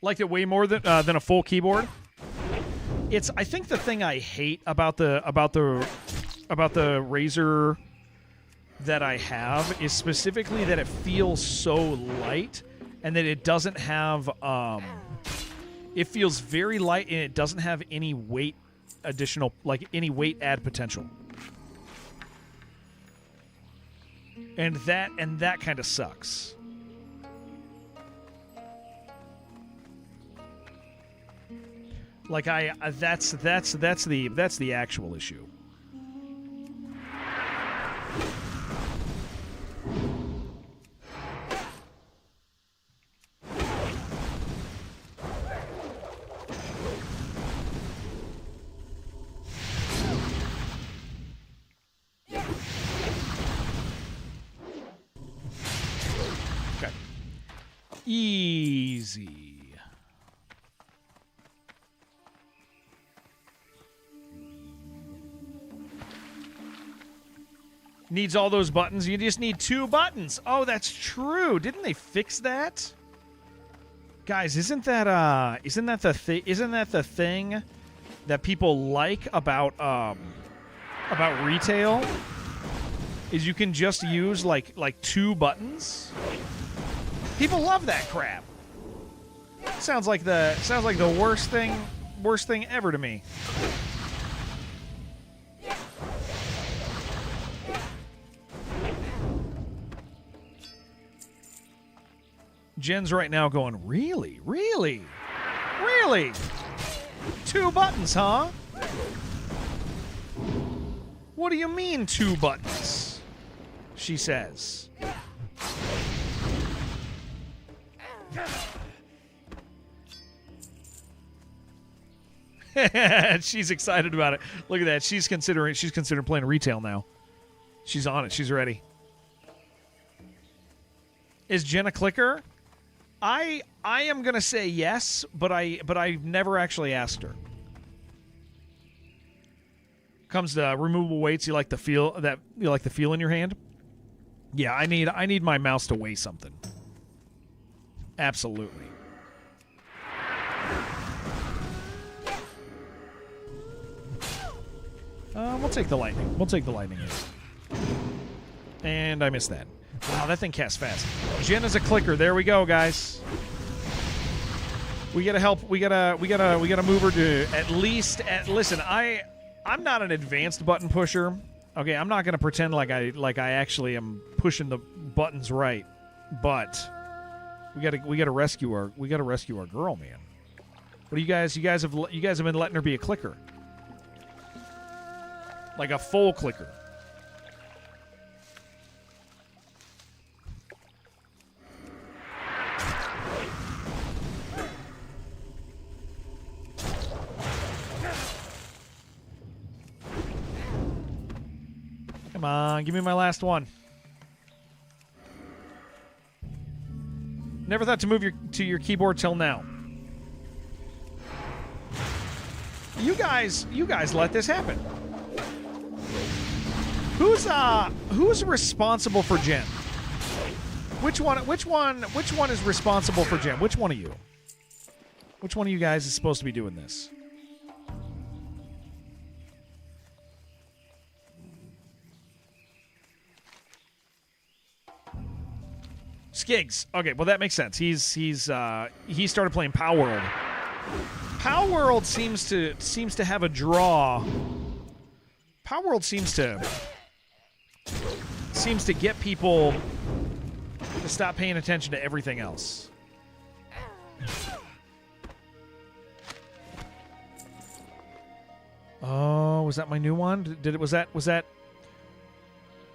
Liked it way more than a full keyboard. I think the thing I hate about the Razer that I have is specifically that it feels so light and that it doesn't have it feels very light and it doesn't have any weight any weight add potential. And that kind of sucks. Like that's the actual issue. Okay. Easy. Needs all those buttons. You just need 2 buttons. Oh, that's true. Didn't they fix that? Guys, isn't that the thing that people like about retail? Is you can just use like 2 buttons? People love that crap. Sounds like the worst thing ever to me. Jen's right now going, really? 2 buttons, huh? What do you mean 2 buttons? She says. She's excited about it. Look at that. She's considering playing retail now. She's on it. She's ready. Is Jen a clicker? I am gonna say yes, but I never actually asked her. Comes to removable weights, you like the feel in your hand? Yeah, I need my mouse to weigh something. Absolutely. We'll take the lightning. We'll take the lightning hit. And I missed that. Wow, that thing casts fast. Jen is a clicker. There we go, guys. We gotta help. We gotta move her to at least. Listen, I'm not an advanced button pusher. Okay, I'm not gonna pretend like I actually am pushing the buttons right. But we gotta rescue our girl, man. What do you guys have been letting her be a clicker, like a full clicker. Come on, give me my last one. Never thought to move to your keyboard till now. You guys let this happen. Who's responsible for Jen? Which one is responsible for Jen? Which one of you? Which one of you guys is supposed to be doing this? Skiggs. Okay, well that makes sense. He started playing Power World. Power World seems to have a draw. Power World seems to get people to stop paying attention to everything else. Oh, was that my new one? Was that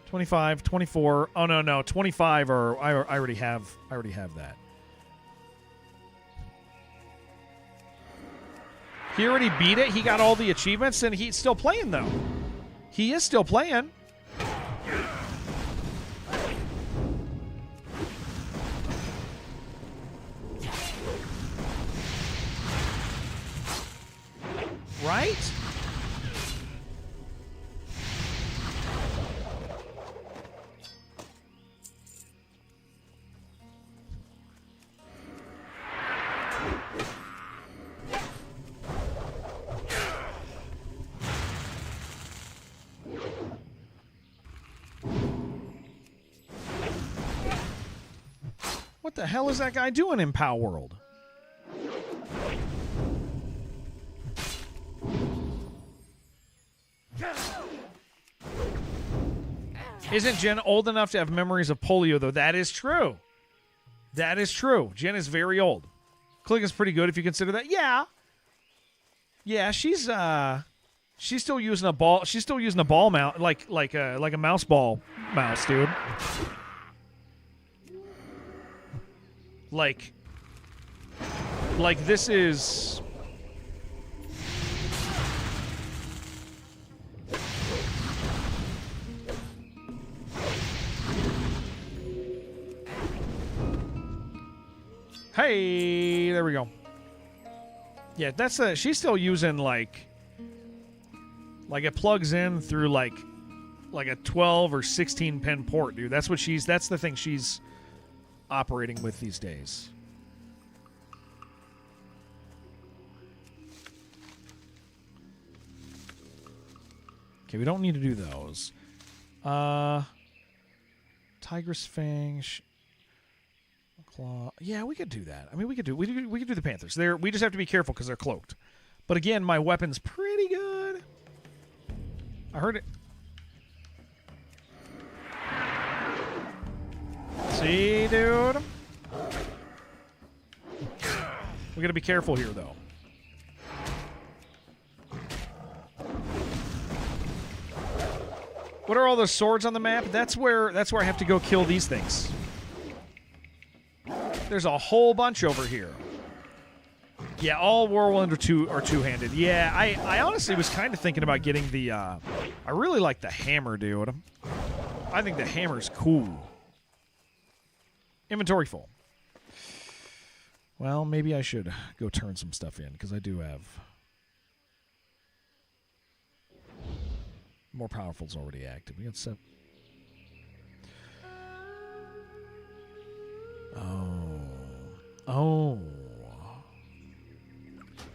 25, 24. Oh no, 25 or I already have that. He already beat it. He got all the achievements and he's still playing though. He is still playing. Right? What the hell is that guy doing in Power World? Isn't Jen old enough to have memories of polio, though? That is true. That is true. Jen is very old. Click is pretty good if you consider that. Yeah. Yeah, she's still using a ball. She's still using a ball mount, like a mouse ball mouse, dude. Like this is. Hey, there we go. Yeah, that's she's still using like it plugs in through like a 12 or 16 pin port, dude. That's the thing she's operating with these days. Okay, we don't need to do those. Tigress Fang. Claw. Yeah, we could do that. I mean, we could do the Panthers. We just have to be careful because they're cloaked. But again, my weapon's pretty good. I heard it. See, dude? We gotta be careful here, though. What are all those swords on the map? That's where I have to go kill these things. There's a whole bunch over here. Yeah, all Whirlwind are two-handed. Yeah, I honestly was kind of thinking about getting the... I really like the hammer, dude. I think the hammer's cool. Inventory full. Well, maybe I should go turn some stuff in, because I do have... More powerful's already active. We got 7... Oh.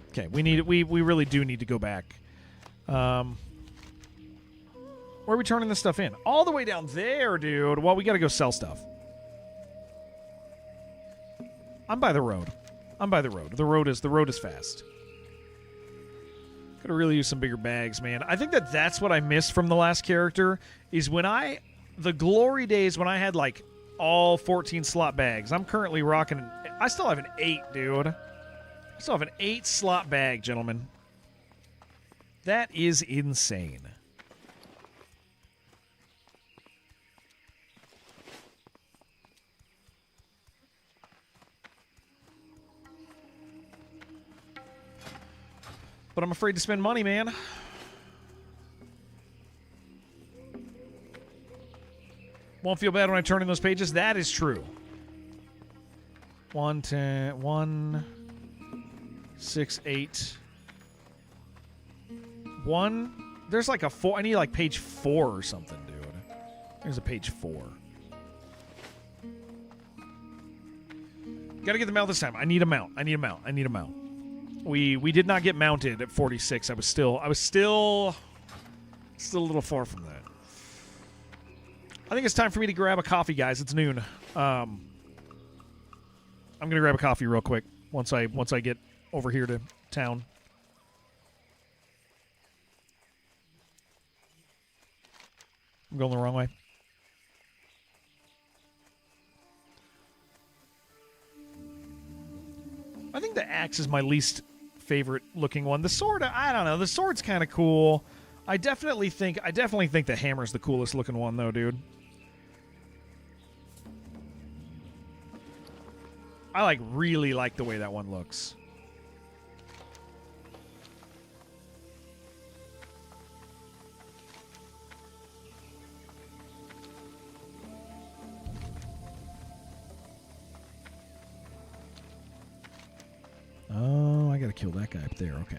Okay, we really do need to go back. Where are we turning this stuff in? All the way down there, dude. Well, we got to go sell stuff. I'm by the road. The road is fast. Gotta really use some bigger bags, man. I think that's what I missed from the last character is the glory days when I had like all 14 slot bags. I'm currently rocking. I still have an 8, dude. I still have an 8 slot bag, gentlemen. That is insane. But I'm afraid to spend money, man. Won't feel bad when I turn in those pages. That is true. 1, 10, 1, 6, 8. 1. There's like a 4. I need like page 4 or something, dude. There's a page 4. Gotta get the mount this time. I need a mount. We did not get mounted at 46. I was still a little far from that. I think it's time for me to grab a coffee, guys. It's noon. I'm gonna grab a coffee real quick once I get over here to town. I'm going the wrong way. I think the axe is my least favorite looking one. The sword, I don't know. The sword's kind of cool. I definitely think the hammer's the coolest looking one, though, dude. I really like the way that one looks. Oh, I gotta kill that guy up there. Okay.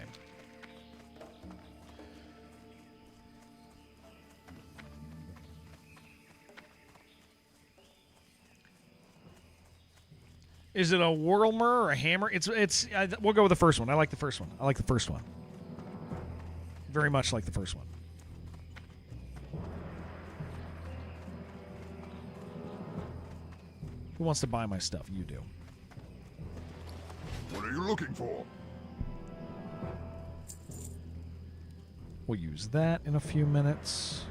Is it a Whirlmer or a hammer? We'll go with the first one. I like the first one. Very much like the first one. Who wants to buy my stuff? You do. What are you looking for? We'll use that in a few minutes.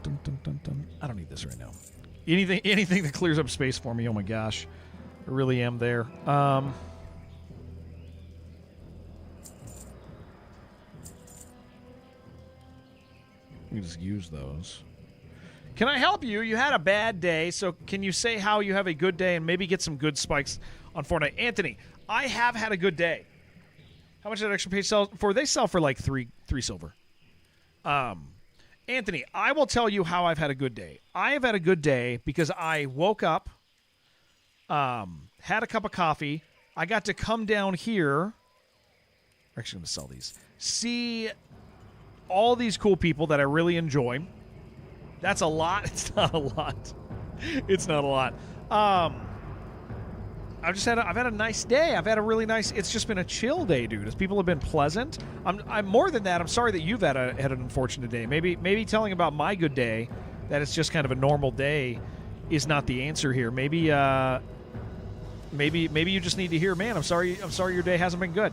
dun, dun, dun, dun. I don't need this right now. Anything that clears up space for me. Oh my gosh, I really am there. We just use those. Can I help you? You had a bad day, so can you say how you have a good day and maybe get some good spikes on Fortnite? Anthony, I have had a good day. How much did that extra page sell for? They sell for like three silver. Anthony, I will tell you how I've had a good day. I have had a good day because I woke up, had a cup of coffee. I got to come down here. We're actually going to sell these. See all these cool people that I really enjoy. That's a lot. It's not a lot. It's not a lot. I've had a nice day. I've had a really nice. It's just been a chill day, dude. As people have been pleasant. I'm more than that. I'm sorry that you've had an unfortunate day. Maybe telling about my good day, that it's just kind of a normal day, is not the answer here. Maybe you just need to hear, man, I'm sorry your day hasn't been good.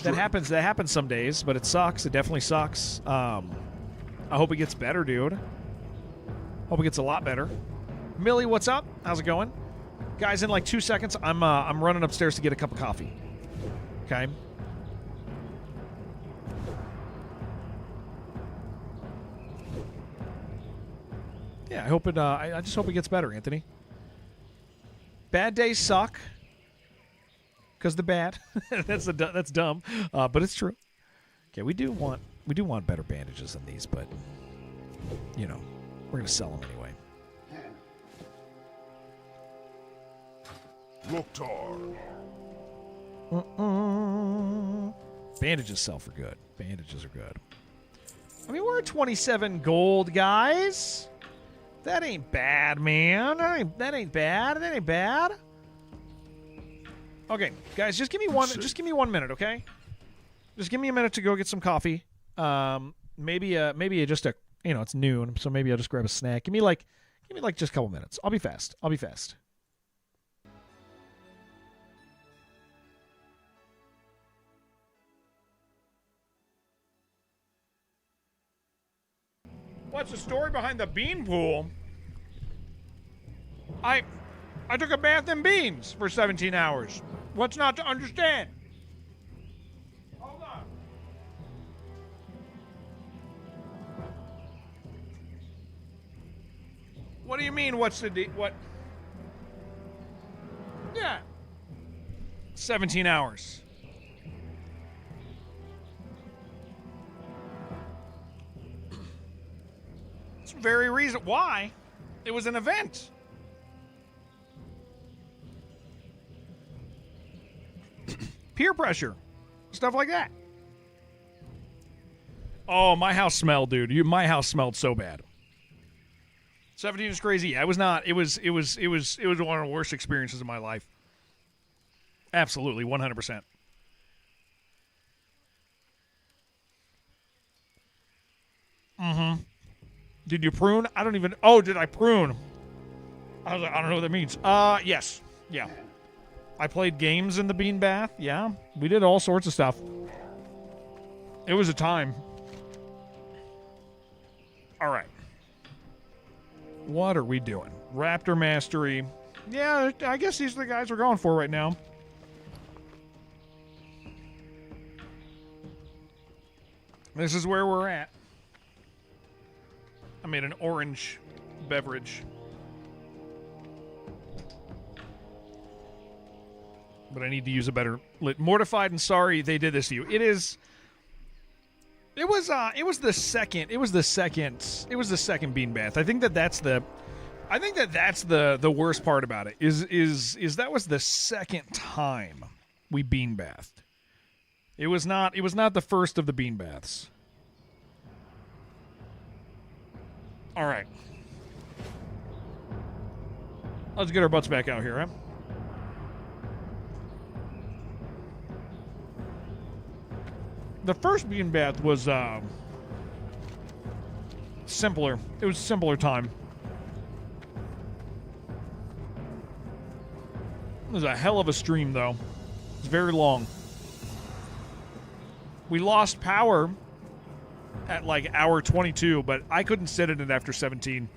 That happens some days, but it sucks. It definitely sucks. I hope it gets better, dude. Hope it gets a lot better. Millie, what's up? How's it going? Guys, in like 2 seconds, I'm running upstairs to get a cup of coffee. Okay? Yeah, I hope it. I just hope it gets better, Anthony. Bad days suck. Cause they're bad. That's dumb, but it's true. Okay, we do want better bandages than these, but you know, we're gonna sell them anyway. Loktar. Bandages sell for good. Bandages are good. I mean, we're at 27 gold, guys. That ain't bad, man. That ain't bad. Okay, guys, just give me 1 minute, okay? Just give me a minute to go get some coffee. Maybe just a, you know, it's noon, so maybe I'll just grab a snack. Give me like just a couple minutes. I'll be fast. What's the story behind the bean pool? I took a bath in beans for 17 hours. What's not to understand? Hold on. What do you mean, what's the what? Yeah. 17 hours. It's the very reason why. It was an event. Peer pressure. Stuff like that. Oh, my house smelled, dude. My house smelled so bad. 17 is crazy. Yeah, it was not. It was one of the worst experiences of my life. Absolutely, 100%. Mm-hmm. Did you prune? I don't even. Oh, did I prune? I was like, I don't know what that means. Yes. Yeah. I played games in the bean bath. Yeah. We did all sorts of stuff. It was a time. All right. What are we doing? Raptor Mastery. Yeah, I guess these are the guys we're going for right now. This is where we're at. I made an orange beverage. But I need to use a better lit. Mortified and sorry they did this to you. It was the second bean bath. I think that's the worst part about it. Is that was the second time we bean bathed. It was not the first of the bean baths. All right. Let's get our butts back out here, huh? The first bean bath was simpler. It was a simpler time. It was a hell of a stream, though. It's very long. We lost power at like hour 22, but I couldn't sit in it after 17.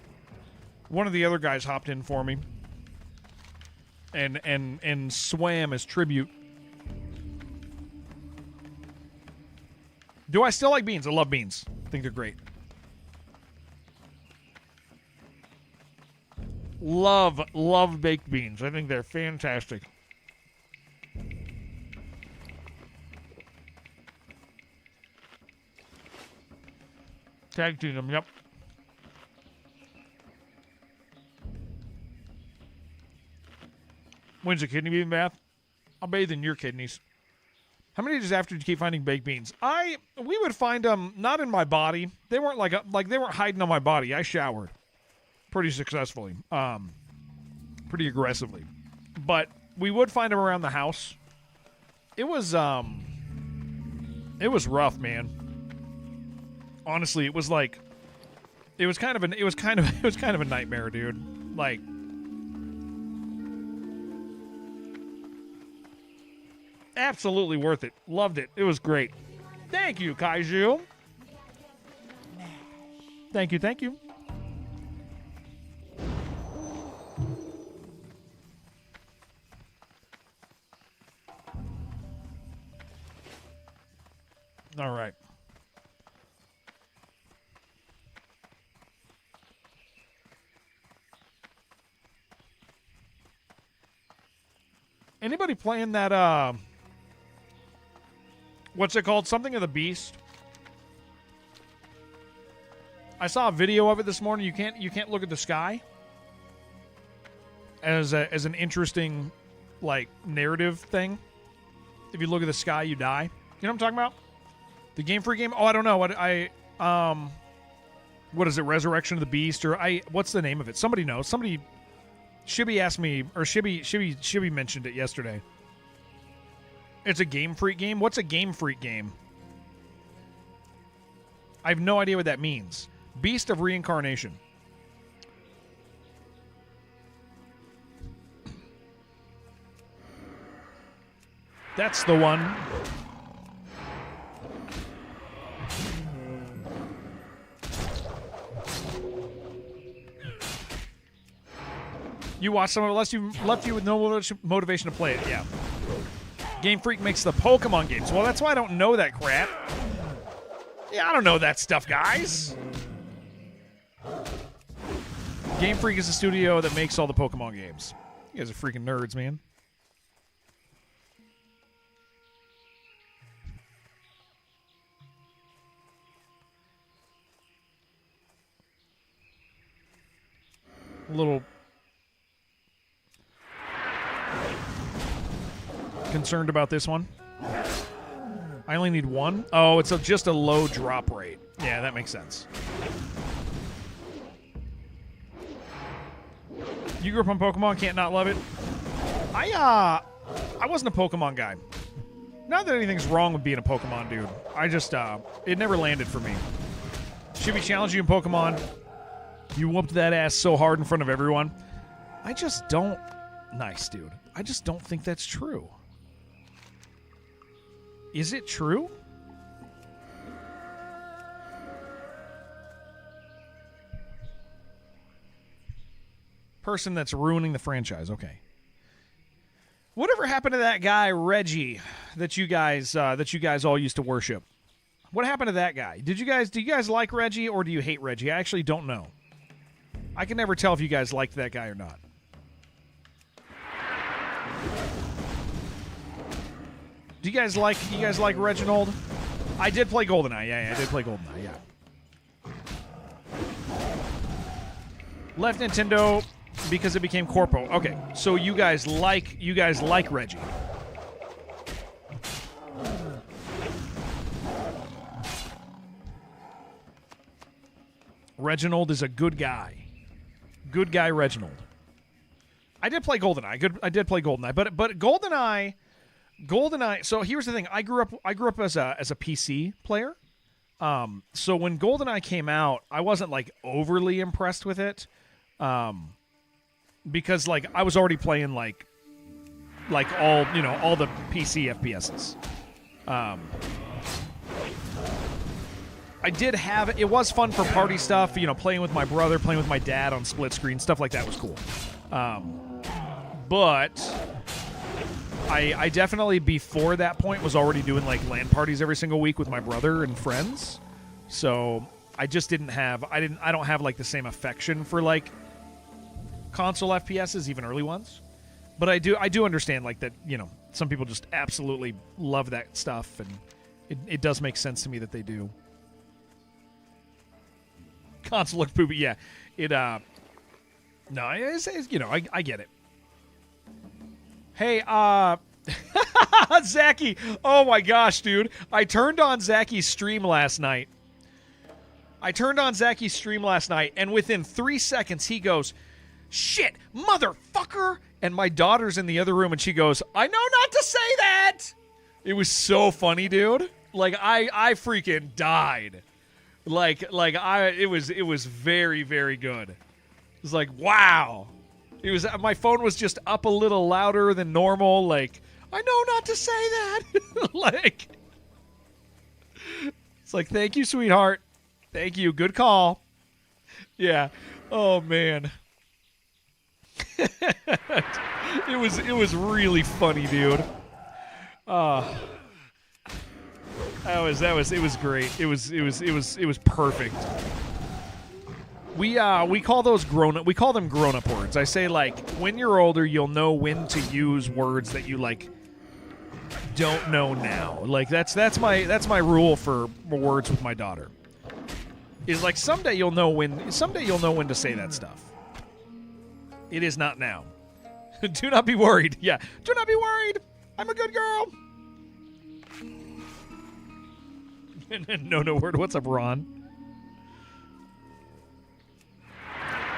One of the other guys hopped in for me and swam as tribute. Do I still like beans? I love beans. I think they're great. Love baked beans. I think they're fantastic. Tag team them, yep. When's the kidney bean bath? I'll bathe in your kidneys. How many days after did you keep finding baked beans? We would find them not in my body. They weren't like they weren't hiding on my body. I showered pretty successfully, pretty aggressively, but we would find them around the house. It was rough, man. Honestly, it was kind of a nightmare, dude. Like, absolutely worth it. Loved it. It was great. Thank you, Kaiju. Thank you. All right. Anybody playing that, what's it called? Something of the Beast? I saw a video of it this morning. You can't look at the sky as an interesting, like, narrative thing. If you look at the sky, you die. You know what I'm talking about? The Game Freak game? Oh, I don't know. What is it? Resurrection of the Beast? What's the name of it? Somebody knows. Shibby asked me, or Shibby mentioned it yesterday. It's a Game Freak game? What's a Game Freak game? I have no idea what that means. Beast of Reincarnation. That's the one. You watched some of it, left you with no motivation to play it. Yeah. Game Freak makes the Pokemon games. Well, that's why I don't know that crap. Yeah, I don't know that stuff, guys. Game Freak is a studio that makes all the Pokemon games. You guys are freaking nerds, man. A little concerned about this one. I only need one. Oh, it's just a low drop rate. Yeah, that makes sense. You grew up on Pokemon, can't not love it. I wasn't a Pokemon guy. Not that anything's wrong with being a Pokemon dude. I just it never landed for me. Should be challenging you in Pokemon. You whooped that ass so hard in front of everyone. I just don't. Nice, dude. I just don't think that's true. Is it true? Person that's ruining the franchise. Okay. Whatever happened to that guy Reggie that you guys all used to worship? What happened to that guy? Do you guys like Reggie or do you hate Reggie? I actually don't know. I can never tell if you guys liked that guy or not. Do you guys like Reginald? I did play GoldenEye. Yeah, I did play GoldenEye. Yeah. Left Nintendo because it became Corpo. Okay, so you guys like Reggie. Reginald is a good guy. Good guy Reginald. I did play GoldenEye. I did play GoldenEye, but GoldenEye. So here's the thing. I grew up as a PC player. So when GoldenEye came out, I wasn't like overly impressed with it. Because like I was already playing like all the PC FPSs. I did have it was fun for party stuff, playing with my brother, playing with my dad on split screen, stuff like that was cool. But I definitely before that point was already doing like LAN parties every single week with my brother and friends. So I just don't have like the same affection for like console FPSs, even early ones. But I do understand like that, some people just absolutely love that stuff, and it does make sense to me that they do. Console looked poopy, yeah. I get it. Hey, Zachy, oh my gosh, dude. I turned on Zachy's stream last night, and within 3 seconds he goes, "Shit, motherfucker!" And my daughter's in the other room, and she goes, "I know not to say that!" It was so funny, dude. Like, I freaking died. It was very, very good. It was like, wow. My phone was just up a little louder than normal, like, I know not to say that. It's like, thank you, sweetheart. Thank you. Good call. Yeah. Oh, man. It was really funny, dude. It was great. It was perfect. We call them grown-up words. I say, like, when you're older, you'll know when to use words that you like don't know now. Like that's my rule for words with my daughter. Is like someday you'll know when to say that stuff. It is not now. Do not be worried. Yeah. Do not be worried. I'm a good girl. No word. What's up, Ron?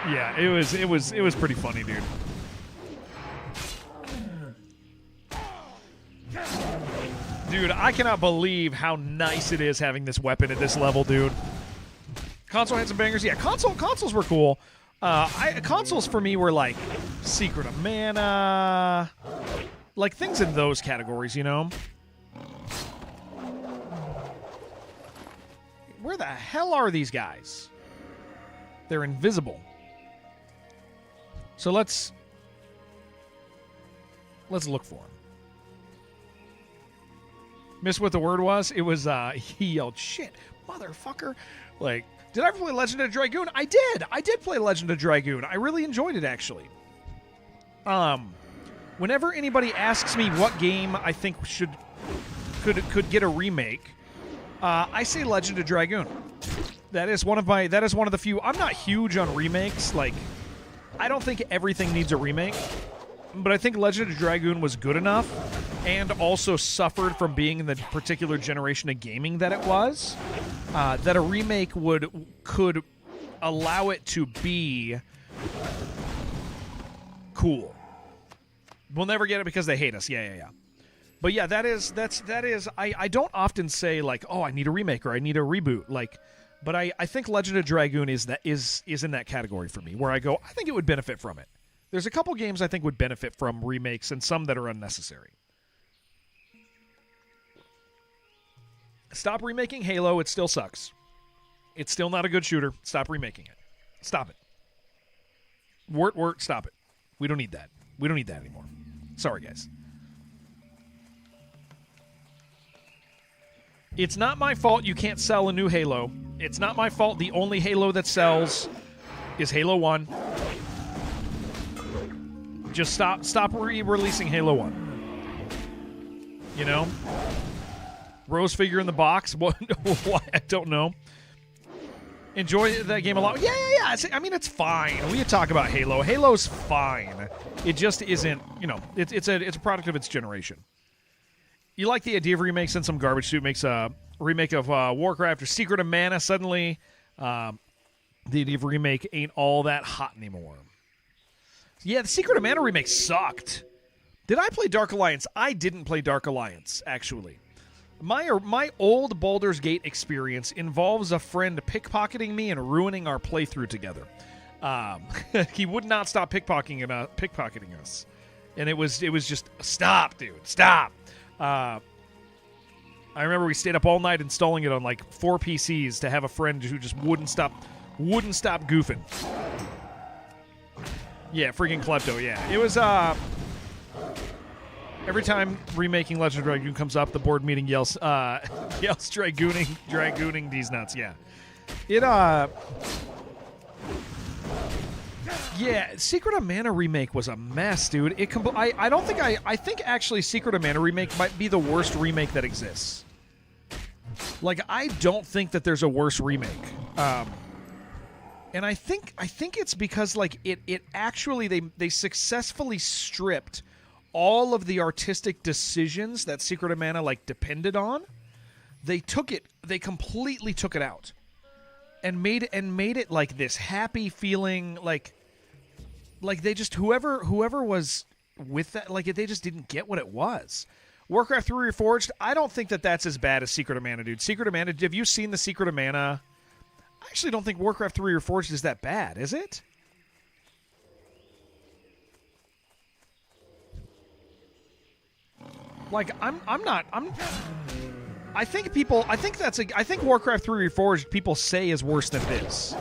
Yeah, it was pretty funny, dude. Dude, I cannot believe how nice it is having this weapon at this level, dude. Console had some bangers. Yeah, consoles were cool. Consoles for me were like Secret of Mana, like things in those categories, Where the hell are these guys? They're invisible. So let's look for him. Miss what the word was? It was he yelled, "Shit, motherfucker!" Like, did I ever play Legend of Dragoon? I did. I did play Legend of Dragoon. I really enjoyed it, actually. Whenever anybody asks me what game I think could get a remake, I say Legend of Dragoon. That is one of the few. I'm not huge on remakes. Like, I don't think everything needs a remake, but I think Legend of Dragoon was good enough and also suffered from being in the particular generation of gaming that it was, that a remake could allow it to be cool. We'll never get it because they hate us. Yeah. But yeah, that is. I don't often say like, oh, I need a remake or I need a reboot. Like, but I think Legend of Dragoon is in that category for me, where I go, I think it would benefit from it. There's a couple games I think would benefit from remakes and some that are unnecessary. Stop remaking Halo. It still sucks. It's still not a good shooter. Stop remaking it. Stop it. Wort, stop it. We don't need that. We don't need that anymore. Sorry, guys. It's not my fault you can't sell a new Halo. It's not my fault the only Halo that sells is Halo 1. Just stop re-releasing Halo 1. Rose figure in the box? What? I don't know. Enjoy that game a lot. Yeah. It's fine. We could talk about Halo. Halo's fine. It just isn't, it's a product of its generation. You like the idea of remakes, and some garbage suit makes a remake of Warcraft or Secret of Mana. Suddenly, the idea of remake ain't all that hot anymore. Yeah, the Secret of Mana remake sucked. Did I play Dark Alliance? I didn't play Dark Alliance, actually. My old Baldur's Gate experience involves a friend pickpocketing me and ruining our playthrough together. He would not stop pickpocketing us. And it was just, stop, dude, stop. I remember we stayed up all night installing it on like 4 PCs to have a friend who just wouldn't stop goofing. Yeah, freaking Klepto, yeah. It was, every time remaking Legend of Dragoon comes up, the board meeting yells dragooning these nuts, yeah. Yeah, Secret of Mana remake was a mess, dude. I think actually Secret of Mana remake might be the worst remake that exists. Like, I don't think that there's a worse remake. And I think it's because like it actually they successfully stripped all of the artistic decisions that Secret of Mana like depended on. They completely took it out. And made it like this happy feeling like they just whoever was with that, like they just didn't get what it was. Warcraft 3 Reforged, I don't think that's as bad as Secret of Mana, dude. Secret of Mana, have you seen the Secret of Mana? I actually don't think Warcraft 3 Reforged is that bad, is it? Like I think Warcraft 3 Reforged people say is worse than this.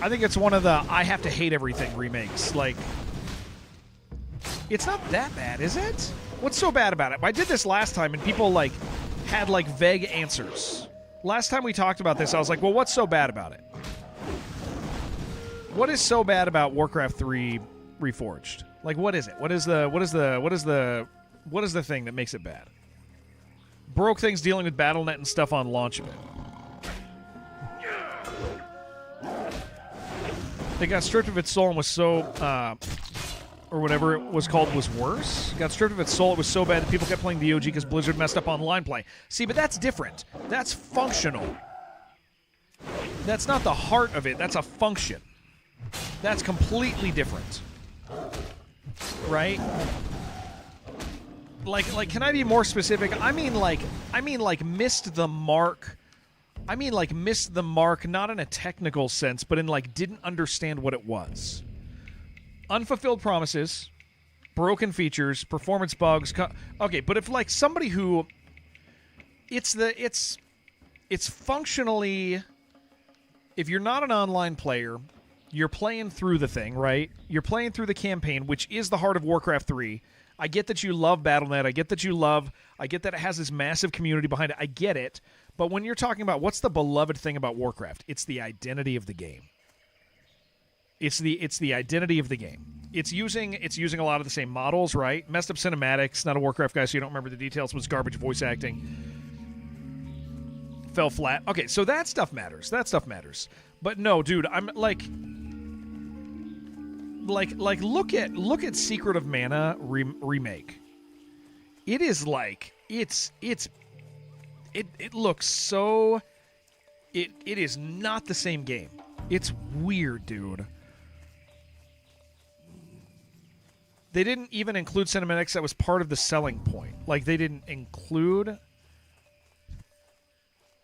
I think it's one of the I have to hate everything remakes. Like, it's not that bad, is it? What's so bad about it? I did this last time and people like had like vague answers. Last time we talked about this, I was like, well, what's so bad about it? What is so bad about Warcraft 3 Reforged? Like, what is it? What is the thing that makes it bad? Broke things dealing with BattleNet and stuff on launch of it. They got stripped of its soul and was so, or whatever it was called, was worse. Got stripped of its soul. It was so bad that people kept playing the OG because Blizzard messed up online play. See, but that's different. That's functional. That's not the heart of it. That's a function. That's completely different. Right? Like, can I be more specific? I mean, missed the mark. I mean, like, missed the mark, not in a technical sense, but in, like, didn't understand what it was. Unfulfilled promises, broken features, performance bugs. Okay, but if, like, somebody who... It's functionally... If you're not an online player, you're playing through the thing, right? You're playing through the campaign, which is the heart of Warcraft 3. I get that you love BattleNet. I get that it has this massive community behind it. I get it. But when you're talking about what's the beloved thing about Warcraft, it's the identity of the game. It's the identity of the game. It's using a lot of the same models, right? Messed up cinematics. Not a Warcraft guy, so you don't remember the details. Was garbage voice acting. Fell flat. Okay, so that stuff matters. But no, dude, I'm like look at Secret of Mana remake. It is like it looks so it is not the same game. It's weird, dude. They didn't even include cinematics that was part of the selling point. Like, they didn't include... I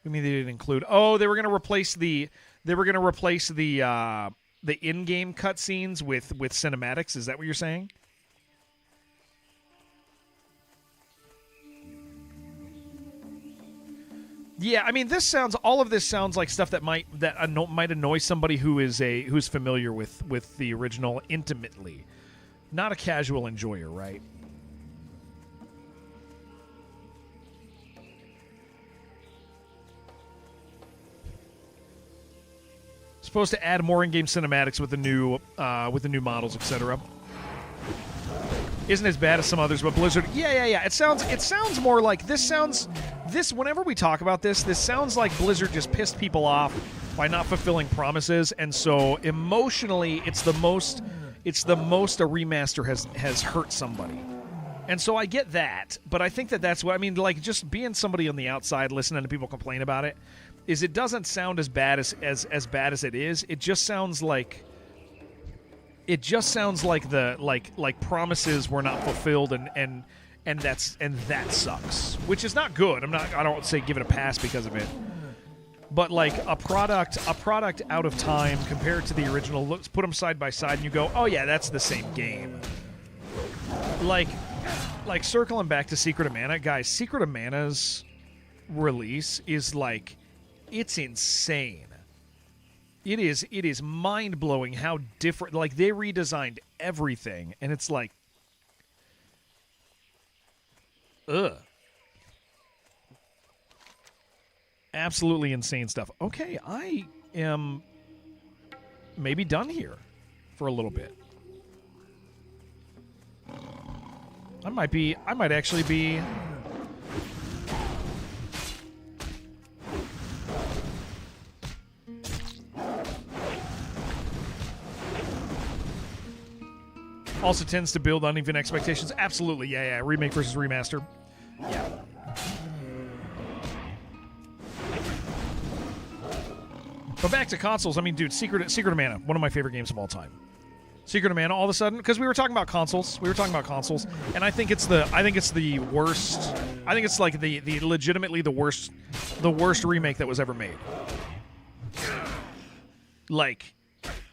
mean, they didn't include... Oh, they were going to replace the in-game cutscenes with cinematics. Is that what you're saying? Yeah, I mean, all of this sounds like stuff that might annoy somebody who's familiar with the original intimately. Not a casual enjoyer, right? Supposed to add more in-game cinematics with the new models, etc. Isn't as bad as some others, but Blizzard, yeah. It sounds more like this. Whenever we talk about this sounds like Blizzard just pissed people off by not fulfilling promises, and so emotionally, it's the most a remaster has hurt somebody. And so I get that, but I think that's what I mean. Like, just being somebody on the outside listening to people complain about it, is it doesn't sound as bad as bad as it is. It just sounds like the promises were not fulfilled, and that sucks, which is not good. I don't say give it a pass because of it, but like a product out of time compared to the original. Let's put them side by side, and you go, oh yeah, that's the same game. Like circling back to Secret of Mana, guys. Secret of Mana's release is like, it's insane. It is mind-blowing how different, like, they redesigned everything, and it's like, ugh. Absolutely insane stuff. Okay, I am maybe done here for a little bit. I might actually be... Also tends to build uneven expectations. Absolutely, yeah. Remake versus remaster. Yeah. But back to consoles. I mean, dude, Secret of Mana, one of my favorite games of all time. Secret of Mana, all of a sudden, because we were talking about consoles, and I think it's the worst. I think it's like the legitimately the worst remake that was ever made.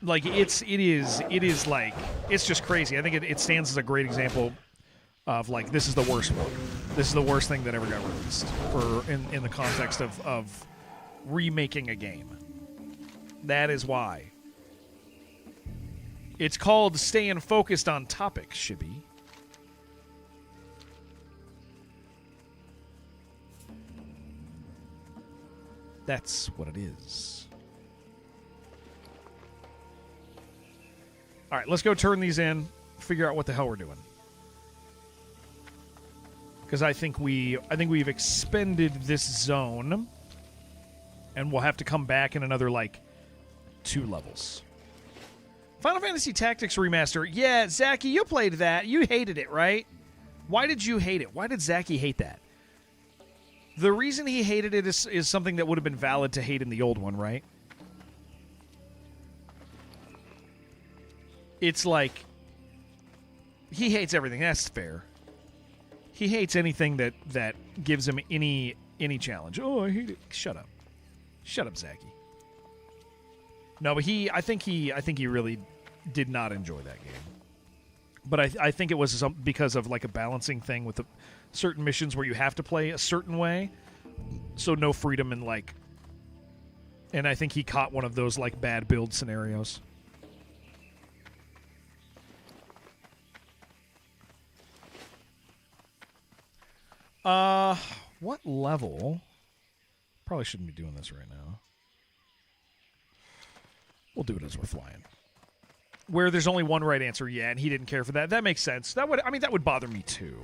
It is like, it's just crazy. I think it stands as a great example of, like, this is the worst one. This is the worst thing that ever got released in the context of remaking a game. That is why. It's called staying focused on topic, Shibby. That's what it is. All right, let's go turn these in, figure out what the hell we're doing. Because I think we've expended this zone, and we'll have to come back in another, like, 2 levels. Final Fantasy Tactics Remaster. Yeah, Zachy, you played that. You hated it, right? Why did you hate it? Why did Zachy hate that? The reason he hated it is something that would have been valid to hate in the old one, right? It's like, he hates everything. That's fair. He hates anything that gives him any challenge. Oh, I hate it. Shut up. Shut up, Zachy. No, but I think he really did not enjoy that game. But I think it was because of, like, a balancing thing with certain missions where you have to play a certain way, so no freedom in, like... And I think he caught one of those, like, bad build scenarios. What level? Probably shouldn't be doing this right now. We'll do it as we're flying. Where there's only one right answer, yeah, and he didn't care for that. That makes sense. That would bother me too.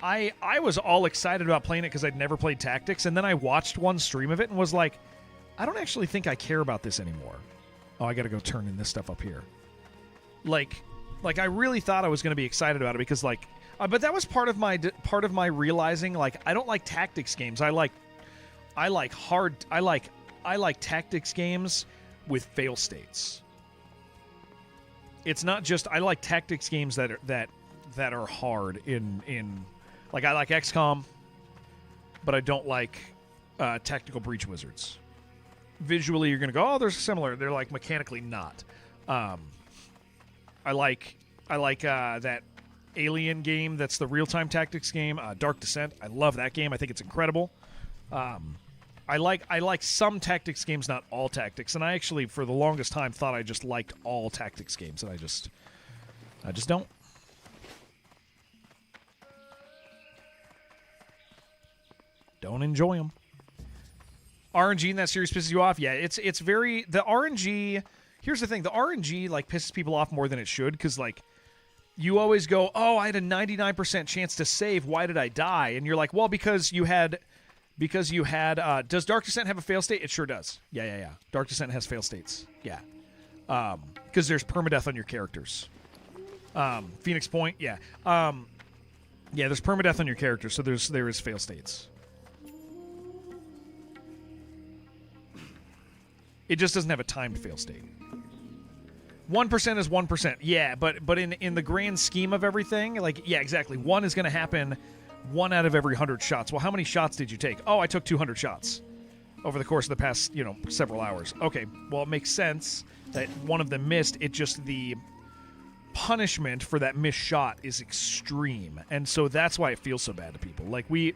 I was all excited about playing it because I'd never played Tactics, and then I watched one stream of it and was like, I don't actually think I care about this anymore. Oh, I got to go turn in this stuff up here. Like I really thought I was going to be excited about it because, like, but that was part of my realizing, like, I don't like tactics games. I like tactics games with fail states. It's not just, I like tactics games that are hard in like, I like XCOM, but I don't like Tactical Breach Wizards. Visually, you're going to go, oh, they're similar. They're, like, mechanically not. I like that Alien game that's the real-time tactics game, Dark Descent. I love that game. I think it's incredible. I like some tactics games, not all tactics, and I actually, for the longest time, thought I just liked all tactics games, and I just don't. Don't enjoy them. RNG in that series pisses you off? Yeah, it's very... The RNG... Here's the thing. The RNG, like, pisses people off more than it should, because, like, you always go, oh, I had a 99% chance to save. Why did I die? And you're like, well, because you had... does Dark Descent have a fail state? It sure does. Yeah. Dark Descent has fail states. Yeah. Because there's permadeath on your characters. Phoenix Point, yeah. Yeah, there's permadeath on your characters, so there is fail states. It just doesn't have a timed fail state. 1% is 1%. Yeah, but in the grand scheme of everything, like, yeah, exactly. 1 is going to happen 1 out of every 100 shots. Well, how many shots did you take? Oh, I took 200 shots over the course of the past, several hours. Okay, well, it makes sense that one of them missed. It just, the punishment for that missed shot is extreme, and so that's why it feels so bad to people. Like we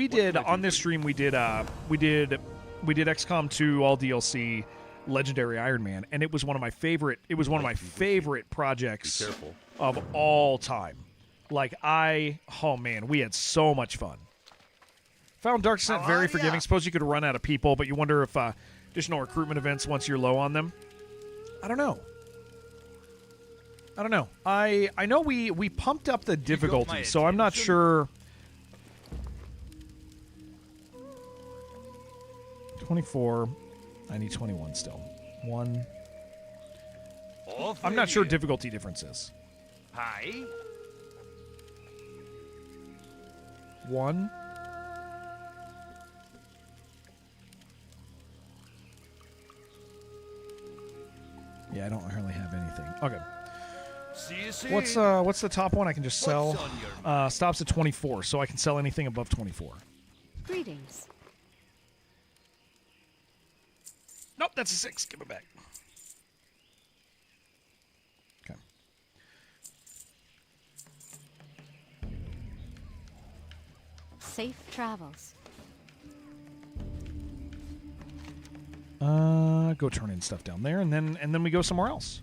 did on this stream, we did XCOM 2 all DLC, Legendary Iron Man, and it was one of my favorite. It was one of my favorite projects of all time. Like oh man, we had so much fun. Found Dark Descent very forgiving. Suppose you could run out of people, but you wonder if additional recruitment events once you're low on them. I don't know. I know we pumped up the difficulty, so I'm not sure. 24. I need 21 still. 1. I'm not sure difficulty differences. Hi. 1. Yeah, I don't really have anything. Okay. See you soon. What's the top one I can just sell? Stops at 24, so I can sell anything above 24. Greetings. Nope, that's a 6. Give it back. Okay. Safe travels. Go turn in stuff down there, and then we go somewhere else.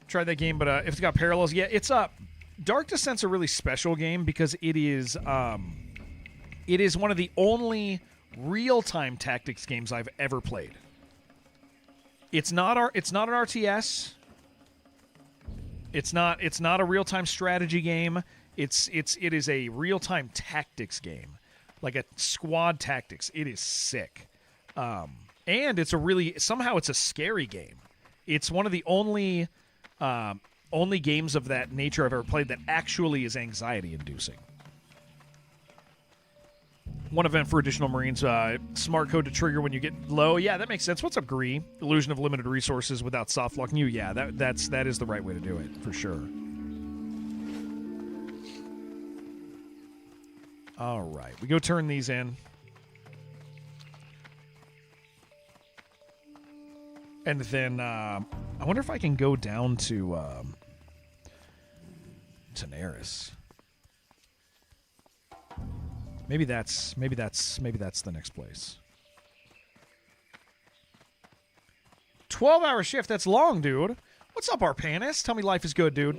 Tried that game, but if it's got parallels, yeah, it's up. Dark Descent's a really special game because it is one of the only real-time tactics games I've ever played. It's not an RTS. It's not a real-time strategy game. It is a real-time tactics game. Like a squad tactics. It is sick. And it's somehow it's a scary game. It's one of the only games of that nature I've ever played that actually is anxiety-inducing. One event for additional Marines, smart code to trigger when you get low. Yeah, that makes sense. What's up, Gree? Illusion of limited resources without soft locking you. Yeah, that is the right way to do it, for sure. All right, we go turn these in. And then I wonder if I can go down to Daenerys. Maybe that's the next place. 12-hour shift. That's long, dude. What's up, Arpanis? Tell me life is good, dude.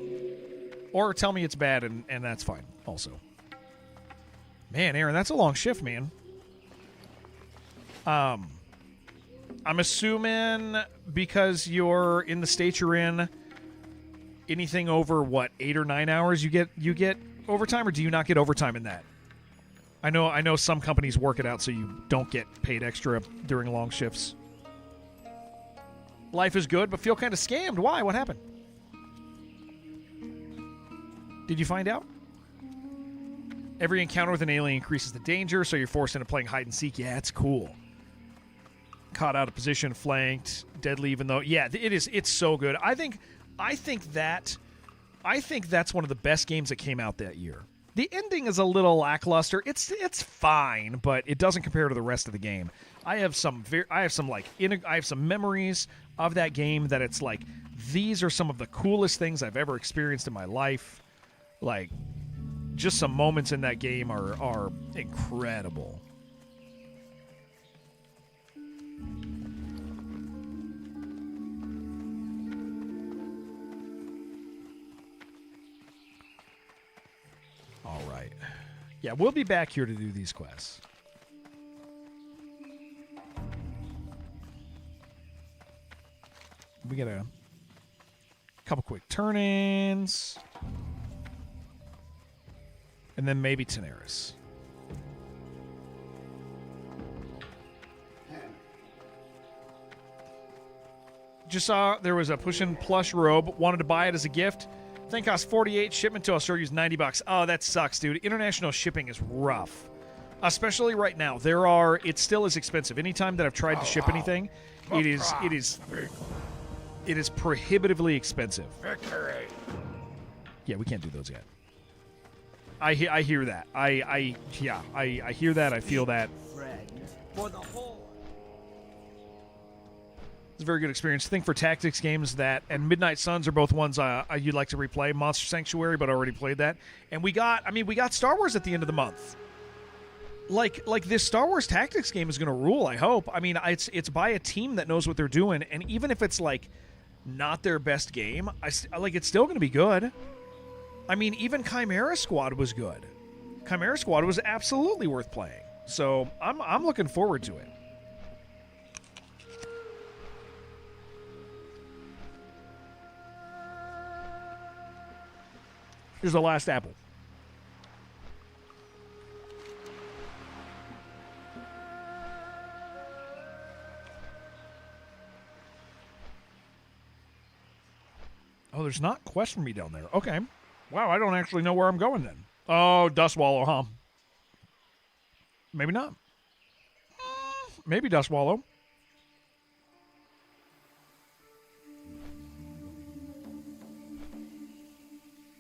Or tell me it's bad, and that's fine also. Man, Aaron, that's a long shift, man. I'm assuming because you're in the state you're in, anything over, 8 or 9 hours, you get overtime, or do you not get overtime in that? I know some companies work it out so you don't get paid extra during long shifts. Life is good, but feel kind of scammed. Why? What happened? Did you find out? Every encounter with an alien increases the danger, so you're forced into playing hide and seek. Yeah, it's cool. Caught out of position, flanked, deadly. Even though, yeah, it is. It's so good. I think that's one of the best games that came out that year. The ending is a little lackluster. It's fine, but it doesn't compare to the rest of the game. I have some memories of that game that it's like these are some of the coolest things I've ever experienced in my life. Like, just some moments in that game are incredible. All right. Yeah, we'll be back here to do these quests. We get a couple quick turn-ins. And then maybe Daenerys. Just saw there was a push-in plush robe. Wanted to buy it as a gift. Thing cost $48. Shipment to Australia is $90. Oh, that sucks, dude. International shipping is rough. Especially right now. It still is expensive. Anytime that I've tried to ship anything, it is prohibitively expensive. Yeah, we can't do those yet. I hear that. I hear that. I feel that. It's a very good experience. I think for tactics games that and Midnight Suns are both ones you'd like to replay. Monster Sanctuary, but already played that. And we got Star Wars at the end of the month. Like this Star Wars tactics game is going to rule, I hope. I mean, it's by a team that knows what they're doing, and even if it's like not their best game, it's still going to be good. I mean, even Chimera Squad was good. Chimera Squad was absolutely worth playing. So I'm looking forward to it. Here's the last apple. Oh, there's not quest for me down there. Okay. Wow, I don't actually know where I'm going then. Oh, Dust Wallow, huh? Maybe not. Maybe Dust Wallow.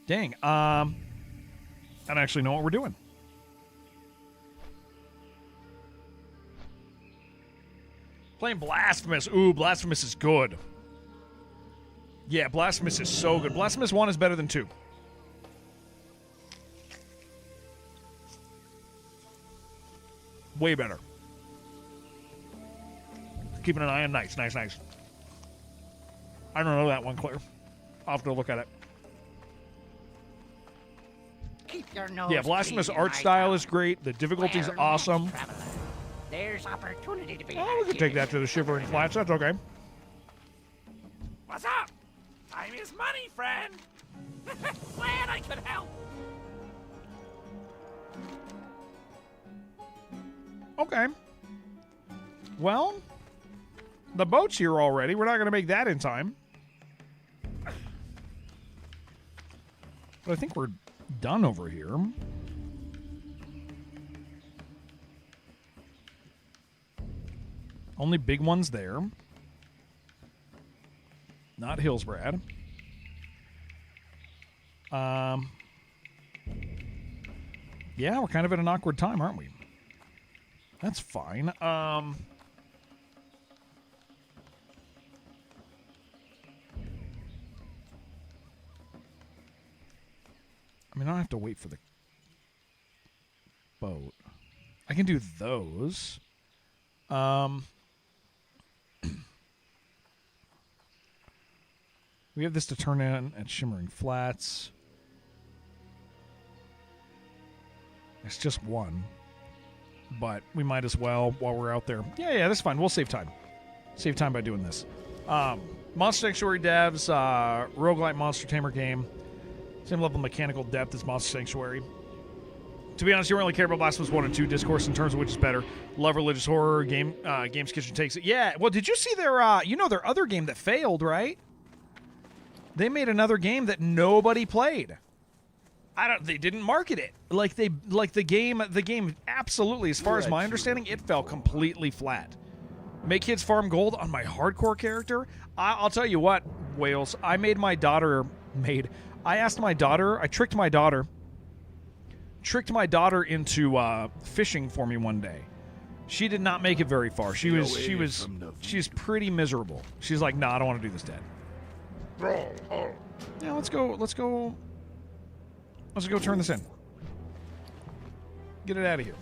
Dang. I don't actually know what we're doing. Playing Blasphemous. Ooh, Blasphemous is good. Yeah, Blasphemous is so good. Blasphemous 1 is better than 2. Way better. Keeping an eye on Nice. Nice. I don't know that one, Claire. I'll have to look at it. Keep your nose Yeah, Blasphemous clean, art my style town. is great. The difficulty's Where awesome. next, traveler? There's opportunity to be Oh, we had can take here. that to the Shivering Flats. That's okay. What's up? Time is money, friend. Glad I could help. Okay. Well, the boat's here already. We're not going to make that in time. But I think we're done over here. Only big ones there. Not Hillsbrad. Yeah, we're kind of at an awkward time, aren't we? That's fine. I mean, I don't have to wait for the boat. I can do those. We have this to turn in at Shimmering Flats. It's just one. But we might as well while we're out there. Yeah, that's fine. We'll save time. Save time by doing this. Monster Sanctuary devs, roguelite monster tamer game. Same level of mechanical depth as Monster Sanctuary. To be honest, you don't really care about Blasphemous 1 and 2 discourse in terms of which is better. Love religious horror, Games Kitchen takes it. Yeah, well, did you see their their other game that failed, right? They made another game that nobody played. They didn't market it. The game absolutely, as far as my understanding, it fell completely flat. Make kids farm gold on my hardcore character? I'll tell you what, Wales, I tricked my daughter into fishing for me one day. She did not make it very far. She's pretty miserable. She's like, "Nah, I don't want to do this, Dad." Yeah, let's go turn this in. Get it out of here.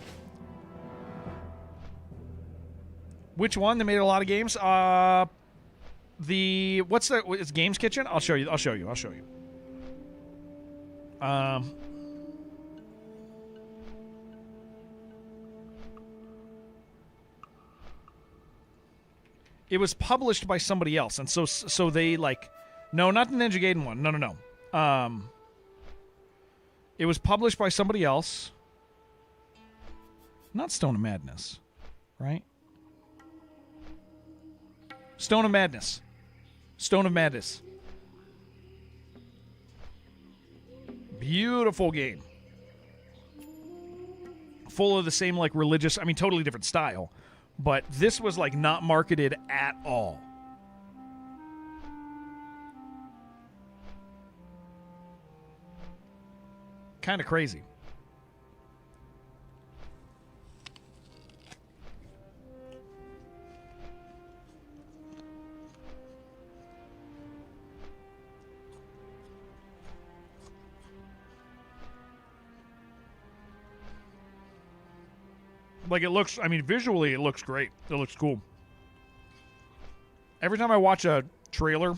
Which one? They made a lot of games. It's Games Kitchen? I'll show you. It was published by somebody else, and so they no, not the Ninja Gaiden one. No. It was published by somebody else. Not Stone of Madness, right? Stone of Madness. Beautiful game. Full of the same religious, totally different style. But this was not marketed at all. Kind of crazy. Like, it looks, I mean, visually, it looks great. It looks cool. Every time I watch a trailer,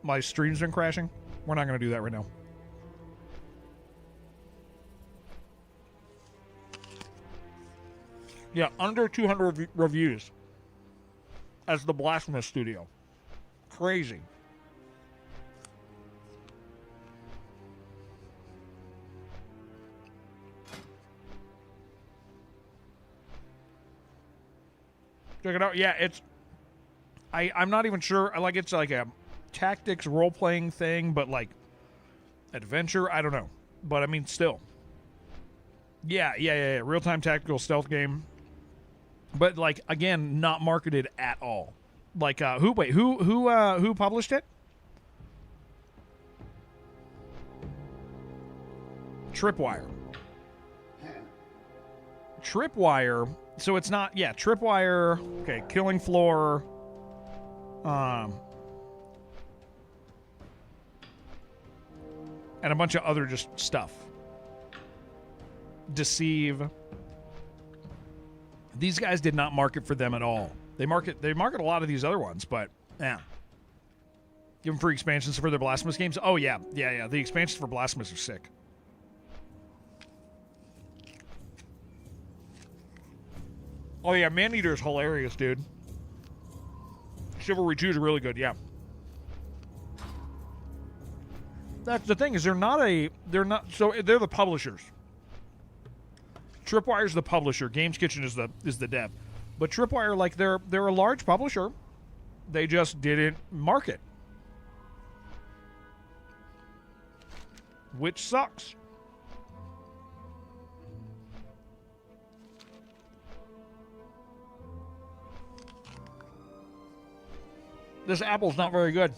my stream's been crashing. We're not going to do that right now. Yeah, under 200 reviews as the Blasphemous Studio. Crazy. Check it out. Yeah, it's... I'm not even sure. Like, it's like a tactics role-playing thing, but, like, adventure? I don't know. But, I mean, still. Yeah. Real-time tactical stealth game. But, like, again, not marketed at all. Like, who published it? Tripwire. Tripwire. So it's not, yeah, Tripwire, okay, Killing Floor, and a bunch of other just stuff. Deceive. These guys did not market for them at all. They market a lot of these other ones, but, yeah. Give them free expansions for their Blasphemous games. Oh, yeah. The expansions for Blasphemous are sick. Oh, yeah, Maneater is hilarious, dude. Chivalry 2 is really good, yeah. That's the thing, is they're the publishers. Tripwire's the publisher. Games Kitchen is the dev. But Tripwire, like, they're a large publisher. They just didn't market. Which sucks. This apple's not very good.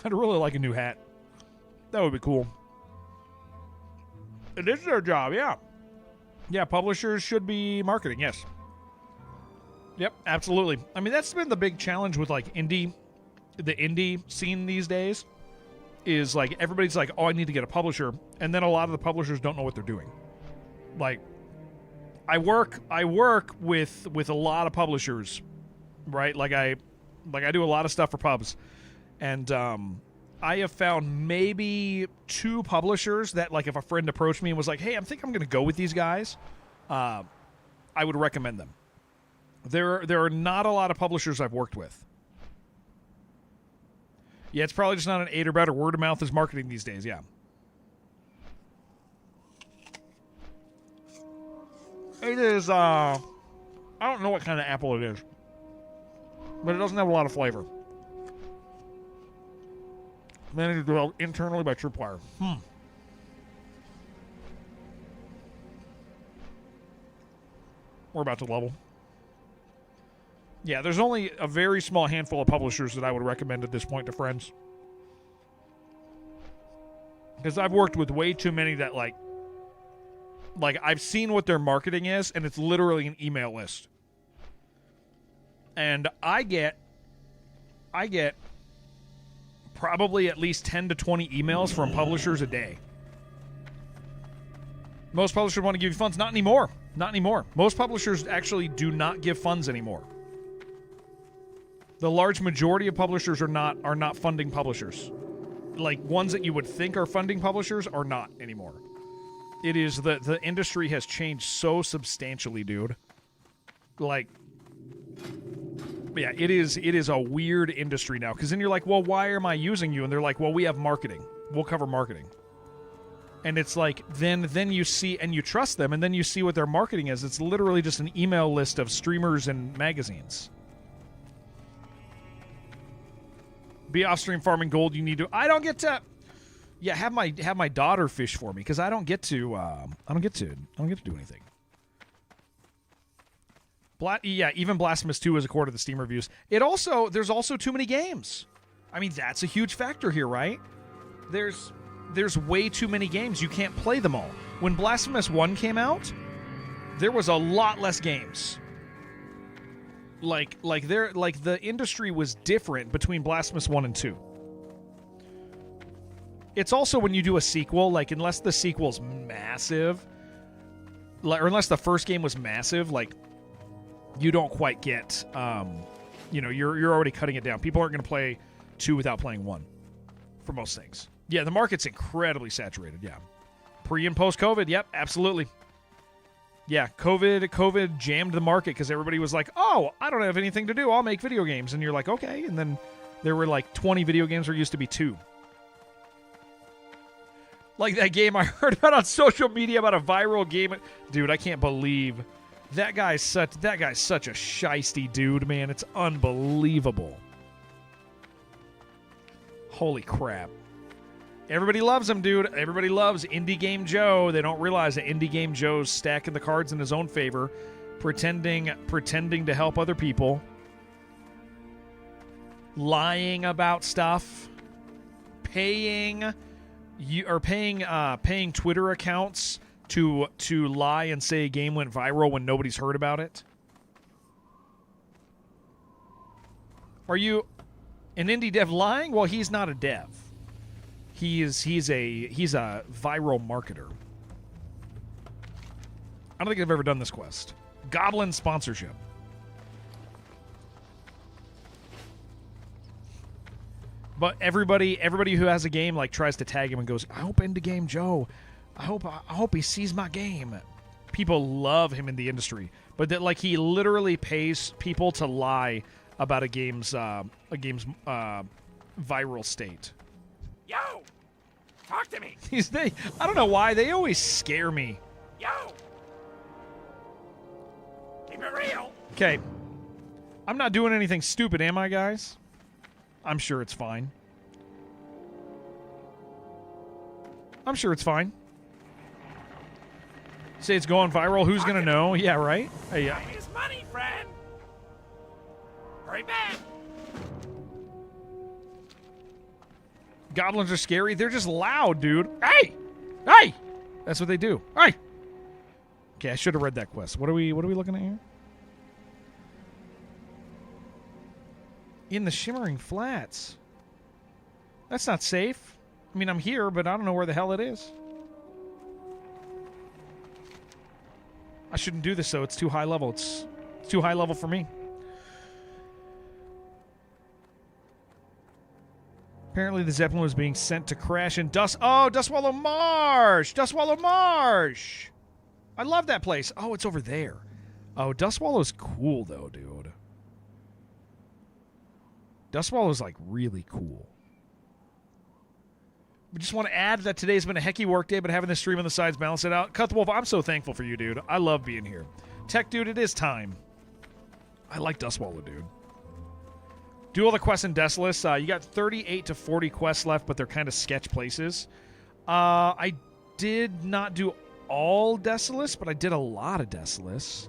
I'd really like a new hat. That would be cool. It is their job, yeah. Yeah, publishers should be marketing, yes. Yep, absolutely. I mean, that's been the big challenge with, like, the indie scene these days. Is, like, everybody's like, oh, I need to get a publisher. And then a lot of the publishers don't know what they're doing. Like, I work with a lot of publishers, right? Like I do a lot of stuff for pubs, and I have found maybe 2 publishers that, like, if a friend approached me and was like, "Hey, I'm going to go with these guys," I would recommend them. There are not a lot of publishers I've worked with. Yeah, it's probably just not an 8 or better. Word of mouth is marketing these days. Yeah. It is, I don't know what kind of apple it is. But it doesn't have a lot of flavor. Managed developed internally by Tripwire. We're about to level. Yeah, there's only a very small handful of publishers that I would recommend at this point to friends. Because I've worked with way too many that, like, I've seen what their marketing is, and it's literally an email list. And I get probably at least 10 to 20 emails from publishers a day. Most publishers want to give you funds. Not anymore. Not anymore. Most publishers actually do not give funds anymore. The large majority of publishers are not funding publishers. Like, ones that you would think are funding publishers are not anymore. It is the industry has changed so substantially, dude. Like, yeah, it is a weird industry now. Because then you're like, well, why am I using you? And they're like, well, we have marketing. We'll cover marketing. And it's like, then you see, and you trust them, and then you see what their marketing is. It's literally just an email list of streamers and magazines. Be off-stream farming gold. You need to. I don't get to. Yeah, have my daughter fish for me because I don't get to do anything. Even Blasphemous 2 is a quarter of the Steam reviews. There's also too many games. I mean, that's a huge factor here, right? There's way too many games. You can't play them all. When Blasphemous 1 came out, there was a lot less games. Like the industry was different between Blasphemous 1 and 2. It's also when you do a sequel, like unless the sequel's massive, or unless the first game was massive, like you don't quite get, you're already cutting it down. People aren't going to play 2 without playing 1 for most things. Yeah, the market's incredibly saturated. Yeah, pre and post COVID. Yep, absolutely. Yeah, COVID jammed the market because everybody was like, "Oh, I don't have anything to do. I'll make video games." And you're like, "Okay." And then there were like 20 video games where used to be 2. Like that game I heard about on social media about a viral game. Dude, I can't believe that guy's such a shisty dude, man. It's unbelievable. Holy crap. Everybody loves him, dude. Everybody loves Indie Game Joe. They don't realize that Indie Game Joe's stacking the cards in his own favor, pretending to help other people, lying about stuff, paying Twitter accounts to lie and say a game went viral when nobody's heard about it. Are you an indie dev lying? Well, he's not a dev. He's a viral marketer. I don't think I've ever done this quest. Goblin sponsorship. But everybody who has a game like tries to tag him and goes, "I hope Indie Game Joe, I hope he sees my game." People love him in the industry, but that like he literally pays people to lie about a game's viral state. Yo! Talk to me! I don't know why, they always scare me. Yo! Keep it real! Okay. I'm not doing anything stupid, am I, guys? I'm sure it's fine. I'm sure it's fine. Say it's going viral, who's gonna know? Yeah, right? Hey, Time is money, friend! Hurry back! Goblins are scary. They're just loud, dude. Hey! Hey! That's what they do. Hey! Okay, I should have read that quest. What are we looking at here? In the Shimmering Flats. That's not safe. I mean, I'm here, but I don't know where the hell it is. I shouldn't do this, though. It's too high level. It's too high level for me. Apparently, the Zeppelin was being sent to crash in Dustwallow Marsh! Dustwallow Marsh! I love that place. Oh, it's over there. Oh, Dustwallow's cool, though, dude. Dustwallow's, like, really cool. We just want to add that today's been a hecky work day, but having this stream on the sides balance it out. Cut the Wolf, I'm so thankful for you, dude. I love being here. Tech, dude, it is time. I like Dustwallow, dude. Do all the quests in Desolus. You got 38 to 40 quests left, but they're kind of sketch places. I did not do all Desolus, but I did a lot of Desolus.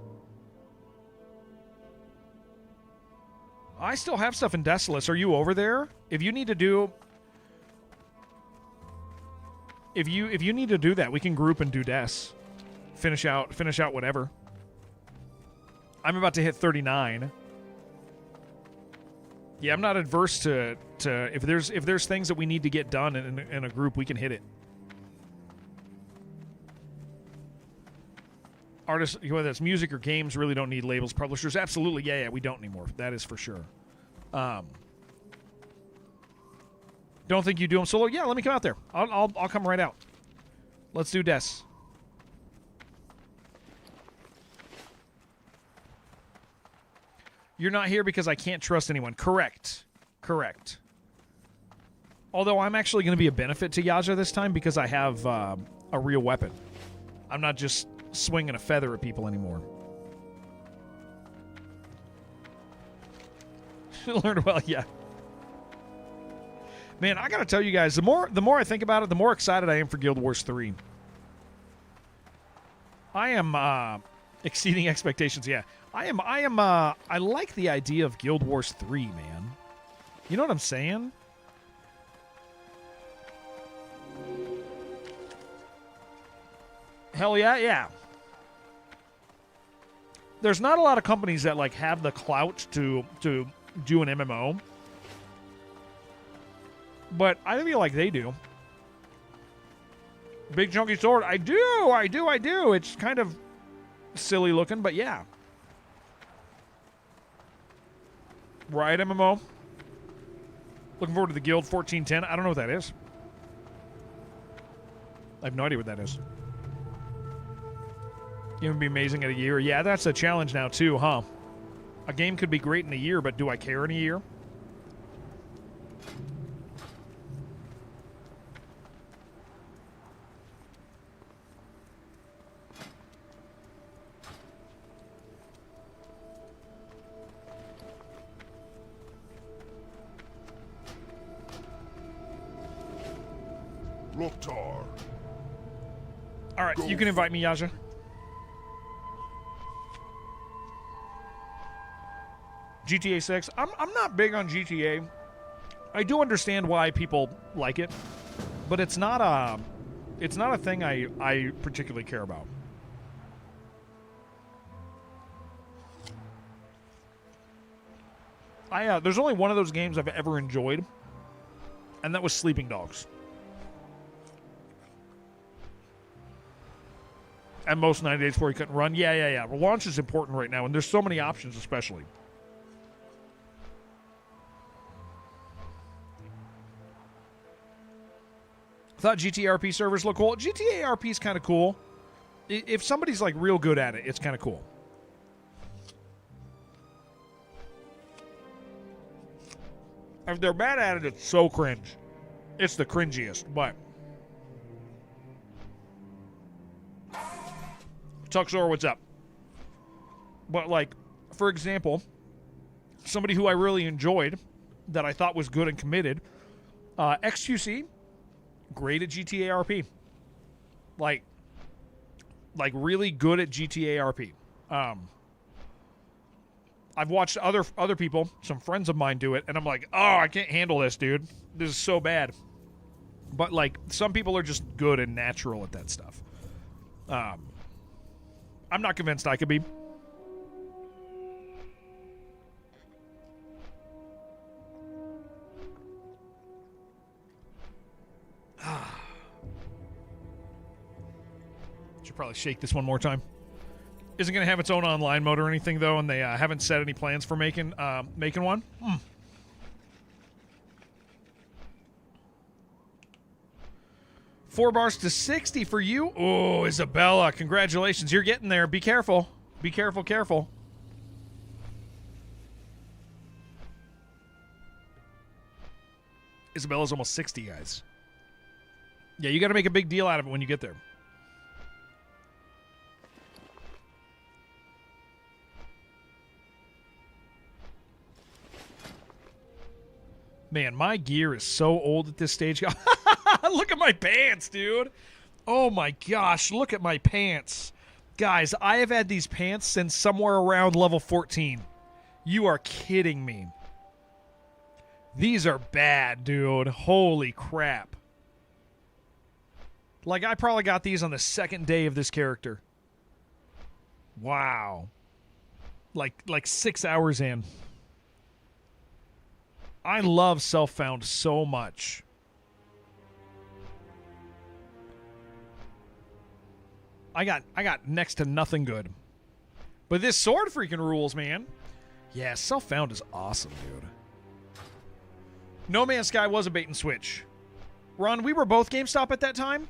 I still have stuff in Desolus. Are you over there? If you need to do... If you need to do that, we can group and do Des. Finish out whatever. I'm about to hit 39. Yeah, I'm not adverse to if there's things that we need to get done in a group, we can hit it. Artists, whether it's music or games, really don't need labels. Publishers, absolutely, yeah, we don't anymore. That is for sure. Don't think you do them solo? Yeah, let me come out there. I'll come right out. Let's do Des. You're not here because I can't trust anyone. Correct. Although I'm actually going to be a benefit to Yaja this time because I have a real weapon. I'm not just swinging a feather at people anymore. Learned well, yeah. Man, I gotta tell you guys, the more I think about it, the more excited I am for Guild Wars 3. I am exceeding expectations. Yeah, I like the idea of Guild Wars 3, man. You know what I'm saying? Hell yeah. There's not a lot of companies that like have the clout to do an MMO. But I feel like they do. Big chunky sword. I do. It's kind of silly looking, but yeah. Riot MMO. Looking forward to the Guild 1410. I don't know what that is. I have no idea what that is. It would be amazing in a year. Yeah, that's a challenge now too, huh? A game could be great in a year, but do I care in a year? Loktar. All right, you can invite me, Yaja. GTA 6. I'm not big on GTA. I do understand why people like it, but it's not a thing I particularly care about. There's only one of those games I've ever enjoyed, and that was Sleeping Dogs. And most 90 days before you couldn't run. Yeah. Well, launch is important right now, and there's so many options, especially. Thought GTA RP servers look cool. GTA RP is kind of cool. If somebody's like real good at it, it's kind of cool. If they're bad at it, it's so cringe. It's the cringiest, but... Tuxor, what's up? But, like, for example, somebody who I really enjoyed, that I thought was good and committed, XQC, great at GTA RP. Like really good at GTA RP. I've watched other people, some friends of mine do it, and I'm like, oh, I can't handle this, dude. This is so bad. But, like, some people are just good and natural at that stuff. I'm not convinced I could be. Should probably shake this one more time. Isn't going to have its own online mode or anything, though, and they haven't set any plans for making one. 4 bars to 60 for you. Oh, Isabella, congratulations. You're getting there. Be careful. Be careful, careful. Isabella's almost 60, guys. Yeah, you got to make a big deal out of it when you get there. Man, my gear is so old at this stage. Look at my pants, dude. Oh my gosh, look at my pants. Guys, I have had these pants since somewhere around level 14. You are kidding me. These are bad, dude. Holy crap. Like, I probably got these on the second day of this character. Wow. Like 6 hours in. I love Self-Found so much. I got next to nothing good. But this sword freaking rules, man. Yeah, Self-Found is awesome, dude. No Man's Sky was a bait and switch. Ron, we were both GameStop at that time?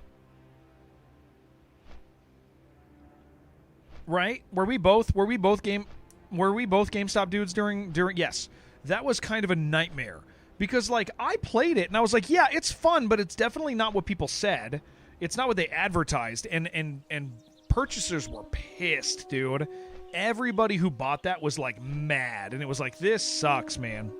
Right? Were we both GameStop dudes during yes. That was kind of a nightmare. Because, like, I played it and I was like, yeah, it's fun, but it's definitely not what people said. It's not what they advertised, and purchasers were pissed, dude. Everybody who bought that was, like, mad, and it was like, this sucks, man.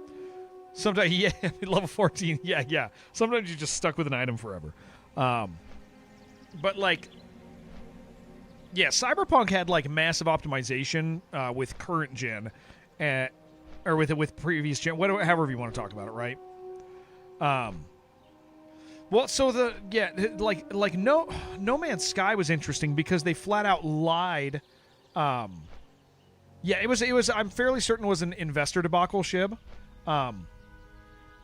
Sometimes, yeah, level 14, yeah. Sometimes you're just stuck with an item forever. But, like, yeah, Cyberpunk had, like, massive optimization with current gen, or with previous gen, however you want to talk about it, right? Well, so like No Man's Sky was interesting because they flat out lied. Yeah, it was. I'm fairly certain it was an investor debacle, Shib.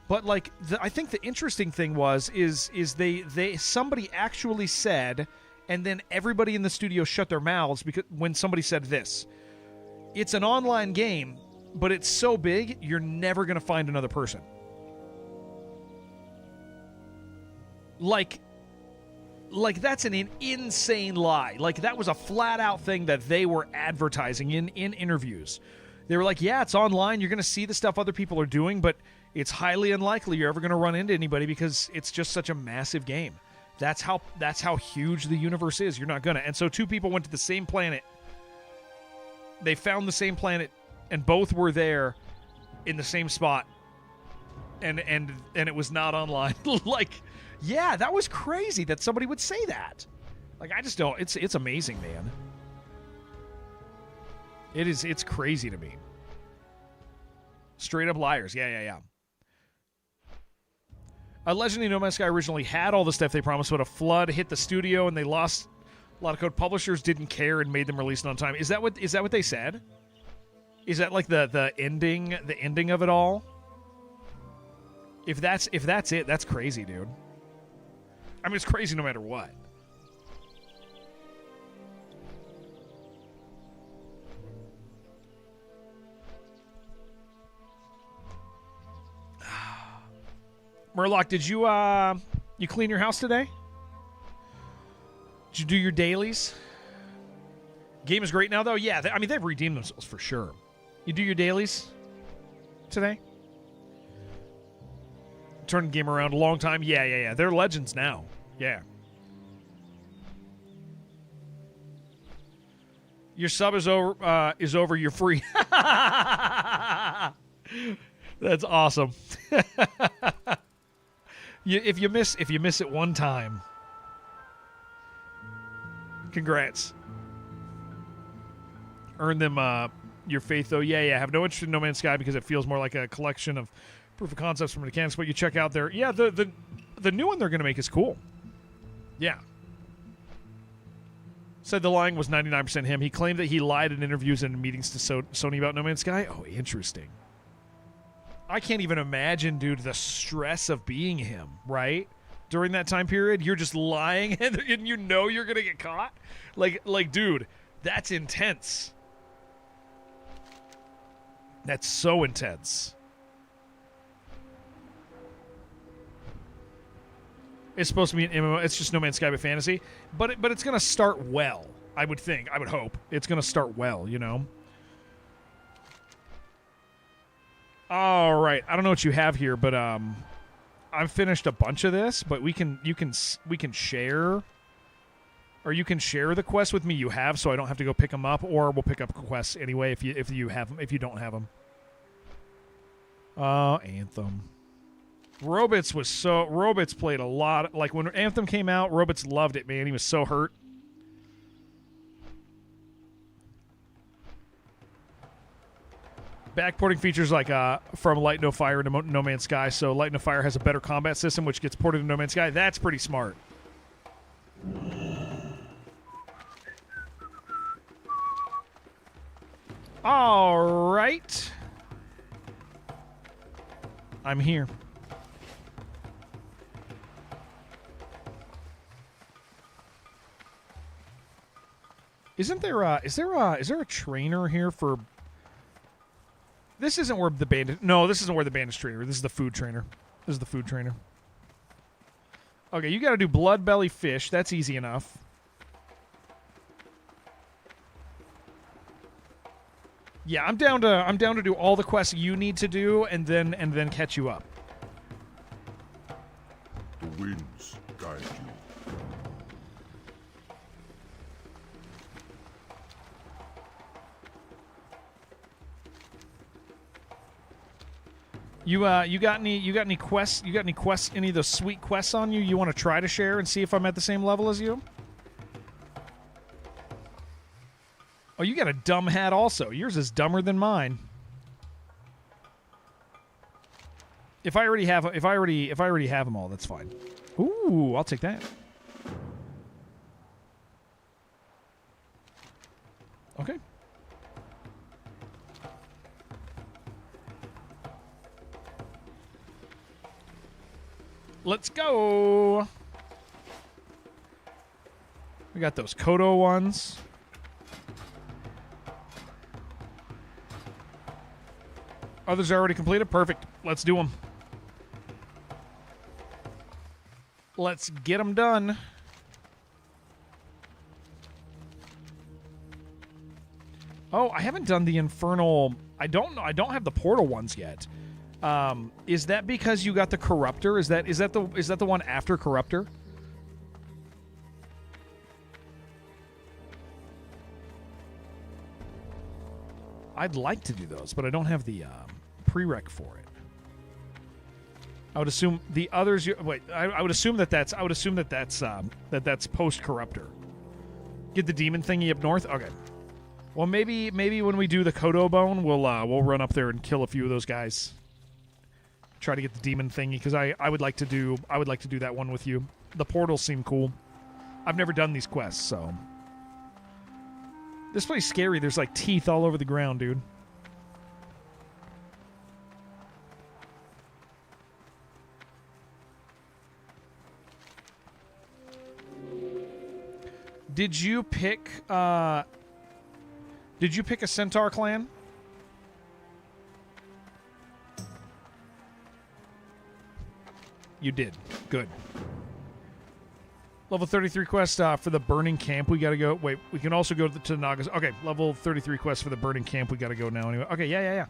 But like, I think the interesting thing is they somebody actually said, and then everybody in the studio shut their mouths because when somebody said this, it's an online game, but it's so big you're never gonna find another person. Like that's an insane lie. Like that was a flat out thing that they were advertising in interviews. They were like, yeah, it's online. You're gonna see the stuff other people are doing, but it's highly unlikely you're ever going to run into anybody because it's just such a massive game. That's how huge the universe is. You're not going to. And so two people went to the same planet. They found the same planet, and both were there in the same spot. And it was not online. Like, yeah, that was crazy that somebody would say that. Like, I just don't. It's amazing, man. It's crazy to me. Straight up liars. Yeah. Allegedly, No Man's Sky originally had all the stuff they promised, but a flood hit the studio and they lost a lot of code. Publishers didn't care and made them release it on time. Is that what they said? Is that like the ending of it all? If that's it, that's crazy, dude. I mean, it's crazy no matter what. Murloc, did you clean your house today? Did you do your dailies? Game is great now, though. Yeah, they've redeemed themselves for sure. You do your dailies today? Turned the game around a long time. Yeah. They're legends now. Yeah. Your sub is over. You're free. That's awesome. If you miss it one time, congrats. Earn them your faith, though. Yeah. Have no interest in No Man's Sky because it feels more like a collection of proof of concepts from mechanics. What you check out there, yeah, the new one they're going to make is cool. Yeah. Said the lying was 99% him. He claimed that he lied in interviews and meetings to Sony about No Man's Sky. Oh, interesting. I can't even imagine, dude, the stress of being him, right? During that time period, you're just lying and you know you're going to get caught. Like, dude, that's intense. That's so intense. It's supposed to be an MMO. It's just No Man's Sky but fantasy. But it's going to start well, I would think. I would hope. It's going to start well, you know? All right. I don't know what you have here, but I've finished a bunch of this, but we can share, or you can share the quests with me you have, so I don't have to go pick them up, or we'll pick up quests anyway if you have them. If you don't have them. Anthem. Robots played a lot. Like when Anthem came out, Robots loved it, man. He was so hurt. Backporting features like from Light No Fire to No Man's Sky, so Light No Fire has a better combat system, which gets ported to No Man's Sky. That's pretty smart. All right. I'm here. Isn't there is there a trainer here for? This isn't where the bandit. No, this isn't where the bandit's trainer. This is the food trainer. This is the food trainer. Okay, you got to do blood belly fish. That's easy enough. Yeah, I'm down to do all the quests you need to do, and then catch you up. The winds guide you. You got any quests? You got any quests? Any of those sweet quests on you? You want to try to share and see if I'm at the same level as you? Oh, you got a dumb hat also. Yours is dumber than mine. If I already have them all, that's fine. Ooh, I'll take that. Okay. Let's go. We got those Kodo ones. Others are already completed. Perfect. Let's do them. Let's get them done. Oh, I haven't done the Infernal. I don't know. I don't have the Portal ones yet. Is that because you got the Corruptor? Is that the one after Corruptor? I'd like to do those, but I don't have the prereq for it. I would assume the others. Wait, I would assume that that's. I would assume that that's post Corruptor. Get the demon thingy up north. Okay. Well, maybe when we do the Kodo Bone, we'll run up there and kill a few of those guys. Try to get the demon thingy because I would like to do that one with you. The portals seem cool. I've never done these quests, so this place is scary. There's like teeth all over the ground, dude. Did you pick a Centaur clan? You did. Good. Level 33 quest for the Burning Camp. We gotta go. Wait, we can also go to Nagas. Okay, level 33 quest for the Burning Camp. We gotta go now anyway. Okay, yeah.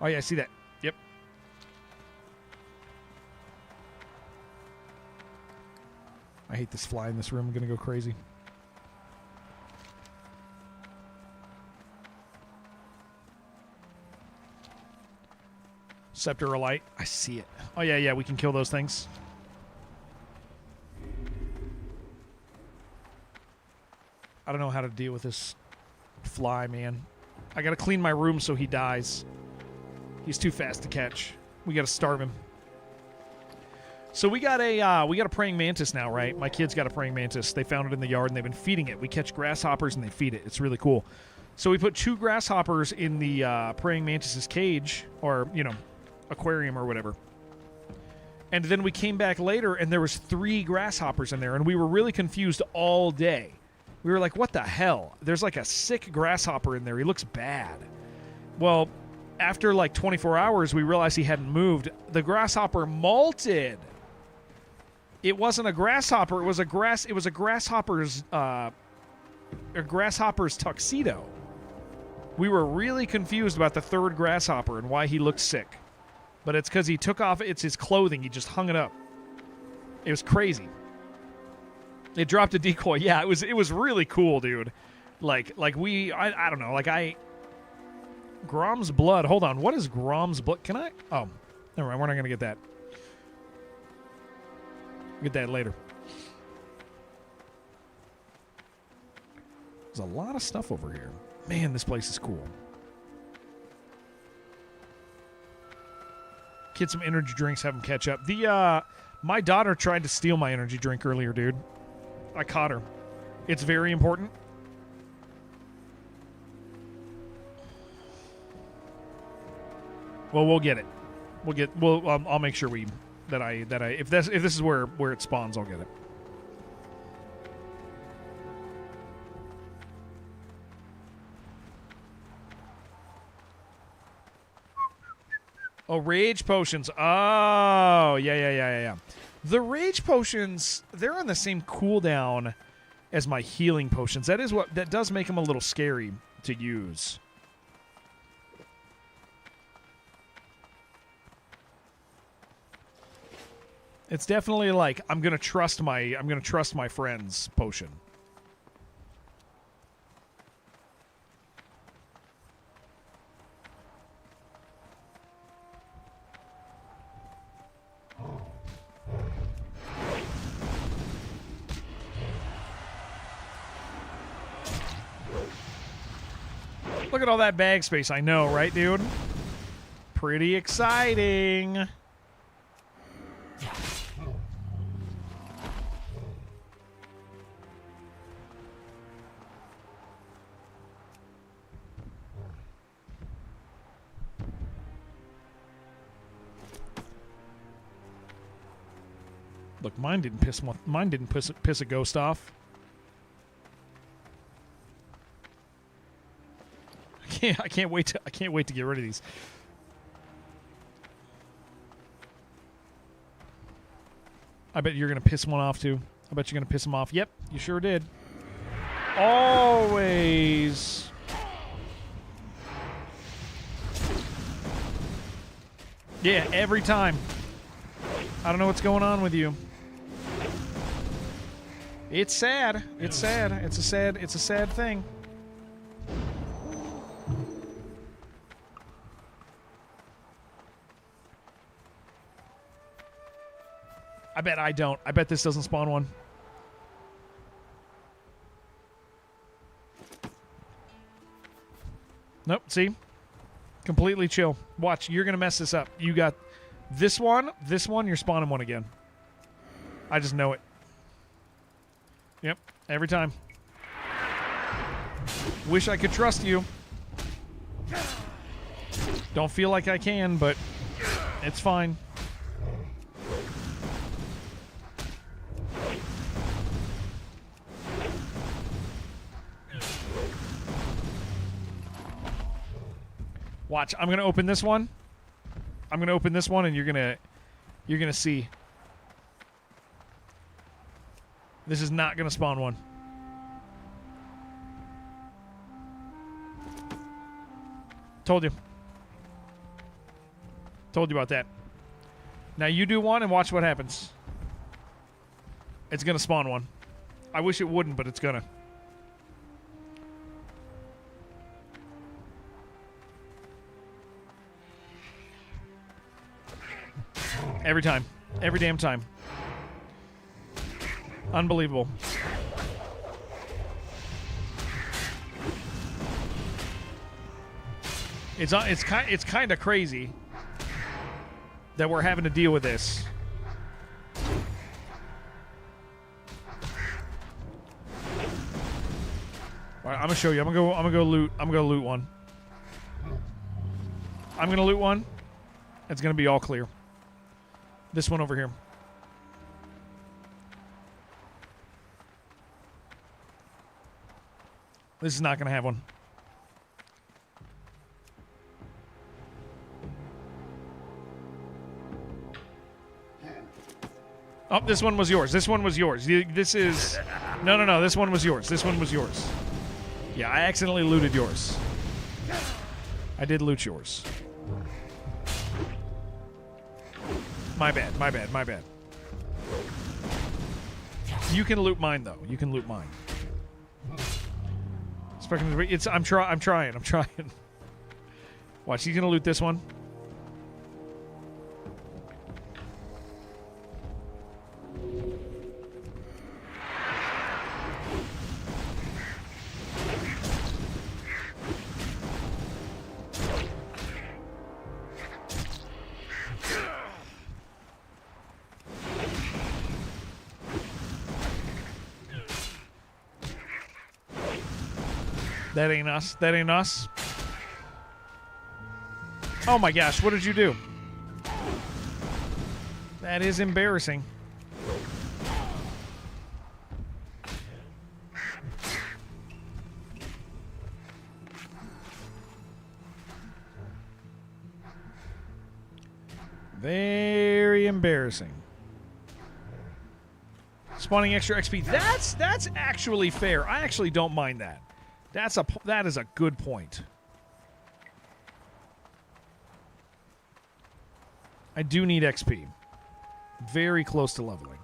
Oh, yeah, I see that. Yep. I hate this fly in this room. I'm gonna go crazy. Scepter of Light. I see it. Oh, yeah, we can kill those things. I don't know how to deal with this fly, man. I gotta clean my room so he dies. He's too fast to catch. We gotta starve him. So we got a praying mantis now, right? My kids got a praying mantis. They found it in the yard and they've been feeding it. We catch grasshoppers and they feed it. It's really cool. So we put 2 grasshoppers in the praying mantis's cage, or aquarium or whatever. And then we came back later and there was 3 grasshoppers in there, and we were really confused all day. We were like, what the hell? There's like a sick grasshopper in there. He looks bad. Well, after like 24 hours, we realized he hadn't moved. The grasshopper molted. It wasn't a grasshopper. It was a grasshopper's tuxedo. We were really confused about the 3rd grasshopper and why he looked sick. But it's because he took off. It's his clothing. He just hung it up. It was crazy. It dropped a decoy. Yeah, it was really cool, dude. I don't know. Grom's blood. Hold on. What is Grom's blood? Can I? Oh, never mind. We're not gonna get that. Get that later. There's a lot of stuff over here. Man, this place is cool. Get some energy drinks. Have them catch up. My daughter tried to steal my energy drink earlier, dude. I caught her. It's very important. Well, we'll get it. I'll make sure if this is where it spawns, I'll get it. Oh, rage potions. Oh, yeah. The rage potions, they're on the same cooldown as my healing potions. That does make them a little scary to use. It's definitely like I'm gonna trust my friend's potion. Look at all that bag space. I know, right, dude? Pretty exciting. Look, mine didn't piss a ghost off. I can't wait to get rid of these. I bet you're gonna piss one off too. I bet you're gonna piss them off. Yep, you sure did. Always. Yeah, every time. I don't know what's going on with you. It's sad. It's sad. It's a sad thing. I bet I don't. I bet this doesn't spawn one. Nope, see? Completely chill. Watch, you're going to mess this up. You got this one, you're spawning one again. I just know it. Yep, every time. Wish I could trust you. Don't feel like I can, but it's fine. Watch, I'm gonna open this one. I'm gonna open this one, and you're gonna see. This is not gonna spawn one. Told you. Told you about that. Now you do one and watch what happens. It's gonna spawn one. I wish it wouldn't, but it's gonna. Every time. Every damn time. Unbelievable. It's kind of crazy that we're having to deal with this. All right, I'm gonna show you. I'm gonna go loot. I'm gonna loot one. I'm gonna loot one. It's gonna be all clear. This one over here. This is not going to have one. Oh, this one was yours. This one was yours. This is... No. This one was yours. This one was yours. Yeah, I accidentally looted yours. I did loot yours. My bad. You can loot mine, though. You can loot mine. I'm trying. Watch, he's gonna loot this one. That ain't us. That ain't us. Oh my gosh, what did you do? That is embarrassing. Very embarrassing. Spawning extra XP. That's actually fair. I actually don't mind that. That is a good point. I do need XP. Very close to leveling.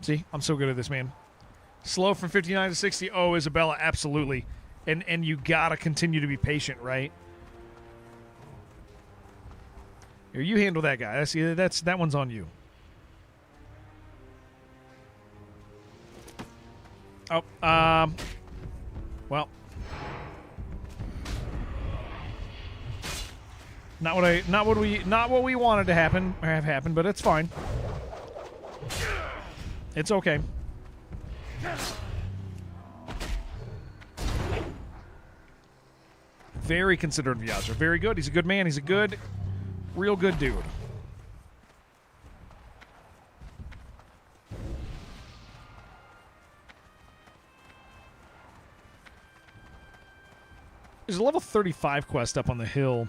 See, I'm so good at this, man. Slow from 59 to 60. Oh, Isabella, absolutely. And you gotta continue to be patient, right? Here, you handle that guy. That one's on you. Oh, well. Not what we wanted to happen or have happened, but it's fine. It's okay. Very considerate of Yasser. Very good. He's a good man. He's a good, real good dude. There's a level 35 quest up on the hill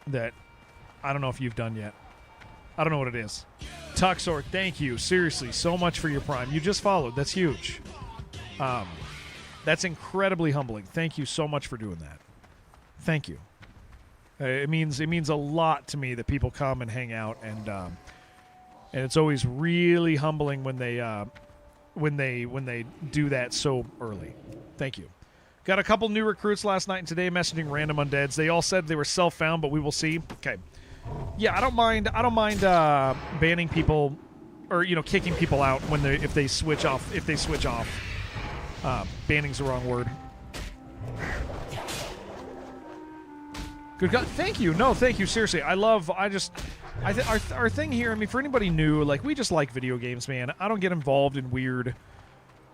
that I don't know if you've done yet. I don't know what it is. Tuxor, thank you. Seriously, so much for your Prime. You just followed. That's huge. That's incredibly humbling. Thank you so much for doing that. Thank you. It means a lot to me that people come and hang out, and it's always really humbling when they do that so early. Thank you. Got a couple new recruits last night and today messaging random undeads. They all said they were self-found, but we will see. Okay. Yeah, I don't mind banning people or kicking people out when if they switch off. Banning's the wrong word. Good God. Thank you. No, thank you. Seriously. Our thing here, I mean, for anybody new, like, we just like video games, man. I don't get involved in weird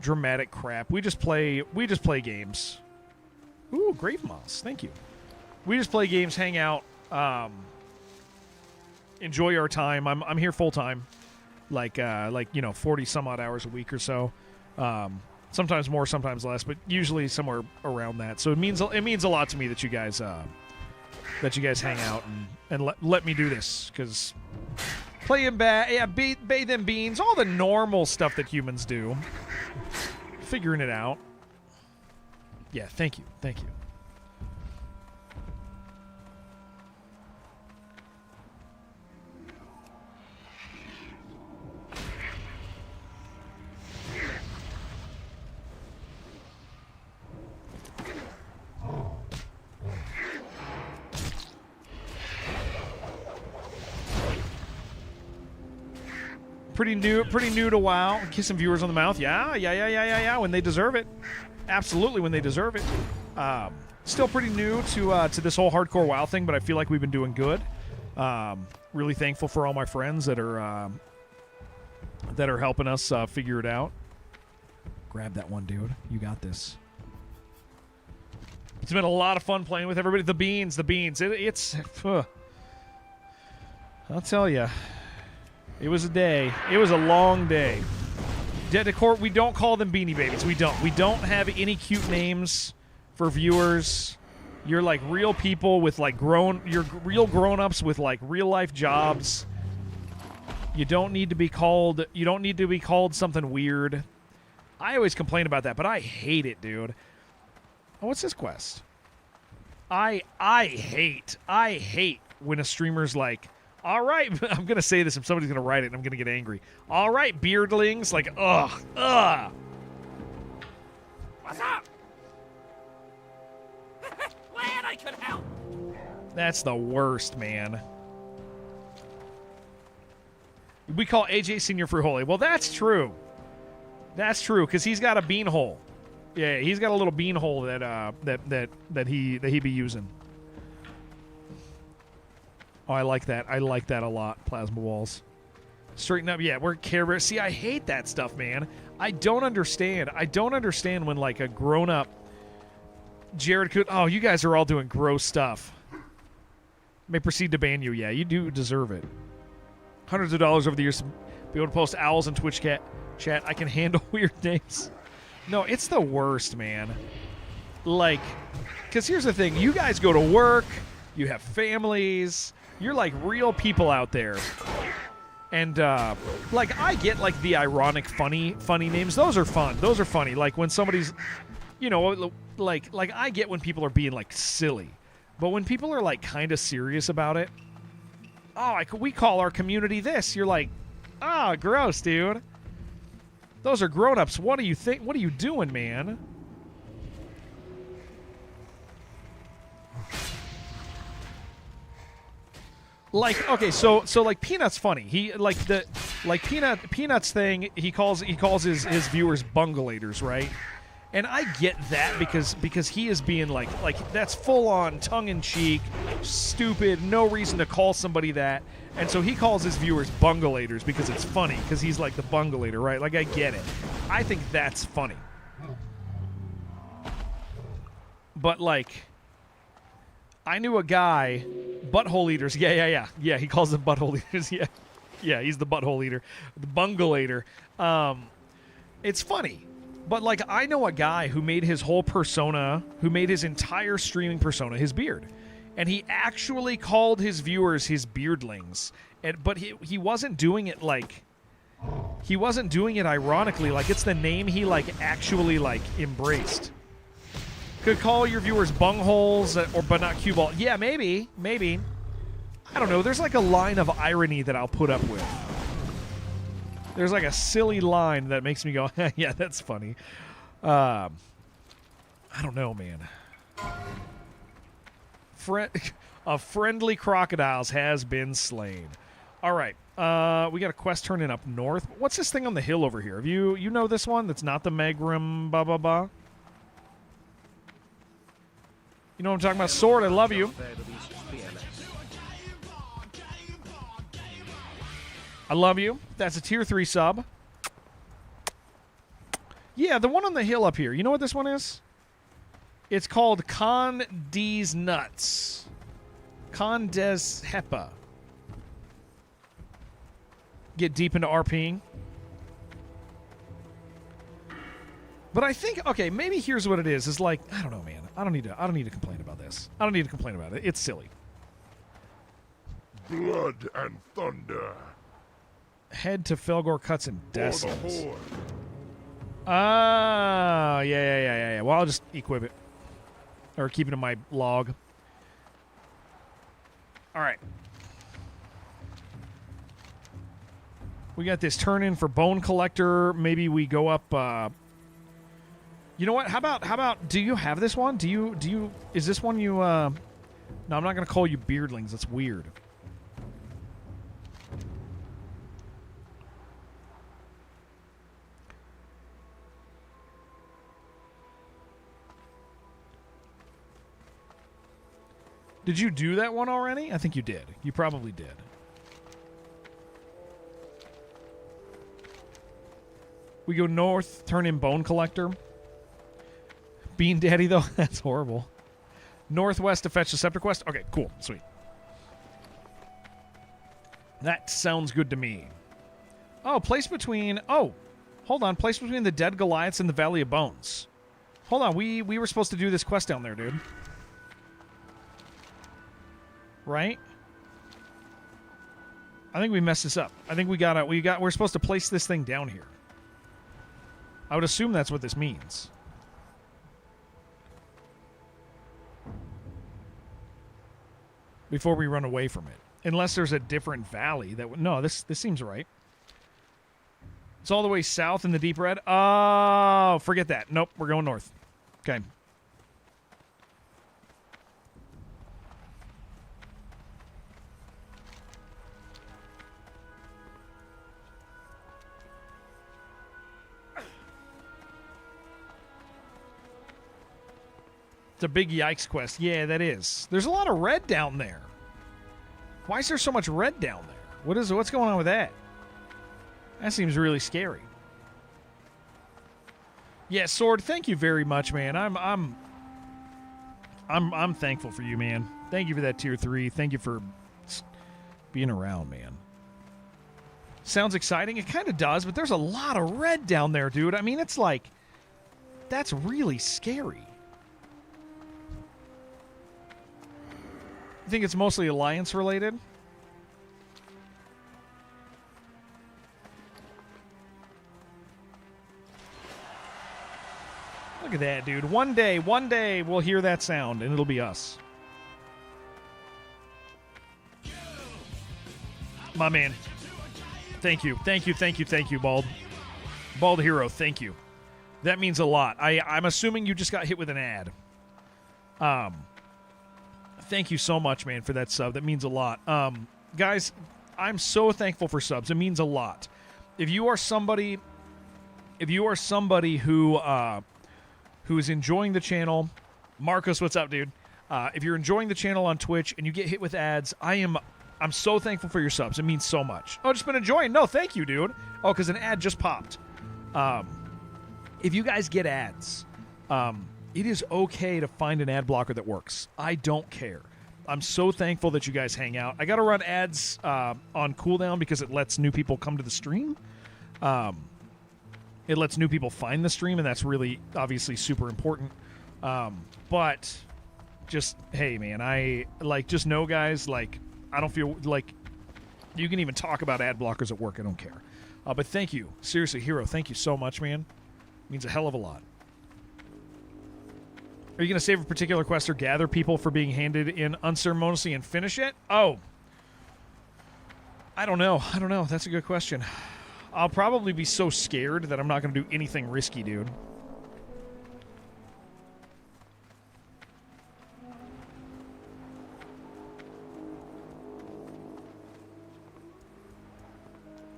dramatic crap. We just play games. Ooh, Grave Moss. Thank you. We just play games, hang out, enjoy our time. I'm here full time, like 40 some odd hours a week or so. Sometimes more, sometimes less, but usually somewhere around that. So it means a lot to me that you guys hang out and let me do this, because playing bathe in beans, all the normal stuff that humans do, figuring it out. Yeah, thank you. Pretty new to WoW. Kissing viewers on the mouth. Yeah. When they deserve it. Absolutely, when they deserve it. Still pretty new to this whole hardcore WoW thing, but I feel like we've been doing good. Really thankful for all my friends that are helping us figure it out. Grab that one, dude. You got this. It's been a lot of fun playing with everybody. The beans. It's. I'll tell you. It was a day. It was a long day. We don't call them Beanie Babies. We don't. We don't have any cute names for viewers. You're like real people with like you're real grown-ups with like real life jobs. You don't need to be called something weird. I always complain about that, but I hate it, dude. Oh, what's this quest? I hate when a streamer's like, all right, I'm going to say this if somebody's going to write it and I'm going to get angry. All right, beardlings, like, ugh. What's up? Glad I could help. That's the worst, man. We call AJ Senior Fruit Holy. Well, that's true. That's true, because he's got a bean hole. Yeah, he's got a little bean hole that he be using. Oh, I like that. I like that a lot. Plasma walls. Straighten up. Yeah, we're Care Bears. See, I hate that stuff, man. I don't understand. When like a grown-up Jared could. Oh, you guys are all doing gross stuff. May proceed to ban you. Yeah, you do deserve it. Hundreds of dollars over the years to be able to post owls in Twitch chat. I can handle weird names. No, it's the worst, man. Like, because here's the thing. You guys go to work. You have families. You're like real people out there. And, like, I get, like, the ironic, funny names. Those are fun. Those are funny. Like, when somebody's, like I get when people are being, like, silly. But when people are, like, kind of serious about it, we call our community this. You're like, gross, dude. Those are grown-ups. What do you think? What are you doing, man? Like, okay, so like Peanut's funny. He like Peanut's thing. He calls his viewers bungalators, right? And I get that because he is being like that's full on tongue in cheek, stupid, no reason to call somebody that. And so he calls his viewers bungalators because it's funny because he's like the bungalator, right? Like I get it. I think that's funny. But like I knew a guy, butthole eaters. Yeah, he calls them butthole eaters. Yeah, he's the butthole eater, the bungalator. It's funny. But, like, I know a guy who made his whole persona, who made his entire streaming persona his beard. And he actually called his viewers his beardlings. But he wasn't doing it, like... He wasn't doing it ironically. Like, it's the name he, like, actually, like, embraced. Could call your viewers bungholes, but not cue ball. Yeah, maybe. I don't know. There's, like, a line of irony that I'll put up with. There's like a silly line that makes me go, yeah, that's funny. I don't know, man. A friendly crocodiles has been slain. All right. We got a quest turning up north. What's this thing on the hill over here? Have you know this one? That's not the Megrim blah, blah, blah? You know what I'm talking about? Sword, I love you. I love you. That's a tier 3 sub. Yeah, the one on the hill up here. You know what this one is? It's called Con D's Nuts. Con des Hepa. Get deep into RPing. But I think, okay, maybe here's what it is. It's like, I don't know, man. I don't need to complain about this. I don't need to complain about it. It's silly. Blood and thunder. Head to Felgor Cuts and For the Decimals. Horde. Ah, yeah. Well, I'll just equip it. Or keep it in my log. All right. We got this turn in for Bone Collector. Maybe we go up... You know what? How about... Do you have this one? Do you... Is this one you... No, I'm not going to call you beardlings. That's weird. Did you do that one already? I think you did. You probably did. We go north, turn in Bone Collector. Bean Daddy, though? That's horrible. Northwest to fetch the Scepter Quest? Okay, cool. Sweet. That sounds good to me. Oh, place between... Oh, hold on. Place between the Dead Goliaths and the Valley of Bones. Hold on. We were supposed to do this quest down there, dude. Right? I think we messed this up. I think we're supposed to place this thing down here. I would assume that's what this means. Before we run away from it. Unless there's a different valley that would... No, this seems right. It's all the way south in the Deep Red. Oh, forget that. Nope, we're going north. Okay. It's a big yikes quest. Yeah, that is. There's a lot of red down there. Why is there so much red down there? What's going on with that? That seems really scary. Yeah, Sword, thank you very much, man. I'm thankful for you, man. Thank you for that tier 3. Thank you for being around, man. Sounds exciting. It kind of does, but there's a lot of red down there, dude. I mean, it's like that's really scary. I think it's mostly Alliance related. Look at that, dude. One day we'll hear that sound and it'll be us. My man. Thank you, Bald. Bald Hero, thank you. That means a lot. I'm assuming you just got hit with an ad. Thank you so much, man, for that sub. That means a lot. Guys, I'm so thankful for subs. It means a lot. If you are somebody who who is enjoying the channel. Marcos, what's up, dude? If you're enjoying the channel on Twitch and you get hit with ads, I'm so thankful for your subs. It means so much. Oh, just been enjoying. No, thank you, dude. Oh, because an ad just popped. If you guys get ads, it is okay to find an ad blocker that works. I don't care. I'm so thankful that you guys hang out. I got to run ads on cooldown because it lets new people come to the stream. It lets new people find the stream, and that's really, obviously, super important. But just, hey, man, I, like, just know, guys, like, I don't feel like you can even talk about ad blockers at work. I don't care. But thank you. Seriously, Hero, thank you so much, man. It means a hell of a lot. Are you going to save a particular quest or gather people for being handed in unceremoniously and finish it? Oh. I don't know. That's a good question. I'll probably be so scared that I'm not going to do anything risky, dude.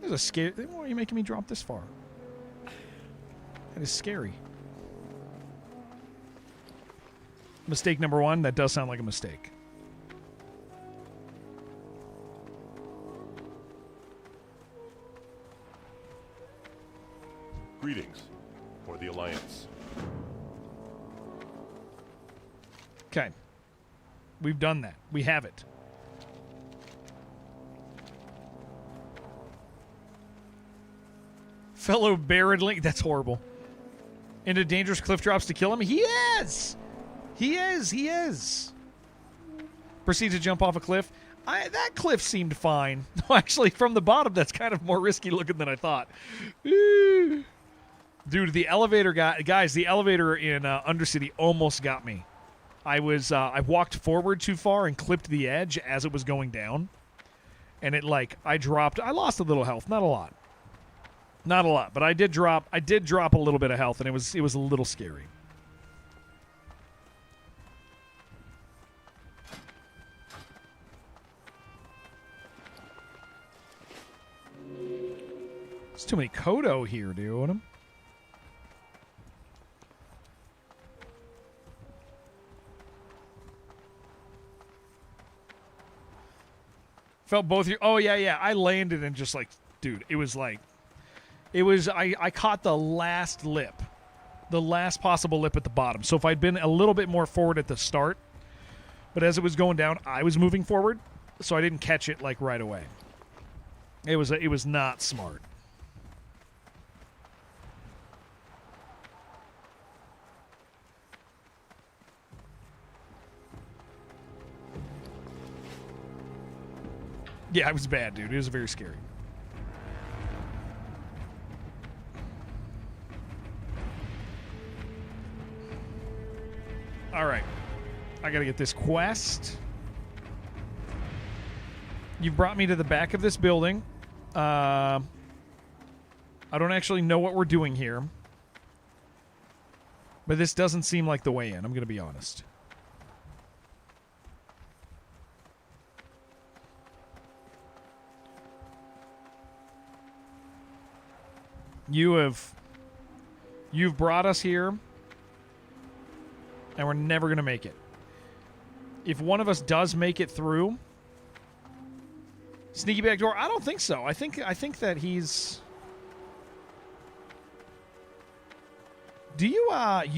This is a scary... Why are you making me drop this far? That is scary. Mistake number one. That does sound like a mistake. Greetings for the Alliance. Okay. We've done that. We have it. Fellow Baron Link. That's horrible. Into dangerous cliff drops to kill him? He is! He is. Proceeds to jump off a cliff. That cliff seemed fine. No, actually, from the bottom, that's kind of more risky looking than I thought. Dude, the elevator guys, the elevator in Undercity almost got me. I walked forward too far and clipped the edge as it was going down. And it, like, I lost a little health. Not a lot. Not a lot, but I did drop a little bit of health, and it was a little scary. There's too many Kodo here, dude. Felt both your... Oh, yeah. I landed and just like... Dude, it was like... I caught the last lip. The last possible lip at the bottom. So if I'd been a little bit more forward at the start, but as it was going down, I was moving forward, so I didn't catch it, like, right away. It was not smart. Yeah, it was bad, dude. It was very scary. All right. I got to get this quest. You've brought me to the back of this building. I don't actually know what we're doing here. But this doesn't seem like the way in, I'm going to be honest. You've brought us here, and we're never going to make it. If one of us does make it through, sneaky back door, I don't think so. I think that he's... Do you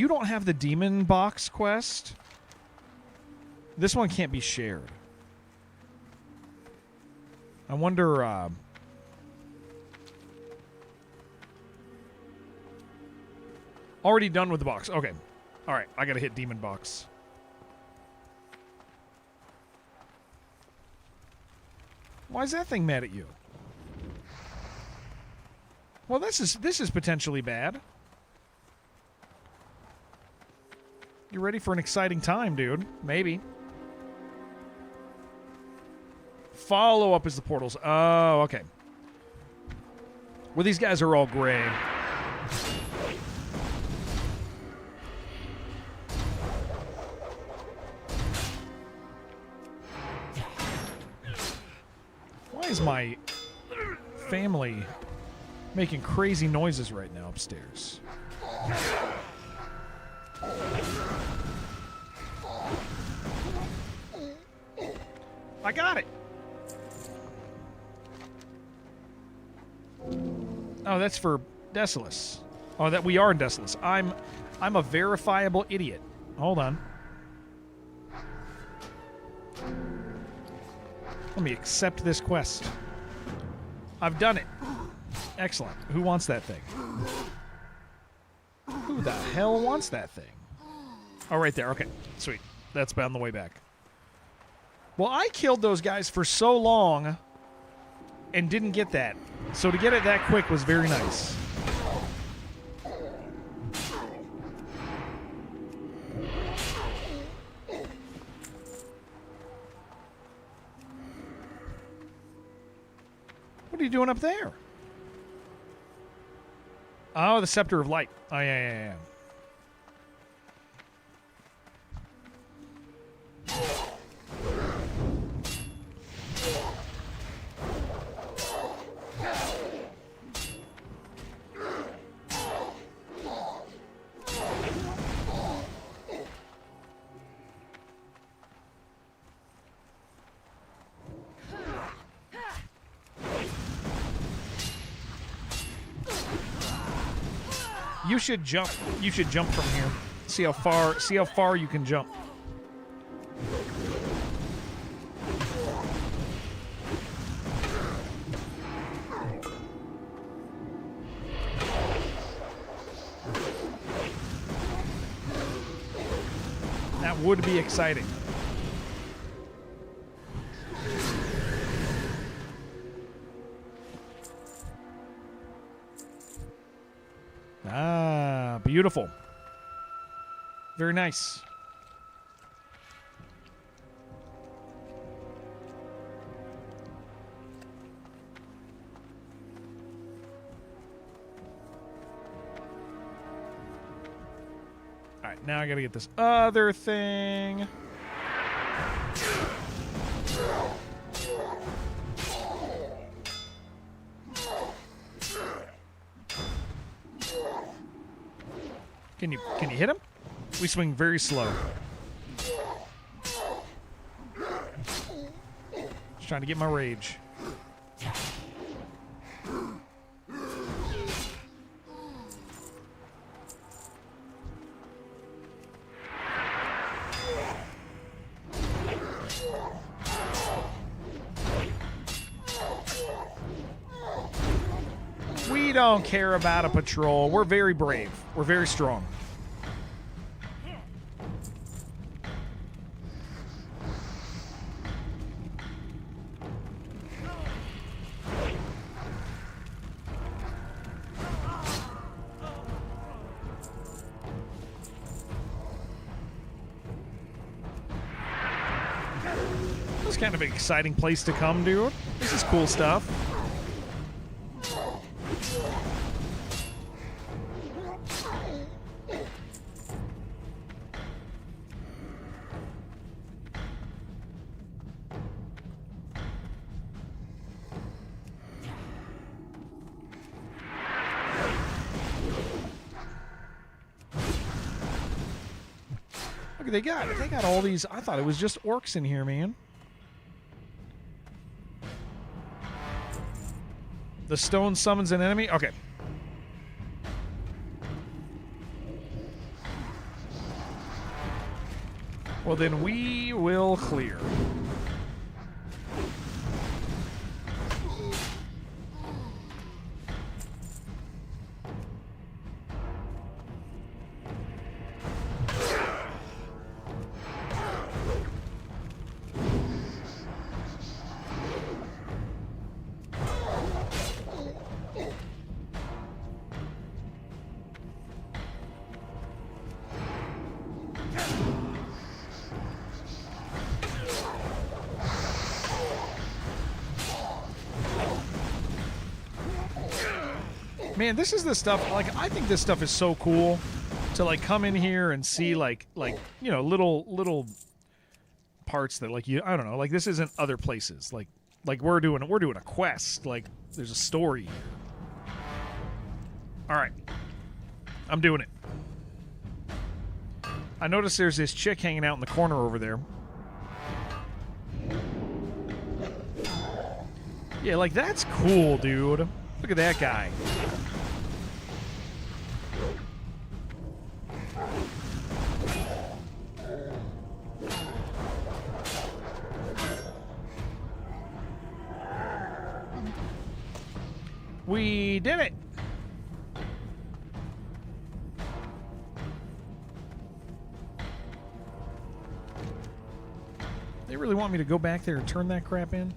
don't have the demon box quest? This one can't be shared. I wonder, already done with the box. Okay. All right. I got to hit demon box. Why is that thing mad at you? Well, this is potentially bad. You ready for an exciting time, dude? Maybe. Follow up is the portals. Oh, okay. Well, these guys are all gray. Why is my family making crazy noises right now upstairs? I got it. Oh, that's for Desolus. Oh, that we are in Desolus. I'm a verifiable idiot. Hold on. Let me accept this quest. I've done it. Excellent. Who wants that thing? Who the hell wants that thing? Oh, right there. Okay, sweet. That's on the way back. Well, I killed those guys for so long and didn't get that. So to get it that quick was very nice. What are you doing up there? Oh, the Scepter of Light. Oh, yeah. You should jump. You should jump from here. See how far you can jump. That would be exciting. Ah, beautiful. Very nice. All right, now I gotta get this other thing. Can you hit him? We swing very slow. Just trying to get my rage. We don't care about a patrol. We're very brave. We're very strong. This is kind of an exciting place to come, dude. This is cool stuff. Look, they got all these. I thought it was just orcs in here, man. The stone summons an enemy? Okay. Well, then we will clear. Man, this is the stuff, like, I think this stuff is so cool to, like, come in here and see, like you know, little parts that, like, I don't know, like, this isn't other places. Like we're doing a quest. Like, there's a story here. All right. I'm doing it. I noticed there's this chick hanging out in the corner over there. Yeah, like, that's cool, dude. Look at that guy. We did it. They really want me to go back there and turn that crap in?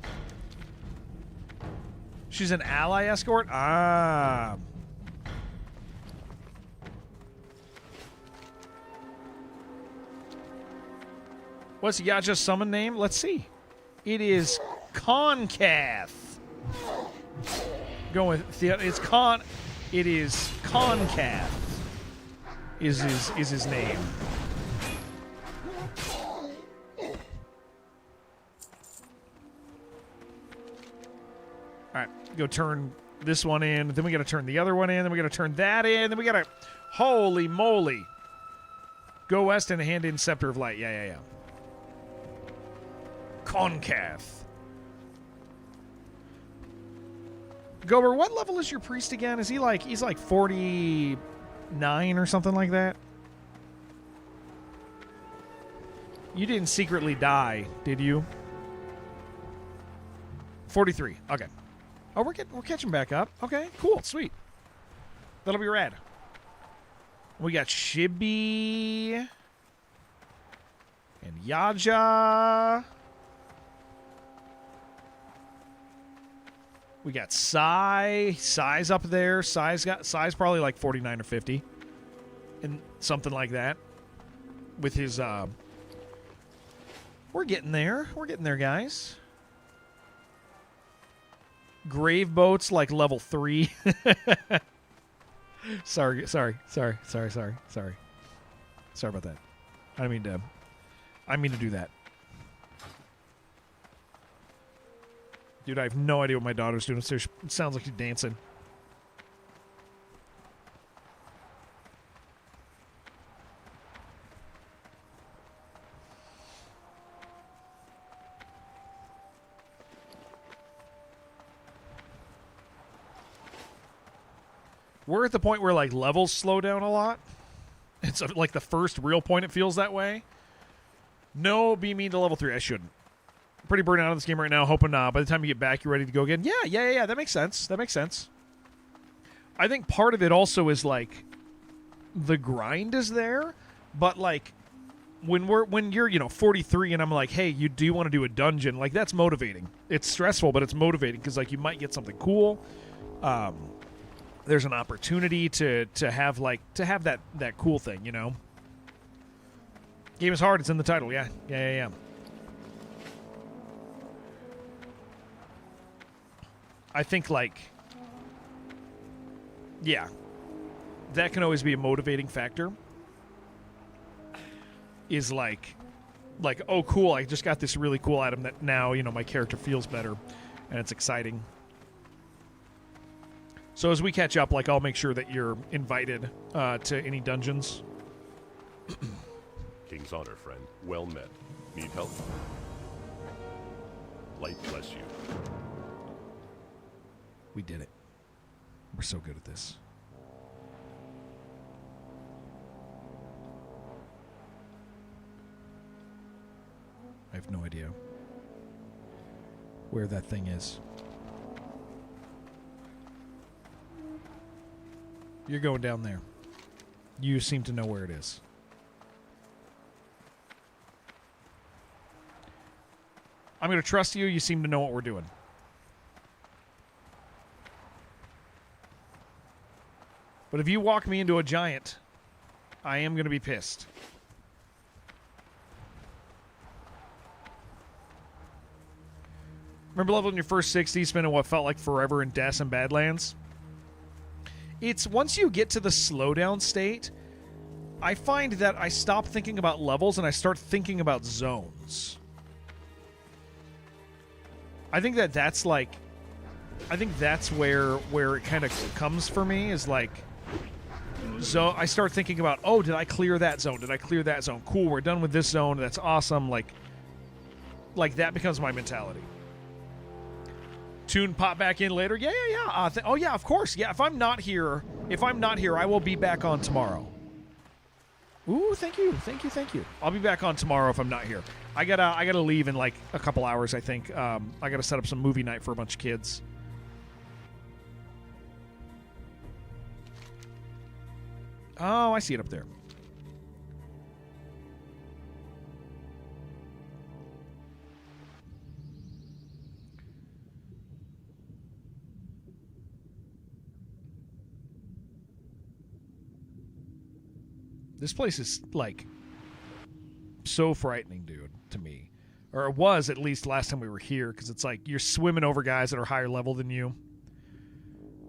She's an ally escort? Ah. What's Yaja's summon name? Let's see. It is Concath. Going with it's Con. It is Concath. Is his name? All right, go turn this one in. Then we got to turn the other one in. Then we got to turn that in. Then we got to. Holy moly! Go west and hand in Scepter of Light. Yeah. Concath. Gober, what level is your priest again? Is he like, he's like 49 or something like that? You didn't secretly die, did you? 43. Okay. Oh, we're catching back up. Okay, cool, sweet. That'll be rad. We got Shibi and Yaja. We got Sai. Sai's up there. Sai's probably like 49 or 50. And something like that. With his we're getting there. We're getting there, guys. Grave boats like level 3. Sorry about that. I mean to do that. Dude, I have no idea what my daughter's doing upstairs. It sounds like she's dancing. We're at the point where, like, levels slow down a lot. It's like the first real point it feels that way. No, be mean to level 3. I shouldn't. Pretty burnt out of this game right now, hoping by the time you get back, you're ready to go again. Yeah. That makes sense. I think part of it also is, like, the grind is there, but, like, when you're 43 and I'm like, hey, you do want to do a dungeon, like, that's motivating. It's stressful, but it's motivating because, like, you might get something cool. There's an opportunity to have that cool thing, you know. Game is hard. It's in the title. Yeah. I think, like, yeah, that can always be a motivating factor. Is like, oh, cool, I just got this really cool item that now, you know, my character feels better, and it's exciting. So as we catch up, like, I'll make sure that you're invited to any dungeons. King's honor, friend. Well met. Need help? Light bless you. We did it. We're so good at this. I have no idea where that thing is. You're going down there. You seem to know where it is. I'm going to trust you. You seem to know what we're doing. But if you walk me into a giant, I am going to be pissed. Remember leveling your first 60, spending what felt like forever in Deaths and Badlands? It's once you get to the slowdown state, I find that I stop thinking about levels and I start thinking about zones. I think that's like, I think that's where it kind of comes for me, is like, zone, I start thinking about, oh, did I clear that zone? Did I clear that zone? Cool, we're done with this zone. That's awesome. Like that becomes my mentality. Tune pop back in later. Yeah. Oh yeah, of course. Yeah, if I'm not here, I will be back on tomorrow. Ooh, thank you. I'll be back on tomorrow if I'm not here. I gotta leave in like a couple hours, I think. I gotta set up some movie night for a bunch of kids. Oh, I see it up there. This place is, like, so frightening, dude, to me. Or it was, at least, last time we were here, because it's like you're swimming over guys that are higher level than you.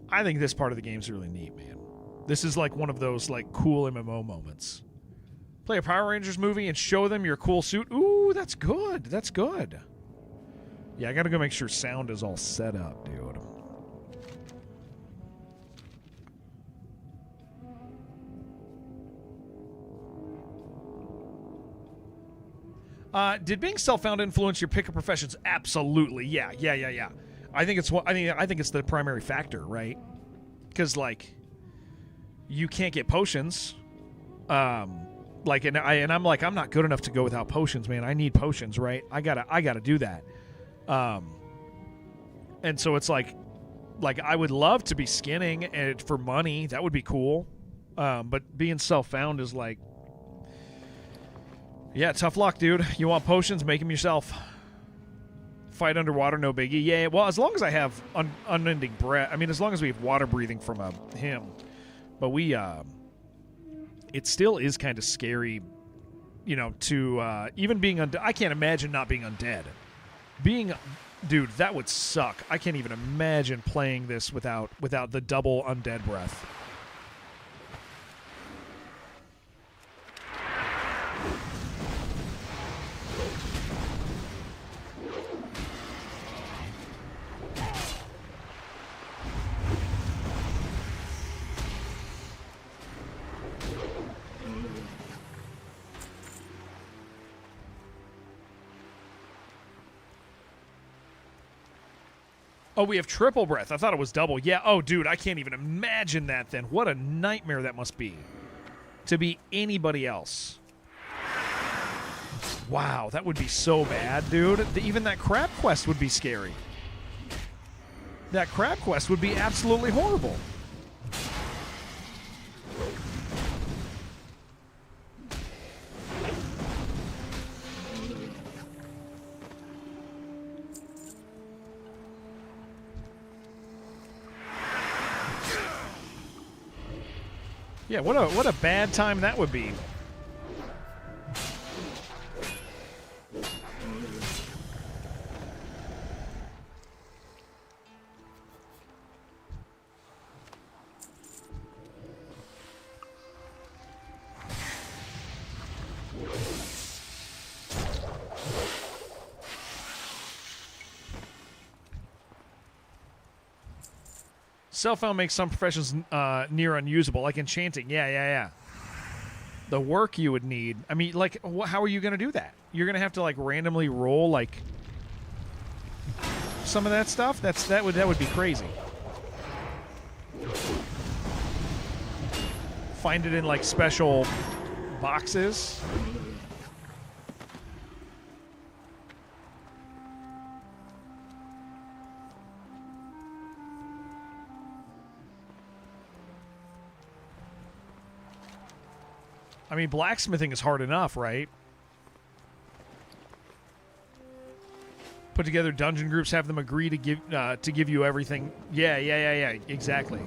I think this part of the game's really neat, man. This is, like, one of those, like, cool MMO moments. Play a Power Rangers movie and show them your cool suit. Ooh, that's good. That's good. Yeah, I gotta go make sure sound is all set up, dude. Did being self-found influence your pick of professions? Absolutely. Yeah. I think it's the primary factor, right? Because like, you can't get potions. Like, and I'm like, I'm not good enough to go without potions, man. I need potions, right? I gotta do that. And so it's like I would love to be skinning and for money. That would be cool. But being self-found is like, yeah, tough luck, dude. You want potions? Make them yourself. Fight underwater, no biggie. Yeah, well, as long as I have unending breath. I mean, as long as we have water breathing from him. But it still is kind of scary, you know, to even being I can't imagine not being undead. Dude, that would suck. I can't even imagine playing this without the double undead breath. Oh, we have triple breath. I thought it was double. Yeah. Oh, dude, I can't even imagine that then. What a nightmare that must be. To be anybody else. Wow, that would be so bad, dude. Even that crab quest would be scary. That crab quest would be absolutely horrible. Yeah, what a bad time that would be. Self-found makes some professions near unusable, like enchanting. Yeah. The work you would need. I mean, like, how are you going to do that? You're going to have to, like, randomly roll, like, some of that stuff? That would be crazy. Find it in, like, special boxes. I mean, blacksmithing is hard enough, right? Put together dungeon groups, have them agree to give you everything. Yeah, exactly.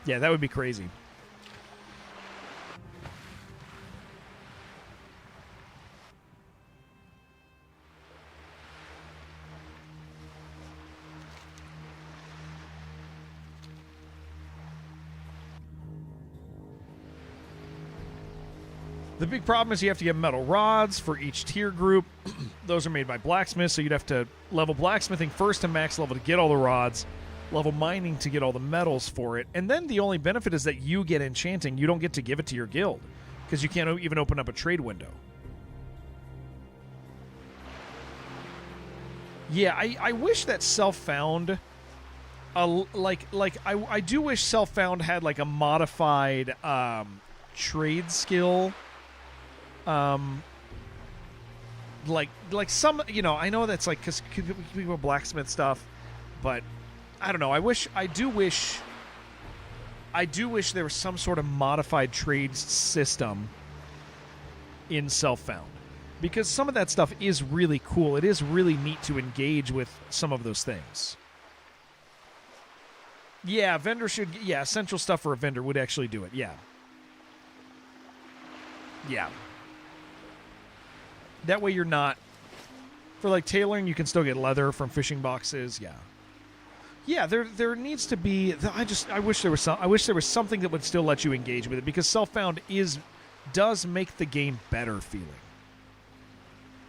Yeah, that would be crazy. The big problem is you have to get metal rods for each tier group. Those are made by blacksmiths, so you'd have to level blacksmithing first to max level to get all the rods, level mining to get all the metals for it. And then the only benefit is that you get enchanting. You don't get to give it to your guild because you can't even open up a trade window. Yeah, I wish that self-found, I do wish self-found had like a modified trade skill. Like some, I know that's like because people blacksmith stuff, but I don't know. I do wish there was some sort of modified trade system in self-found. Because some of that stuff is really cool. It is really neat to engage with some of those things. Yeah, vendor should... Yeah, essential stuff for a vendor would actually do it. Yeah. Yeah. That way you're not... For, like, tailoring, you can still get leather from fishing boxes. Yeah. Yeah, there needs to be... I wish there was something that would still let you engage with it. Because self-found does make the game better feeling.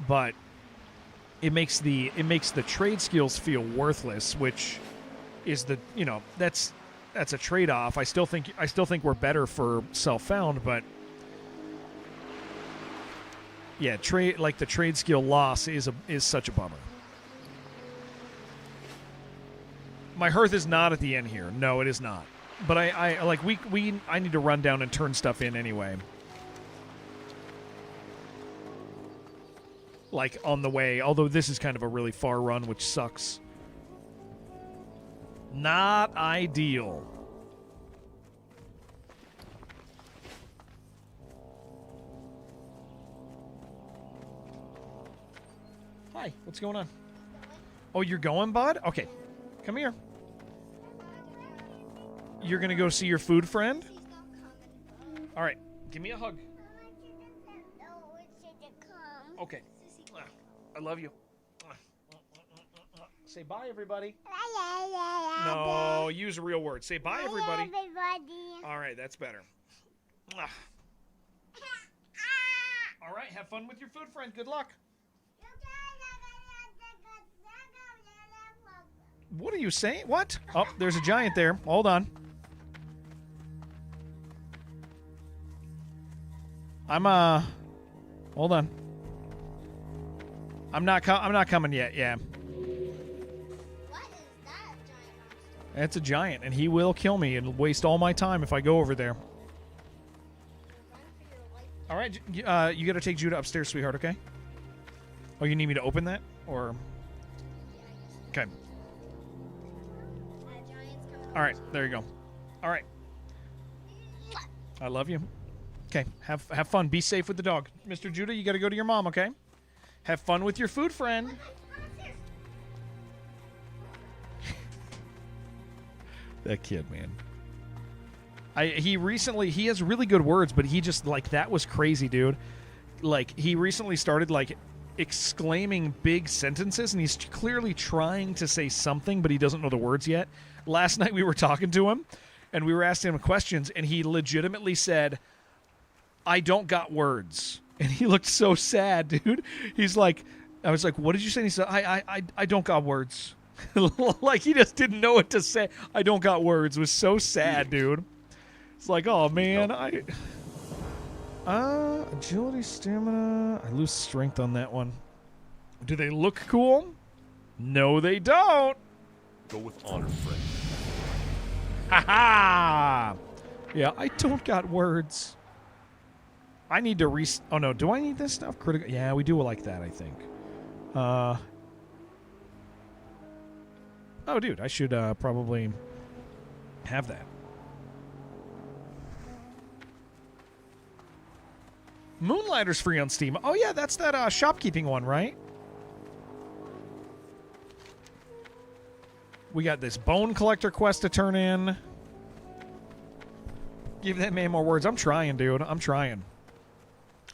But it makes the trade skills feel worthless, which is that's a trade-off. I still think we're better for self-found, but yeah, the trade skill loss is such a bummer. My hearth is not at the end here. No, it is not. But I need to run down and turn stuff in anyway. Like, on the way. Although this is kind of a really far run, which sucks. Not ideal. Hi, what's going on? Oh, you're going, bud? Okay. Come here. You're going to go see your food friend? All right. Give me a hug. Okay. I love you. Say bye, everybody. No, use real words. Say bye, everybody. All right, that's better. All right, have fun with your food friend. Good luck. What are you saying? What? Oh, there's a giant there. Hold on. Hold on. I'm not coming yet. Yeah. What is that giant monster? That's a giant, and he will kill me and waste all my time if I go over there. Run for your life. All right, you got to take Judah upstairs, sweetheart. Okay. Oh, you need me to open that, or? Okay. Giant's coming All right, there you go. All right. I love you. Okay, have fun. Be safe with the dog, Mr. Judah. You got to go to your mom. Okay. Have fun with your food friend. That kid, man. He has really good words, but he just, like, that was crazy, dude. Like, he recently started, like, exclaiming big sentences, and he's clearly trying to say something, but he doesn't know the words yet. Last night we were talking to him, and we were asking him questions, and he legitimately said, I don't got words. And he looked so sad, dude. He's like, I was like, what did you say? And he said, I don't got words. Like, he just didn't know what to say. I don't got words. It was so sad, dude. It's like, oh, man. Agility, stamina. I lose strength on that one. Do they look cool? No, they don't. Go with honor, friend. Ha-ha! Yeah, I don't got words. I need to oh, no. Do I need this stuff? Critical. Yeah, we do like that, I think. Oh, dude. I should probably have that. Moonlighter's free on Steam. Oh, yeah. That's that shopkeeping one, right? We got this bone collector quest to turn in. Give that man more words. I'm trying, dude. I'm trying.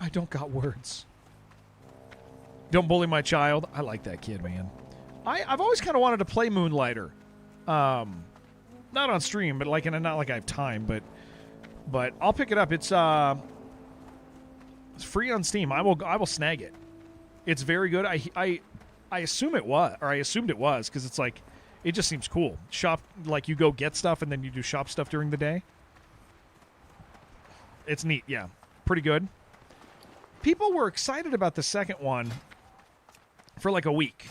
I don't got words. Don't bully my child. I like that kid, man. I've always kind of wanted to play Moonlighter. Not on stream, but like, not like I have time, but I'll pick it up. It's free on Steam. I will snag it. It's very good. I assume it was, or I assumed it was, because it's like, It just seems cool. Shop, like you go get stuff and then you do shop stuff during the day. It's neat, yeah. Pretty good. People were excited about the second one for like a week.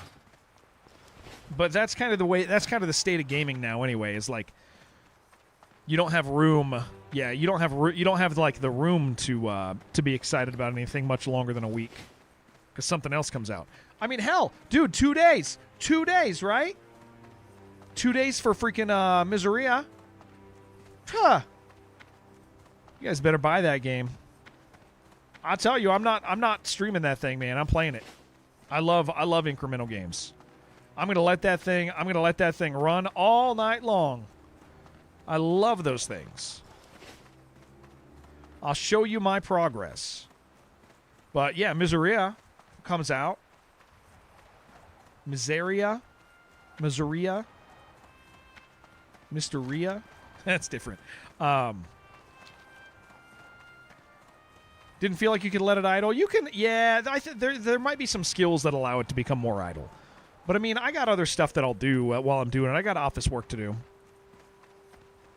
But that's kind of the way, that's kind of the state of gaming now anyway, is like you don't have room. Yeah, you don't have like the room to be excited about anything much longer than a week. Cuz something else comes out. I mean, hell, dude, 2 days. 2 days, right? 2 days for freaking Miseria. Huh. You guys better buy that game. I'll tell you, I'm not streaming that thing, man. I'm playing it. I love incremental games. I'm gonna let that thing run all night long. I love those things. I'll show you my progress. But yeah, Miseria comes out. Miseria. Mysteria. That's different. Didn't feel like you could let it idle. You can, yeah. There might be some skills that allow it to become more idle. But I mean, I got other stuff that I'll do while I'm doing it. I got office work to do.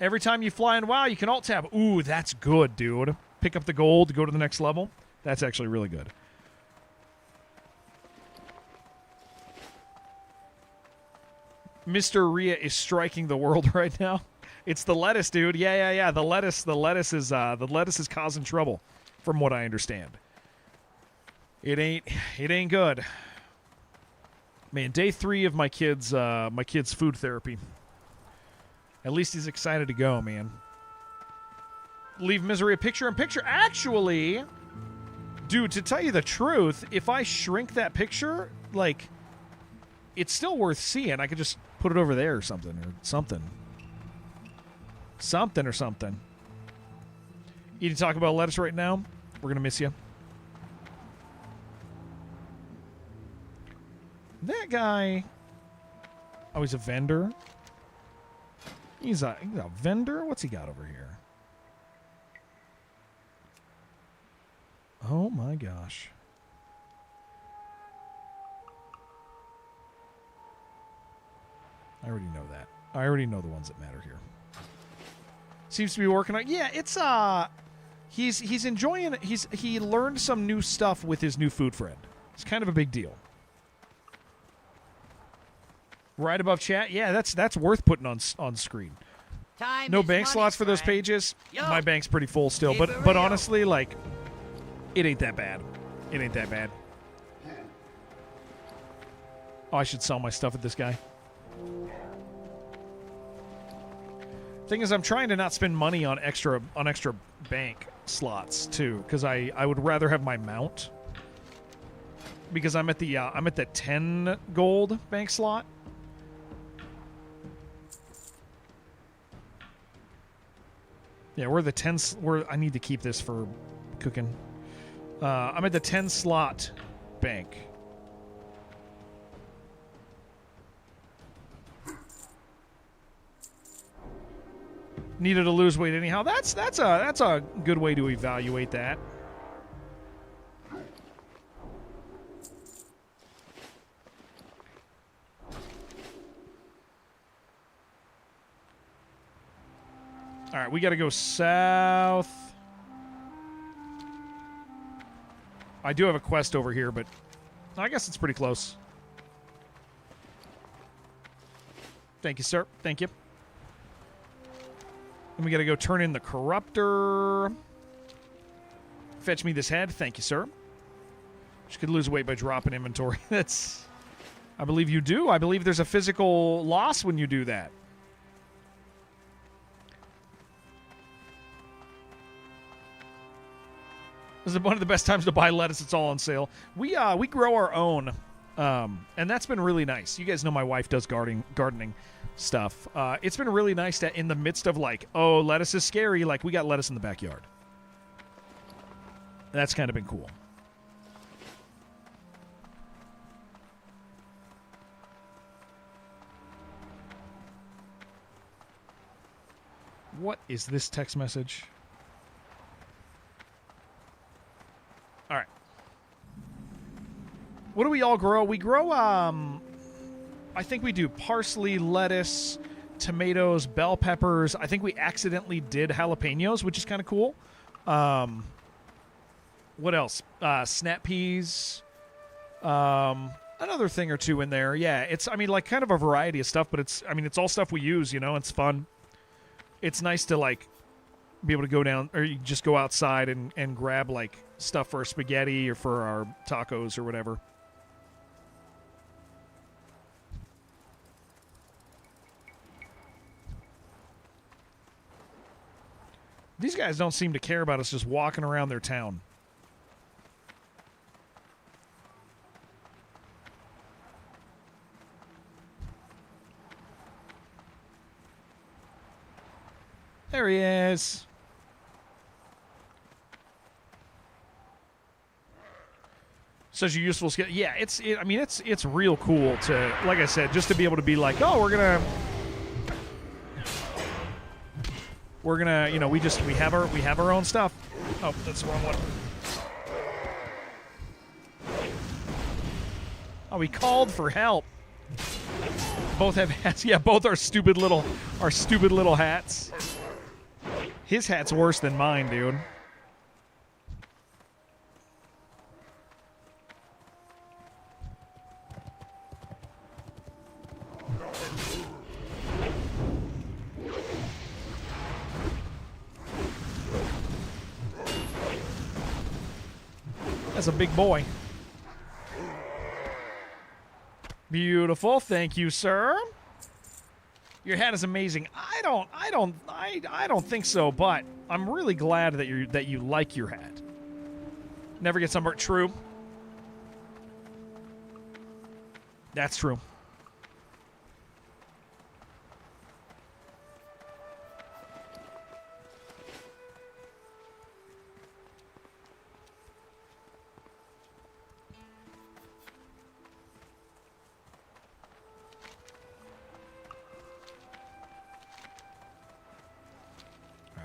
Every time you fly in WoW, you can alt tab. Ooh, that's good, dude. Pick up the gold to go to the next level. That's actually really good. Mr. Rhea is striking the world right now. It's the lettuce, dude. Yeah. The lettuce is causing trouble, from what I understand. It ain't good. Man, day 3 of my kid's food therapy. At least he's excited to go, man. Leave Misery a picture-in-picture. Actually, dude, to tell you the truth, if I shrink that picture, like, it's still worth seeing. I could just put it over there or something. You need to talk about lettuce right now? We're going to miss you. That guy... Oh, he's a vendor? He's a vendor? What's he got over here? Oh my gosh. I already know that. I already know the ones that matter here. Seems to be working on... Yeah, it's... He's enjoying... He learned some new stuff with his new food friend. It's kind of a big deal. Right above chat? Yeah, that's worth putting on screen. No bank slots for those pages. My bank's pretty full still, but honestly, like, it ain't that bad. Oh, I should sell my stuff at this guy. Thing is, I'm trying to not spend money on extra bank slots too, because I would rather have my mount. Because I'm at the 10 gold bank slot. Yeah, we're the 10. I need to keep this for cooking. I'm at the 10 slot bank. Needed to lose weight anyhow. That's a good way to evaluate that. All right, we got to go south. I do have a quest over here, but I guess it's pretty close. Thank you, sir. Thank you. And we got to go turn in the corruptor. Fetch me this head. Thank you, sir. Just could lose weight by dropping inventory. That's... I believe you do. I believe there's a physical loss when you do that. This is one of the best times to buy lettuce. It's all on sale. We grow our own, and that's been really nice. You guys know my wife does gardening stuff. It's been really nice that in the midst of like, oh, lettuce is scary, like we got lettuce in the backyard. That's kind of been cool. What is this text message? All right. What do we all grow? We grow I think we do parsley, lettuce, tomatoes, bell peppers. I think we accidentally did jalapenos, which is kind of cool. What else? Snap peas. Another thing or two in there. Yeah, it's, I mean, like, kind of a variety of stuff, but it's, I mean, it's all stuff we use, you know? It's fun. It's nice to, like, be able to go down, or you just go outside and grab, like, stuff for our spaghetti or for our tacos or whatever. These guys don't seem to care about us just walking around their town. There he is. Such a useful skill. Yeah, I mean, it's real cool to, like I said, just to be able to be like, oh, we're gonna, you know, we have our own stuff. Oh, that's the wrong one. Oh, we called for help. Both have hats. Yeah, both are stupid little hats. His hat's worse than mine, dude. That's a big boy. Beautiful. Thank you, sir. Your hat is amazing. I don't think so, but I'm really glad that you like your hat. Never get sunburned. True. That's true.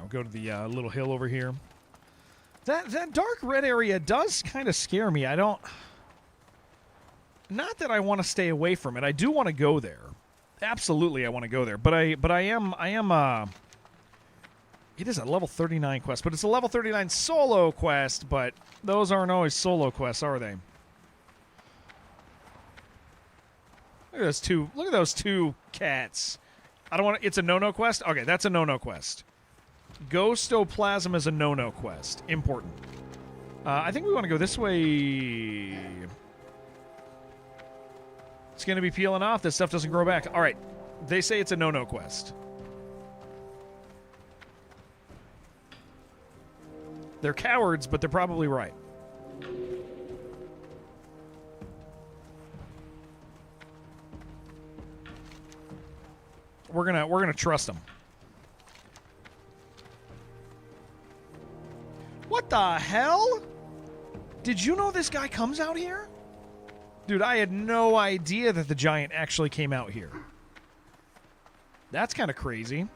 Go to the little hill over here. That dark red area does kind of scare me. Not that I want to stay away from it. I do want to go there. Absolutely, I want to go there. But I am. It is a level 39 quest, but it's a level 39 solo quest. But those aren't always solo quests, are they? Look at those two. Look at those two cats. I don't want. It's a no-no quest. Okay, that's a no-no quest. Ghostoplasm is a no-no quest. Important. I think we want to go this way. It's going to be peeling off. This stuff doesn't grow back. All right. They say it's a no-no quest. They're cowards, but they're probably right. We're gonna trust them. What the hell? Did you know this guy comes out here? Dude, I had no idea that the giant actually came out here. That's kind of crazy.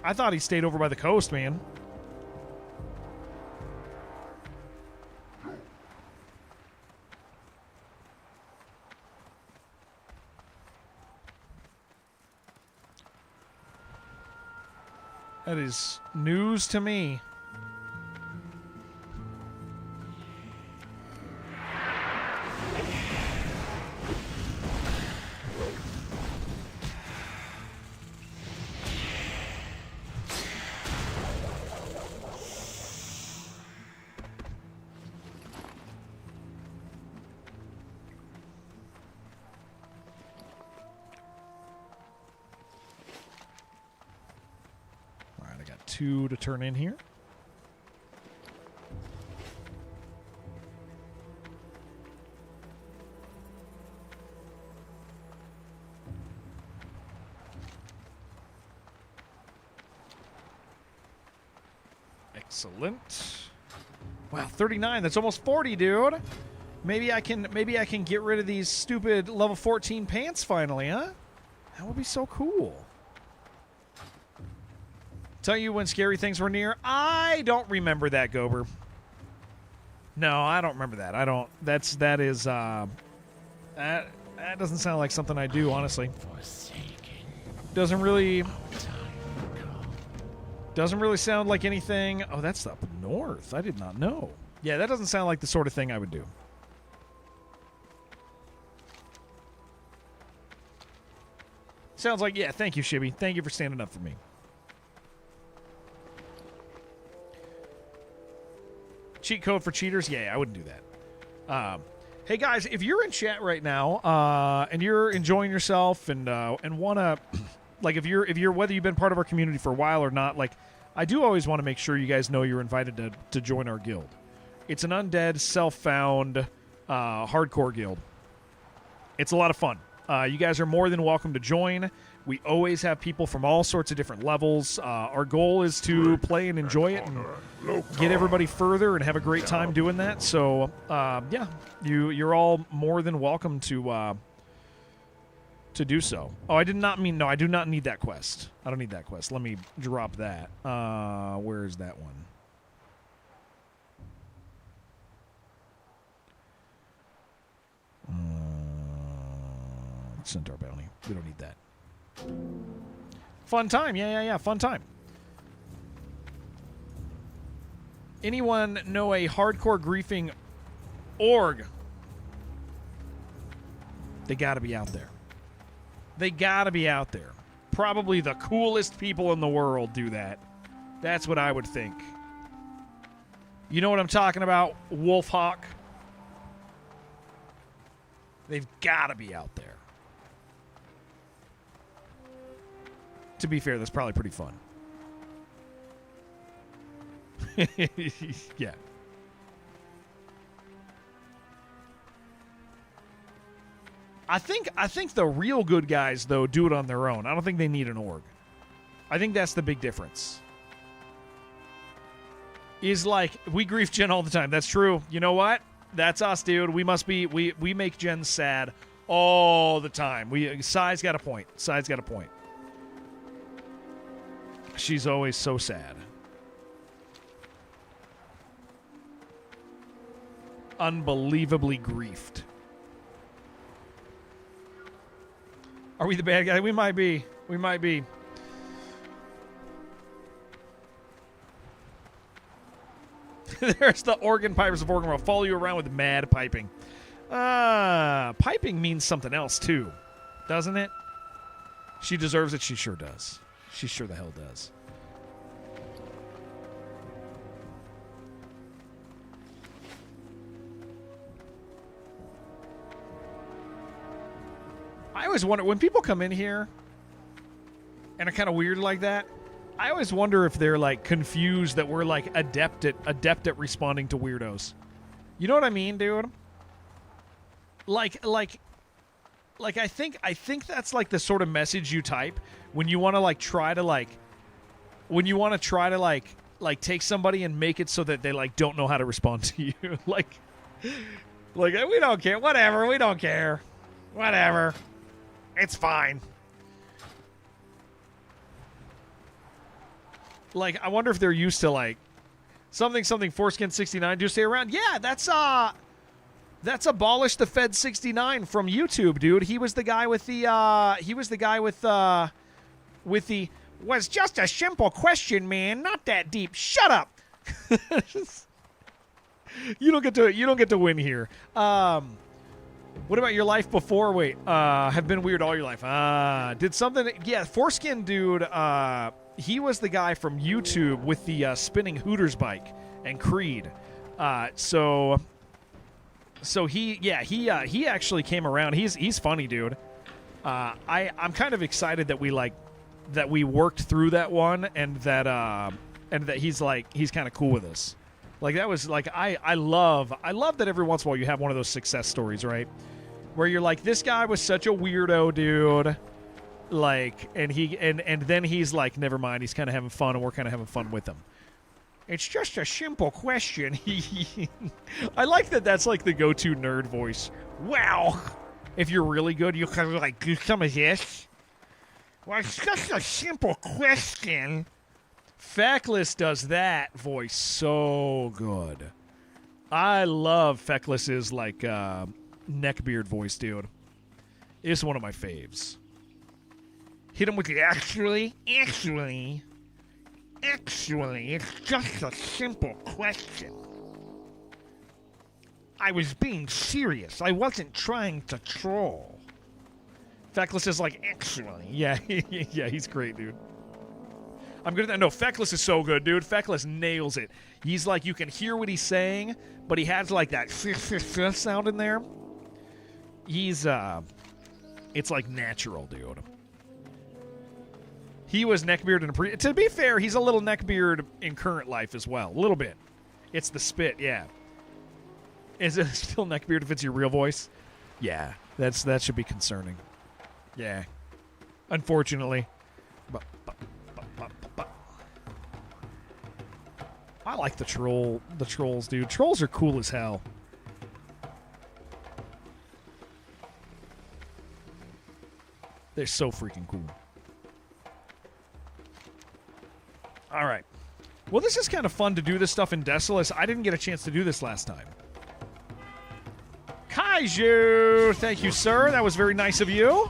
I thought he stayed over by the coast, man. That is news to me. Two to turn in here. Excellent. Wow, 39. That's almost 40, dude. Maybe I can get rid of these stupid level 14 pants finally, huh? That would be so cool. Tell you when scary things were near? I don't remember that, Gober. No, I don't remember that. I don't. That That doesn't sound like something I do, honestly. Doesn't really sound like anything. Oh, that's up north. I did not know. Yeah, that doesn't sound like the sort of thing I would do. Sounds like, yeah, thank you, Shibby. Thank you for standing up for me. Cheat code for cheaters? Yeah, I wouldn't do that. Hey guys, if you're in chat right now and you're enjoying yourself and wanna, like, if you're whether you've been part of our community for a while or not, like, I do always want to make sure you guys know you're invited to join our guild. It's an undead, self-found, hardcore guild. It's a lot of fun. You guys are more than welcome to join. We always have people from all sorts of different levels. Our goal is to play and enjoy it and get everybody further and have a great time doing that. So, yeah, you're all more than welcome to do so. Oh, I did not mean, no, I do not need that quest. I don't need that quest. Let me drop that. Where is that one? Centaur bounty. We don't need that. Fun time. Yeah. Fun time. Anyone know a hardcore griefing org? They gotta be out there. They gotta be out there. Probably the coolest people in the world do that. That's what I would think. You know what I'm talking about, Wolfhawk? They've gotta be out there. To be fair, that's probably pretty fun. Yeah. I think the real good guys, though, do it on their own. I don't think they need an org. I think that's the big difference. Is like, we grief Jen all the time. That's true. You know what? That's us, dude. We must be, we make Jen sad all the time. Sai's got a point. Sai's got a point. She's always so sad. Unbelievably griefed. Are we the bad guy? We might be. We might be. There's the organ pipers of Organ will follow you around with mad piping. Piping means something else too, doesn't it? She deserves it. She sure does. She sure the hell does. I always wonder, when people come in here and are kind of weird like that, I always wonder if they're like confused that we're like adept at responding to weirdos. You know what I mean, dude? Like I think that's like the sort of message you type when you want to like try to take somebody and make it so that they like don't know how to respond to you. like we don't care. Whatever. We don't care. Whatever. It's fine. Like, I wonder if they're used to like something Foreskin 69. Do you stay around? Yeah, that's Abolish the Fed 69 from YouTube, dude. He was the guy with the was just a simple question, man, not that deep. Shut up. You don't get to win here. What about your life before? Wait, have been weird all your life. Did something. Yeah, Foreskin dude, he was the guy from YouTube with the spinning Hooters bike and Creed. So he actually came around. He's funny, dude. I'm kind of excited that we worked through that one and that he's kind of cool with us. Like, that was like, I love that every once in a while you have one of those success stories, right? Where you're like, this guy was such a weirdo, dude. Like, and then he's like, never mind, he's kind of having fun, and we're kind of having fun with him. It's just a simple question. I like that that's like the go-to nerd voice. Wow. If you're really good, you kind of like, do some of this. Well, it's just a simple question. Feckless does that voice so good. I love Feckless's like neckbeard voice, dude. It's one of my faves. Hit him with the actually, it's just a simple question. I was being serious. I wasn't trying to troll. Feckless is like, actually. Yeah, yeah, he's great, dude. I'm good at that. No, Feckless is so good, dude. Feckless nails it. He's like, you can hear what he's saying, but he has like that sound in there. He's, it's like natural, dude. He was neckbeard in to be fair, he's a little neckbeard in current life as well. A little bit. It's the spit, yeah. Is it still neckbeard if it's your real voice? Yeah, that should be concerning. Yeah. Unfortunately. I like the trolls, dude. Trolls are cool as hell. They're so freaking cool. All right. Well, this is kind of fun to do this stuff in Desolus. I didn't get a chance to do this last time. Kaiju! Thank you, sir. That was very nice of you.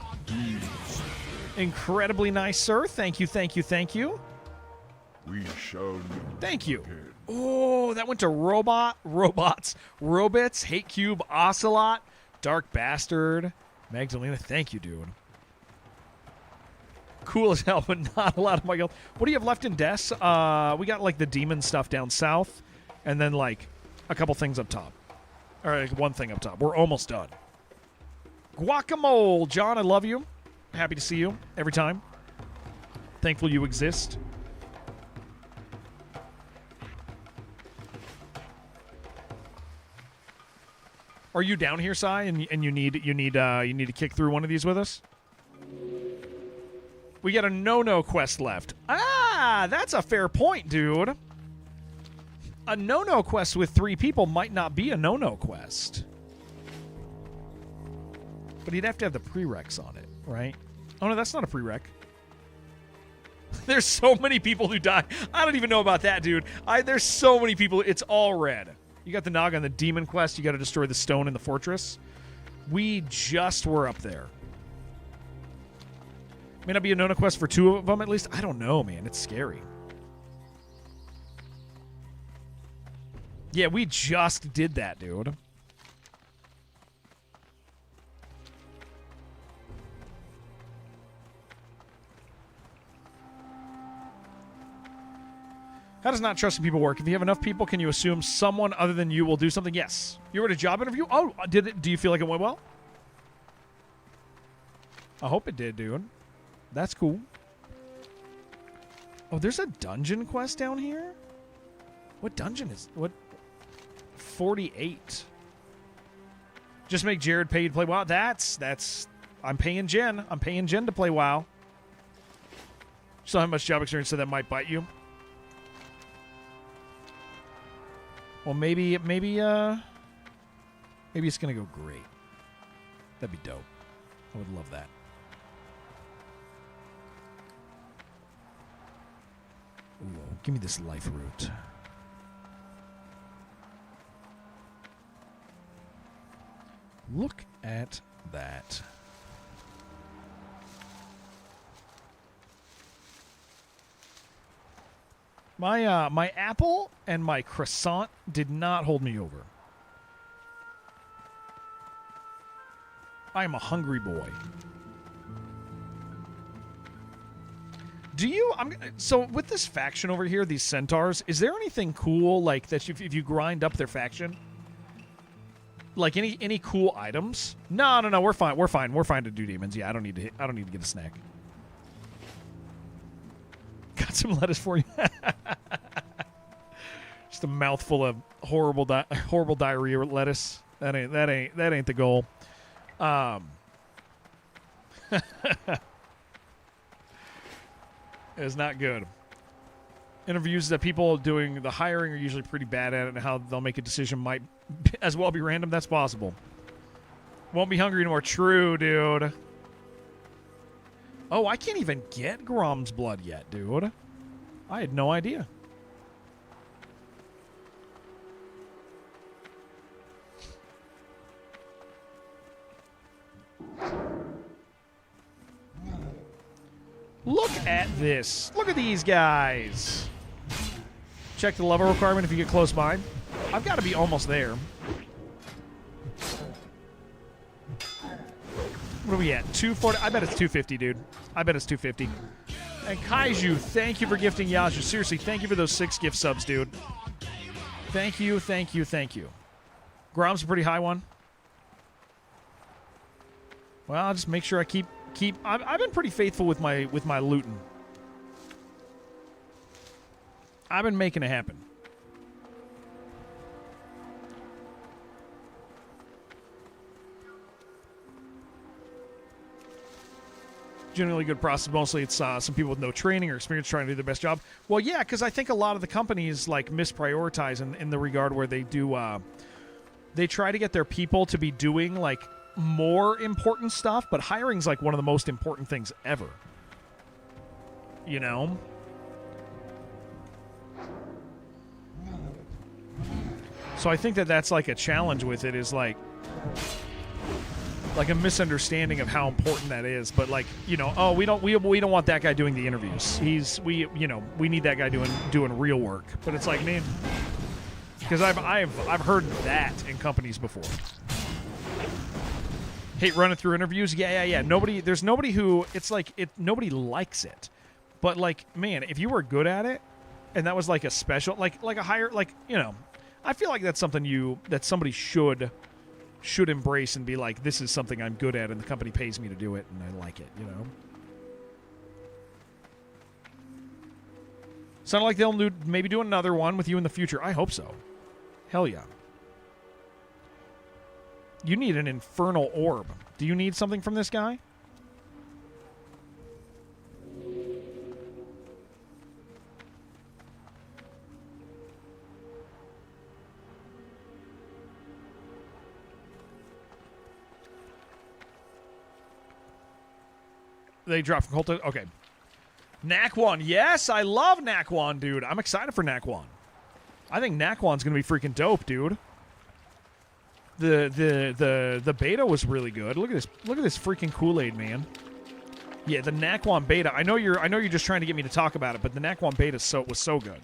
Incredibly nice, sir. Thank you, thank you, thank you. We shall Thank you. Oh, that went to Robots, Robits, Hate Cube, Ocelot, Dark Bastard, Magdalena. Thank you, dude. Cool as hell, but not a lot of my guild. What do you have left in Des? We got like the demon stuff down south, and then like a couple things up top. All right, one thing up top. We're almost done. Guacamole, John, I love you. Happy to see you every time. Thankful you exist. Are you down here, Sai, and you need to kick through one of these with us? We got a no-no quest left. Ah, that's a fair point, dude. A no-no quest with 3 people might not be a no-no quest. But he'd have to have the prereqs on it, right? Oh, no, that's not a prereq. There's so many people who die. I don't even know about that, dude. There's so many people. It's all red. You got the Nog on the demon quest. You got to destroy the stone in the fortress. We just were up there. May not be a no-no quest for 2 of them at least. I don't know, man. It's scary. Yeah, we just did that, dude. How does not trusting people work? If you have enough people, can you assume someone other than you will do something? Yes. You were at a job interview? Oh, did it? Do you feel like it went well? I hope it did, dude. That's cool. Oh, there's a dungeon quest down here? What dungeon is... What? 48. Just make Jared pay to play WoW. That's... I'm paying Jen. I'm paying Jen to play WoW. Still have much job experience, so that might bite you. Well, maybe it's gonna go great. That'd be dope. I would love that. Ooh, give me this life root. Look at that. My apple and my croissant did not hold me over. I am a hungry boy. Do you? So with this faction over here, these centaurs, is there anything cool like that? If you grind up their faction, like any cool items? No. We're fine. We're fine to do demons. Yeah, I don't need to get a snack. Got some lettuce for you. Just a mouthful of horrible diarrhea lettuce. That ain't the goal. It's not good. Interviews that people doing the hiring are usually pretty bad at it, and how they'll make a decision might as well be random. That's possible. Won't be hungry anymore. True, dude. Oh, I can't even get Grom's blood yet, dude. I had no idea. this. Look at these guys. Check the level requirement if you get close by. I've got to be almost there. What are we at? 240? I bet it's 250, dude. I bet it's 250. And Kaiju, thank you for gifting Yaju. Seriously, thank you for those 6 gift subs, dude. Thank you, thank you, thank you. Grom's a pretty high one. Well, I'll just make sure I keep. I've been pretty faithful with my looting. I've been making it happen. Generally good process. Mostly it's some people with no training or experience trying to do their best job. Well, yeah, because I think a lot of the companies like misprioritize in the regard where they do. They try to get their people to be doing like more important stuff, but hiring's like one of the most important things ever. You know? So I think that's like a challenge with it is like a misunderstanding of how important that is. But like, you know, oh, we don't want that guy doing the interviews. We need that guy doing real work. But it's like, man, because I've heard that in companies before. Hate running through interviews. Yeah. There's nobody who nobody likes it. But like, man, if you were good at it, and that was like a special, like a higher, like, you know, I feel like that's something that somebody should embrace and be like, this is something I'm good at, and the company pays me to do it, and I like it, you know. Sound like they'll maybe do another one with you in the future. I hope so. Hell yeah. You need an infernal orb. Do you need something from this guy? They dropped from Colton. Okay. Naquan. Yes, I love Naquan, dude. I'm excited for Naquan. I think Naquan's going to be freaking dope, dude. The beta was really good. Look at this. Look at this freaking Kool-Aid, man. Yeah, the Naquan beta. I know you're just trying to get me to talk about it, but the Naquan beta was so good.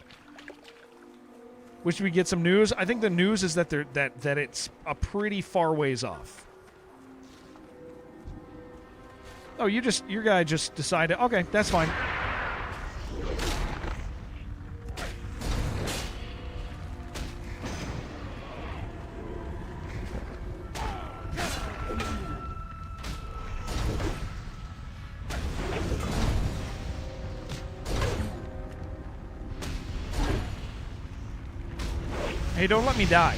Wish we get some news. I think the news is that that it's a pretty far ways off. Oh, your guy just decided. Okay, that's fine. Hey, don't let me die.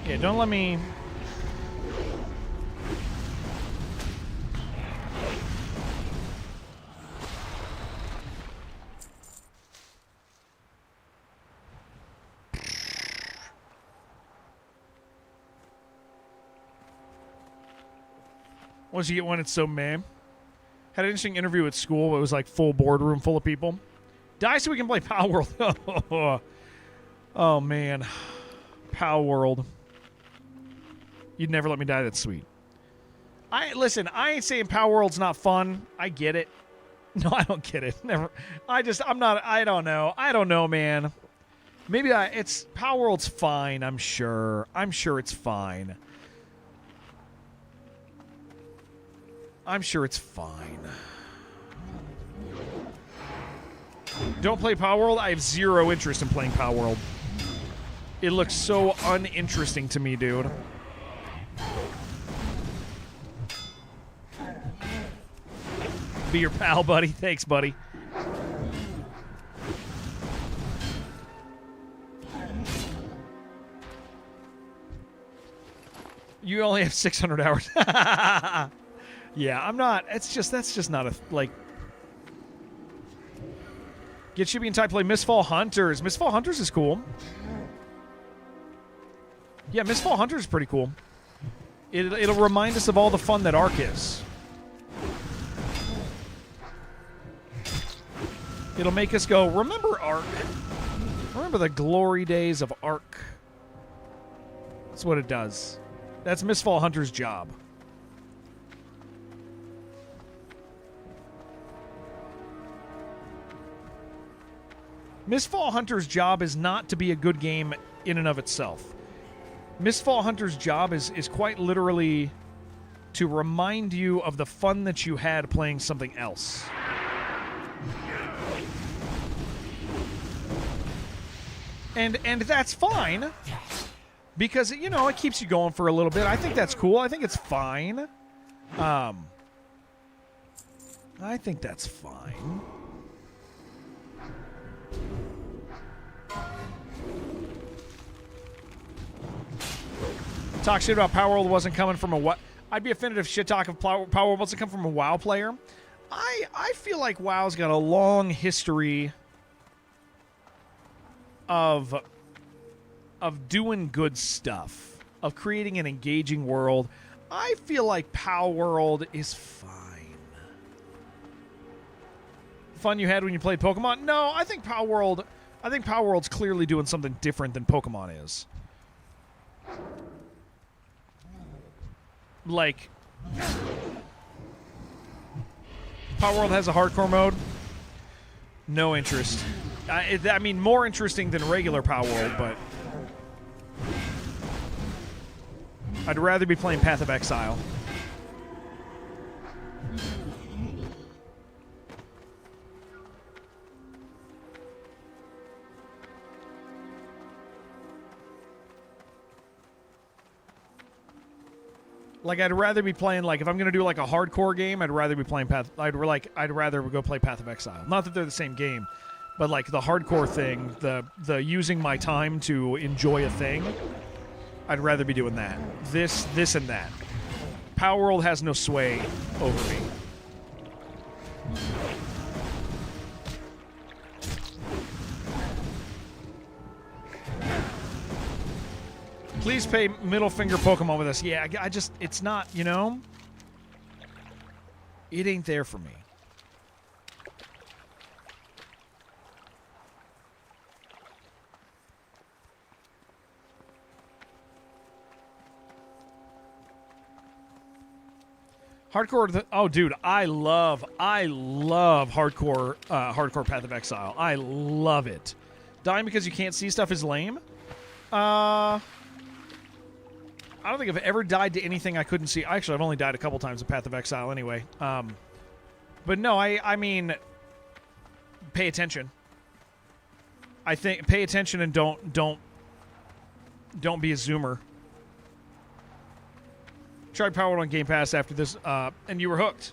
Yeah, don't let me... Once you get one, it's so meh. Had an interesting interview at school. It was like full boardroom full of people. Die so we can play Power World. Oh, man. Power World. You'd never let me die. That's sweet. Listen, I ain't saying Power World's not fun. I get it. No, I don't get it. Never. I don't know. I don't know, man. Maybe it's Power World's fine, I'm sure. I'm sure it's fine. I'm sure it's fine. Don't play Power World? I have zero interest in playing Power World. It looks so uninteresting to me, dude. Be your pal, buddy. Thanks, buddy. You only have 600 hours. Yeah, I'm not. That's just not a, like... Get Shippy and Ty play Mistfall Hunters. Mistfall Hunters is cool. Yeah, Mistfall Hunters is pretty cool. It'll remind us of all the fun that Ark is. It'll make us go, remember Ark? Remember the glory days of Ark? That's what it does. That's Mistfall Hunter's job. Mistfall Hunter's job is not to be a good game in and of itself. Mistfall Hunter's job is quite literally to remind you of the fun that you had playing something else. And that's fine, because, you know, it keeps you going for a little bit. I think that's cool. I think it's fine. I think that's fine. Talk shit about Power World wasn't coming from a what? I'd be offended if shit talk of Power World wasn't come from a WoW player. I feel like WoW's got a long history of doing good stuff, of creating an engaging world. I feel like Power World is fine. Fun you had when you played Pokemon? No, I think Power World's clearly doing something different than Pokemon is. Like, Power World has a hardcore mode. No interest. I mean, more interesting than regular Power World, but I'd rather be playing Path of Exile. Like, I'd rather be playing, like, if I'm gonna do like a hardcore game, I'd rather be playing I'd rather go play Path of Exile. Not that they're the same game, but like the hardcore thing, the using my time to enjoy a thing, I'd rather be doing that. This and that. Power World has no sway over me. Please pay middle finger Pokemon with us. Yeah, I just, it's not, you know? It ain't there for me. Hardcore, oh dude, I love hardcore Path of Exile. I love it. Dying because you can't see stuff is lame. I don't think I've ever died to anything I couldn't see. Actually, I've only died a couple times in Path of Exile anyway. But no, I mean, pay attention. I think pay attention and don't be a zoomer. Tried Power World on Game Pass after this, and you were hooked.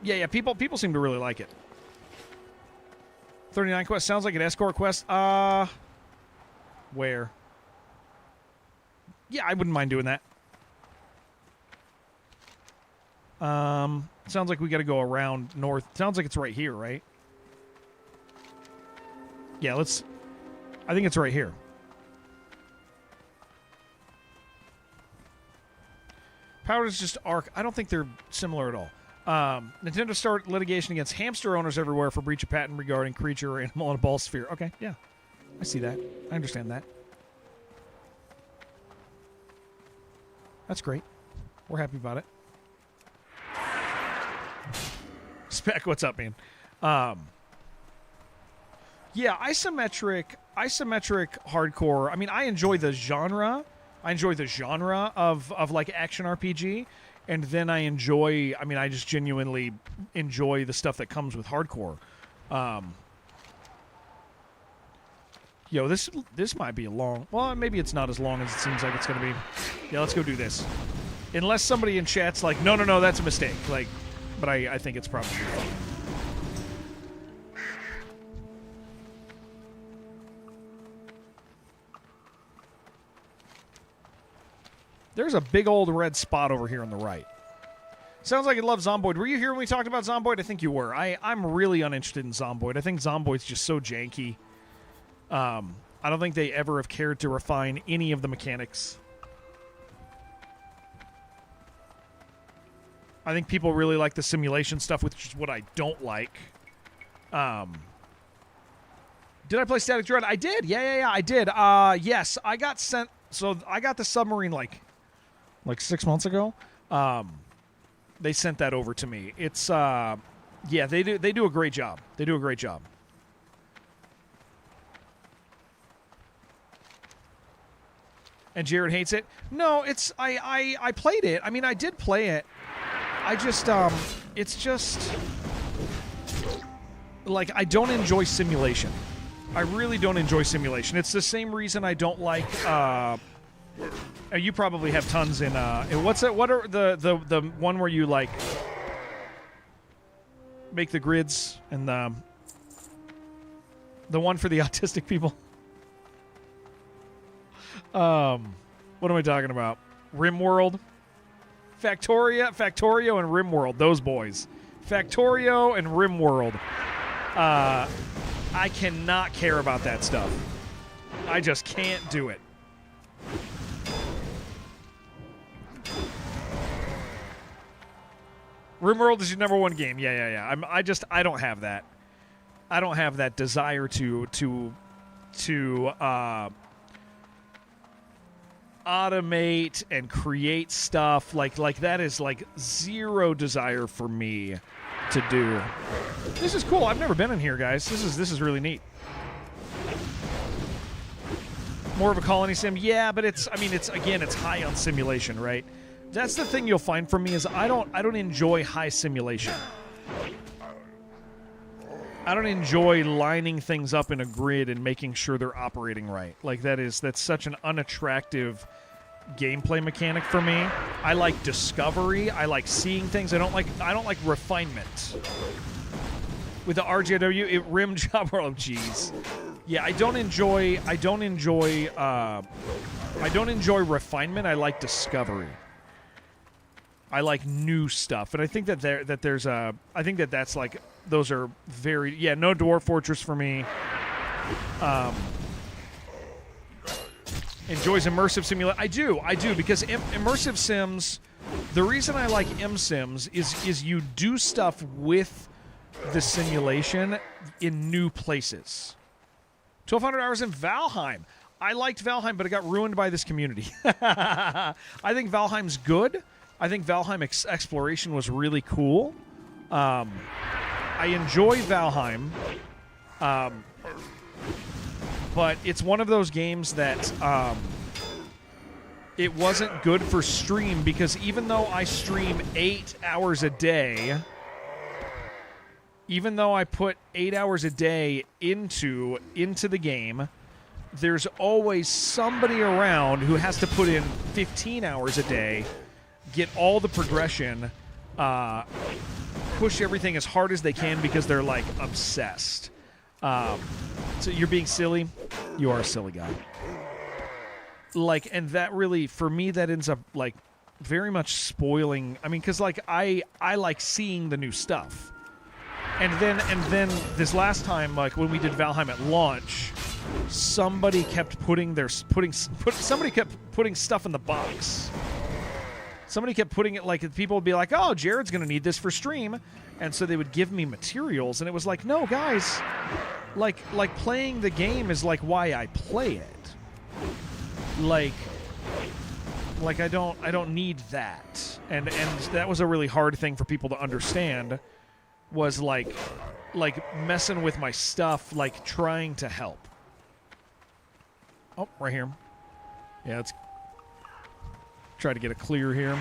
Yeah, people seem to really like it. 39 quest sounds like an escort quest. Where? Yeah, I wouldn't mind doing that. Sounds like we got to go around north. Sounds like it's right here, right? Yeah, I think it's right here. Power is just Arc. I don't think they're similar at all. Nintendo start litigation against hamster owners everywhere for breach of patent regarding creature or animal in a ball sphere. Okay, yeah. I see that. I understand that. That's great. We're happy about it. Spec, what's up, man? Yeah, isometric hardcore. I mean, I enjoy the genre. I enjoy the genre of like action RPG, and then I just genuinely enjoy the stuff that comes with hardcore. Yo, this might be a long... Well, maybe it's not as long as it seems like it's going to be. Yeah, let's go do this. Unless somebody in chat's like, no, that's a mistake. Like, but I think it's probably fun. There's a big old red spot over here on the right. Sounds like you love Zomboid. Were you here when we talked about Zomboid? I think you were. I'm really uninterested in Zomboid. I think Zomboid's just so janky. I don't think they ever have cared to refine any of the mechanics. I think people really like the simulation stuff, which is what I don't like. Did I play Static Dread? I did. Yeah, I did. Yes, I got sent So I got the submarine like 6 months ago. They sent that over to me. It's yeah, they do a great job. They do a great job. And Jared hates it. No, it's I played it. I mean, I did play it. I just it's just like I don't enjoy simulation. I really don't enjoy simulation. It's the same reason I don't like you probably have tons in what's it? What are the one where you like make the grids and the one for the autistic people? What am I talking about? RimWorld? Factorio and RimWorld, those boys. Factorio and RimWorld. I cannot care about that stuff. I just can't do it. RimWorld is your number one game. Yeah. I don't have that. I don't have that desire to automate and create stuff like that is like zero desire for me to do. This is cool. I've never been in here, guys. This is really neat. More of a colony sim, yeah, but it's high on simulation, right? That's the thing you'll find from me is I don't enjoy high simulation. I don't enjoy lining things up in a grid and making sure they're operating right. Like that's such an unattractive gameplay mechanic for me. I like discovery. I like seeing things. I don't like refinement. With the RJW, it rim job. Oh, jeez. Yeah, I don't enjoy refinement. I like discovery. I like new stuff, and I think that's like those are very no Dwarf Fortress for me. Enjoys immersive simulation. I do because immersive sims. The reason I like sims is you do stuff with the simulation in new places. 1,200 hours in Valheim. I liked Valheim, but it got ruined by this community. I think Valheim's good. I think Valheim exploration was really cool. I enjoy Valheim, but it's one of those games that it wasn't good for stream because even though I stream 8 hours a day, even though I put 8 hours a day into the game, there's always somebody around who has to put in 15 hours a day, get all the progression, push everything as hard as they can because they're like obsessed. So you're being silly. You are a silly guy. Like, and that really, for me, that ends up like very much spoiling. I mean, because like I like seeing the new stuff. And then this last time, like when we did Valheim at launch, somebody kept putting stuff in the box. Somebody kept putting it like people would be like, "Oh, Jared's going to need this for stream," and so they would give me materials, and it was like, "No, guys, like playing the game is like why I play it. Like I don't need that." And that was a really hard thing for people to understand. Was like messing with my stuff, like trying to help. Oh, right here. Yeah, let's try to get it clear here.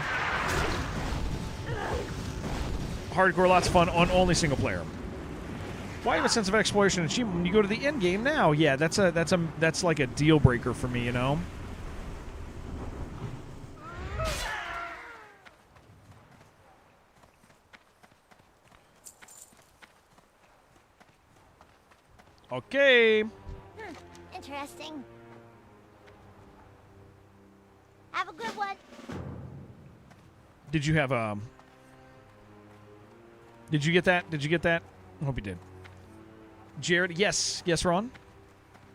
Hardcore, lots of fun on only single player. Why have a sense of exploration and achievement when you go to the end game now? Yeah, that's like a deal breaker for me, you know. Okay. Interesting. Have a good one. Did you have Did you get that? Did you get that? I hope you did. Jared, yes, Ron.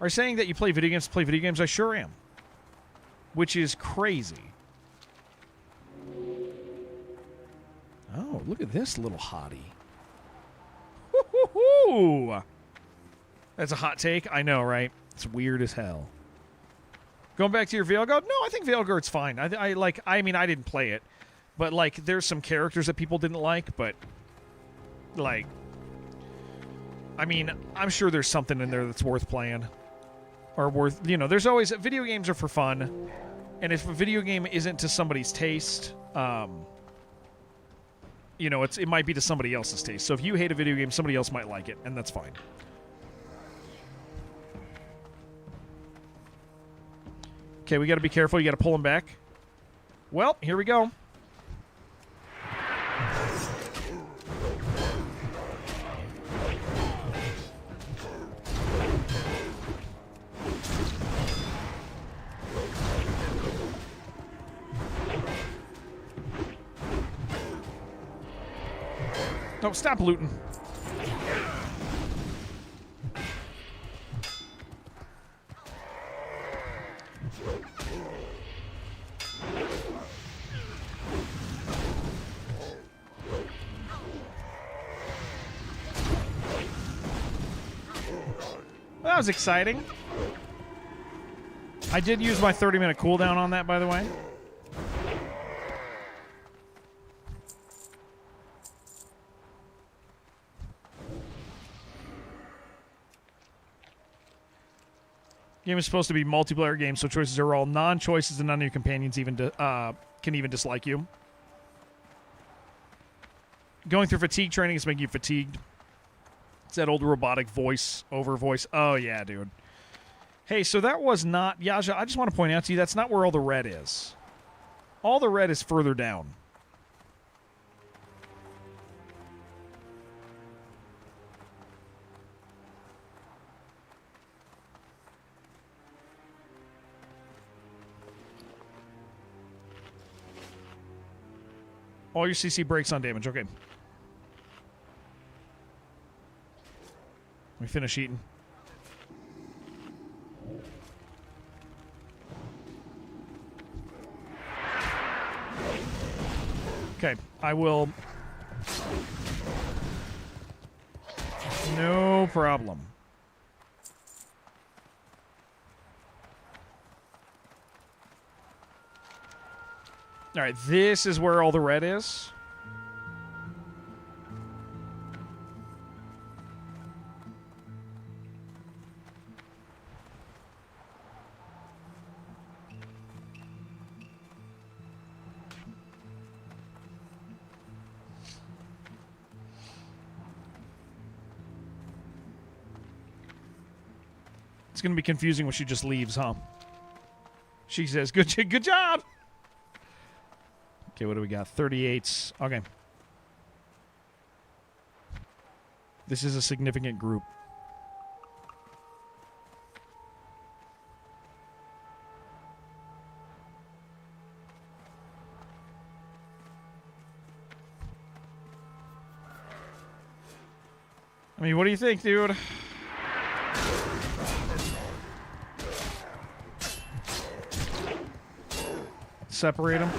Are you saying that you play video games? Play video games? I sure am. Which is crazy. Oh, look at this little hottie. Woo-hoo-hoo! That's a hot take. I know, right? It's weird as hell. Going back to your Veilguard, no, I think Veilguard's fine. I mean, I didn't play it, but like, there's some characters that people didn't like, but like, I mean, I'm sure there's something in there that's worth playing, or worth, you know. There's always video games are for fun, and if a video game isn't to somebody's taste, you know, it might be to somebody else's taste. So if you hate a video game, somebody else might like it, and that's fine. Okay, we got to be careful. You got to pull him back. Well, here we go. No, stop looting. That was exciting. I did use my 30-minute cooldown on that, by the way. Game is supposed to be a multiplayer game, so choices are all non-choices, and none of your companions even can even dislike you. Going through fatigue training is making you fatigued. It's that old robotic voice-over voice. Oh, yeah, dude. Hey, so that was not... Yaja, I just want to point out to you, that's not where all the red is. All the red is further down. All your CC breaks on damage. Okay. Let me finish eating. Okay, I will. No problem. All right, this is where all the red is. It's going to be confusing when she just leaves, huh? She says, good job! Okay, what do we got? 38s. Okay. This is a significant group. I mean, what do you think, dude? Separate them.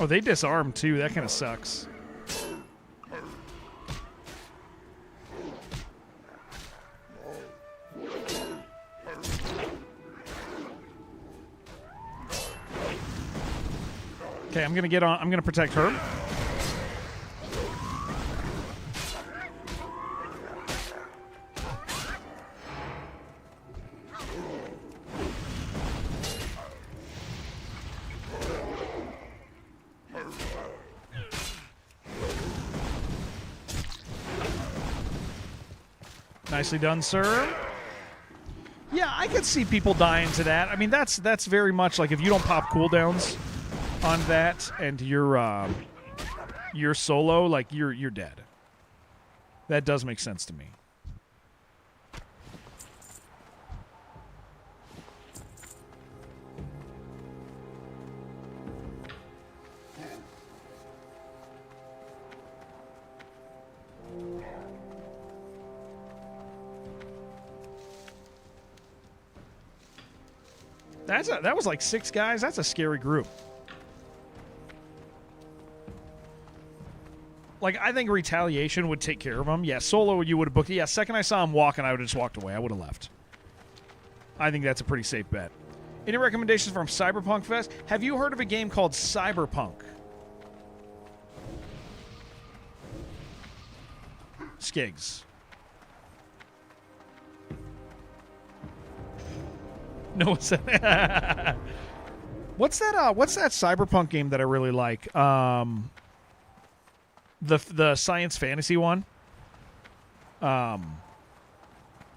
Oh, they disarm too. That kind of sucks. Okay, I'm gonna get on. I'm gonna protect her. Nicely done, sir. Yeah, I could see people dying to that. I mean, that's very much like if you don't pop cooldowns on that and you're solo, like you're dead. That does make sense to me. That was like 6 guys. That's a scary group. Like, I think Retaliation would take care of him. Yeah, Solo, you would have booked it. Yeah, second I saw him walking, I would have just walked away. I would have left. I think that's a pretty safe bet. Any recommendations from Cyberpunk Fest? Have you heard of a game called Cyberpunk? Skigs. No, what's that? What's that Cyberpunk game that I really like? The science fantasy one.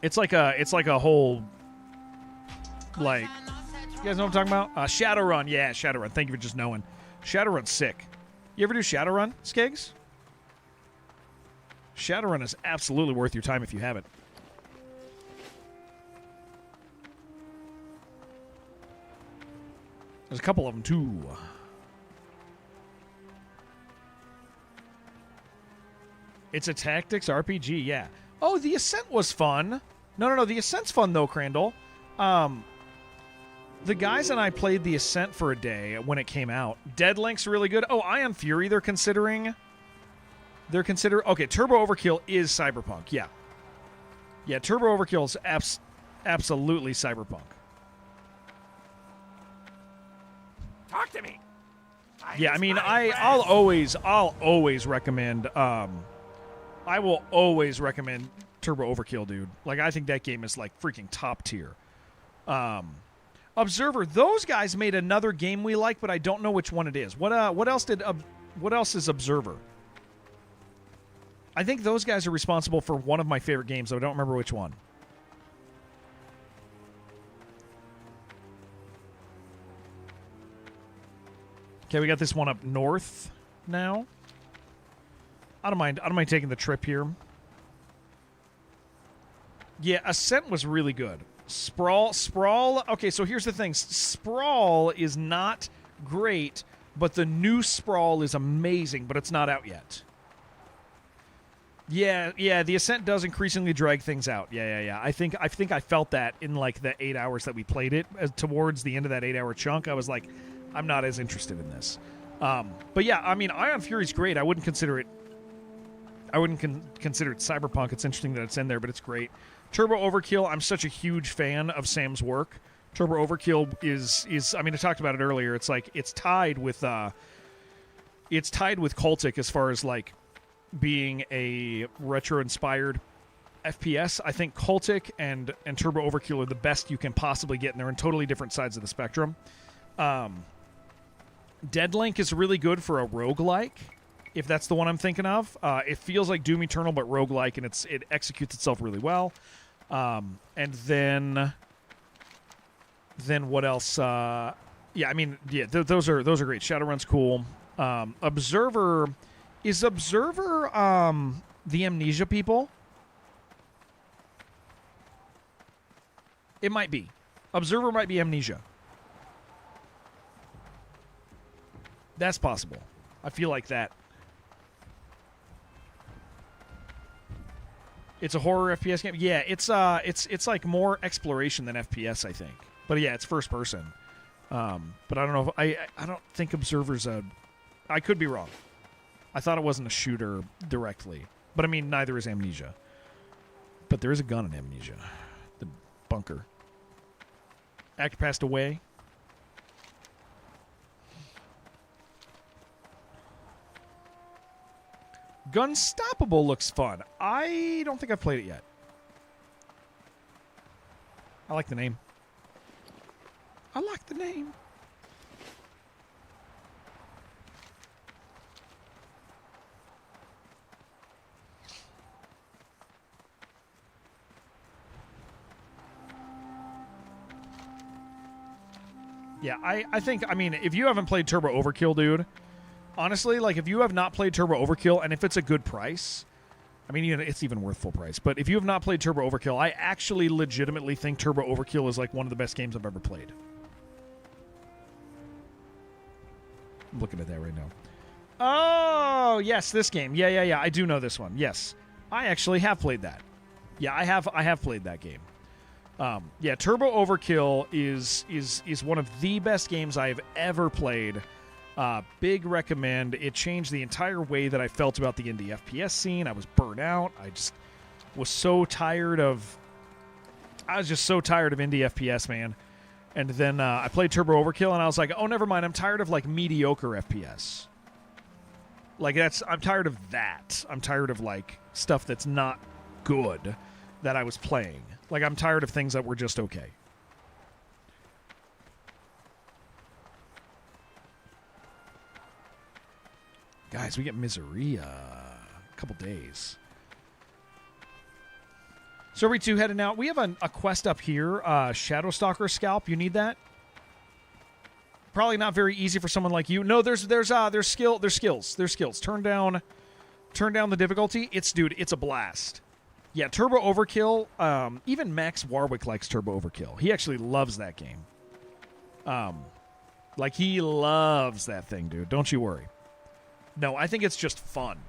It's like a whole, like, you guys know what I'm talking about? Shadowrun. Yeah, Shadowrun. Thank you for just knowing. Shadowrun's sick. You ever do Shadowrun, Skigs? Shadowrun is absolutely worth your time if you haven't. There's a couple of them, too. It's a tactics RPG, yeah. Oh, The Ascent was fun. No. The Ascent's fun, though, Crandall. The guys and I played The Ascent for a day when it came out. Deadlink's really good. Oh, Ion Fury, they're considering... Okay, Turbo Overkill is Cyberpunk, yeah. Yeah, Turbo Overkill is absolutely Cyberpunk. Talk to me. Yeah, I mean, I'll always recommend... I will always recommend Turbo Overkill, dude. Like, I think that game is, like, freaking top tier. Observer, those guys made another game we like, but I don't know which one it is. What else is Observer? I think those guys are responsible for one of my favorite games, though I don't remember which one. Okay, we got this one up north now. I don't mind taking the trip here. Yeah, Ascent was really good. Sprawl. Okay, so here's the thing. Sprawl is not great, but the new Sprawl is amazing, but it's not out yet. Yeah, the Ascent does increasingly drag things out. Yeah. I think I felt that in like the 8 hours that we played it. Towards the end of that 8-hour chunk, I was like, I'm not as interested in this. But yeah, I mean, Ion Fury's great. I wouldn't consider it Cyberpunk. It's interesting that it's in there, but it's great. Turbo Overkill, I'm such a huge fan of Sam's work. Turbo Overkill is I mean, I talked about it earlier. It's like it's tied with Cultic as far as like being a retro-inspired FPS. I think Cultic and Turbo Overkill are the best you can possibly get, and they're in totally different sides of the spectrum. Deadlink is really good for a roguelike, if that's the one I'm thinking of. It feels like Doom Eternal, but roguelike, and it executes itself really well. And then what else? Yeah, I mean, yeah, those are great. Shadowrun's cool. Observer, is Observer the Amnesia people? It might be. Observer might be Amnesia. That's possible. I feel like that. It's a horror FPS game. Yeah, it's like more exploration than FPS, I think. But yeah, it's first person. But I don't know. I don't think Observer's a. I could be wrong. I thought it wasn't a shooter directly, but I mean neither is Amnesia. But there is a gun in Amnesia, the bunker. Actor passed away. Gunstoppable looks fun. I don't think I've played it yet. I like the name. I like the name. Yeah, I think, I mean, if you haven't played Turbo Overkill, dude, honestly, like, if you have not played Turbo Overkill, and if it's a good price, I mean, it's even worth full price, but if you have not played Turbo Overkill, I actually legitimately think Turbo Overkill is, like, one of the best games I've ever played. I'm looking at that right now. Oh, yes, this game. Yeah, I do know this one. Yes. I actually have played that. Yeah, I have played that game. Yeah, Turbo Overkill is one of the best games I have ever played. Big recommend. It changed the entire way that I felt about the indie FPS scene. I was burnt out. I just was so tired of... I was just so tired of indie FPS, man. And then I played Turbo Overkill, and I was like, oh, never mind. I'm tired of, like, mediocre FPS. Like, I'm tired of that. I'm tired of, like, stuff that's not good that I was playing. Like, I'm tired of things that were just okay. Guys, we get Misery a couple days. Survey 2 heading out. We have a quest up here, Shadowstalker Scalp. You need that? Probably not very easy for someone like you. No, there's skills. Turn down the difficulty. It's a blast. Yeah, Turbo Overkill. Even Max Warwick likes Turbo Overkill. He actually loves that game. Like he loves that thing, dude. Don't you worry. No, I think it's just fun.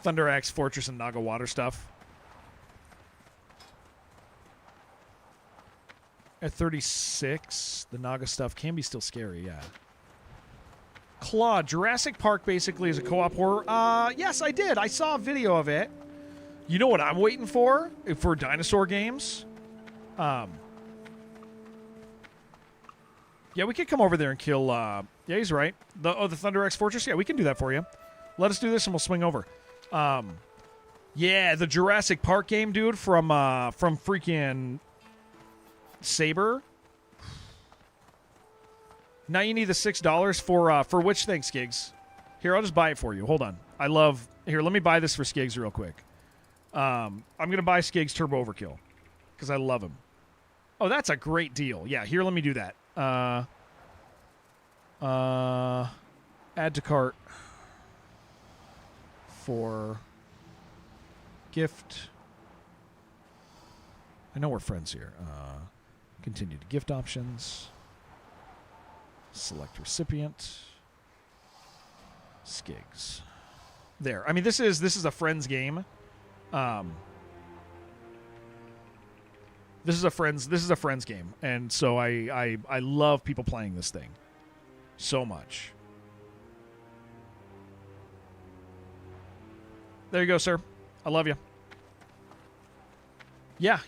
Thunder Axe, Fortress, and Naga Water stuff. At 36, the Naga stuff can be still scary, yeah. Claude, Jurassic Park basically is a co-op horror. Yes, I did. I saw a video of it. You know what I'm waiting for? For dinosaur games? Yeah, we could come over there and kill, yeah, he's right. The Thunder Axe Fortress? Yeah, we can do that for you. Let us do this and we'll swing over. Yeah, the Jurassic Park game, dude, from freaking Saber. Now you need the $6 for which thing, Skigs? Here, I'll just buy it for you. Hold on. Here, let me buy this for Skigs real quick. I'm going to buy Skigs Turbo Overkill because I love him. Oh, that's a great deal. Yeah, here, let me do that. Add to cart for gift. I know we're friends here. Continue to gift options. Select recipient. Skigs. There. I mean, this is a friends game. This is a friends game, and so I love people playing this thing so much. There you go, sir. I love you. Yeah.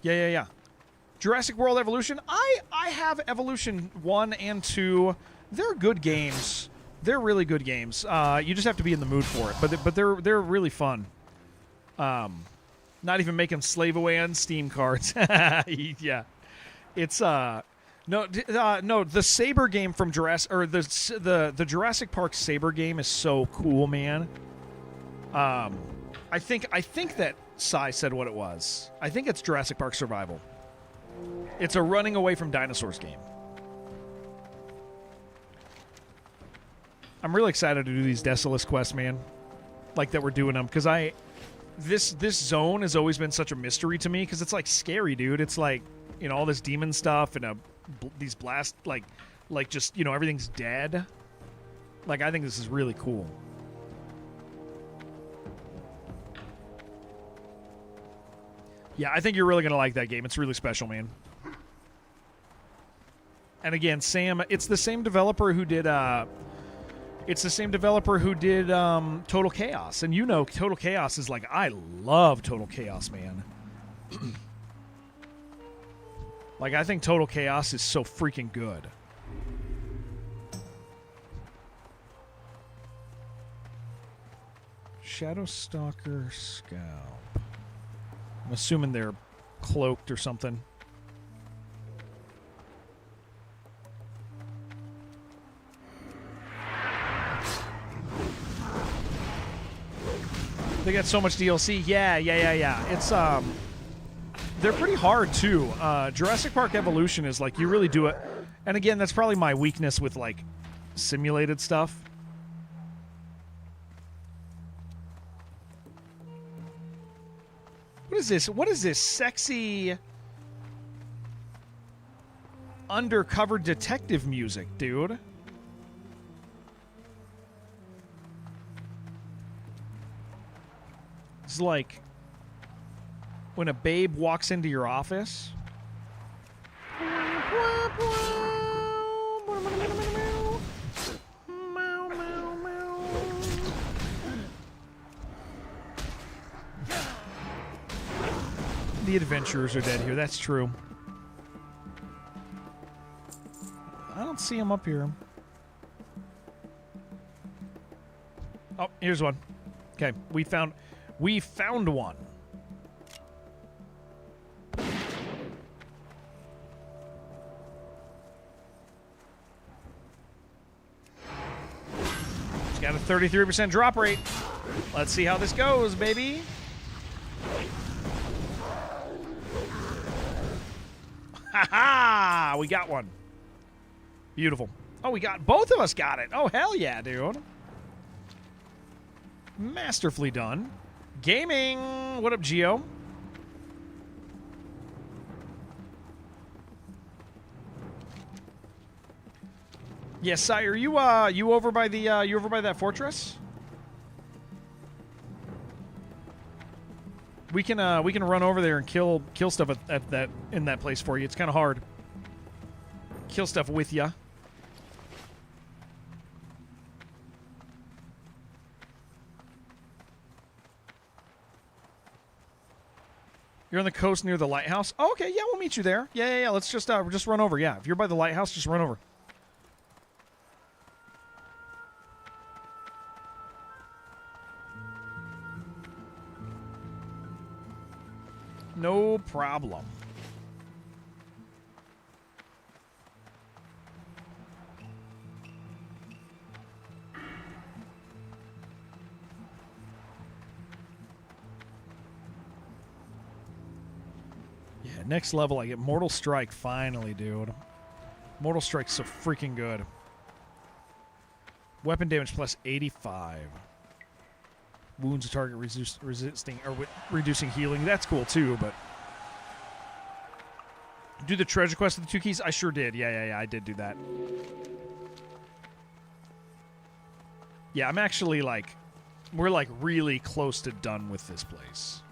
Jurassic World Evolution. I have Evolution 1 and 2. They're good games. They're really good games. You just have to be in the mood for it. But they're really fun. Not even making slave away on Steam cards. Yeah. It's no, the Saber game from Jurassic, or the Jurassic Park Saber game is so cool, man. I think that Sai said what it was. I think it's Jurassic Park Survival. It's a running away from dinosaurs game. I'm really excited to do these Desolus quests, man. Like that we're doing them, because this zone has always been such a mystery to me, because it's like scary, dude. It's like, you know, all this demon stuff and these blast, like just, you know, everything's dead. Like, I think this is really cool. Yeah, I think you're really gonna like that game. It's really special, man. And again, Sam, it's the same developer who did Total Chaos. And you know Total Chaos is like, I love Total Chaos, man. Like, I think Total Chaos is so freaking good. Shadowstalker Scalp. I'm assuming they're cloaked or something. They got so much DLC. Yeah. It's they're pretty hard too. Jurassic Park Evolution is like, you really do it. And again, that's probably my weakness with like simulated stuff. What is this? What is this sexy undercover detective music, dude? It's like when a babe walks into your office. The adventurers are dead here. That's true. I don't see them up here. Oh, here's one. Okay, we found one. It's got a 33% drop rate. Let's see how this goes, baby. Ha ha! We got one. Beautiful. Oh, we got both of us got it. Oh, hell yeah, dude. Masterfully done. Gaming. What up, Geo? Yes, Sire. You over by the you over by that fortress? We can run over there and kill stuff at that in that place for you. It's kind of hard. Kill stuff with ya. You're on the coast near the lighthouse. Oh, okay, yeah, we'll meet you there. Yeah. Let's just run over. Yeah, if you're by the lighthouse, just run over. No problem. Yeah, next level I get Mortal Strike finally, dude. Mortal Strike's so freaking good. Weapon damage plus 85. Wounds a target resisting or reducing healing. That's cool too, but do the treasure quest with the 2 keys? I sure did. Yeah, I did do that. Yeah, I'm actually we're really close to done with this place.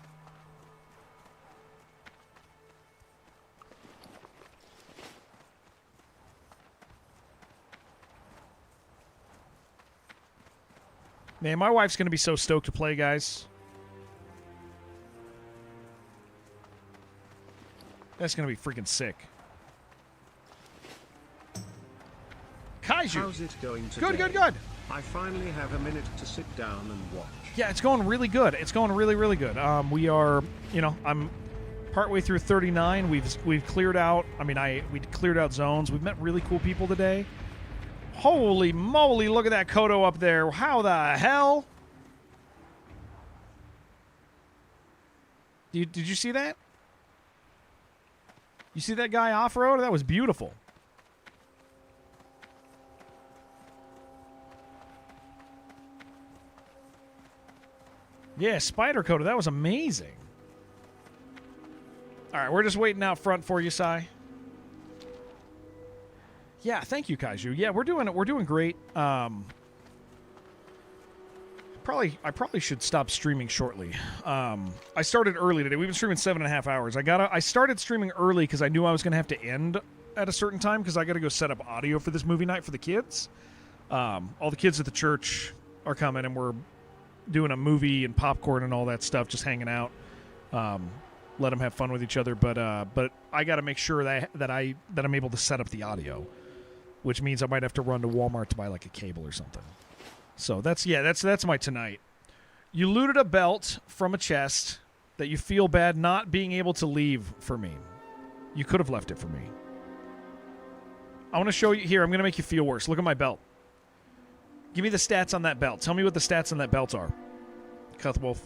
Man, my wife's going to be so stoked to play, guys. That's going to be freaking sick. Kaiju. How's it going today? Good. I finally have a minute to sit down and watch. Yeah, it's going really good. It's going really good. We are, I'm partway through 39. We've cleared out. We cleared out zones. We've met really cool people today. Holy moly, look at that Kodo up there. How the hell? Did you see that? You see that guy off-road? That was beautiful. Yeah, Spider Kodo. That was amazing. All right, we're just waiting out front for you, Sai. Yeah, thank you, Kaiju. Yeah, we're doing great. I probably should stop streaming shortly. I started early today. We've been streaming 7.5 hours. I started streaming early because I knew I was going to have to end at a certain time because I got to go set up audio for this movie night for the kids. All the kids at the church are coming, and we're doing a movie and popcorn and all that stuff, just hanging out. Let them have fun with each other. But I got to make sure that I'm able to set up the audio, which means I might have to run to Walmart to buy a cable or something. So that's my tonight. You looted a belt from a chest that you feel bad not being able to leave for me. You could have left it for me. I want to show you here. I'm going to make you feel worse. Look at my belt. Give me the stats on that belt. Tell me what the stats on that belt are, Cuthwolf.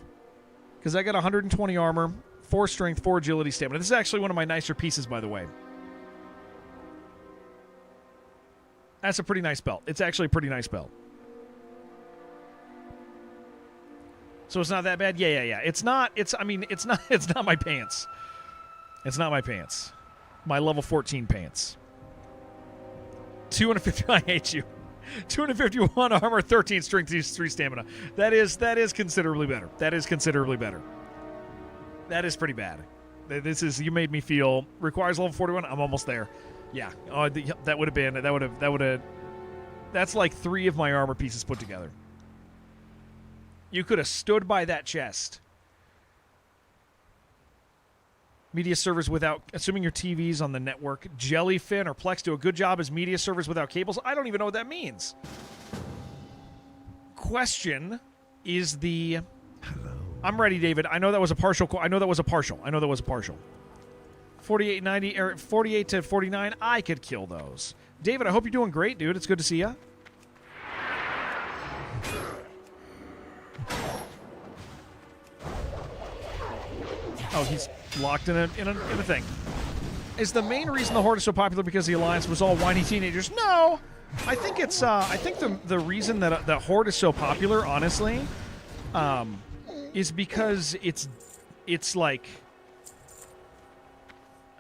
Because I got 120 armor, 4 strength, 4 agility, stamina. This is actually one of my nicer pieces, by the way. That's a pretty nice belt. It's actually a pretty nice belt. So it's not that bad? Yeah. It's not my pants. It's not my pants. My level 14 pants. 250 I hate you. 251 armor, 13 strength, 3 stamina. That is considerably better. That is pretty bad. This is, you made me feel, requires level 41. I'm almost there. Yeah. Oh, that would have been. That would have. That's like 3 of my armor pieces put together. You could have stood by that chest. Media servers without, assuming your TV's on the network. Jellyfin or Plex do a good job as media servers without cables. I don't even know what that means. Question is the. Hello. I'm ready, David. I know that was a partial. I know that was a partial. 4890 or 48 to 49. I could kill those. David, I hope you're doing great, dude. It's good to see you. Oh, he's locked in a thing. Is the main reason the Horde is so popular because the Alliance was all whiny teenagers? No, I think it's. I think the reason that the Horde is so popular, honestly, is because it's like.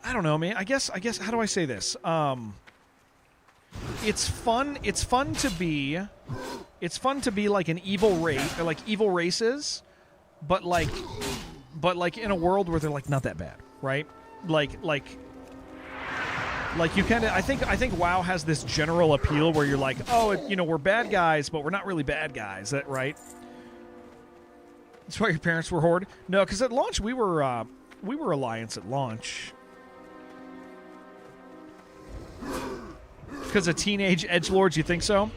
I don't know, man. I guess. How do I say this? It's fun. It's fun to be like an evil race, or like evil races, but like in a world where they're like not that bad, right? Like you kind of. I think WoW has this general appeal where you're like, oh, we're bad guys, but we're not really bad guys. That right? That's why your parents were Horde. No, because at launch we were Alliance at launch. Because of teenage edgelords, you think so?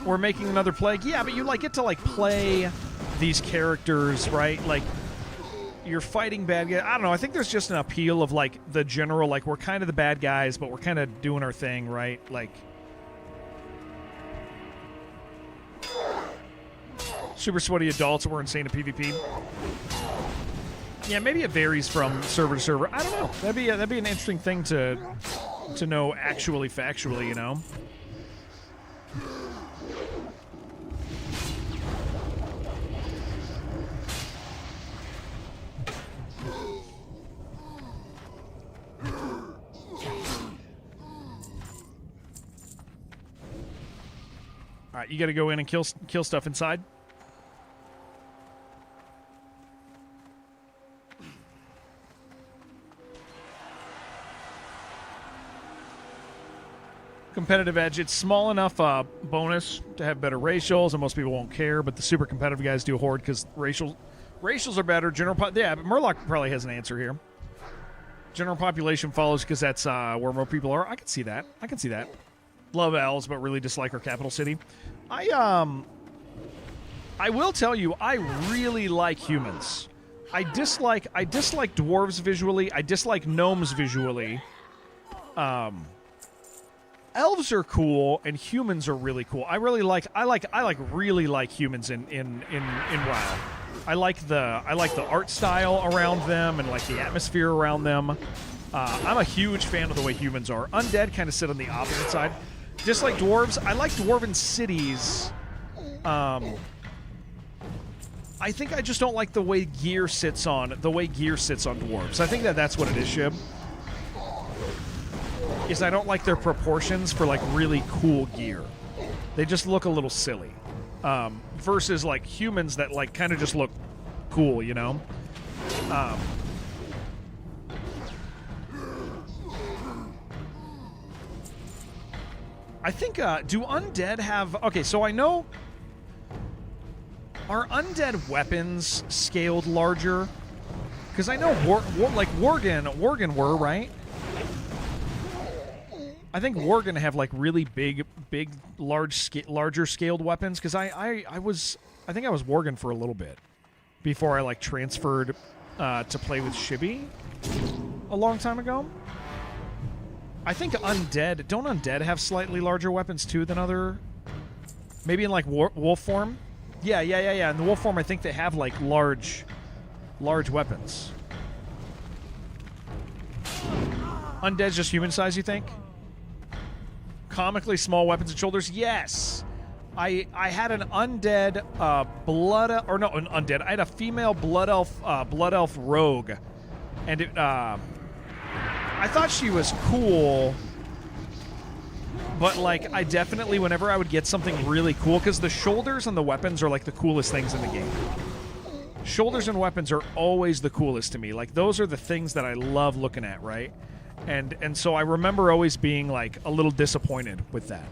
We're making another plague. Yeah, but you get to play these characters, right? Like you're fighting bad guys. I don't know. I think there's just an appeal of the general we're kind of the bad guys, but we're kind of doing our thing, right? Super sweaty adults that were insane at PvP. Yeah, maybe it varies from server to server. I don't know. That'd be an interesting thing to know actually factually, All right, you got to go in and kill stuff inside. Competitive edge. It's small enough bonus to have better racials, and most people won't care, but the super competitive guys do Horde because racials are better. Yeah, but Murloc probably has an answer here. General population follows because that's where more people are. I can see that. Love elves, but really dislike our capital city. I will tell you, I really like humans. I dislike dwarves visually. I dislike gnomes visually. Elves are cool and humans are really cool. I really like humans in WoW. I like the art style around them and the atmosphere around them. I'm a huge fan of the way humans are. Undead kind of sit on the opposite side. Dislike dwarves. I like dwarven cities. I think I just don't like the way gear sits on dwarves. I think that's what it is, Shib. Is I don't like their proportions for really cool gear. They just look a little silly. Versus humans that kind of just look cool, I think do undead have so I know, are undead weapons scaled larger? Because I know Worgen were, right? I think Worgen have really big, larger scaled weapons. Because I was Worgen for a little bit before I transferred to play with Shibby a long time ago. I think don't undead have slightly larger weapons too than other? Maybe in wolf form. Yeah. In the wolf form, I think they have large weapons. Undead's just human size, you think? Comically small weapons and shoulders. Yes, I had an undead I had a female blood elf rogue, and I thought she was cool, but I definitely, whenever I would get something really cool, because the shoulders and the weapons are the coolest things in the game. Shoulders and weapons are always the coolest to me. Like, those are the things that I love looking at, right? And so I remember always being, like, a little disappointed with that.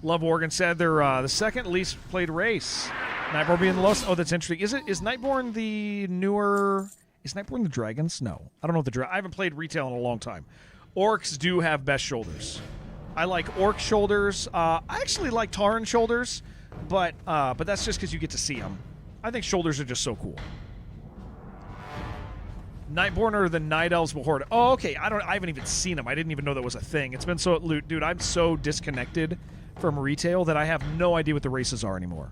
Love Oregon said they're the second least played race. Nightborn being the lowest. Oh, that's interesting. Is Nightborn the newer... Is Nightborn the dragons? No. I don't know if I haven't played retail in a long time. Orcs do have best shoulders. I like orc shoulders. I actually like Tauren shoulders, but that's just because you get to see them. I think shoulders are just so cool. Nightborn or the Night Elves will Horde. Oh, okay. I haven't even seen them. I didn't even know that was a thing. It's been so... Dude, I'm so disconnected from retail that I have no idea what the races are anymore.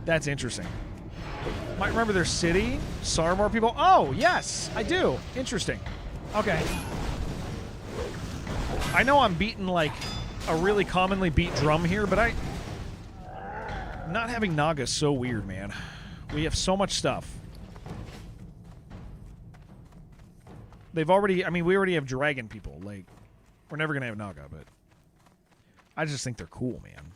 That's interesting. Might remember their city. Sarmor people. Oh, yes, I do. Interesting. Okay. I know I'm beating, like, a really commonly beat drum here, but not having Naga is so weird, man. We have so much stuff. They've already... I mean, we already have dragon people. Like, we're never going to have Naga, but... I just think they're cool, man.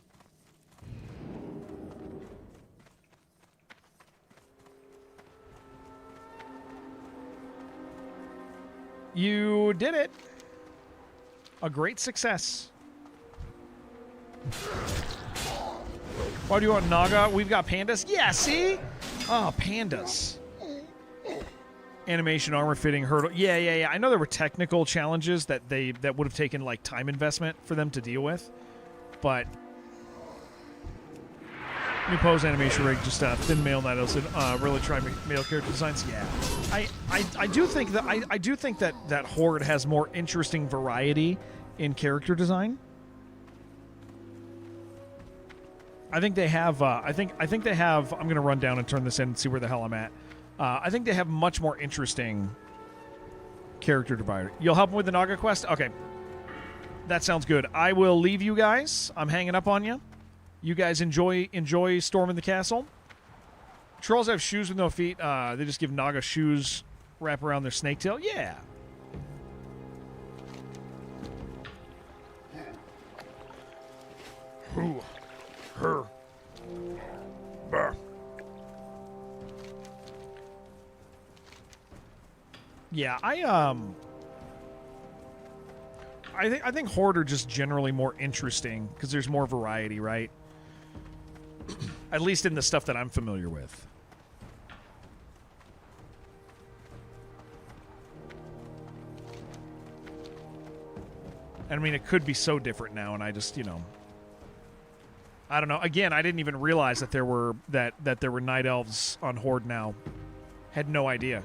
You did it. A great success. Why do you want Naga? We've got pandas. Yeah, see? Oh, pandas. Animation, armor fitting, hurdle. Yeah. I know there were technical challenges that would have taken, like, time investment for them to deal with. But new pose animation rig, just thin male Night Elves, really try male character designs. Yeah, I do think that Horde has more interesting variety in character design. I think they have. I think they have. I'm gonna run down and turn this in and see where the hell I'm at. I think they have much more interesting character divider. You'll help them with the Naga quest. Okay, that sounds good. I will leave you guys. I'm hanging up on you. You guys enjoy storming the castle. Trolls have shoes with no feet. They just give Naga shoes, wrap around their snake tail. Yeah. Ooh. Her. Brr. Yeah, I think Horde are just generally more interesting because there's more variety, right? At least in the stuff that I'm familiar with. And I mean, it could be so different now, and I just, I don't know. Again, I didn't even realize that there were Night Elves on Horde now. Had no idea.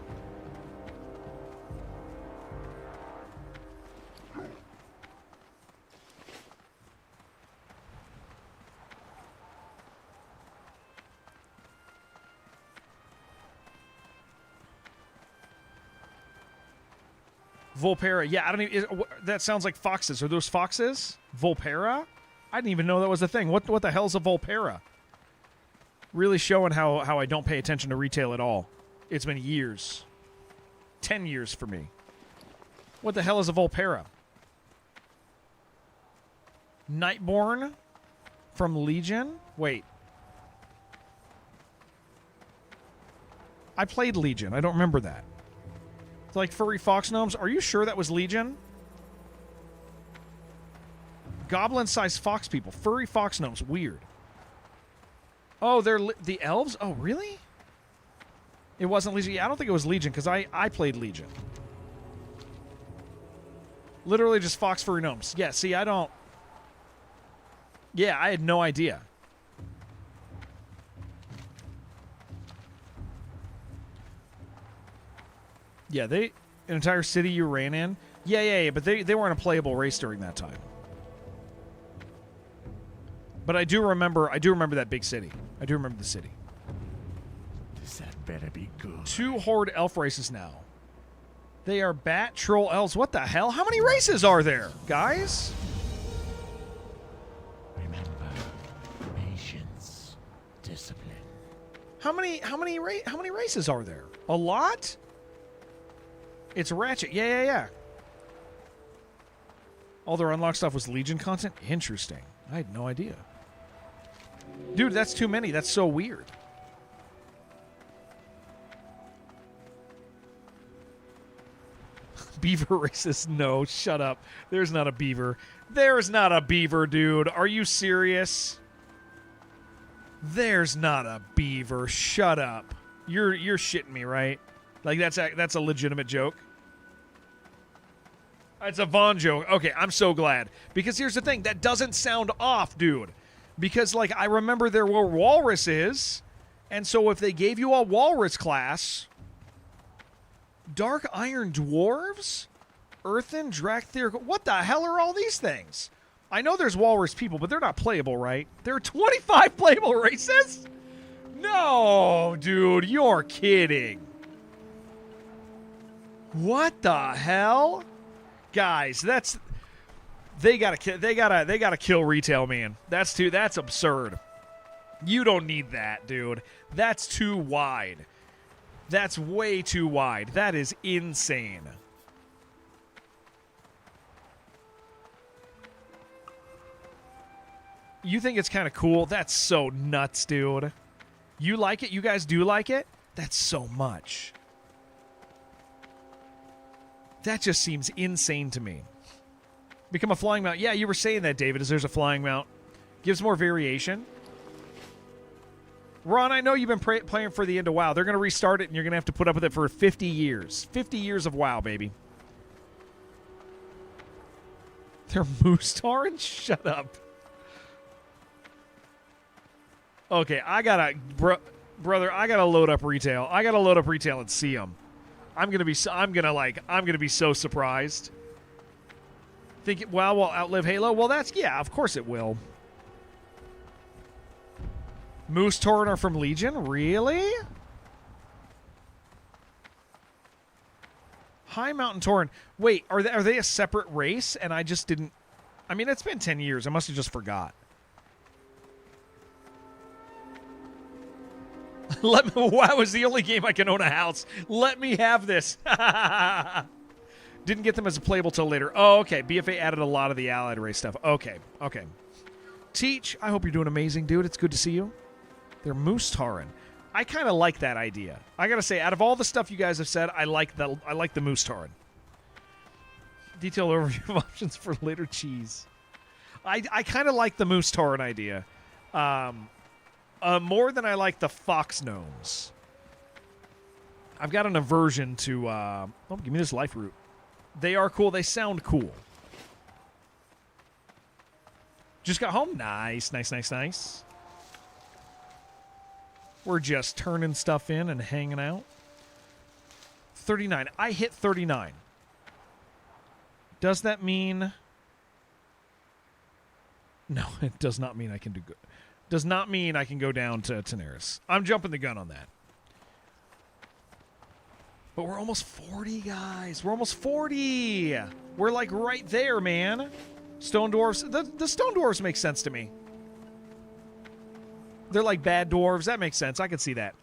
Volpera. Yeah, I don't even... that sounds like foxes. Are those foxes? Volpera? I didn't even know that was a thing. What the hell's a Volpera? Really showing how I don't pay attention to retail at all. It's been years. 10 years for me. What the hell is a Volpera? Nightborn from Legion? Wait. I played Legion. I don't remember that. It's like furry fox gnomes. Are you sure that was Legion? Goblin-sized fox people. Furry fox gnomes. Weird. Oh, they're the elves? Oh, really? It wasn't Legion. Yeah, I don't think it was Legion because I played Legion. Literally just fox furry gnomes. Yeah, see, I don't... Yeah, I had no idea. Yeah, an entire city you ran in? Yeah, but they weren't a playable race during that time. But I do remember that big city. I do remember the city. This had better be good. 2 Horde elf races now. They are bat, troll, elves. What the hell? How many races are there, guys? Remember, patience, discipline. How many races are there? A lot? It's Ratchet. Yeah. All their unlocked stuff was Legion content? Interesting. I had no idea. Dude, that's too many. That's so weird. Beaver races? No, shut up. There's not a beaver. There's not a beaver, dude. Are you serious? There's not a beaver. Shut up. You're shitting me, right? Like that's a legitimate joke. It's a Vaughn joke. Okay, I'm so glad. Because here's the thing. That doesn't sound off, dude. Because, like, I remember there were walruses. And so if they gave you a walrus class... Dark Iron Dwarves? Earthen, Drakthir... What the hell are all these things? I know there's walrus people, but they're not playable, right? There are 25 playable races? No, dude, you're kidding. What the hell? Guys, that's... They gotta kill retail, man. That's absurd. You don't need that, dude. That's too wide. That's way too wide. That is insane. You think it's kind of cool? That's so nuts, dude. You like it? You guys do like it? That's so much. That just seems insane to me. Become a flying mount. Yeah, you were saying that, David, as there's a flying mount. Gives more variation. Ron, I know you've been playing for the end of WoW. They're going to restart it, and you're going to have to put up with it for 50 years. 50 years of WoW, baby. They're moose Tauren? Shut up. Okay, brother, I gotta load up retail. I gotta load up retail and see them. I'm gonna be so surprised. Think WoW will outlive Halo? Well, of course it will. Moose Tauren are from Legion? Really? High Mountain Tauren. Wait, are they a separate race? And I just didn't... I mean, it's been 10 years. I must have just forgot. WoW is the only game I can own a house. Let me have this. Didn't get them as a playable till later. Oh, okay. BFA added a lot of the Allied race stuff. Okay. Teach, I hope you're doing amazing, dude. It's good to see you. They're Moose Tauren. I kind of like that idea. I gotta say, out of all the stuff you guys have said, I like the Moose Tauren. Detailed overview of options for later cheese. I kind of like the Moose Tauren idea. More than I like the fox gnomes. I've got an aversion to... give me this life root. They are cool. They sound cool. Just got home. Nice. We're just turning stuff in and hanging out. 39. I hit 39. Does that mean... No, it does not mean I can do good. Does not mean I can go down to Daenerys. I'm jumping the gun on that. But we're almost 40, guys. We're almost 40. We're like right there, man. Stone dwarves. The stone dwarves make sense to me. They're like bad dwarves. That makes sense. I can see that.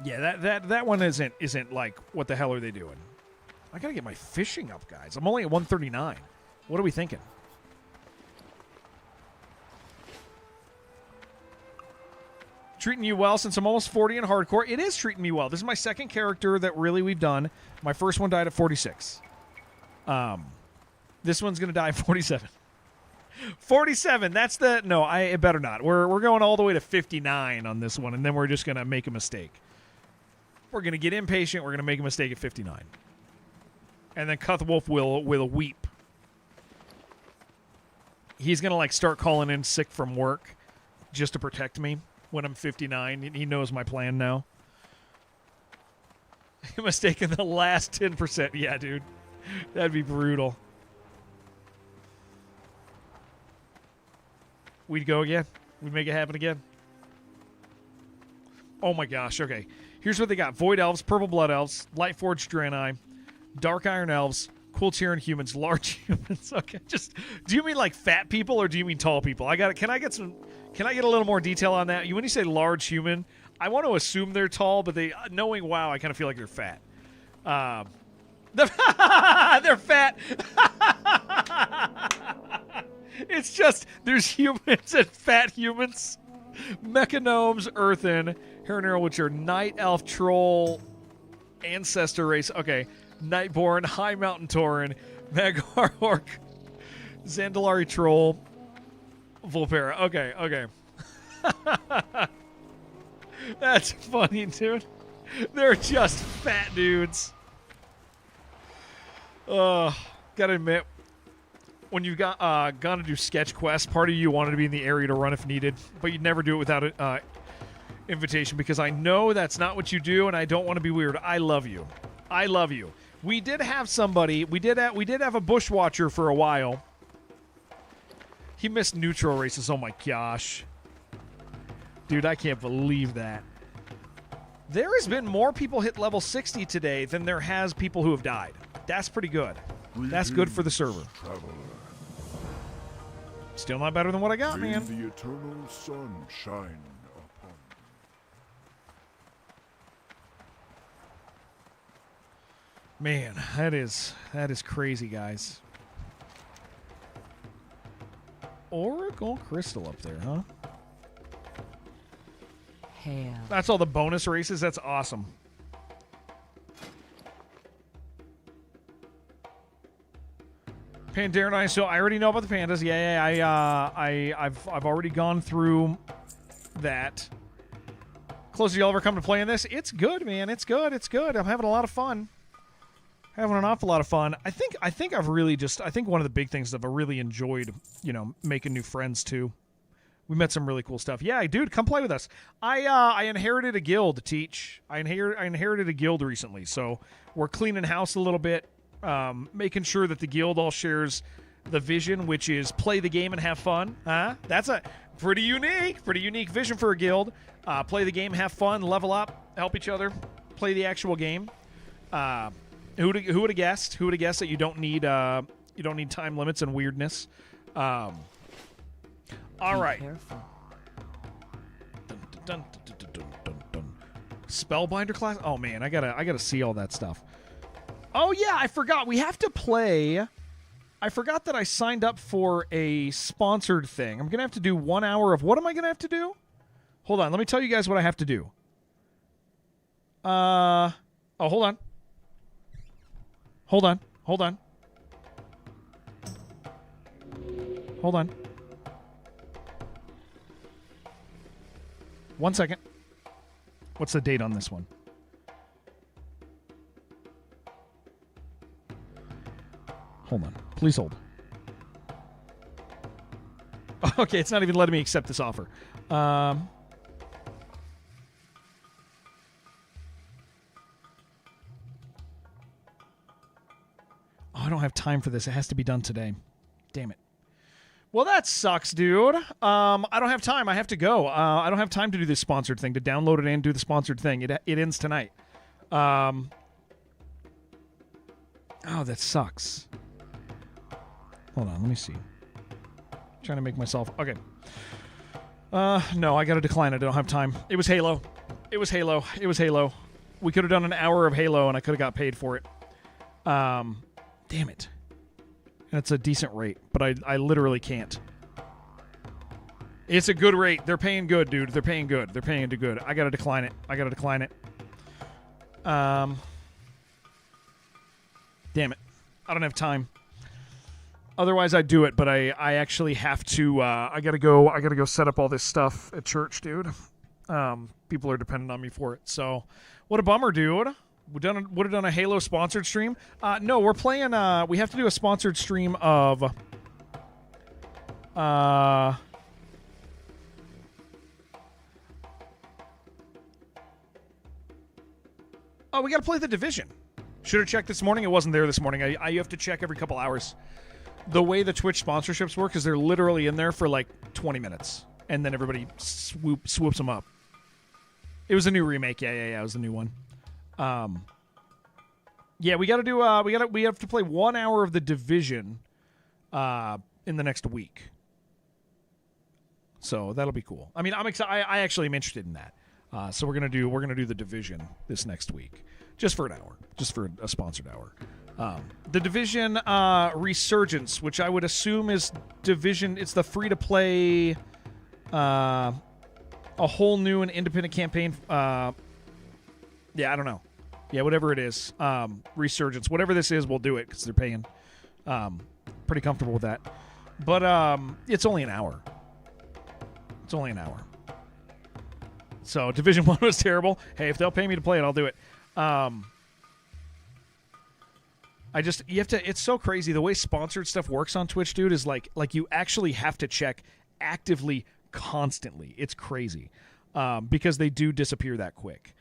Yeah, that one isn't like, what the hell are they doing? I gotta get my fishing up, guys. I'm only at 139. What are we thinking? Treating you well since I'm almost 40 in hardcore. It is treating me well. This is my second character that really we've done. My first one died at 46. This one's going to die at 47. 47, that's the... No, it better not. We're going all the way to 59 on this one, and then we're just going to make a mistake. We're going to get impatient. We're going to make a mistake at 59. And then Cuthwolf will weep. He's going to, like, start calling in sick from work just to protect me when I'm 59. He knows my plan now. Mistaken the last 10%. Yeah, dude. That'd be brutal. We'd go again. We'd make it happen again. Oh, my gosh. Okay. Here's what they got. Void Elves, Purple Blood Elves, Lightforged Draenei, Dark Iron Elves, Cool Tyran humans, large humans. Okay, do you mean like fat people or do you mean tall people? Can I get a little more detail on that? When you say large human, I want to assume they're tall, but knowing WoW, I kind of feel like they're fat. They're fat. It's just there's humans and fat humans, mechanomes, earthen, Haranero, which are night elf, troll, ancestor race. Okay, Nightborn, High Mountain Tauren, Magar Orc, Zandalari troll, Volpera. Okay. That's funny, dude. They're just fat dudes. Gotta admit, when you got gone to do sketch quests, part of you wanted to be in the area to run if needed, but you'd never do it without an invitation because I know that's not what you do, and I don't want to be weird. I love you. We did have somebody. We did have a bushwatcher for a while. He missed neutral races. Oh my gosh, dude, I can't believe that. There has been more people hit level 60 today than there has people who have died. That's pretty good. That's good for the server. Traveler. Still not better than what I got, May man. the eternal sun shine upon Man, that is crazy, guys. Oracle Crystal up there, huh? Hail. That's all the bonus races. That's awesome. Pandaren and I. So I already know about the pandas. Yeah. I've already gone through that. Closest y'all ever come to playing this? It's good, man. It's good. I'm having a lot of fun. Having an awful lot of fun. I think I've really just. I think one of the big things that I've really enjoyed, making new friends too. We met some really cool stuff. Yeah, dude, come play with us. I inherited a guild to teach. I inherited a guild recently, so we're cleaning house a little bit, making sure that the guild all shares the vision, which is play the game and have fun. That's a pretty unique vision for a guild. Play the game, have fun, level up, help each other, play the actual game. Who would have guessed? Who would have guessed that you don't need time limits and weirdness? All right. Careful. Spellbinder class. Oh man, I gotta see all that stuff. Oh yeah, I forgot. We have to play. I forgot that I signed up for a sponsored thing. I'm gonna have to do 1 hour of what am I gonna have to do? Hold on, let me tell you guys what I have to do. Hold on. Hold on. 1 second. What's the date on this one? Hold on. Please hold. Okay, it's not even letting me accept this offer. Oh, I don't have time for this. It has to be done today. Damn it. Well, that sucks, dude. I don't have time. I have to go. I don't have time to do this sponsored thing, to download it and do the sponsored thing. It ends tonight. Oh, that sucks. Hold on. Let me see. Trying to make myself... Okay. No, I got to decline it. I don't have time. It was Halo. We could have done an hour of Halo, and I could have got paid for it. Damn it. And it's a decent rate, but I literally can't. It's a good rate. They're paying good, dude. They're paying good. I gotta decline it. Damn it. I don't have time. Otherwise, I'd do it, but I actually have to. I gotta go set up all this stuff at church, dude. People are dependent on me for it. So, what a bummer, dude. Would have done a Halo sponsored stream. No, we're playing. We have to do a sponsored stream of. Oh, we got to play The Division. Should have checked this morning. It wasn't there this morning. You have to check every couple hours. The way the Twitch sponsorships work is they're literally in there for like 20 minutes, and then everybody swoops them up. It was a new remake. Yeah. It was a new one. Yeah, we got to do. We have to play 1 hour of The Division, in the next week. So that'll be cool. I mean, I'm excited. I actually am interested in that. So we're gonna do The Division this next week, just for an hour, just for a sponsored hour. The Division Resurgence, which I would assume is Division. It's the free-to-play, a whole new and independent campaign. Yeah, I don't know. Yeah, whatever it is. Resurgence. Whatever this is, we'll do it because they're paying. Pretty comfortable with that. But it's only an hour. It's only an hour. So Division 1 was terrible. Hey, if they'll pay me to play it, I'll do it. You have to, it's so crazy. The way sponsored stuff works on Twitch, dude, is like you actually have to check actively constantly. It's crazy. Because they do disappear that quick.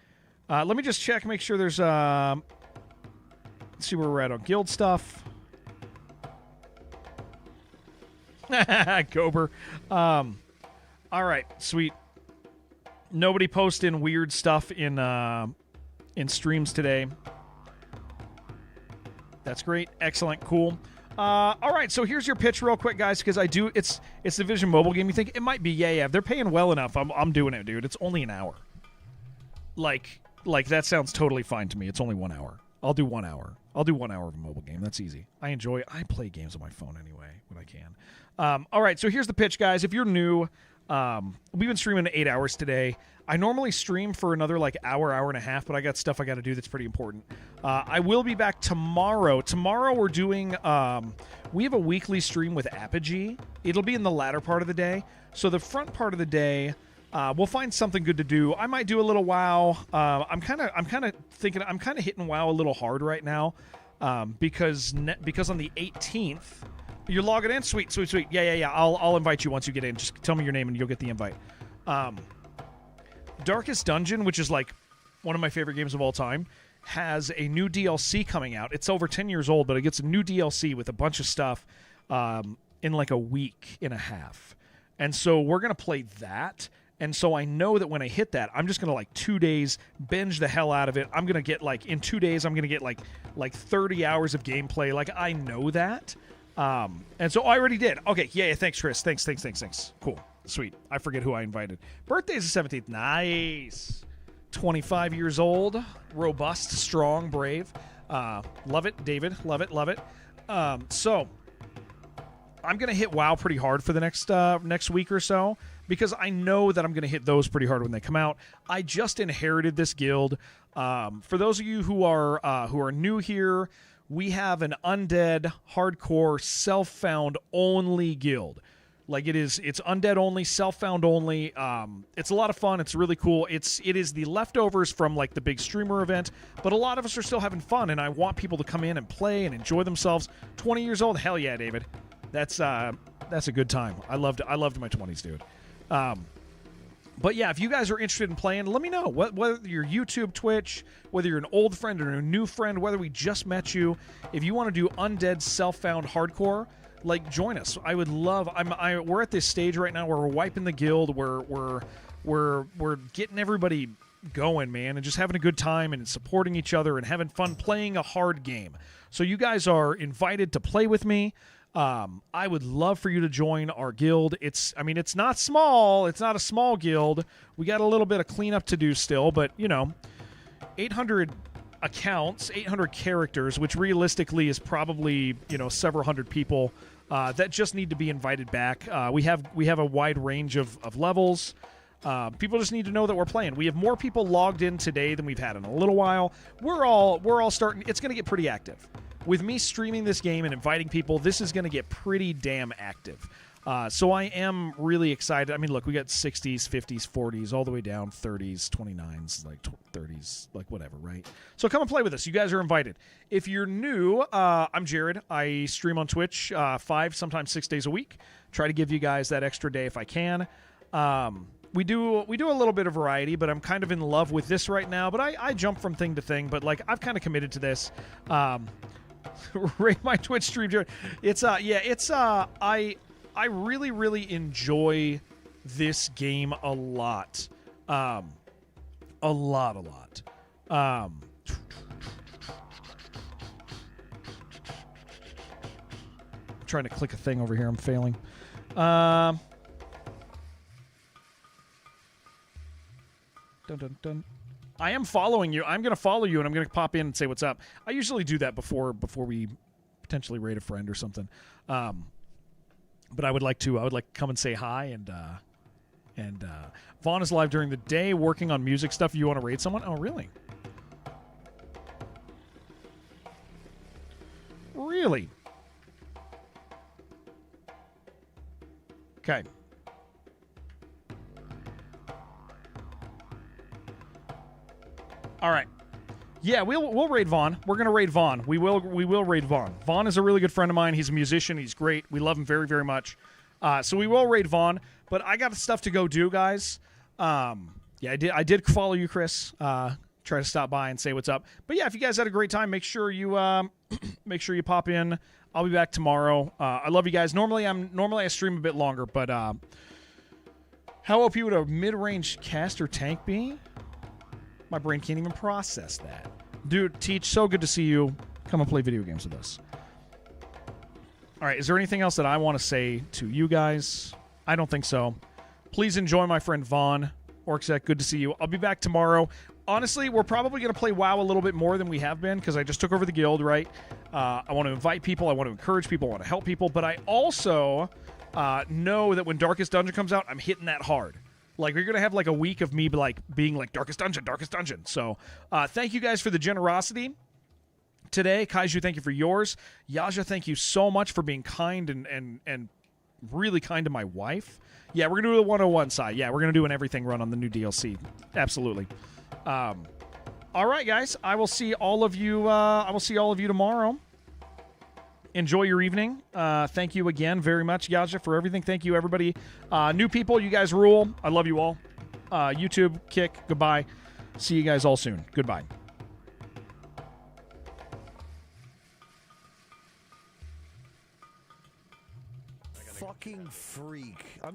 Let me just check, make sure there's, let's see where we're at on guild stuff. Gober. All right, sweet. Nobody posting weird stuff in streams today. That's great. Excellent. Cool. All right, so here's your pitch real quick, guys, because it's Division mobile game. You think it might be, yeah. If they're paying well enough, I'm doing it, dude. It's only an hour. Like that sounds totally fine to me. It's only 1 hour. I'll do 1 hour. I'll do 1 hour of a mobile game. That's easy. I play games on my phone anyway when I can. All right, so here's the pitch, guys. If you're new, we've been streaming 8 hours today. I normally stream for another hour and a half, but I got stuff I got to do that's pretty important. I will be back tomorrow. Tomorrow we're doing, we have a weekly stream with Apogee. It'll be in the latter part of the day. So the front part of the day, we'll find something good to do. I might do a little WoW. I'm kind of thinking, I'm kind of hitting WoW a little hard right now, because on the 18th, you're logging in? Sweet. Yeah. I'll invite you once you get in. Just tell me your name and you'll get the invite. Darkest Dungeon, which is one of my favorite games of all time, has a new DLC coming out. It's over 10 years old, but it gets a new DLC with a bunch of stuff in a week and a half. And so we're going to play that. And so I know that when I hit that, I'm just going to 2 days binge the hell out of it. I'm going to get in 2 days, I'm going to get like 30 hours of gameplay. I know that. And so I already did. Okay. Yeah. Thanks, Chris. Thanks. Cool. Sweet. I forget who I invited. Birthday's the 17th. Nice. 25 years old. Robust, strong, brave. Love it, David. Love it. So I'm going to hit WoW pretty hard for the next week or so because I know that I'm going to hit those pretty hard when they come out. I just inherited this guild. For those of you who are new here, we have an undead, hardcore, self-found only guild. It's undead only, self-found only. It's a lot of fun. It's really cool. It is the leftovers from the big streamer event, but a lot of us are still having fun, and I want people to come in and play and enjoy themselves. 20 years old, hell yeah, David. That's a good time. I loved my 20s, dude. But yeah, if you guys are interested in playing, let me know. Whether you're YouTube, Twitch, whether you're an old friend or a new friend, whether we just met you, if you want to do undead, self-found, hardcore, join us. I would love. We're at this stage right now where we're wiping the guild. We're getting everybody going, man, and just having a good time and supporting each other and having fun playing a hard game. So you guys are invited to play with me. I would love for you to join our guild. It's not small. It's not a small guild. We got a little bit of cleanup to do still, but 800 accounts, 800 characters, which realistically is probably several hundred people that just need to be invited back. We have a wide range of levels. People just need to know that we're playing. We have more people logged in today than we've had in a little while. We're all starting. It's going to get pretty active. With me streaming this game and inviting people, this is going to get pretty damn active. So I am really excited. Look, we got 60s, 50s, 40s, all the way down 30s, 29s, 30s, whatever, right? So come and play with us. You guys are invited. If you're new, I'm Jared. I stream on Twitch 5, sometimes 6 days a week. Try to give you guys that extra day if I can. We do a little bit of variety, but I'm kind of in love with this right now. But I jump from thing to thing. But I've kind of committed to this. Rate my Twitch stream, Jared. I really, really enjoy this game a lot. A lot. I'm trying to click a thing over here. I'm failing. Dun. I am following you. I'm going to follow you, and I'm going to pop in and say what's up. I usually do that before we potentially raid a friend or something. But I would like to come and say hi, and Vaughn is live during the day working on music stuff. You want to raid someone? Oh, really? Really? Okay. All right. Yeah, we'll raid Vaughn. We're gonna raid Vaughn. We will raid Vaughn. Vaughn is a really good friend of mine. He's a musician. He's great. We love him very, very much. So we will raid Vaughn. But I got stuff to go do, guys. Yeah, I did follow you, Chris. Try to stop by and say what's up. But yeah, if you guys had a great time, make sure you pop in. I'll be back tomorrow. I love you guys. Normally I stream a bit longer, but how OP would a mid-range caster tank be? My brain can't even process that. Dude, Teach, so good to see you. Come and play video games with us. All right, is there anything else that I want to say to you guys? I don't think so. Please enjoy my friend Vaughn. Orcsec, good to see you. I'll be back tomorrow. Honestly, we're probably going to play WoW a little bit more than we have been because I just took over the guild, right? I want to invite people. I want to encourage people. I want to help people. But I also know that when Darkest Dungeon comes out, I'm hitting that hard. Like, we're going to have, like, a week of me, like, being like, Darkest Dungeon, Darkest Dungeon. So, thank you guys for the generosity today. Kaiju, thank you for yours. Yaja, thank you so much for being kind and really kind to my wife. Yeah, we're going to do the 101 side. Yeah, we're going to do an everything run on the new DLC. Absolutely. All right, guys. I will see all of you tomorrow. Enjoy your evening. Thank you again very much, Yaja, for everything. Thank you, everybody. New people, you guys rule. I love you all. YouTube, Kick, goodbye. See you guys all soon. Goodbye. Fucking freak. I'm